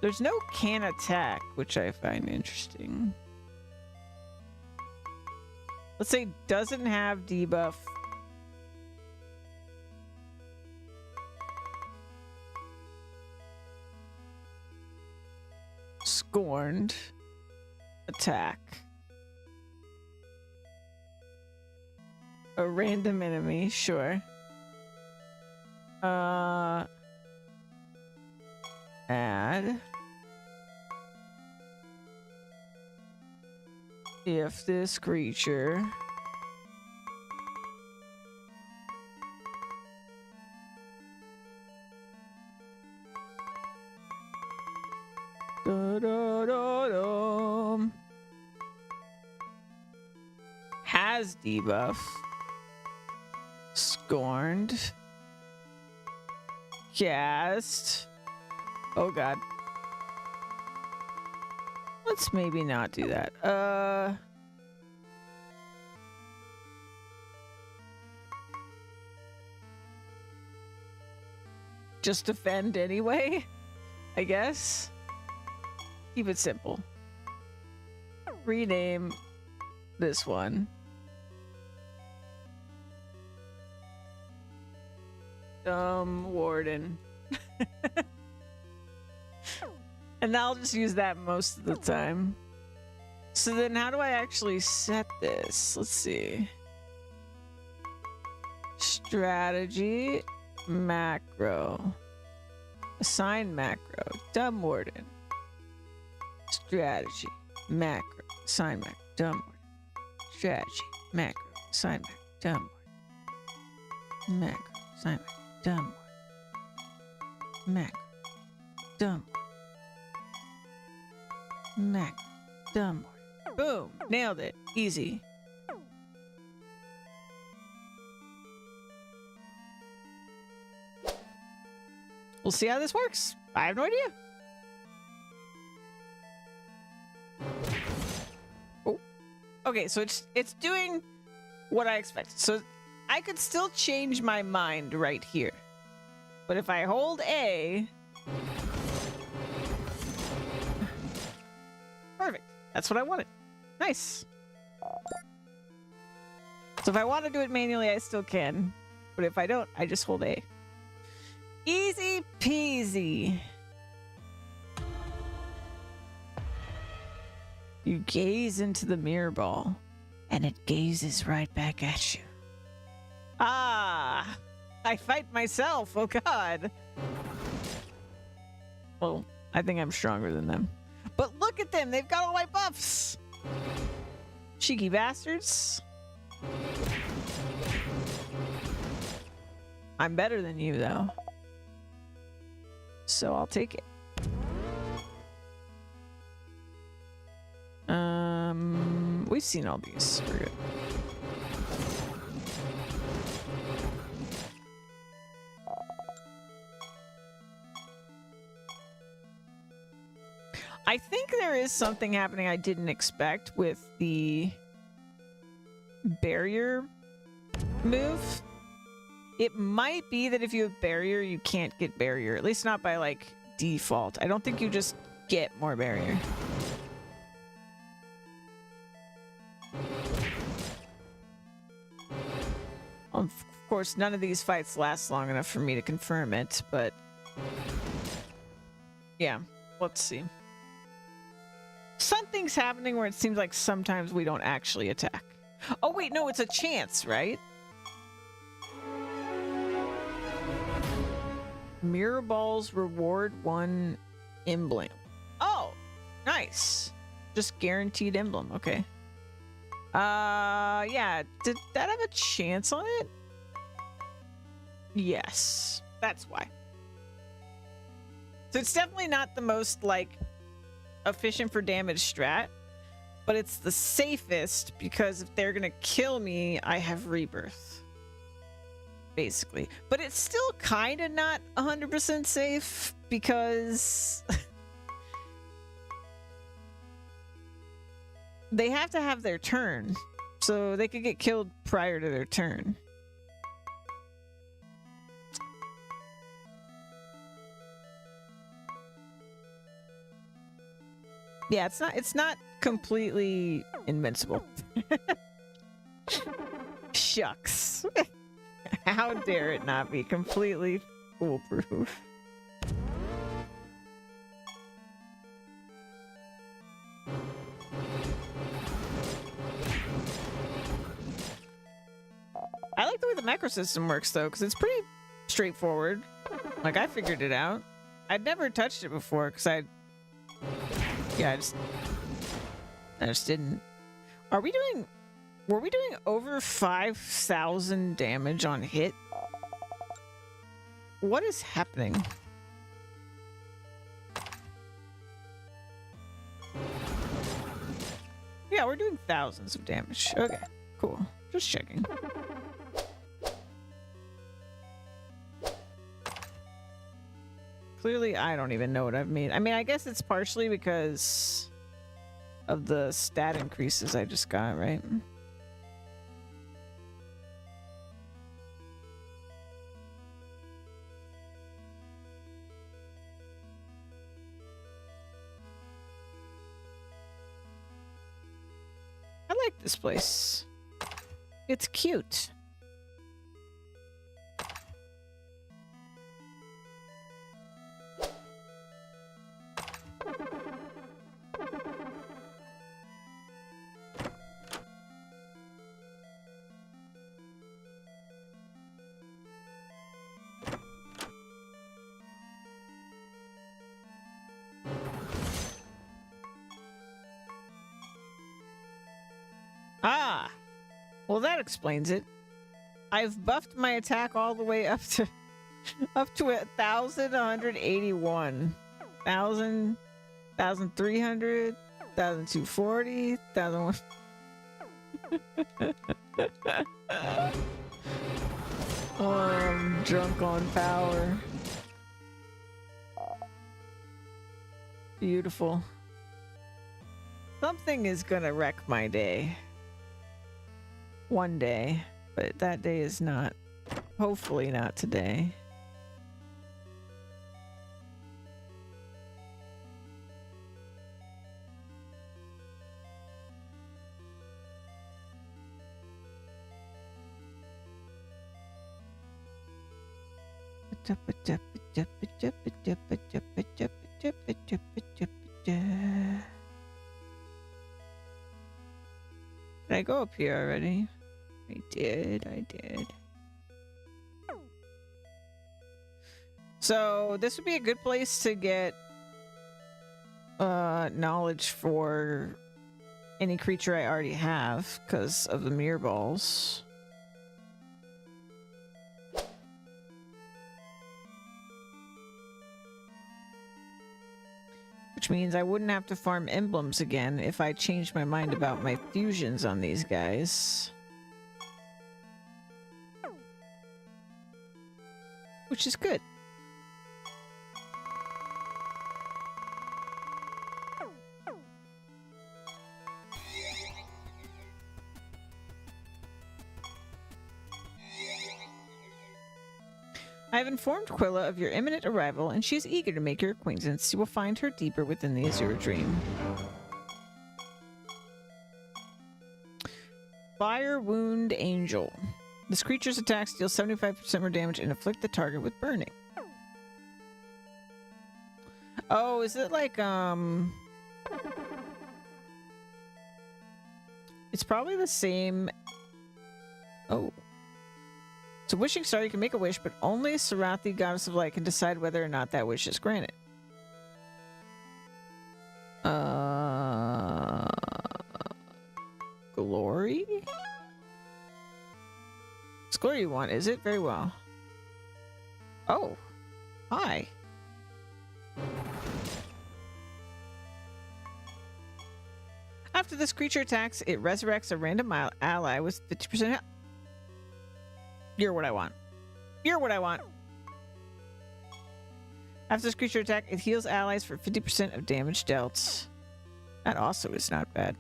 There's no can attack, which I find interesting. Let's say doesn't have debuff. Scorned. Attack. A random enemy, sure. Add. If this creature has debuff. Scorned. Cast. Oh god. Let's maybe not do that. Just defend anyway, I guess. Keep it simple. Rename this one. Warden. And I'll just use that most of the time. So then how do I actually set this? Let's see. Strategy, macro. Assign macro. Dumb Warden. Strategy, macro. Assign macro. Dumb Warden. Strategy, macro. Assign macro. Dumb Warden. Macro. Assign macro. Dumb Warden. Macro. Dumb Warden. Macro. Dumb Warden. Boom! Nailed it. Easy. We'll see how this works. I have no idea. Oh. Okay, so it's doing what I expected. So I could still change my mind right here. But if I hold A... Perfect. That's what I wanted. Nice. So if I want to do it manually, I still can. But if I don't, I just hold A. Easy peasy. You gaze into the mirror ball, and it gazes right back at you. Ah! I fight myself, oh god! Well, I think I'm stronger than them. But look at them, they've got all my buffs! Cheeky bastards. I'm better than you, though. So I'll take it. We've seen all these. We're good. I think there is something happening I didn't expect with the barrier move. It might be that if you have barrier, you can't get barrier. At least not by, like, default. I don't think you just get more barrier. Of course, none of these fights last long enough for me to confirm it, but... yeah. let's see. Something's happening where it seems like sometimes we don't actually attack. Oh wait, no, it's a chance, right? Mirror balls reward 1 emblem. Oh, nice. Just guaranteed emblem. Okay. Yeah. Did that have a chance on it? Yes. That's why. So it's definitely not the most, like, efficient for damage strat, but it's the safest because if they're gonna kill me, I have rebirth. Basically. But it's still kind of not 100% safe because they have to have their turn. So they could get killed prior to their turn. Yeah, it's not completely invincible. Shucks. How dare it not be completely foolproof? I like the way the macro system works though, because it's pretty straightforward. Like, I figured it out. I'd never touched it before because I just didn't. Were we doing over 5,000 damage on hit? What is happening? Yeah, we're doing thousands of damage. Okay, cool. Just checking. Clearly, I don't even know what I've made. I mean, I guess it's partially because of the stat increases I just got, right? I like this place. It's cute. Ah, well that explains it. I've buffed my attack all the way up to 1,181. 1,000, 1,300, 1,240, 1,001. Oh, I'm drunk on power. Beautiful. Something is gonna wreck my day. One day, but that day is not. Hopefully not today. Did I go up here already? I did. So this would be a good place to get knowledge for any creature I already have because of the mirror balls. Which means I wouldn't have to farm emblems again if I changed my mind about my fusions on these guys. Which is good. I have informed Quilla of your imminent arrival, and she is eager to make your acquaintance. You will find her deeper within the Azure Dream. Fire Wound Angel. This creature's attacks deal 75% more damage and afflict the target with burning. Oh, is it like, it's probably the same. Oh. It's a wishing star. You can make a wish, but only Sirathi, goddess of light, can decide whether or not that wish is granted. Glory? It's glory you want, is it? Very well. Oh. Hi. After this creature attacks, it resurrects a random ally with 50% health. You're what I want. You're what I want. After this creature attack, it heals allies for 50% of damage dealt. That also is not bad.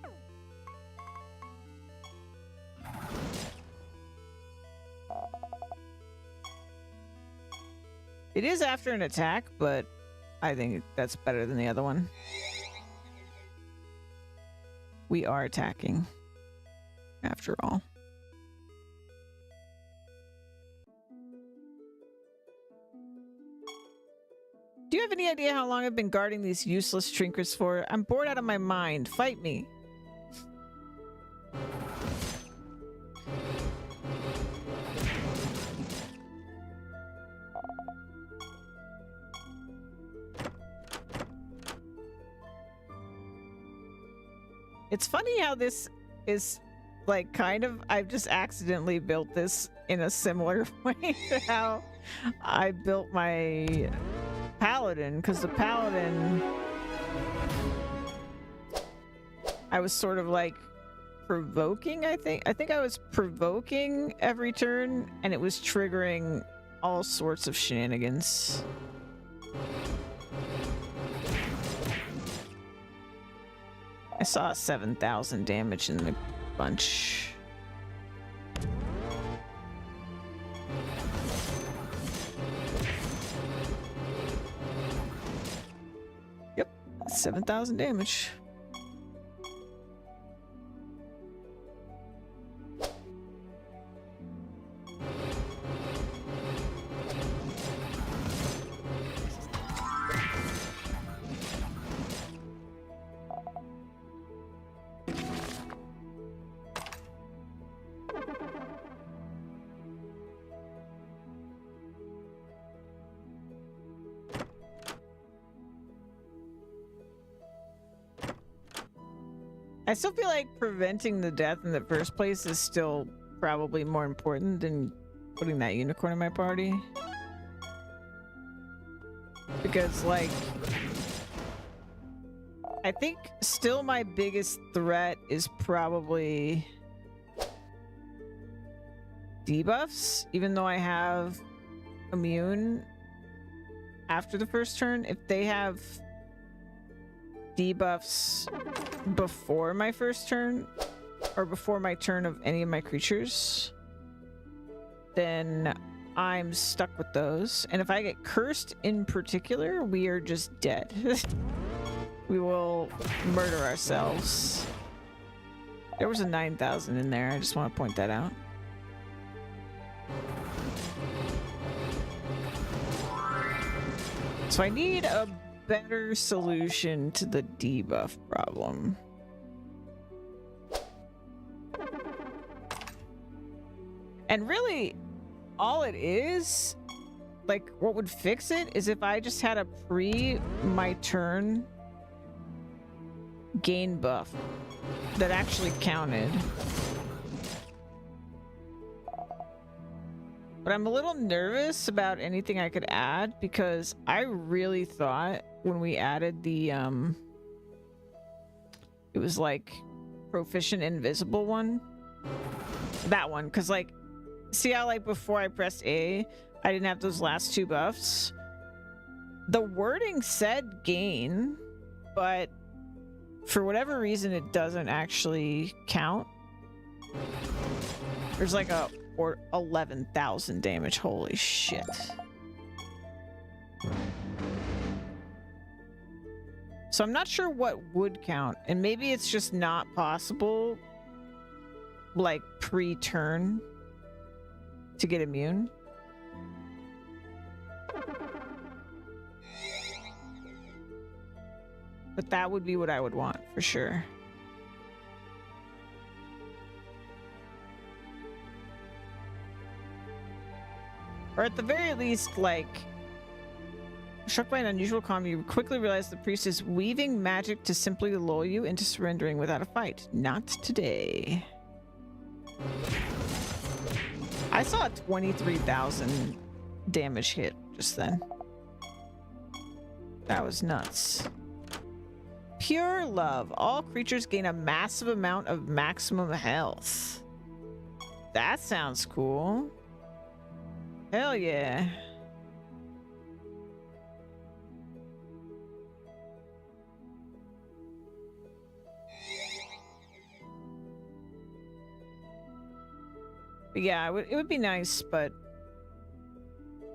It is after an attack, but I think that's better than the other one. We are attacking, after all. Do you have any idea how long I've been guarding these useless trinkets for? I'm bored out of my mind. Fight me. It's funny how this is like kind of, I've just accidentally built this in a similar way to how I built my paladin, because the paladin, I was sort of like provoking, I think I was provoking every turn, and it was triggering all sorts of shenanigans. I saw 7,000 damage in the bunch. Yep, 7,000 damage. I still feel like preventing the death in the first place is still probably more important than putting that unicorn in my party. Because, like, I think still my biggest threat is probably debuffs, even though I have immune after the first turn. If they have debuffs before my first turn, or before my turn of any of my creatures, then I'm stuck with those. And if I get cursed in particular, we are just dead. We will murder ourselves. There was a 9,000 in there. I just want to point that out. So I need a better solution to the debuff problem. And really, all it is, like, what would fix it is if I just had a my turn gain buff that actually counted. But I'm a little nervous about anything I could add, because I really thought when we added the it was like proficient invisible one, that one, because like, see how like before I pressed A I didn't have those last two buffs? The wording said gain, but for whatever reason it doesn't actually count. There's like a 11,000 damage. Holy shit. So I'm not sure what would count, and maybe it's just not possible like pre-turn to get immune. But that would be what I would want for sure. Or at the very least, like, struck by an unusual calm, you quickly realize the priest is weaving magic to simply lull you into surrendering without a fight. Not today. I saw a 23,000 damage hit just then. That was nuts. Pure love. All creatures gain a massive amount of maximum health. That sounds cool. Hell yeah. But yeah, it would be nice, but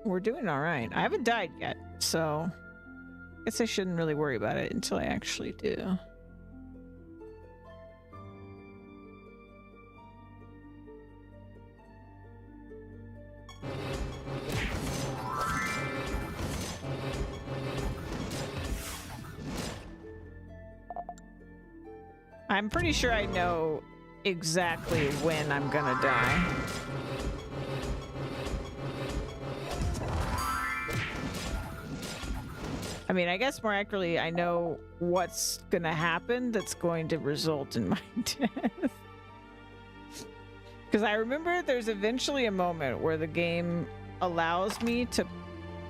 we're doing all right. I haven't died yet, so I guess I shouldn't really worry about it until I actually do. I'm pretty sure I know exactly when I'm gonna die. I mean, I guess more accurately, I know what's gonna happen that's going to result in my death. Because I remember there's eventually a moment where the game allows me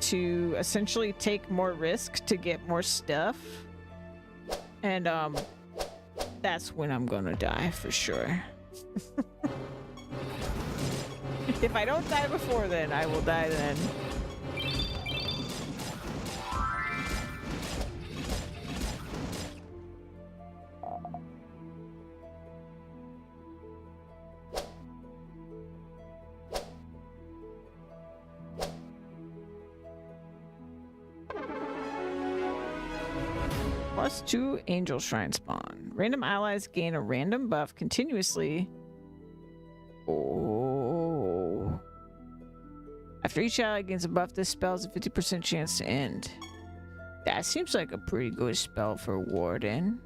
to essentially take more risk to get more stuff. And that's when I'm gonna die for sure. If I don't die before then, I will die then. +2 Angel Shrine spawn. Random allies gain a random buff continuously. Oh. After each ally gains a buff, this spell has a 50% chance to end. That seems like a pretty good spell for Warden.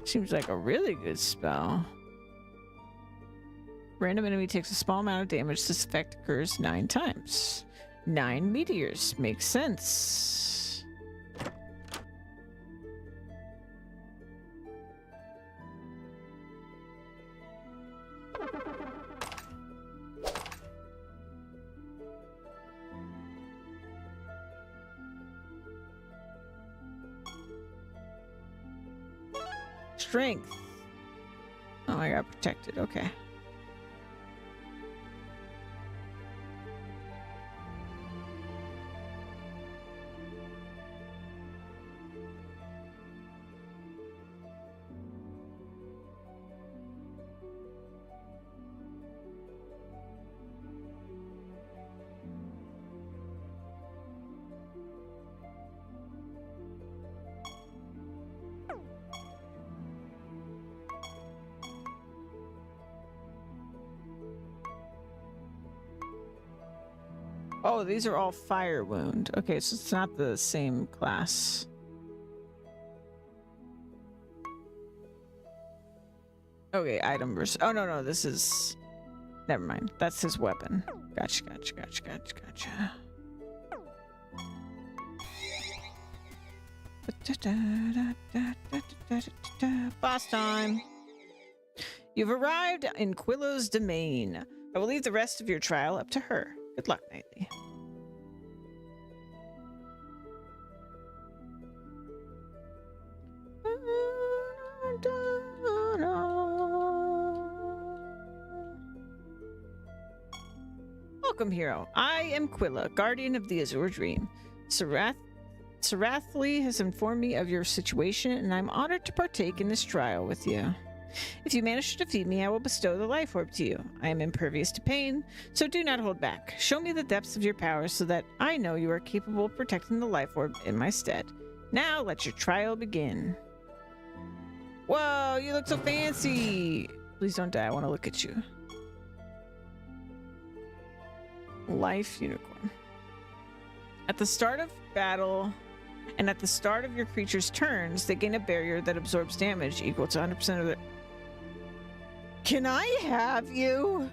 Seems like a really good spell. Random enemy takes a small amount of damage. This effect occurs 9 times. 9 meteors. Makes sense. Strength. Oh, I got protected. Okay. Oh, these are all fire wound. Okay, so it's not the same class. Okay, item versus... Oh, no, this is... Never mind. That's his weapon. Gotcha. Boss time. You've arrived in Quillow's domain. I will leave the rest of your trial up to her. Good luck, Knightley. Welcome, hero. I am Quilla, guardian of the Azure Dream. Sirathli has informed me of your situation, and I'm honored to partake in this trial with you. If you manage to defeat me, I will bestow the life orb to you. I am impervious to pain, so do not hold back. Show me the depths of your powers so that I know you are capable of protecting the life orb in my stead. Now let your trial begin. Whoa, you look so fancy! Please don't die, I want to look at you. Life unicorn. At the start of battle, And at the start of your creature's turns, they gain a barrier that absorbs damage equal to 100% of the... Can I have you?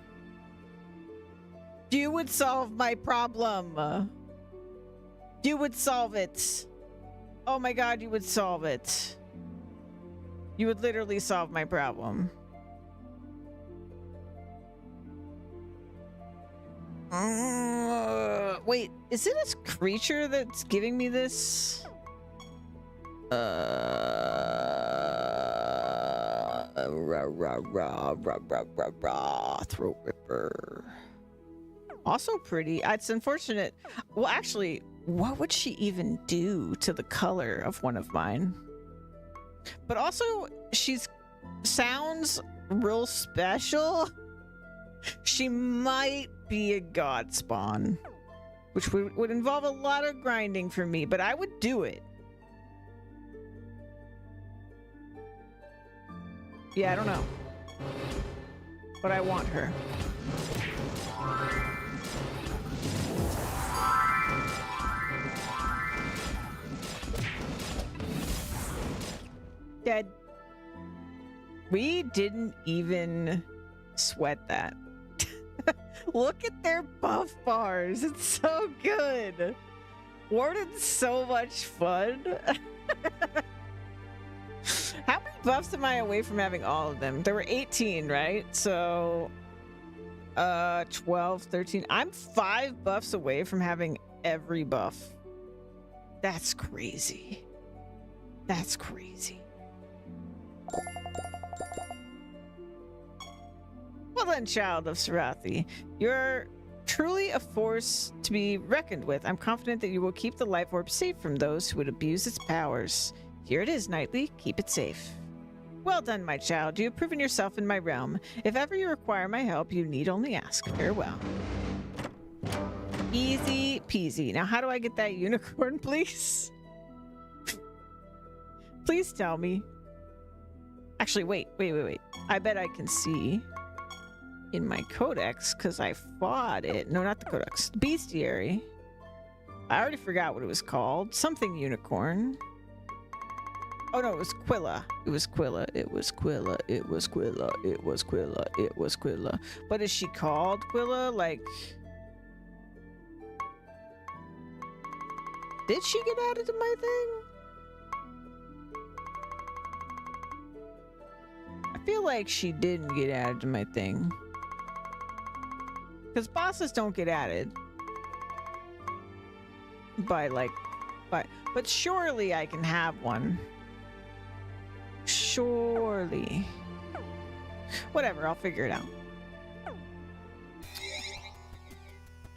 You would solve my problem. You would solve it. Oh my god, you would solve it. You would literally solve my problem. Wait, is it a creature that's giving me this? Throat ripper. Also pretty. It's unfortunate. Well, actually, what would she even do to the color of one of mine? But also, she's sounds real special. She might be a god spawn, which would involve a lot of grinding for me, but I would do it. Yeah, I don't know. But I want her. Dead. We didn't even sweat that. Look at their buff bars. It's so good. Warden's so much fun. How many buffs am I away from having all of them? There were 18, right? So 12, 13. I'm 5 buffs away from having every buff. That's crazy. That's crazy. Well then, child of Sarathi, you're truly a force to be reckoned with. I'm confident that you will keep the life orb safe from those who would abuse its powers. Here it is, Knightly. Keep it safe. Well done, my child. You have proven yourself in my realm. If ever you require my help, you need only ask. Farewell. Easy peasy. Now, how do I get that unicorn, please? Please tell me. Actually, wait. I bet I can see in my codex, because I fought it. No, not the codex. Bestiary. I already forgot what it was called. Something unicorn. Oh no, it was Quilla. It was Quilla. It was Quilla. It was Quilla. It was Quilla. It was Quilla. But is she called Quilla? Like, did she get added to my thing? I feel like she didn't get added to my thing. Because bosses don't get added. But surely I can have one. Surely. Whatever, I'll figure it out.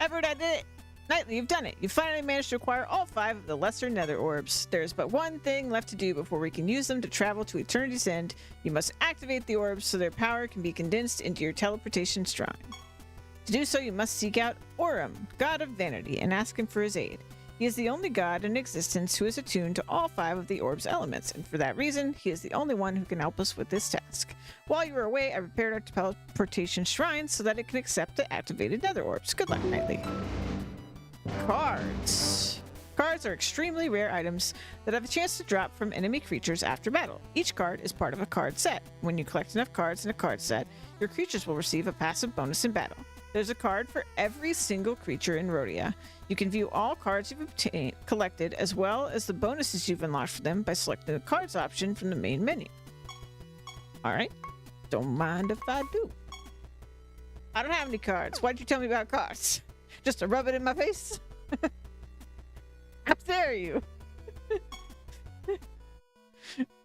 Everett, I did it! Knightly, you've done it. You finally managed to acquire all 5 of the lesser nether orbs. There's but one thing left to do before we can use them to travel to Eternity's End. You must activate the orbs so their power can be condensed into your teleportation shrine. To do so, you must seek out Aurum, god of vanity, and ask him for his aid. He is the only god in existence who is attuned to all 5 of the orb's elements, and for that reason, he is the only one who can help us with this task. While you were away, I repaired our teleportation shrine so that it can accept the activated nether orbs. Good luck, Knightly. Cards. Cards are extremely rare items that have a chance to drop from enemy creatures after battle. Each card is part of a card set. When you collect enough cards in a card set, your creatures will receive a passive bonus in battle. There's a card for every single creature in Rhodia. You can view all cards you've collected as well as the bonuses you've unlocked for them by selecting the cards option from the main menu. Alright, don't mind if I do. I don't have any cards. Why'd you tell me about cards? Just to rub it in my face? How dare you?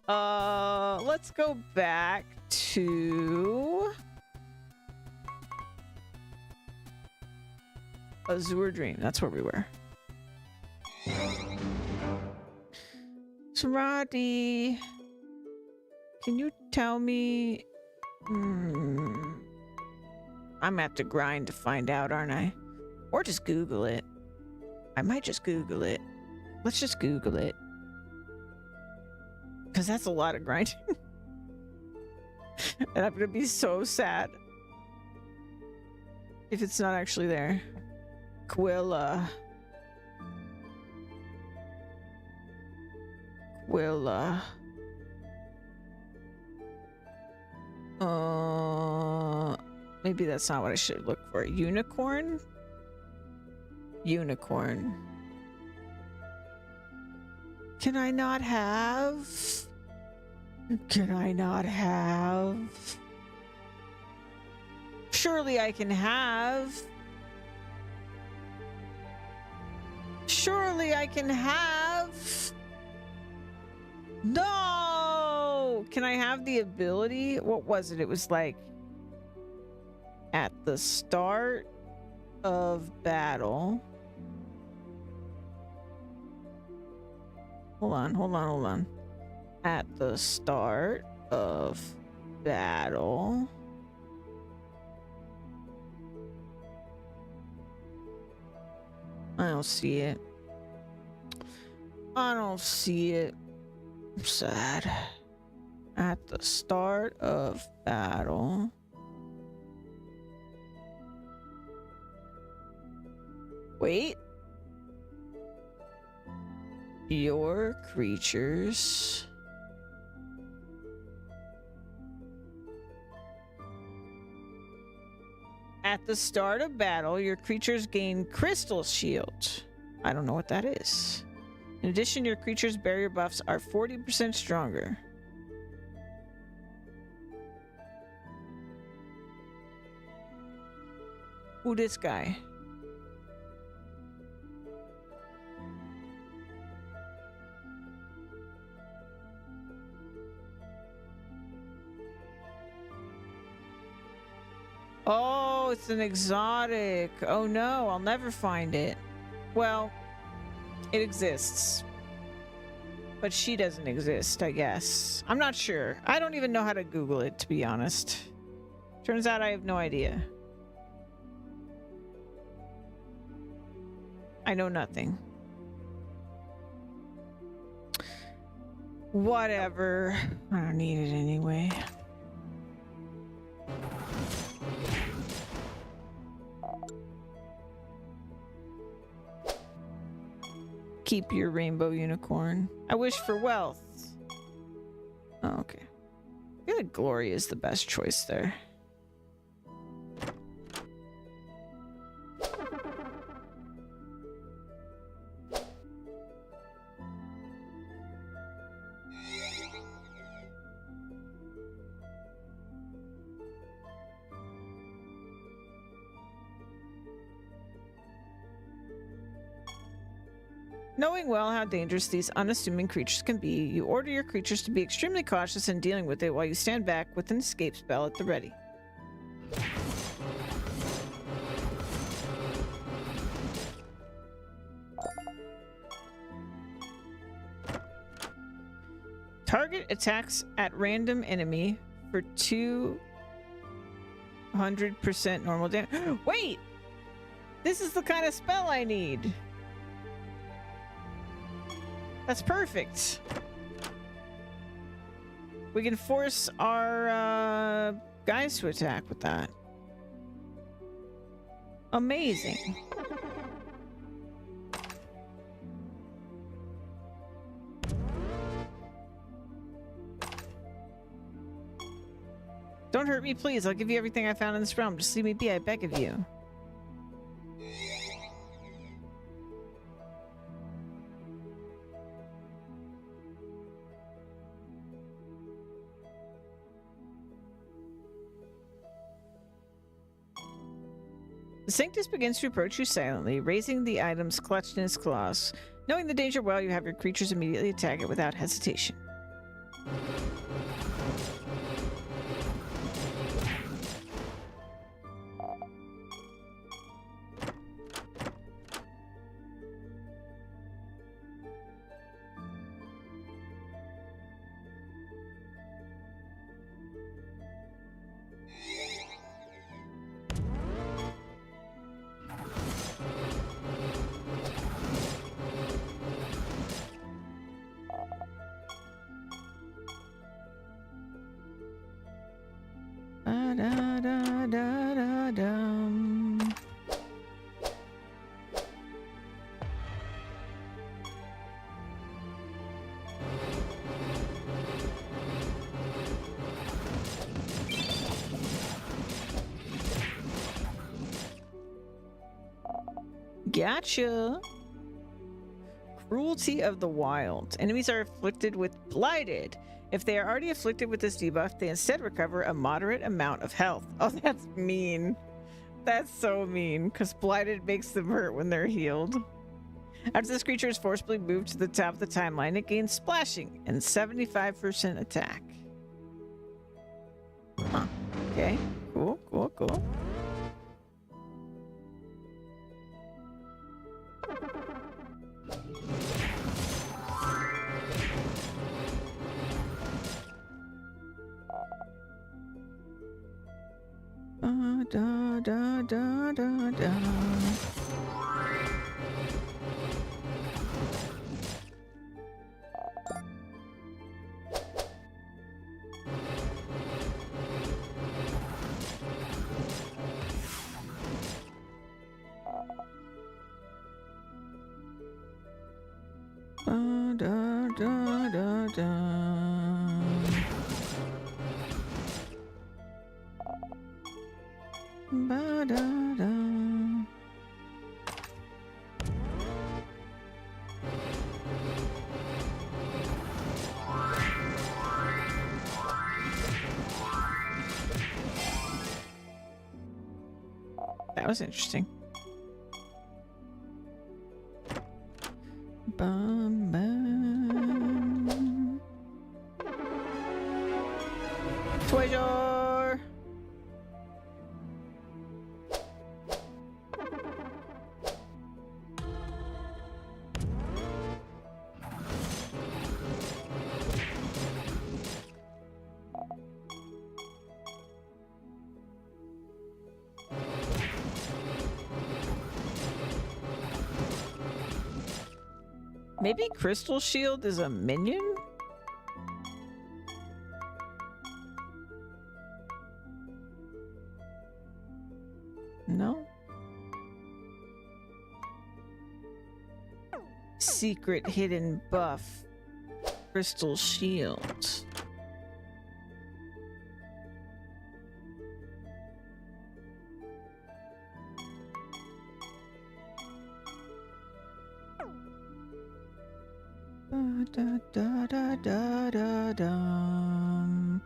Let's go back to Azure Dream. That's where we were. Sarathi, can you tell me? I'm gonna have to grind to find out, aren't I? Or just Google it. I might just Google it. Let's just Google it. Because that's a lot of grinding. And I'm gonna be so sad if it's not actually there. Quilla. will maybe that's not what I should look for. Unicorn? Unicorn. Can I not have? Can I not have? Surely I can have. Surely I can have. No! Can I have the ability? What was it? It was like at the start of battle. Hold on. At the start of battle. I don't see it. I don't see it. I'm sad. At the start of battle. Wait. Your creatures at the start of battle, your creatures gain crystal shield. I don't know what that is. In addition, your creatures' barrier buffs are 40% stronger. Who this guy? Oh, it's an exotic. Oh no, I'll never find it. Well, it exists. But she doesn't exist, I guess. I'm not sure. I don't even know how to Google it, to be honest. Turns out I have no idea. I know nothing. Whatever. I don't need it anyway. Keep your rainbow unicorn. I wish for wealth. Oh, okay. I feel like Glory is the best choice there. Knowing well how dangerous these unassuming creatures can be, you order your creatures to be extremely cautious in dealing with it while you stand back with an escape spell at the ready. Target attacks at random enemy for 200% normal damage. Wait! This is the kind of spell I need. That's perfect. We can force our guys to attack with that. Amazing. Don't hurt me, please. I'll give you everything I found in this realm. Just leave me be, I beg of you. The Sanctus begins to approach you silently, raising the items clutched in his claws. Knowing the danger well, you have your creatures immediately attack it without hesitation. Da-da-da-da-da-dum. Gotcha. Cruelty of the Wild. Enemies are afflicted with Blighted. If they are already afflicted with this debuff, they instead recover a moderate amount of health. Oh, that's mean. That's so mean, because Blighted makes them hurt when they're healed. After this creature is forcibly moved to the top of the timeline, it gains Splashing and 75% attack. Huh. Okay. Cool, cool, cool. Da da da da da. Da da da da. Ba da da. That was interesting. Bum, bum. Treasure. Maybe Crystal Shield is a minion? No? Secret hidden buff. Crystal Shield. Da da da da da dum.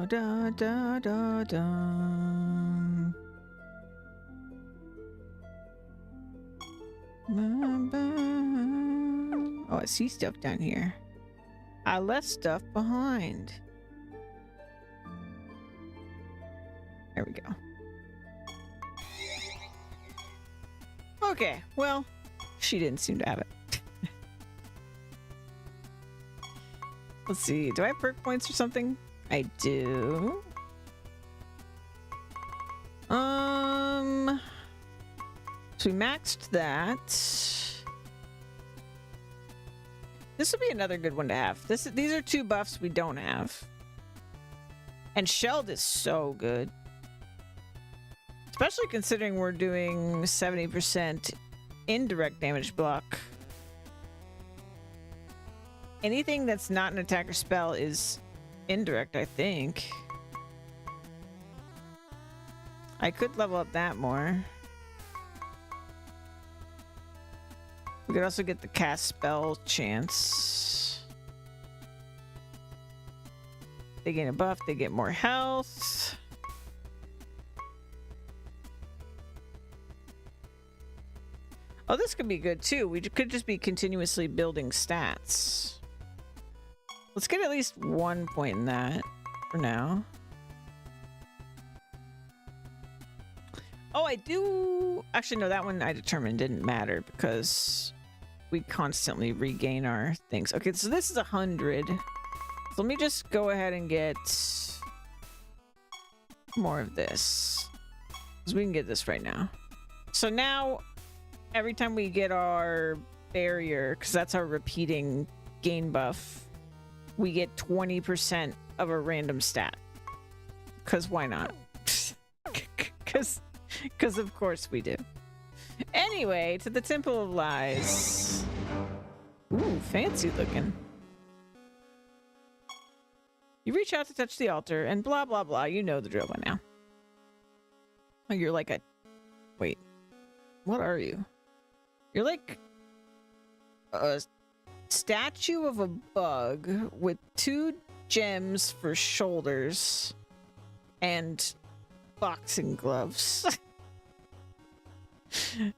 Da da da da. Oh, I see stuff down here. I left stuff behind. There we go. Okay, well, she didn't seem to have it. Let's see. Do I have perk points or something? I do. So we maxed that. This would be another good one to have. These are two buffs we don't have. And Shelled is so good. Especially considering we're doing 70% indirect damage block. Anything that's not an attacker spell is indirect, I think. I could level up that more. We could also get the cast spell chance. They gain a buff, they get more health. Oh, this could be good too. We could just be continuously building stats. Let's get at least 1 point in that for now. Oh, I do... Actually, no, that one I determined didn't matter because we constantly regain our things. Okay, so this is 100. So let me just go ahead and get more of this. Because we can get this right now. So now, every time we get our barrier, because that's our repeating gain buff, we get 20% of a random stat. Because why not? Because of course we do. Anyway, to the Temple of Lies. Ooh, fancy looking. You reach out to touch the altar and blah blah blah. You know the drill by now. Oh, you're like a... Wait. What are you? You're like a statue of a bug with 2 gems for shoulders and boxing gloves.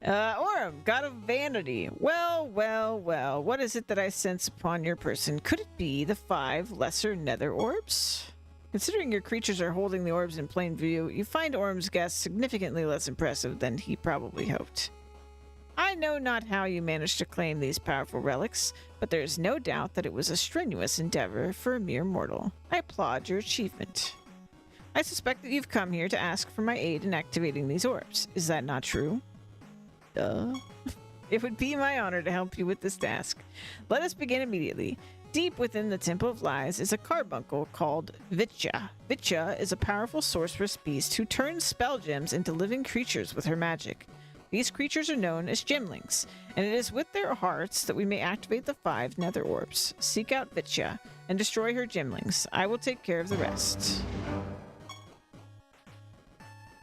Orem, god of vanity. Well, well, well. What is it that I sense upon your person? Could it be the 5 lesser nether orbs? Considering your creatures are holding the orbs in plain view, you find Orm's guess significantly less impressive than he probably hoped. I know not how you managed to claim these powerful relics, but there is no doubt that it was a strenuous endeavor for a mere mortal. I applaud your achievement. I suspect that you've come here to ask for my aid in activating these orbs. Is that not true? Duh. It would be my honor to help you with this task. Let us begin immediately. Deep within the Temple of Lies is a carbuncle called Vitya. Vitya is a powerful sorceress beast who turns spell gems into living creatures with her magic. These creatures are known as gemlings, and it is with their hearts that we may activate the 5 nether orbs. Seek out Vitya and destroy her gemlings. I will take care of the rest.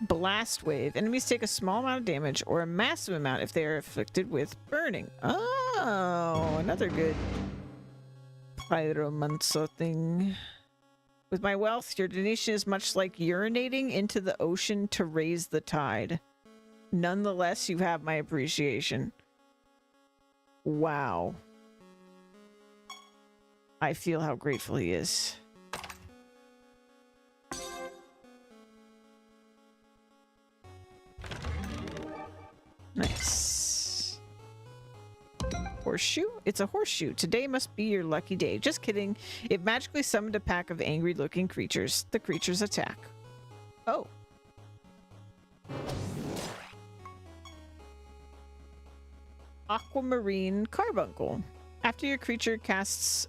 Blast wave. Enemies take a small amount of damage or a massive amount if they are afflicted with burning. Oh, another good pyromancer thing. With my wealth, your donation is much like urinating into the ocean to raise the tide. Nonetheless, you have my appreciation. Wow. I feel how grateful he is. Nice. Horseshoe? It's a horseshoe. Today must be your lucky day. Just kidding. It magically summoned a pack of angry-looking creatures. The creatures attack. Oh. Aquamarine Carbuncle. After your creatures cast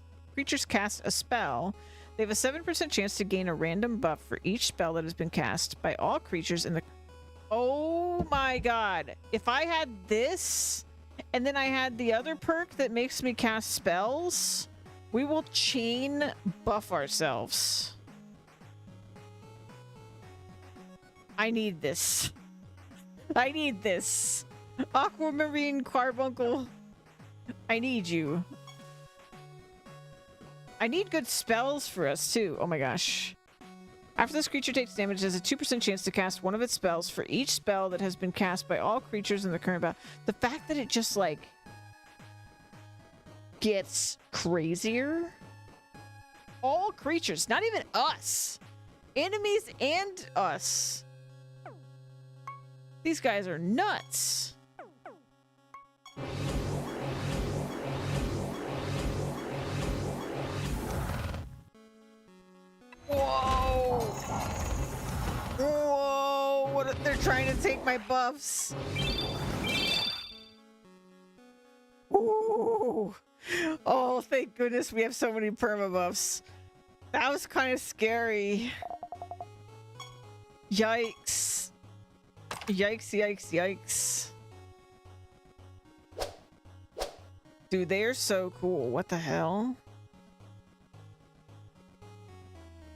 a spell, they have a 7% chance to gain a random buff for each spell that has been cast by all creatures in the... Oh my god. If I had this, and then I had the other perk that makes me cast spells, we will chain buff ourselves. I need this. I need this. Aquamarine Carbuncle. I need you. I need good spells for us too. Oh my gosh. After this creature takes damage, it has a 2% chance to cast one of its spells for each spell that has been cast by all creatures in the current battle. The fact that it just like gets crazier. All creatures, not even us. Enemies and us. These guys are nuts. Whoa! Whoa! What if they're trying to take my buffs? Ooh! Oh, thank goodness we have so many perma buffs. That was kind of scary. Yikes. Yikes, yikes, yikes. Dude, they are so cool. What the hell?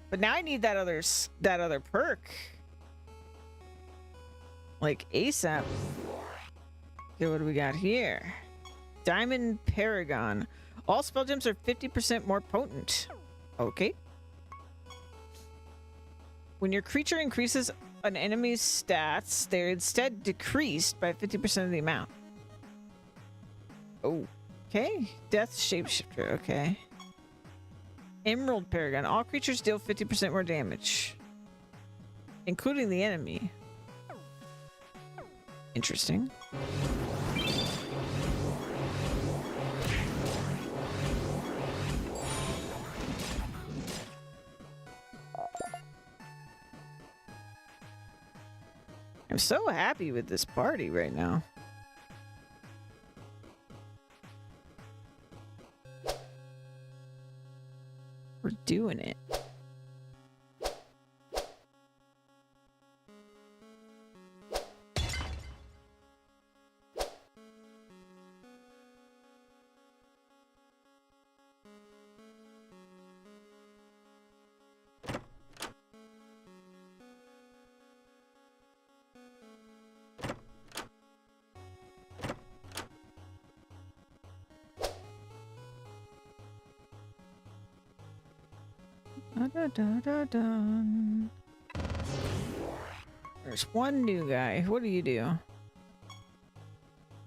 But now I need that other perk. Like ASAP. Okay, what do we got here? Diamond Paragon. All spell gems are 50% more potent. Okay. When your creature increases an enemy's stats, they're instead decreased by 50% of the amount. Oh, okay. Death shapeshifter. Okay. Emerald Paragon. All creatures deal 50% more damage, including the enemy. Interesting. I'm so happy with this party right now. We're doing it. Da-da-da-da-dun. There's one new guy. What do you do?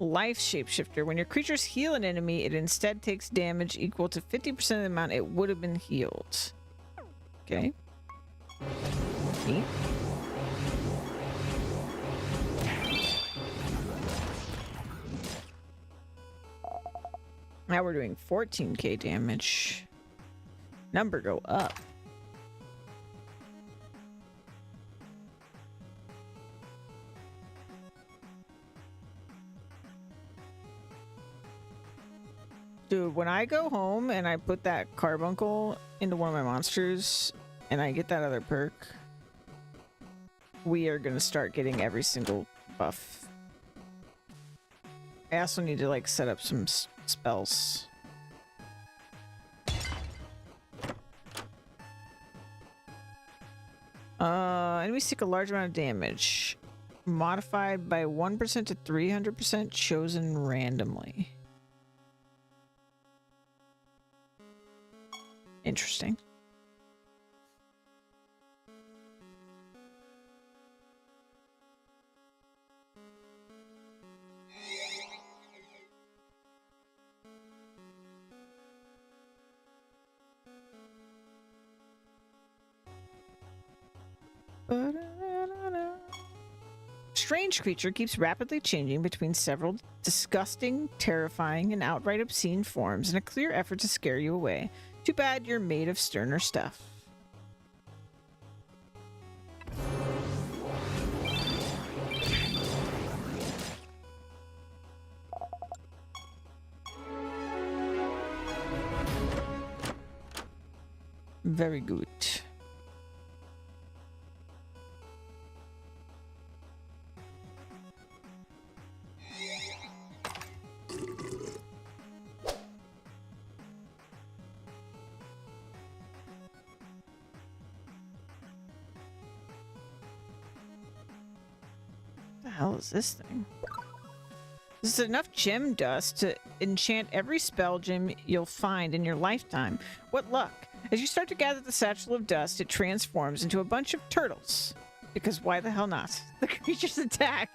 Life shapeshifter. When your creatures heal an enemy, it instead takes damage equal to 50% of the amount it would have been healed. Okay. Neat. Now we're doing 14k damage. Number go up. Dude, when I go home and I put that carbuncle into one of my monsters and I get that other perk, we are gonna start getting every single buff. I also need to like set up some spells. Enemies take a large amount of damage. Modified by 1% to 300%, chosen randomly. Interesting. Strange creature keeps rapidly changing between several disgusting, terrifying, and outright obscene forms in a clear effort to scare you away. Too bad you're made of sterner stuff. Very good. The hell is this thing? This is enough gem dust to enchant every spell gem you'll find in your lifetime. What luck! As you start to gather the satchel of dust, it transforms into a bunch of turtles. Because why the hell not? The creatures attack.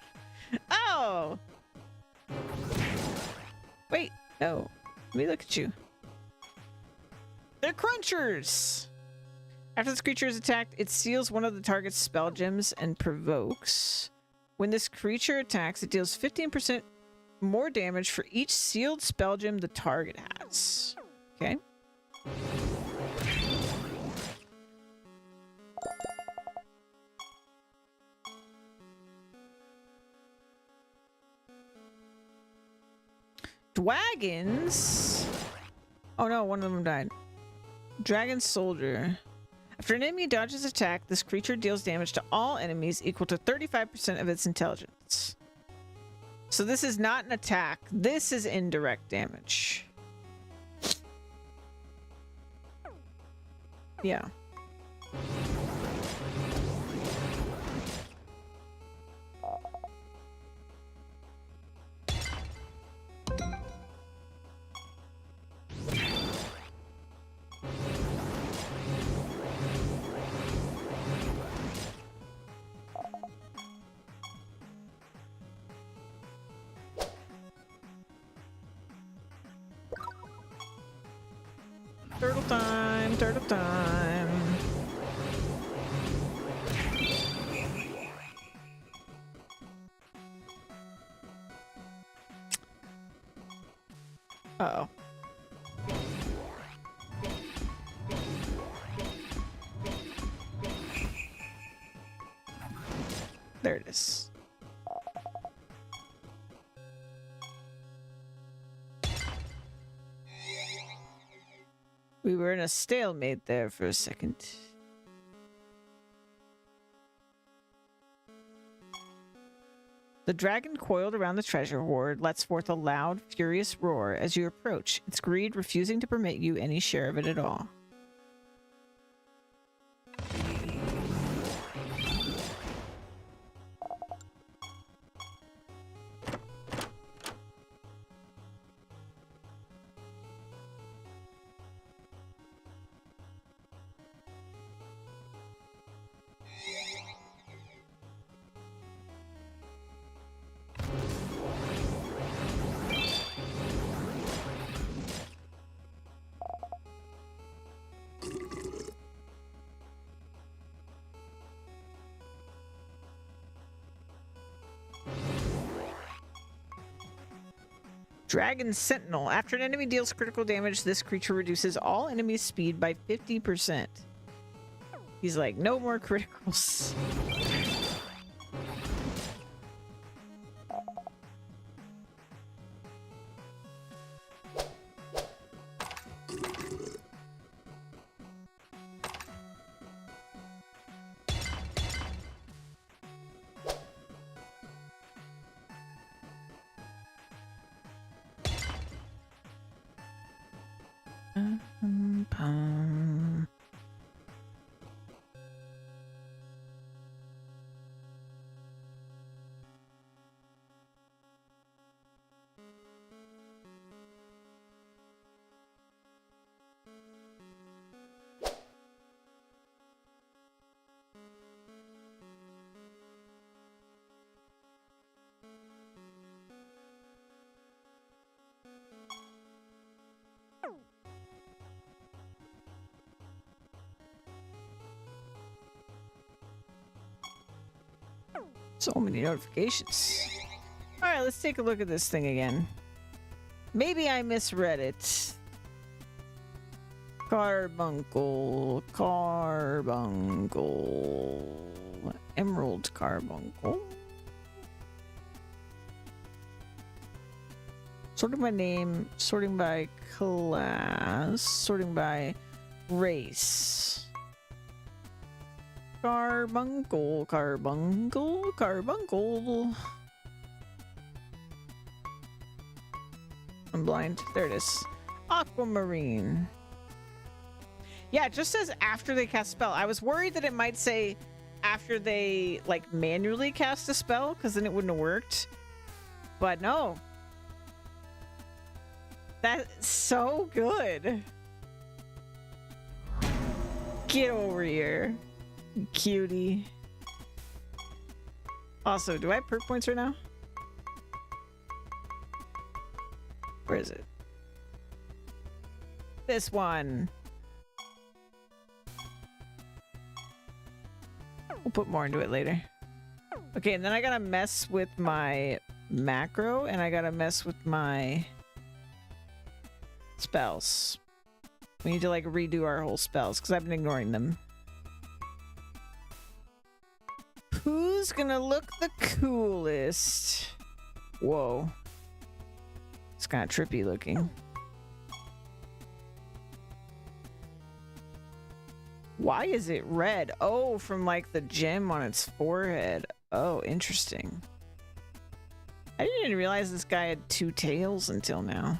Oh! Wait, no. Let me look at you. They're crunchers! After this creature is attacked, it seals one of the target's spell gems and provokes. When this creature attacks, it deals 15% more damage for each sealed spell gem the target has. Okay. Dragons. Oh no, one of them died. Dragon Soldier. After an enemy dodges attack, this creature deals damage to all enemies equal to 35% of its intelligence. So this is not an attack. This is indirect damage. Yeah. Turtle time, turtle time. Uh-oh. There it is. We were in a stalemate there for a second. The dragon coiled around the treasure hoard lets forth a loud, furious roar as you approach, its greed refusing to permit you any share of it at all. Dragon Sentinel. After an enemy deals critical damage, this creature reduces all enemies' speed by 50%. He's like, no more criticals. So many notifications. All right, let's take a look at this thing again. Maybe I misread it. Carbuncle, carbuncle, emerald carbuncle. Sorting by name, sorting by class, sorting by race. Carbuncle, carbuncle, carbuncle. I'm blind. There it is. Aquamarine. Yeah, it just says after they cast spell. I was worried that it might say after they like manually cast a spell, because then it wouldn't have worked. But no. That's so good. Get over here. Cutie. Also, do I have perk points right now? Where is it? This one. We'll put more into it later. Okay, and then I gotta mess with my macro, and I gotta mess with my spells. We need to like redo our whole spells because I've been ignoring them. Who's gonna look the coolest? Whoa. It's kind of trippy looking. Why is it red? Oh, from like the gem on its forehead. Oh, interesting. I didn't even realize this guy had two tails until now.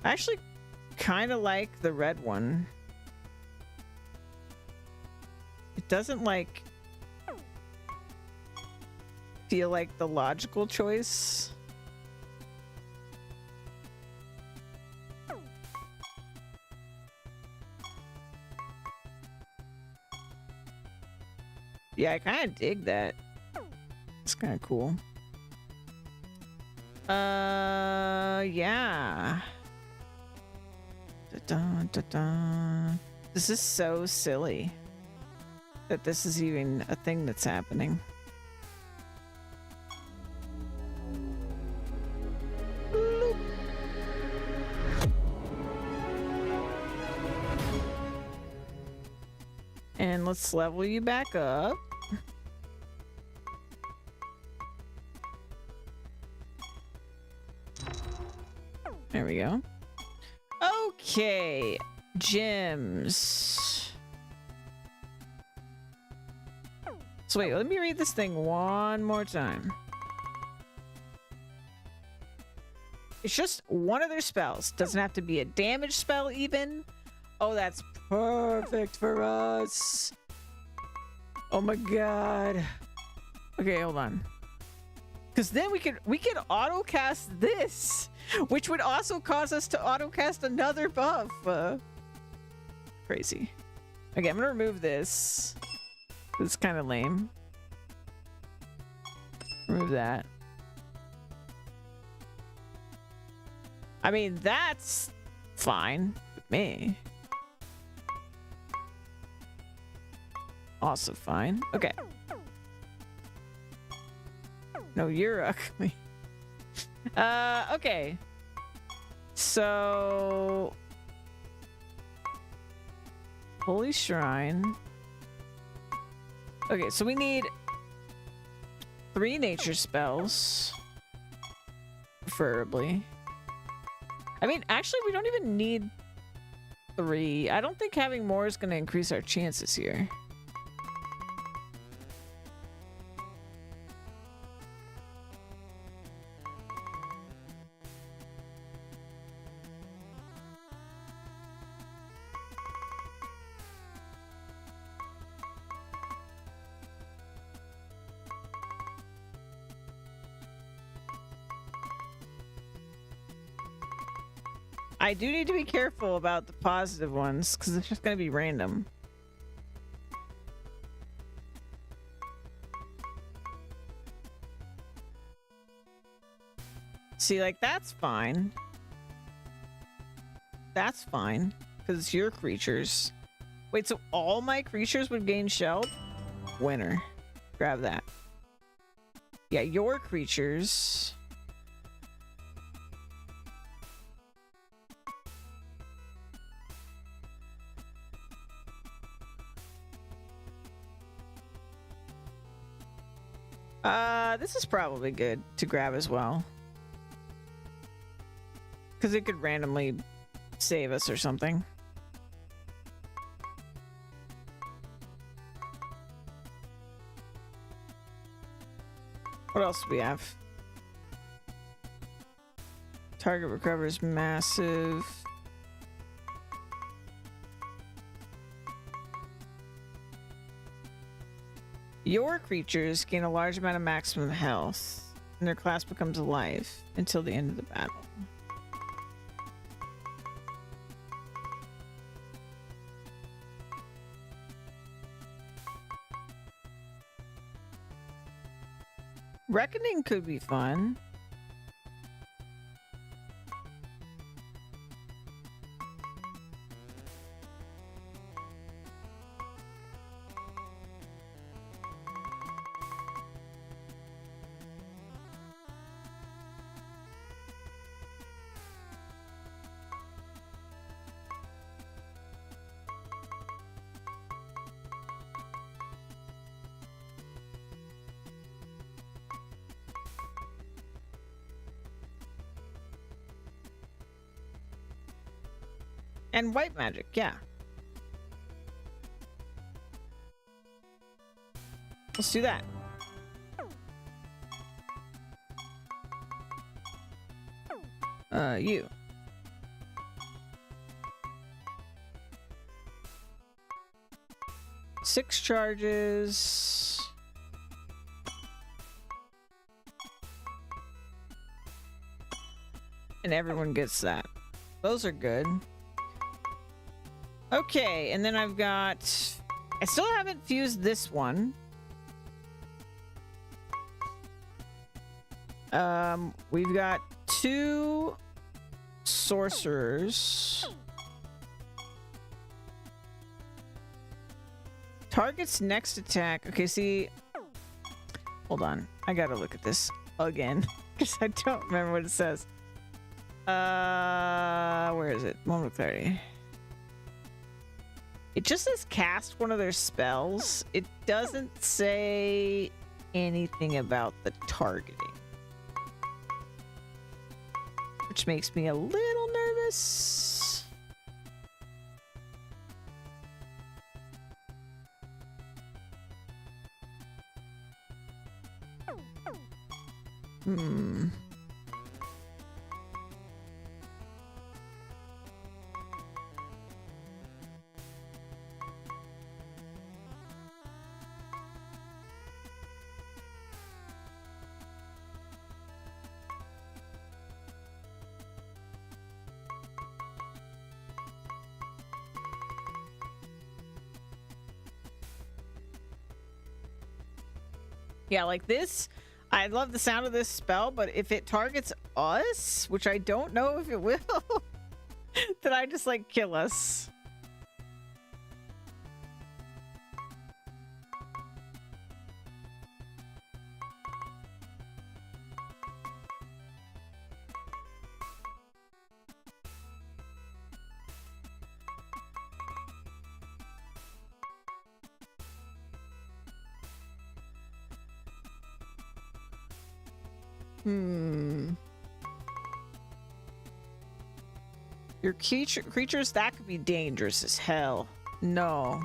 I actually kind of like the red one. It doesn't like feel like the logical choice. Yeah, I kind of dig that. It's kind of cool. Yeah. Da-dun, da-dun. This is so silly that this is even a thing that's happening. Bloop. And let's level you back up. There we go. Okay, gyms. So wait, let me read this thing one more time. It's just one of their spells. Doesn't have to be a damage spell even. Oh, that's perfect for us. Oh my god. Okay, hold on. Because then we could auto cast this, which would also cause us to auto cast another buff. Crazy. Okay, I'm gonna remove this. It's kind of lame. Remove that. I mean, that's fine with me. Also fine. Okay. No, you're ugly. Okay. So... Holy Shrine. Okay, so we need 3 nature spells. Preferably. I mean, actually, we don't even need 3. I don't think having more is going to increase our chances here. I do need to be careful about the positive ones, because it's just going to be random. See, like, that's fine. That's fine, because it's your creatures. Wait, so all my creatures would gain shelled? Winner. Grab that. Yeah, your creatures... this is probably good to grab as well. Because it could randomly save us or something. What else do we have? Target recovers massive. Your creatures gain a large amount of maximum health, and their class becomes alive until the end of the battle. Reckoning could be fun. And white magic, yeah. Let's do that. You. Six charges. And everyone gets that. Those are good. Okay, and then I've got... I still haven't fused this one. We've got 2 sorcerers. Target's next attack. Okay, see. Hold on. I gotta look at this again because I don't remember what it says. Where is it? Moment of clarity. It just says cast one of their spells. It doesn't say anything about the targeting, which makes me a little nervous. Yeah, like this, I love the sound of this spell, but if it targets us, which I don't know if it will, then I just like kill us. Your creatures, that could be dangerous as hell. No.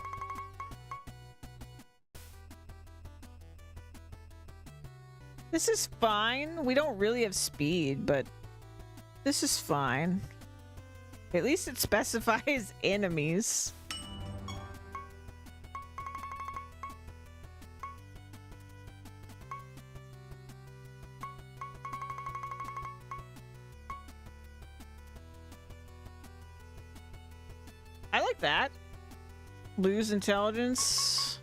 This is fine. We don't really have speed, but this is fine. At least it specifies enemies. I like that. Lose intelligence.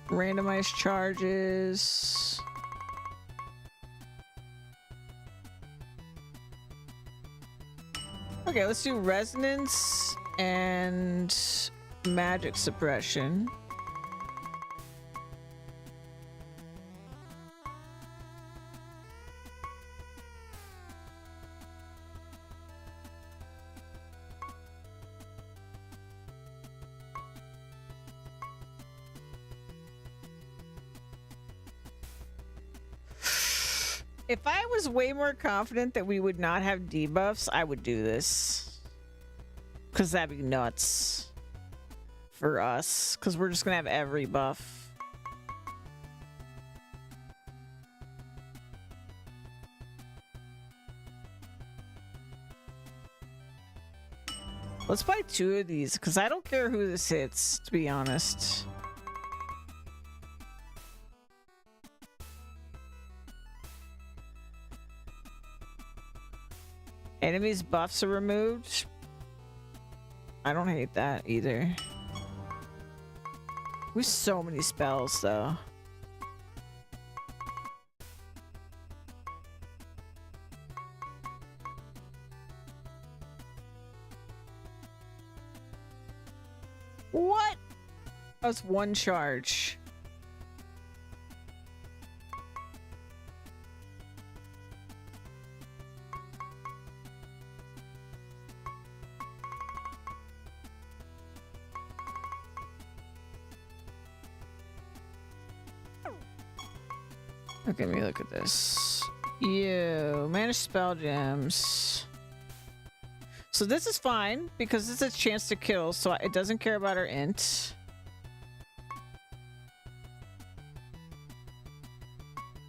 Randomize charges. Okay, let's do resonance and magic suppression. If I was way more confident that we would not have debuffs, I would do this. Because that'd be nuts for us. Because we're just going to have every buff. Let's buy 2 of these, because I don't care who this hits, to be honest. Enemies' buffs are removed. I don't hate that either. We have so many spells, though. What? That's 1 charge. Okay, let me look at this. You manage spell gems. So this is fine because it's a chance to kill, so it doesn't care about our int.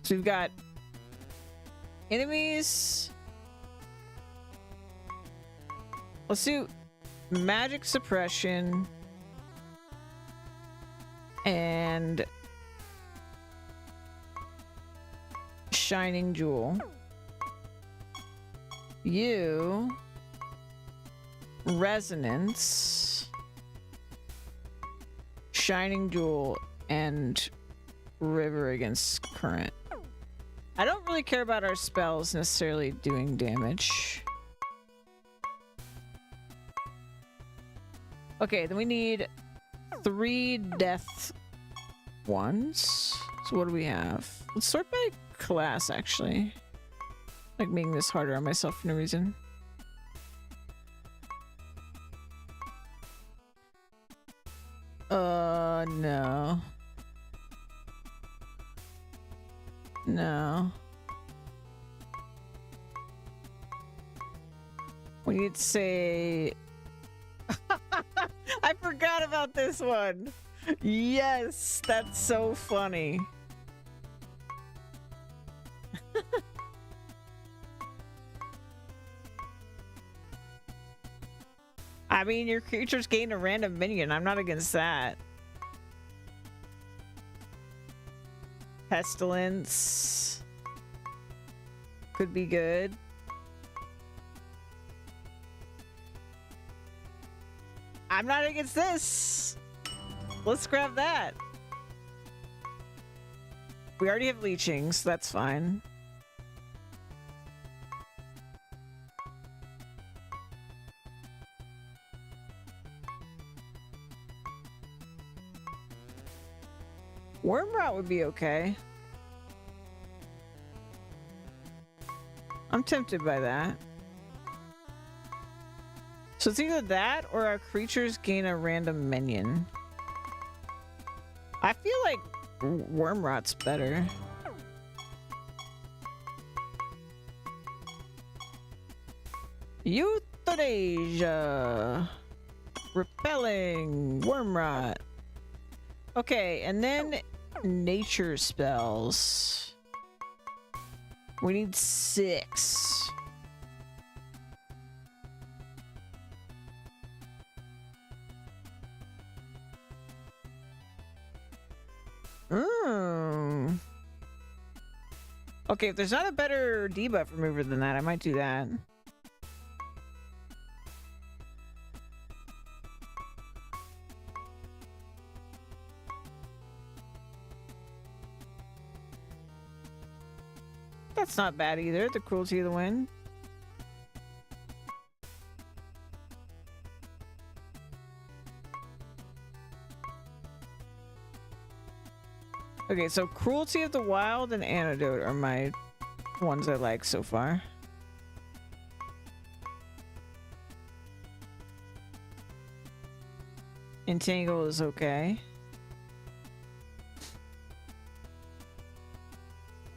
So we've got enemies. Let's do magic suppression and shining jewel. You resonance Shining Jewel and River against Current. I don't really care about our spells necessarily doing damage. Okay, then we need 3 death ones. So what do we have? Let's sort by class, actually. Like making this harder on myself for no reason. No. No. We need to say... I forgot about this one! Yes! That's so funny. I mean, your creatures gain a random minion. I'm not against that. Pestilence could be good. I'm not against this. Let's grab that. We already have leeching, so that's fine. Wormrot would be okay. I'm tempted by that. So it's either that or our creatures gain a random minion. I feel like Wormrot's better. Euthanasia. Repelling. Wormrot. Okay, and then nature spells. We need 6. Okay, if there's not a better debuff remover than that, I might do that. That's not bad either, the cruelty of the wind. Okay, so Cruelty of the Wild and Antidote are my ones I like so far. Entangle is okay.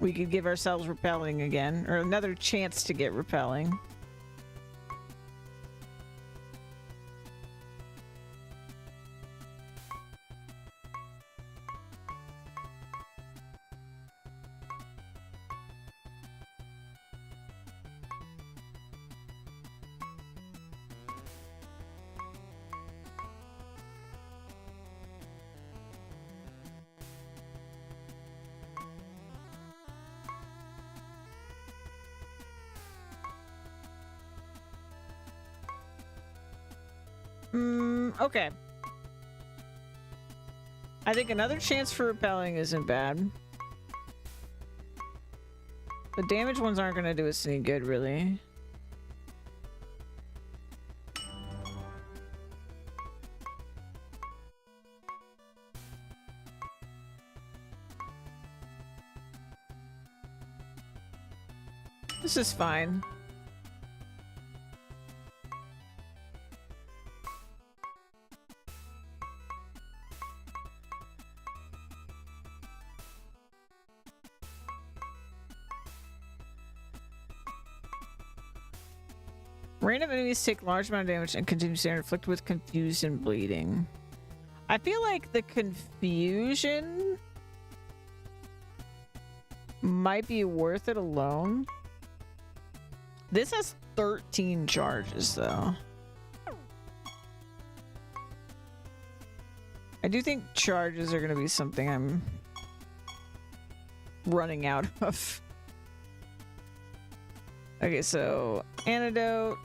We could give ourselves Repelling again, or another chance to get Repelling. Okay. I think another chance for Repelling isn't bad. The damage ones aren't going to do us any good, really. This is fine. Random enemies take large amount of damage and continue to inflict with confused and bleeding. I feel like the confusion might be worth it alone. This has 13 charges though. I do think charges are going to be something I'm running out of. Okay, so Antidote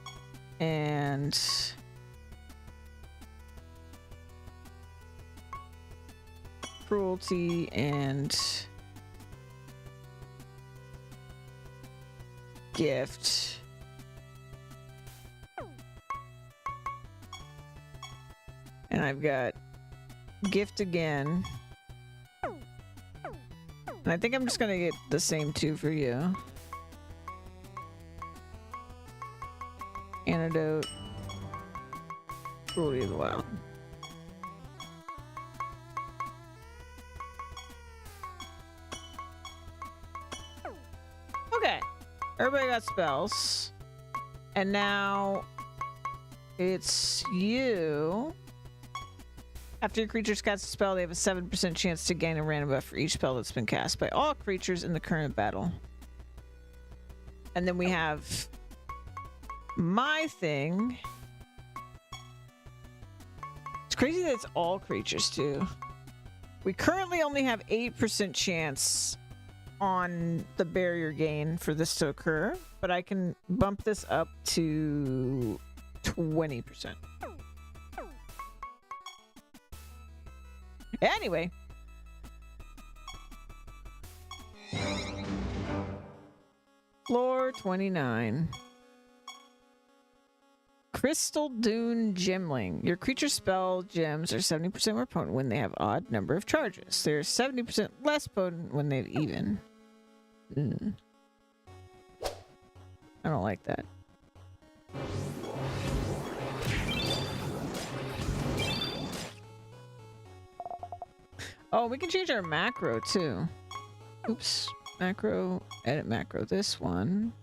and cruelty and gift. And I've got gift again. And I think I'm just gonna get the same two for you. Antidote. Cruelty of the Wild. Okay. Everybody got spells. And now it's you. After your creatures cast a spell, they have a 7% chance to gain a random buff for each spell that's been cast by all creatures in the current battle. And then we have my thing. It's crazy that it's all creatures too. We currently only have 8% chance on the barrier gain for this to occur, but I can bump this up to 20%. Anyway. Floor 29. Crystal Dune Gemling. Your creature spell gems are 70% more potent when they have odd number of charges. They're 70% less potent when they have even. I don't like that. Oh, we can change our macro too. Oops. Macro. Edit macro. This one.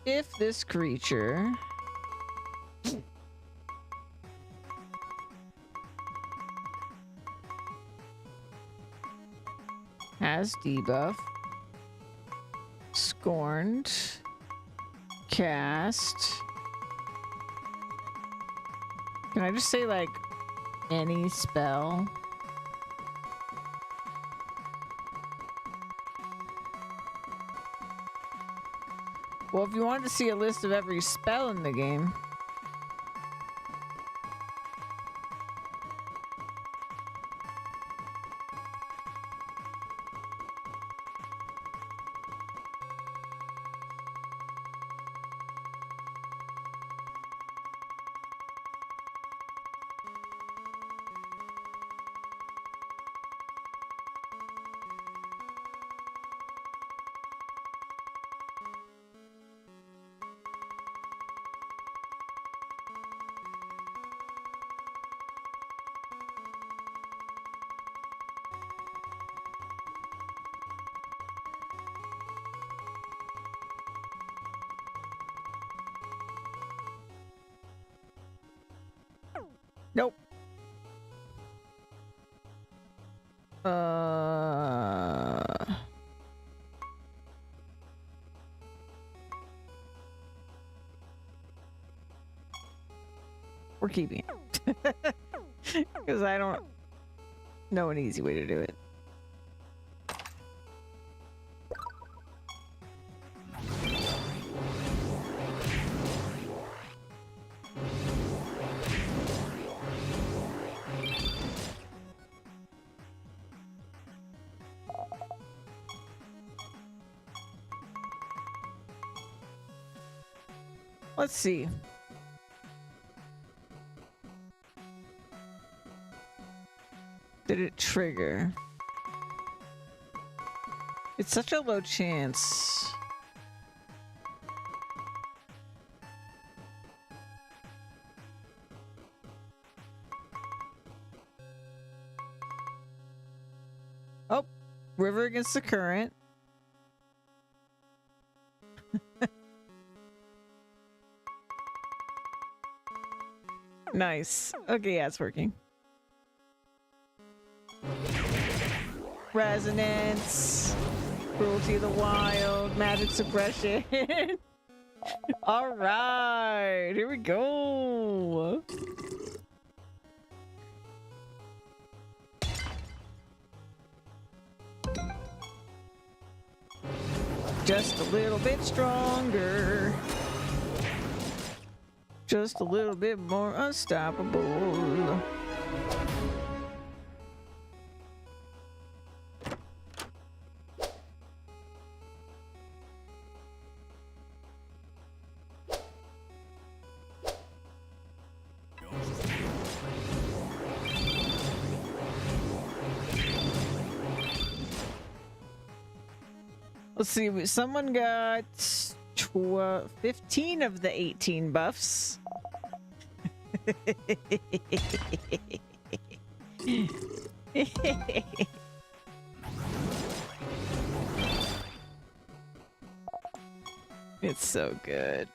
If this creature has debuff, scorned, cast. Can I just say like any spell? Well, if you wanted to see a list of every spell in the game. Nope. We're keeping it. Because I don't know an easy way to do it. Let's see. Did it trigger? It's such a low chance. Oh, river against the current. Nice. Okay, yeah, it's working. Resonance. Cruelty of the Wild. Magic suppression. Alright, here we go. Just a little bit stronger. Just a little bit more unstoppable. Let's see, someone got 15 of the 18 buffs. It's so good.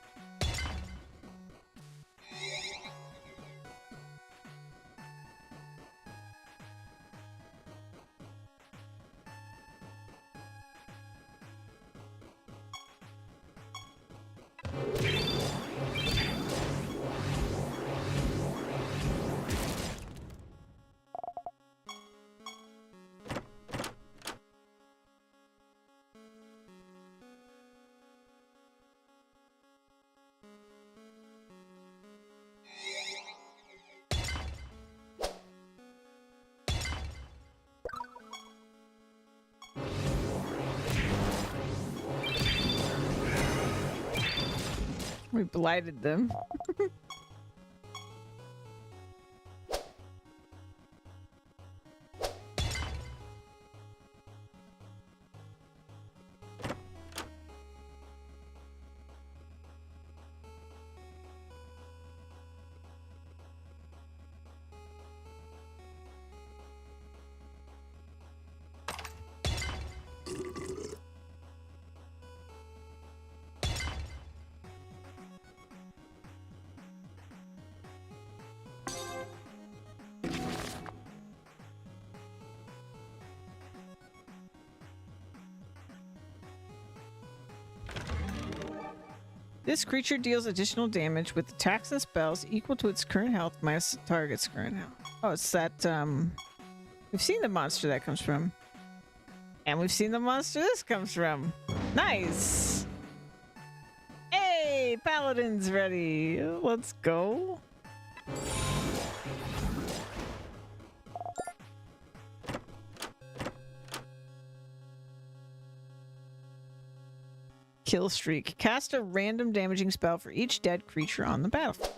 We blighted them. This creature deals additional damage with attacks and spells equal to its current health minus the target's current health. Oh, it's that, we've seen the monster that comes from. And we've seen the monster this comes from. Nice! Hey, Paladin's ready. Let's go. Kill streak. Cast a random damaging spell for each dead creature on the battlefield.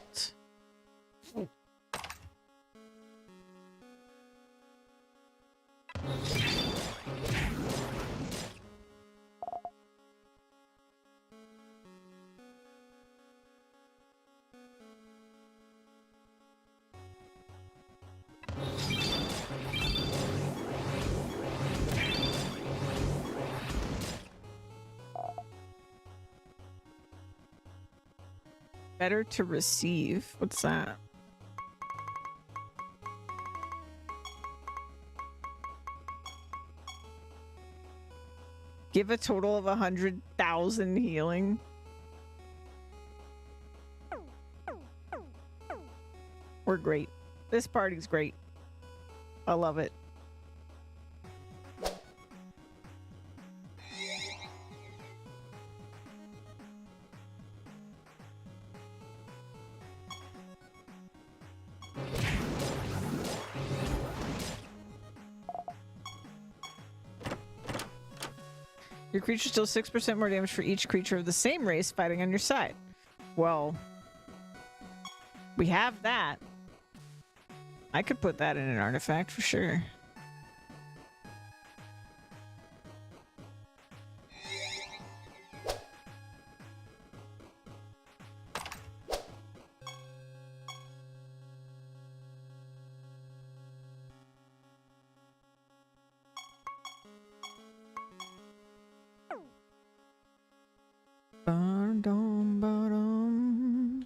Better to receive. What's that? Give a total of 100,000 healing. We're great. This party's great. I love it. Your creature deals 6% more damage for each creature of the same race fighting on your side. Well, we have that. I could put that in an artifact for sure. Ba-dum, ba-dum.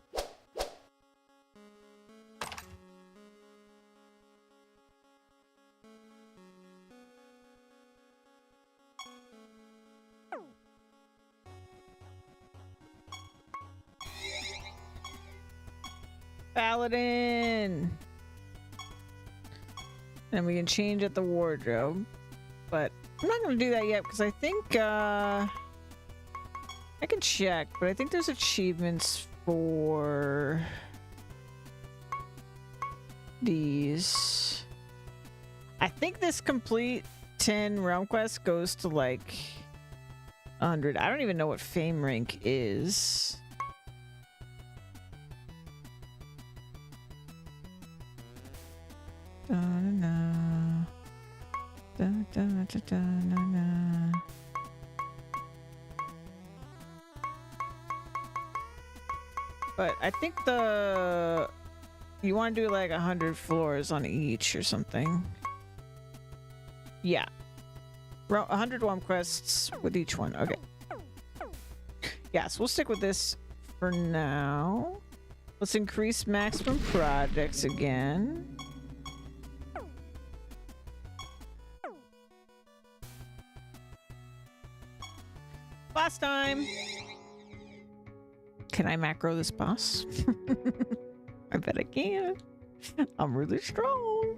Paladin! And we can change at the wardrobe. But I'm not going to do that yet because I think, I can check, but I think there's achievements for these. I think this complete 10 realm quests goes to like 100. I don't even know what fame rank is. Da-na-na. Da-da-da-da-na-na. But I think you want to do like 100 floors on each or something. Yeah. 100 realm quests with each one. Okay. Yeah, so we'll stick with this for now. Let's increase maximum projects again. Last time. Can I macro this boss? I bet I can. I'm really strong.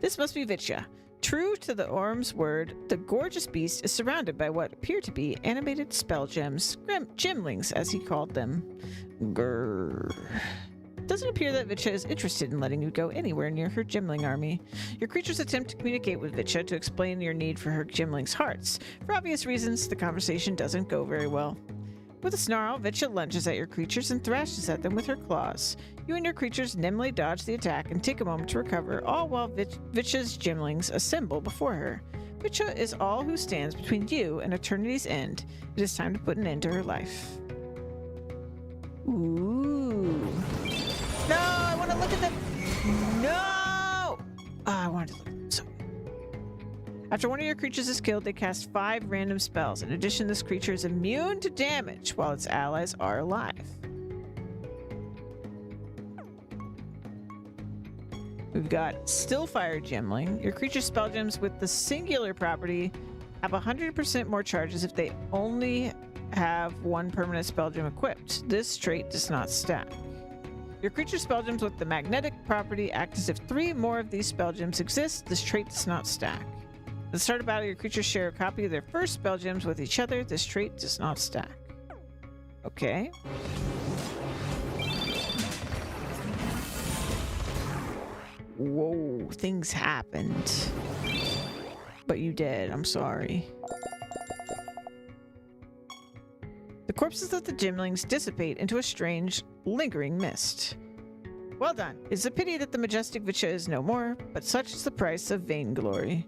This must be Vitya. True to the Orm's word, the gorgeous beast is surrounded by what appear to be animated spell gems, gymlings as he called them. Grrr. It doesn't appear that Vitya is interested in letting you go anywhere near her gymling army. Your creatures attempt to communicate with Vitya to explain your need for her gymlings' hearts. For obvious reasons, the conversation doesn't go very well. With a snarl, Vitya lunges at your creatures and thrashes at them with her claws. You and your creatures nimbly dodge the attack and take a moment to recover, all while Vitya's gymlings assemble before her. Vitya is all who stands between you and eternity's end. It is time to put an end to her life. Ooh. No, I want to look at them. No! I wanted to look at them so. After one of your creatures is killed, they cast 5 random spells. In addition, this creature is immune to damage while its allies are alive. We've got Stillfire Gemling. Your creature spell gems with the singular property have 100% more charges if they only have 1 permanent spell gem equipped. This trait does not stack. Your creature spell gems with the magnetic property act as if 3 more of these spell gems exist. This trait does not stack. At the start of battle, your creatures share a copy of their first spell gems with each other. This trait does not stack. Okay. Whoa, things happened. But you did, I'm sorry. The corpses of the gymlings dissipate into a strange, lingering mist. Well done. It's a pity that the majestic Vitya is no more, but such is the price of vainglory.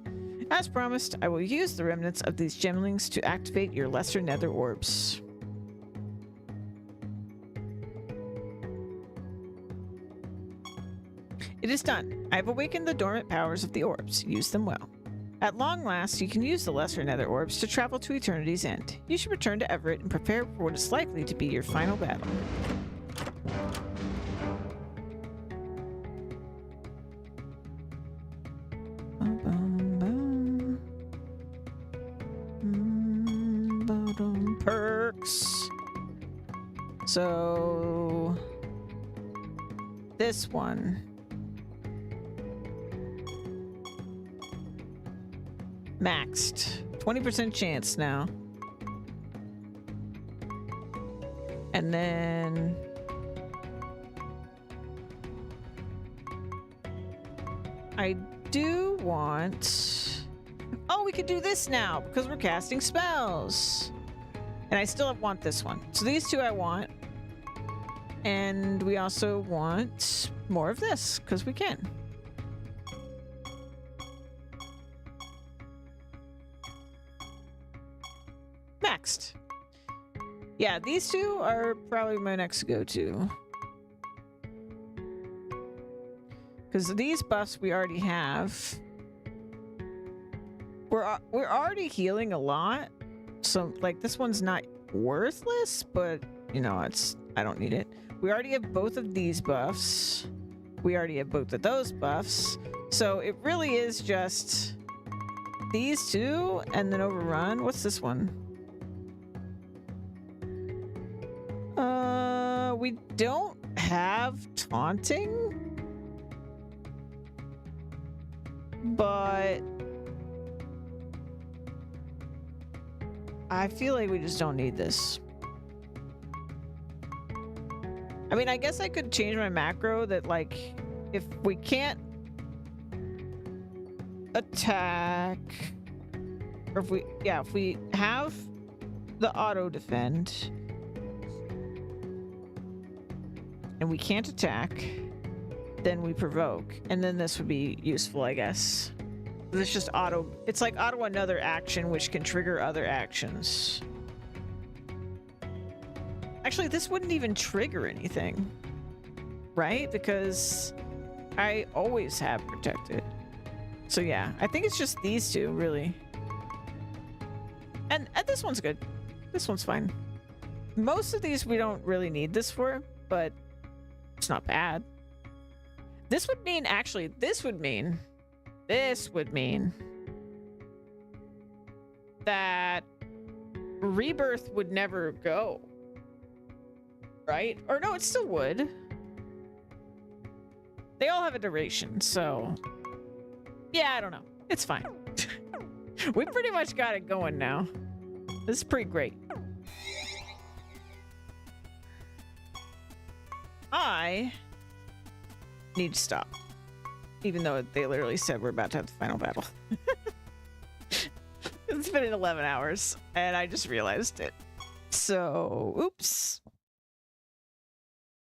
As promised, I will use the remnants of these gymlings to activate your lesser nether orbs. It is done. I have awakened the dormant powers of the orbs. Use them well. At long last, you can use the lesser nether orbs to travel to eternity's end. You should return to Everett and prepare for what is likely to be your final battle. Perks. So this one. Maxed. 20% chance now. And then I do want... Oh, we could do this now because we're casting spells. And I still want this one. So these two I want. And we also want more of this because we can. Next. Yeah, these two are probably my next go-to. Because these buffs we already have. We're already healing a lot. So, like, this one's not worthless, but, you know, I don't need it. We already have both of these buffs. We already have both of those buffs. So, it really is just these two and then overrun. What's this one? We don't have taunting, but I feel like we just don't need this. I mean, I guess I could change my macro that, like, if we can't attack, or if we have the auto defend and we can't attack, then we provoke, and then this would be useful, I guess. It's just auto. It's like auto another action, which can trigger other actions. Actually, this wouldn't even trigger anything, right? Because I always have protected. So yeah, I think it's just these two, really. And this one's good. This one's fine. Most of these we don't really need this for, but it's not bad. This would mean, actually, this would mean that rebirth would never go. Right? Or no, it still would. They all have a duration, so... Yeah, I don't know. It's fine. We pretty much got it going now. This is pretty great. I need to stop. Even though they literally said we're about to have the final battle. It's been 11 hours, and I just realized it. So, oops.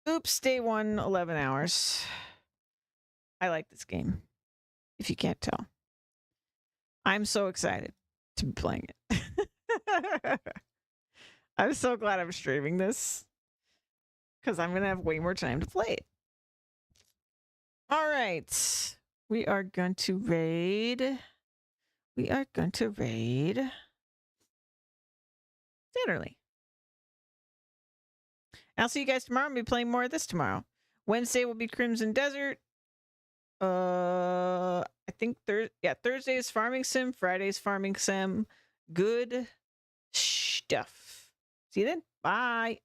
Oops, day 1, 11 hours. I like this game, if you can't tell. I'm so excited to be playing it. I'm so glad I'm streaming this, because I'm going to have way more time to play it. All right. We are going to raid. Siralim. I'll see you guys tomorrow. I'll be playing more of this tomorrow. Wednesday will be Crimson Desert. I think Thursday is Farming Sim. Friday's Farming Sim. Good stuff. See you then. Bye.